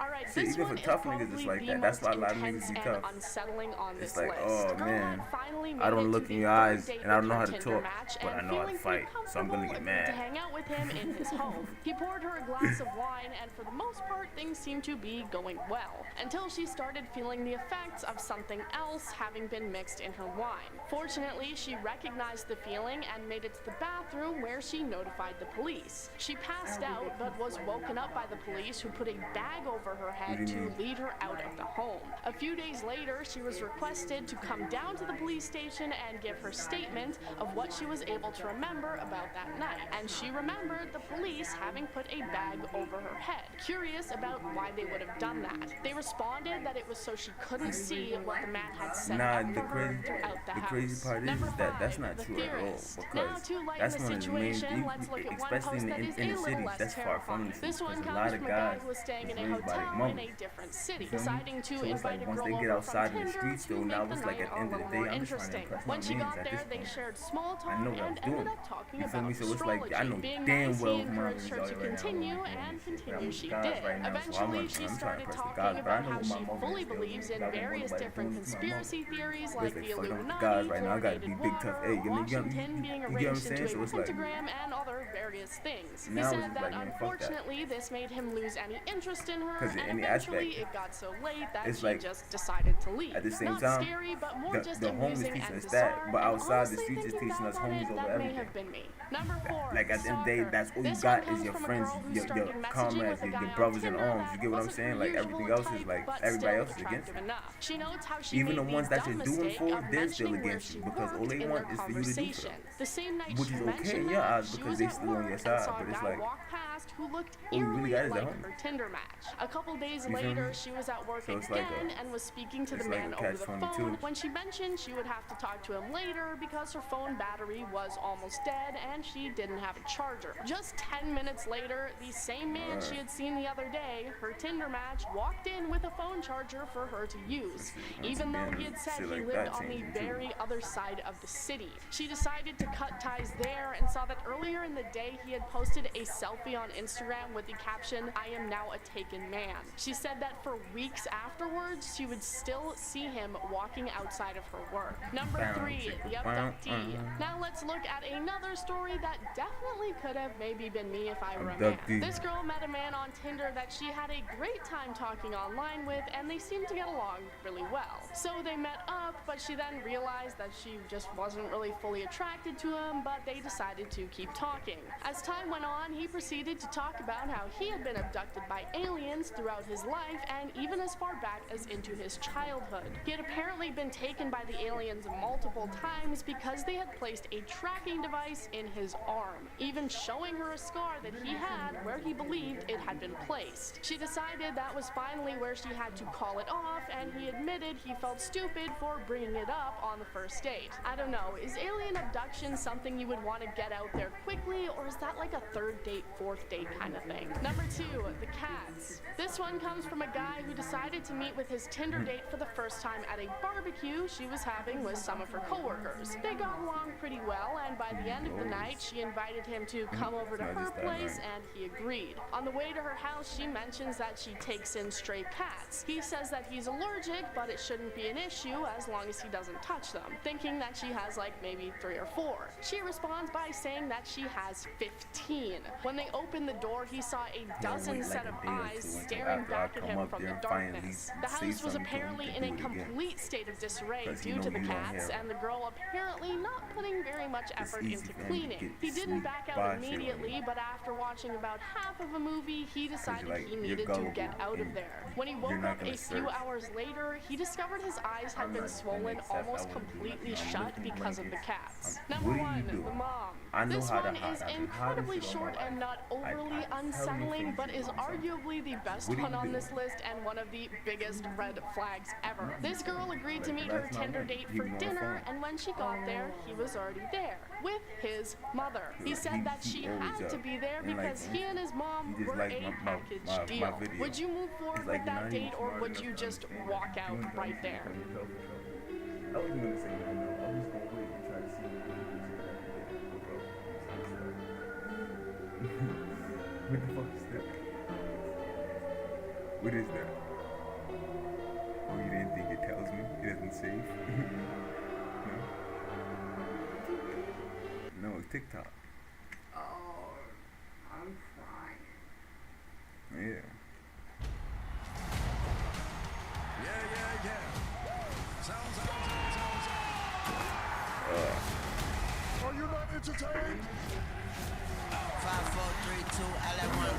All right, See, this even one for is tough niggas, probably it's like the that. That's most why a lot of niggas intense be and tough. unsettling on It's this like, list. oh, The girl man, had finally made I don't it look to in the your third eyes, date and I don't with know her how to Tinder talk, match, but I and know how to feeling pretty fight, so I'm gonna get comfortable, mad. agreed to hang out with him in his home. He poured her a glass of wine, and for the most part, things seemed to be going well, until she started feeling the effects of something else having been mixed in her wine. Fortunately, she recognized the feeling and made it to the bathroom where she notified the police. She passed out, but was woken up by the police, who put a bag over her head What do you to mean? lead her out of the home. A few days later, she was requested to come down to the police station and give her statement of what she was able to remember about that night. And she remembered the police having put a bag over her head, curious about why they would have done that. They responded that it was so she couldn't see what the man had set Nah, up the for her crazy, throughout the the house. crazy part Number is that that's 5, not the true at all, theorist. Now, because to lighten that's the one of the main situation, things, let's look at one especially post in that the is a inner little cities, less that's far from terrifying. the truth, This one because a comes lot from of a guy guys who was staying in is a raised by their hotel in mama. a different city, You feel me? deciding to So it's invite like a once girl they get over outside from in the Tinder streets, to though, make now the it's like night at the a end of the little day, more I'm just trying to interesting. impress my When she mans got at there, this they point. shared small talk I know what I and was ended doing. up talking You feel about me? So it's like, I astrology. know Being damn nice, well he who my encouraged her homies to are right now. continue, I'm and with continue she guys did. right now, so Eventually, she I'm trying to started impress the talking guys, but I about know how what my she mother fully is doing. believes in I don't know various nobody different doing it to my mother. conspiracy theories It's like like the fucking with the Illuminati, guys right now. I gotta be chlorinated big tough. water, Hey, you Washington being get what I'm arranged saying? into So a it's like, pentagram, and other various things. He now it's said just that like, man, fuck that. unfortunately, this made him lose any interest in her, 'Cause in and any eventually aspect, it got so late that it's she like, just decided to leave. at the same Not time, scary, but more just the homies amusing teaching and us bizarre, that, but and outside the honestly, streets is thinking teaching us back on homies it, over that may everything. have been me. Number 4, Like at the end of the day, stalker. that's all you This got one comes is your from a friends, girl who your started messaging comrades, with a guy your on brothers in Tinder arms. that You get what I'm wasn't saying? her Like usual everything else is type, like but everybody still else is against attractive you. enough. She notes how she Even made the ones that dumb you're doing mistake for, of they're still mentioning where against she you because all worked they in want their is for you to do for conversation. them. The same night Which she is okay mentioned in your that, eyes she because was they at still on work your and side, saw but a it's guy like walk past who looked Oh, you really eerily got his like own? her Tinder match. A couple days You feel later, me? she was at work So it's like again a- and was speaking to the it's like man a over the catch-22. phone when she mentioned she would have to talk to him later because her phone battery was almost dead and she didn't have a charger. Just 10 minutes later, the same man she had seen the other day, her Tinder match, walked in with a phone charger for her to use, even though he had said Shit he like lived that on the changing too. very other side of the city. She decided to cut ties there and saw that earlier in the day he had posted a selfie on Instagram with the caption, "I am now a taken man." She said that for weeks afterwards, she would still see him walking outside of her work. Number 3, the abductee. Now let's look at another story that definitely could have maybe been me if I were a man. Abductee. This girl met a man on Tinder that she had a great time talking online with, and they seemed to get along really well. So they met up, but she then realized that she just wasn't really fully attracted to him, but they decided to keep talking. As time went on, he proceeded to talk about how he had been abducted by aliens throughout his life and even as far back as into his childhood. He had apparently been taken by the aliens multiple times because they had placed a tracking device in his arm, even showing her a scar that he had where he believed it had been placed. She decided that was finally where she had to call it off, and he admitted he felt stupid for bringing it up on the first date. I don't know, is alien abduction something you would want to get out there quickly, or is that like a third date, fourth date kind of thing? Number 2, the cats. This one comes from a guy who decided to meet with his Tinder date for the first time at a barbecue she was having with some of her coworkers. They got along pretty well, and by the end of the night, she invited him to come over to her place, and he agreed. On the way to her house, she mentions that she takes in stray cats. He says that he's allergic, but it shouldn't be an issue as long as he doesn't touch them, thinking that she has like maybe 3 or 4. She responds by saying that she has 15. When they opened the door, he saw a dozen set of eyes staring back at him from the darkness. The house was apparently in a complete state of disarray due to the cats, and the girl apparently not putting very much effort into cleaning. He didn't back out immediately, but after watching about half of a movie, he decided he needed to get out of there. When he woke up a few hours later, he discovered his eyes had been swollen almost completely shut because of the cats. Number 1, the mom. This one is incredibly short and not overly unsettling, but is arguably the best one on this list and one of the biggest red flags ever. This girl agreed to meet her Tinder date for dinner, and when she got there, he was already there with his mother. He said that she had to be there because he and his mom were a package deal. Would you move forward with that date, or would you just walk out right there? I was gonna say no, no. I'm just gonna wait and try to see what the fuck is that? What is that? Oh, you didn't think it tells me? It isn't safe? No? No, it's TikTok. Oh, I'm crying. Yeah. Yeah. Sounds. Are you not entertained? 5, 4, 3, 2, LM1.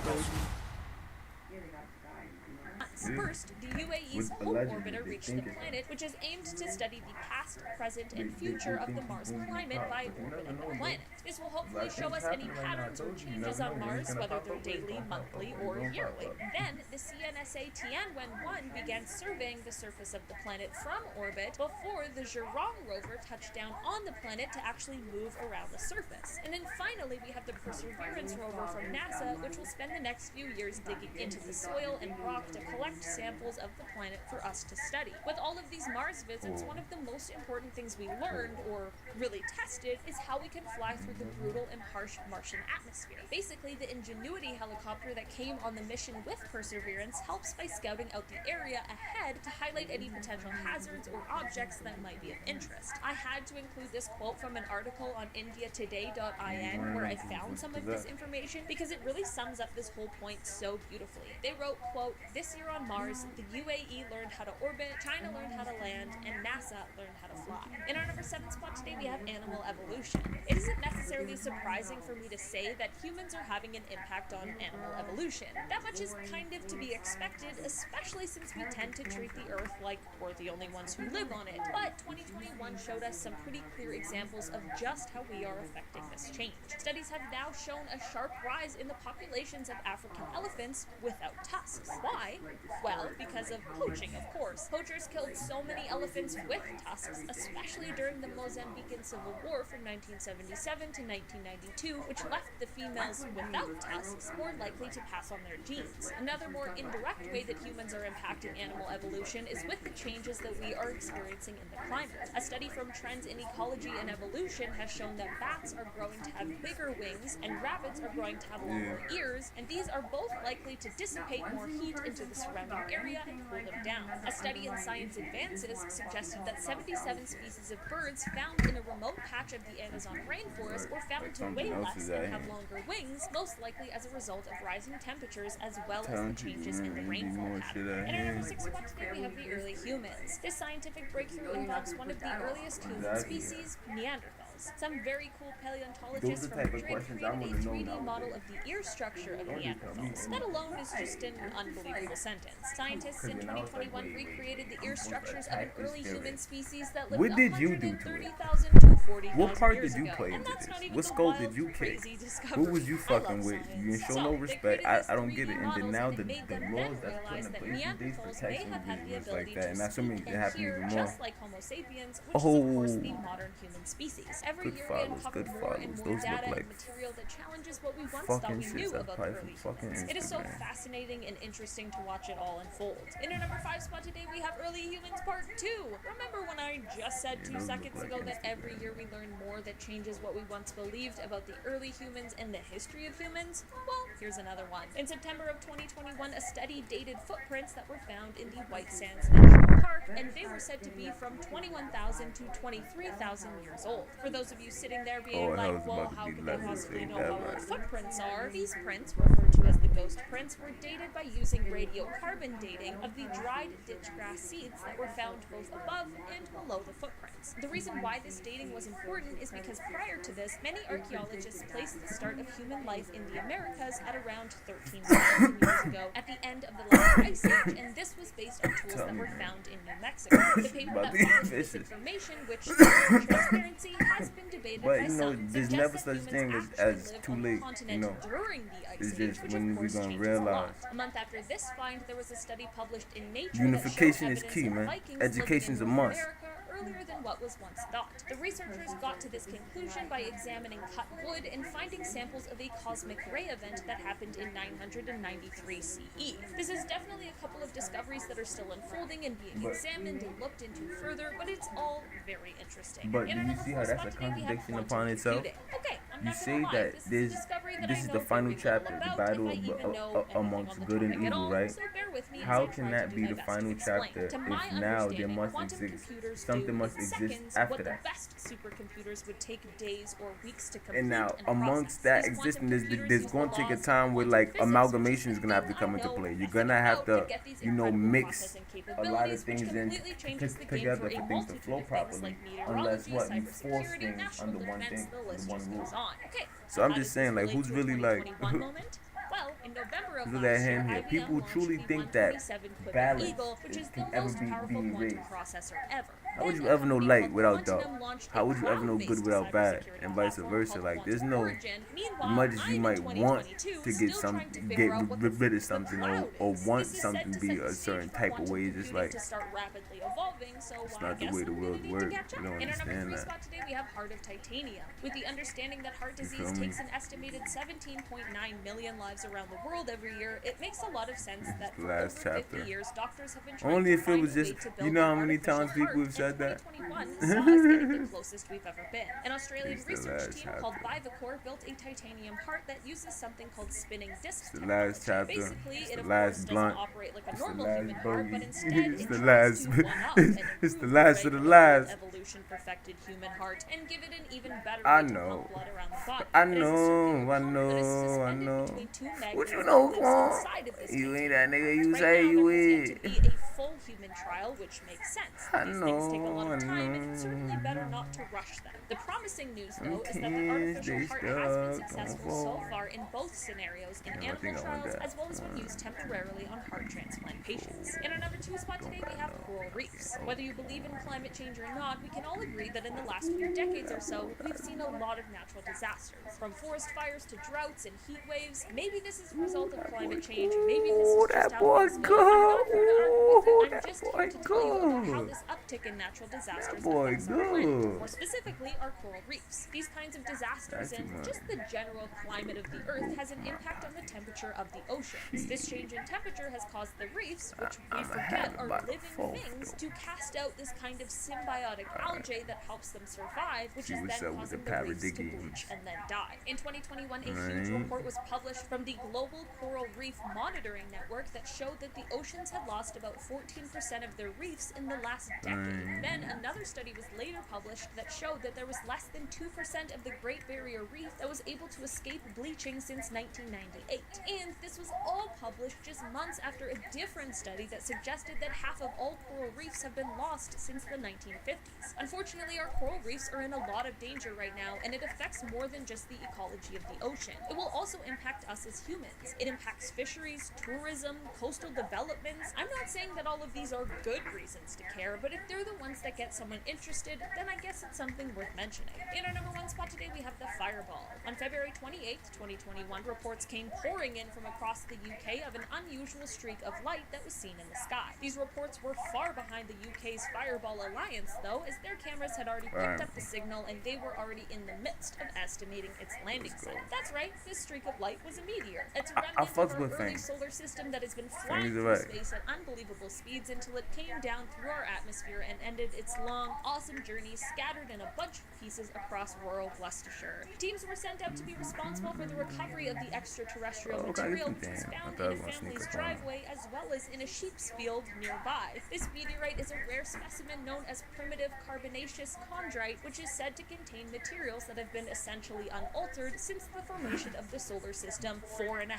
First, the UAE's home orbiter reached the planet, which is aimed to study the past, present, and future of the Mars climate by orbiting the planet. This will hopefully show us any patterns or changes on Mars, whether they're daily, monthly, or yearly. Then, the CNSA Tianwen-1 began surveying the surface of the planet from orbit before the Zhurong rover touched down on the planet to actually move around the surface. And then finally, we have the Perseverance rover from NASA, which will spend the next few years digging into the soil and rock to collect samples of the planet for us to study. With all of these Mars visits, one of the most important things we learned, or really tested, is how we can fly through the brutal and harsh Martian atmosphere. Basically, the Ingenuity helicopter that came on the mission with Perseverance helps by scouting out the area ahead to highlight any potential hazards or objects that might be of interest. I had to include this quote from an article on indiatoday.in where I found some of this information because it really sums up this whole point so beautifully. They wrote, quote, "This year on Mars, the UAE learned how to orbit, China learned how to land, and NASA learned how to fly." In our number 7 spot today, we have animal evolution. It isn't necessary necessarily surprising for me to say that humans are having an impact on animal evolution. That much is kind of to be expected, especially since we tend to treat the Earth like we're the only ones who live on it. But 2021 showed us some pretty clear examples of just how we are affecting this change. Studies have now shown a sharp rise in the populations of African elephants without tusks. Why? Well, because of poaching, of course. Poachers killed so many elephants with tusks, especially during the Mozambican Civil War from 1977 to 1992, which left the females without tusks more likely to pass on their genes. Another more indirect way that humans are impacting animal evolution is with the changes that we are experiencing in the climate. A study from Trends in Ecology and Evolution has shown that bats are growing to have bigger wings and rabbits are growing to have longer ears, and these are both likely to dissipate more heat into the surrounding area and cool them down. A study in Science Advances suggested that 77 species of birds found in a remote patch of the Amazon rainforest were found to weigh less and have longer wings, most likely as a result of rising temperatures as well as the changes in the rainfall pattern. And at number 6 spot today we have the early humans. This scientific breakthrough involves one of the earliest human species, Neanderthals. Some very cool paleontologists from Madrid created a 3D model of the ear structure of Neanderthals. That alone is just an unbelievable sentence. Scientists in 2021 recreated the ear structures of an early human species that lived 130,000 to 40,000 What part years did you ago. play And into that's this? not even What the skull wild, did you kick? crazy Who was you discovery. fucking with? You didn't show no respect. I don't get it. And then now the laws that's put in place these days protecting individuals like that, and that's something that happens even more. Just like Homo sapiens, which is of course the modern human species. Every Good year we follows, uncover good more and follows. more Those data look and like material that challenges what we once thought fucking we knew shits I about probably the from early fucking humans. It is so Instagram. fascinating and interesting to watch it all unfold. In our number 5 spot today, we have Early Humans Part 2. Remember when I just said 2 seconds ago that every year we learn more that changes what we once believed about the early humans and the history of humans? Well, here's another one. In September of 2021, a study dated footprints that were found in the White Sands National Park, and they were said to be from 21,000 to 23,000 years old. For those of you sitting there being like, well, how could they possibly know how old footprints are? These prints, referred to as the ghost prints, were dated by using radiocarbon dating of the dried ditch grass seeds that were found both above and below the footprints. The reason why this dating was important is because prior to this, many archaeologists placed the start of human life in the Americas at around 13,000 years ago, at the end of the last ice age, and this was based on tools that were found in New Mexico. The paper that published this information, which, for transparency, has been debated But by you know, some, there's suggests never that such humans thing actually as lived too on the late. You continent know, during the ice it's age, just which when of we course gonna changes a realize. lot. A month after this find, there was a study published in Nature Unification that is showed key, evidence man. of Vikings lived Education's in a North must. America earlier than what was once thought. The researchers got to this conclusion by examining cut wood and finding samples of a cosmic ray event that happened in 993 CE. This is definitely a couple of discoveries that are still unfolding and being examined and looked into further, but it's all very interesting. But In do our you number see 4 how that's spot a today, we have contradiction quantum upon itself? computing. Okay, I'm You not say gonna lie, that this is this a discovery that this I is know the final very little chapter, the about, battle if I even know anything amongst on the good and topic at evil, all, right? so bear with me as How I try can to that do be my the best to final explain. chapter To my if now there understanding, must quantum exist computers something do must in exist seconds after what the that? best supercomputers would take days or weeks to complete And now and amongst process. that These quantum existing, computers there's use going the to take a laws of time where quantum like physics, which amalgamation is is gonna have to the come thing into I know play. You're nothing gonna have about to, get these you know, incredible mix processing a lot of capabilities, which things in completely changes the game together for a for things to multitude flow of things properly. like Unless meteorology, what you force cybersecurity, things national under one defense, thing, the list under one just rule. goes on. Okay, So I'm how just does this saying, like, relate who's to a really like 2021 moment? Well, in November of look at last that year, hand here. IBM People launched truly the think that 127 Quebec balance Eagle, which is the can ever most powerful be quantum erased. processor ever. How would Then you a ever know company light called without dark? Quantum launched How a would you ever know good cloud-based without bad, cybersecurity and vice platform versa? called Like, there's Quantum no, Origin. as Meanwhile, much as you I'm might in want 2022 to get still some, trying to get figure out what the rid of the something, cloud or is. want This is something said to be set a the certain stage for type of quantum way. It's just computing like to start rapidly evolving, so it's I not the guess way the I'm gonna world need to works. catch You up. don't In our number understand 3 that. spot today, we have Heart of Titanium. With the understanding that heart You disease feel me? takes an estimated 17.9 million lives around the world every year, it makes a lot of sense that the for last over 50 chapter. years, doctors have been trying Only to if it find was a way just, to you build know an how many artificial times people heart, have said that? 2021 saw us getting the closest we've ever been. An Australian It's the research last team called chapter. Bivacor built a titanium heart that uses something called spinning disc It's the last chapter. Basically, It's it the of last course doesn't blunt. operate like a It's the normal last human heart, but bogey. instead It's it the tries last. to one-up It's and it's the improve last of the regular last. evolution evolution-perfected human heart and give it an even better I way to know. pump blood around the body. I It has a know, circular I pump that is know, I suspended know. between two magnets What you that know, lives Quan? inside of this You ain't container. that nigga you Right say now, you there has yet to is. be a full human trial, which makes sense. I These things take a lot know, of time, and it's certainly better not to rush them. The promising news, though, is that the artificial heart has been successful so far in both scenarios, in animal trials as well as when used temporarily on heart transplant patients. In our number 2 spot today, we have coral reefs. Whether you believe in climate change or not, we can all agree that in the last few decades or so, we've seen a lot of natural disasters. From forest fires to droughts and heat waves. Maybe this is a result of climate change, maybe this is just how things go. I'm not here to argue with it, I'm just here to tell you about how this uptick in natural disasters affects our planet. More specifically, our coral reefs. These kinds of disasters and just the general climate of the Earth has an impact on the temperature of the oceans. This change in temperature has caused the reefs, which we forget are living things, to cast out this kind of symbiotic algae that helps them survive, which is then causing the reefs to bleach and then die. In 2021, a huge report was published from the Global Coral Reef Monitoring Network that showed that the oceans had lost about 14% of their reefs in the last decade. Then another study was later published that showed that there was less than 2% of the Great Barrier Reef that was able to escape bleaching since 1998. And this was all published just months after a different study that suggested that half of all coral reefs have been lost since the 1950s. Unfortunately, our coral reefs are in a lot of danger right now, and it affects more than just the ecology of the ocean. It will also impact us as humans. It impacts fisheries, tourism, coastal developments. I'm not saying that all of these are good reasons to care, but if they're the ones that get someone interested, then I guess it's something worth mentioning. In our number 1 spot today, we have the fireball. On February 28th, 2021, reports came pouring in from across the UK of an unusual streak of light that was seen in the sky. These reports were far behind the UK's Fireball Alliance, though, as their cameras had already picked up the signal and they were already in the midst of estimating its landing site. That's right, this streak of light was a meteor. It's a remnant of our early solar system that has been flying through space at unbelievable speeds until it came down through our atmosphere and ended its long, awesome journey scattered in a bunch of pieces across rural Gloucestershire. Teams were sent out to be responsible for the recovery of the extraterrestrial material, which was found in a family's driveway as well as in a sheep's field nearby. This meteorite is a rare specimen known as primitive carbonaceous chondrite, which is said to contain materials that have been essentially unaltered since the formation of the solar system 4.5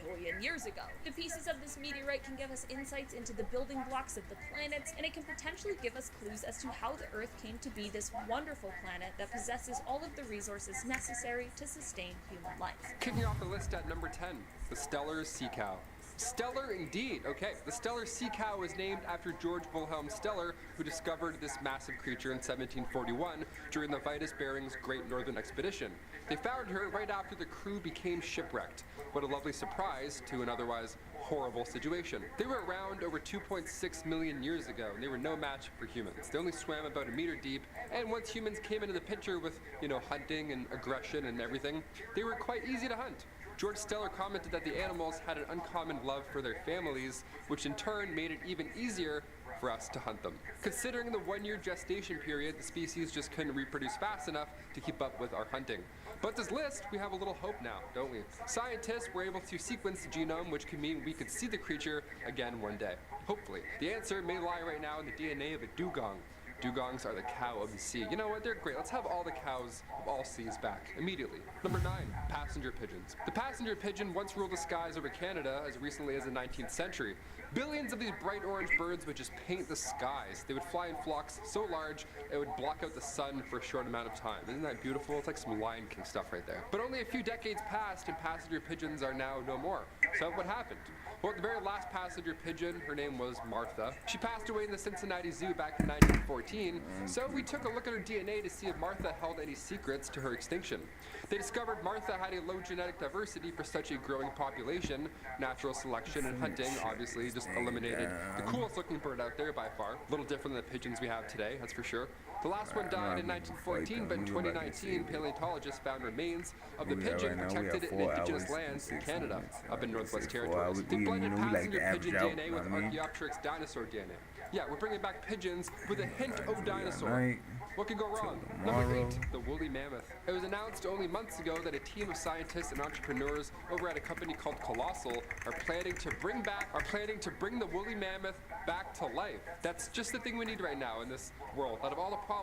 billion years ago. The pieces of this meteorite can give us insights into the building blocks of the planets, and it can potentially give us clues as to how the Earth came to be this wonderful planet that possesses all of the resources necessary to sustain human life. Kicking off the list at number 10, the stellar sea cow. Stellar indeed. Okay, the stellar sea cow was named after George Wilhelm Steller, who discovered this massive creature in 1741 during the Vitus Bering's Great Northern Expedition. They found her right after the crew became shipwrecked. What a lovely surprise to an otherwise horrible situation. They were around over 2.6 million years ago, and they were no match for humans. They only swam about a meter deep, and once humans came into the picture with, hunting and aggression and everything, they were quite easy to hunt. George Steller commented that the animals had an uncommon love for their families, which in turn made it even easier for us to hunt them. Considering the 1-year gestation period, the species just couldn't reproduce fast enough to keep up with our hunting. But this list, we have a little hope now, don't we? Scientists were able to sequence the genome, which could mean we could see the creature again one day. Hopefully. The answer may lie right now in the DNA of a dugong. Dugongs are the cow of the sea. You know what? They're great. Let's have all the cows of all seas back immediately. Number 9, passenger pigeons. The passenger pigeon once ruled the skies over Canada as recently as the 19th century. Billions of these bright orange birds would just paint the skies. They would fly in flocks so large it would block out the sun for a short amount of time. Isn't that beautiful? It's like some Lion King stuff right there. But only a few decades passed and passenger pigeons are now no more. So what happened? Well, the very last passenger pigeon, her name was Martha. She passed away in the Cincinnati Zoo back in 1914, so we took a look at her DNA to see if Martha held any secrets to her extinction. They discovered Martha had a low genetic diversity for such a growing population. Natural selection and hunting obviously just eliminated the coolest looking bird out there by far. A little different than the pigeons we have today, that's for sure. The last one died in 1914, but in 2019, paleontologists found remains of the pigeon protected in indigenous lands in Canada, up in Northwest Territories. They blended passenger pigeon DNA with Archaeopteryx dinosaur DNA. Yeah, we're bringing back pigeons with a hint of dinosaur. What could go wrong? Number 8, the woolly mammoth. It was announced only months ago that a team of scientists and entrepreneurs over at a company called Colossal are planning to bring the woolly mammoth back to life. That's just the thing we need right now in this world. Out of all the problems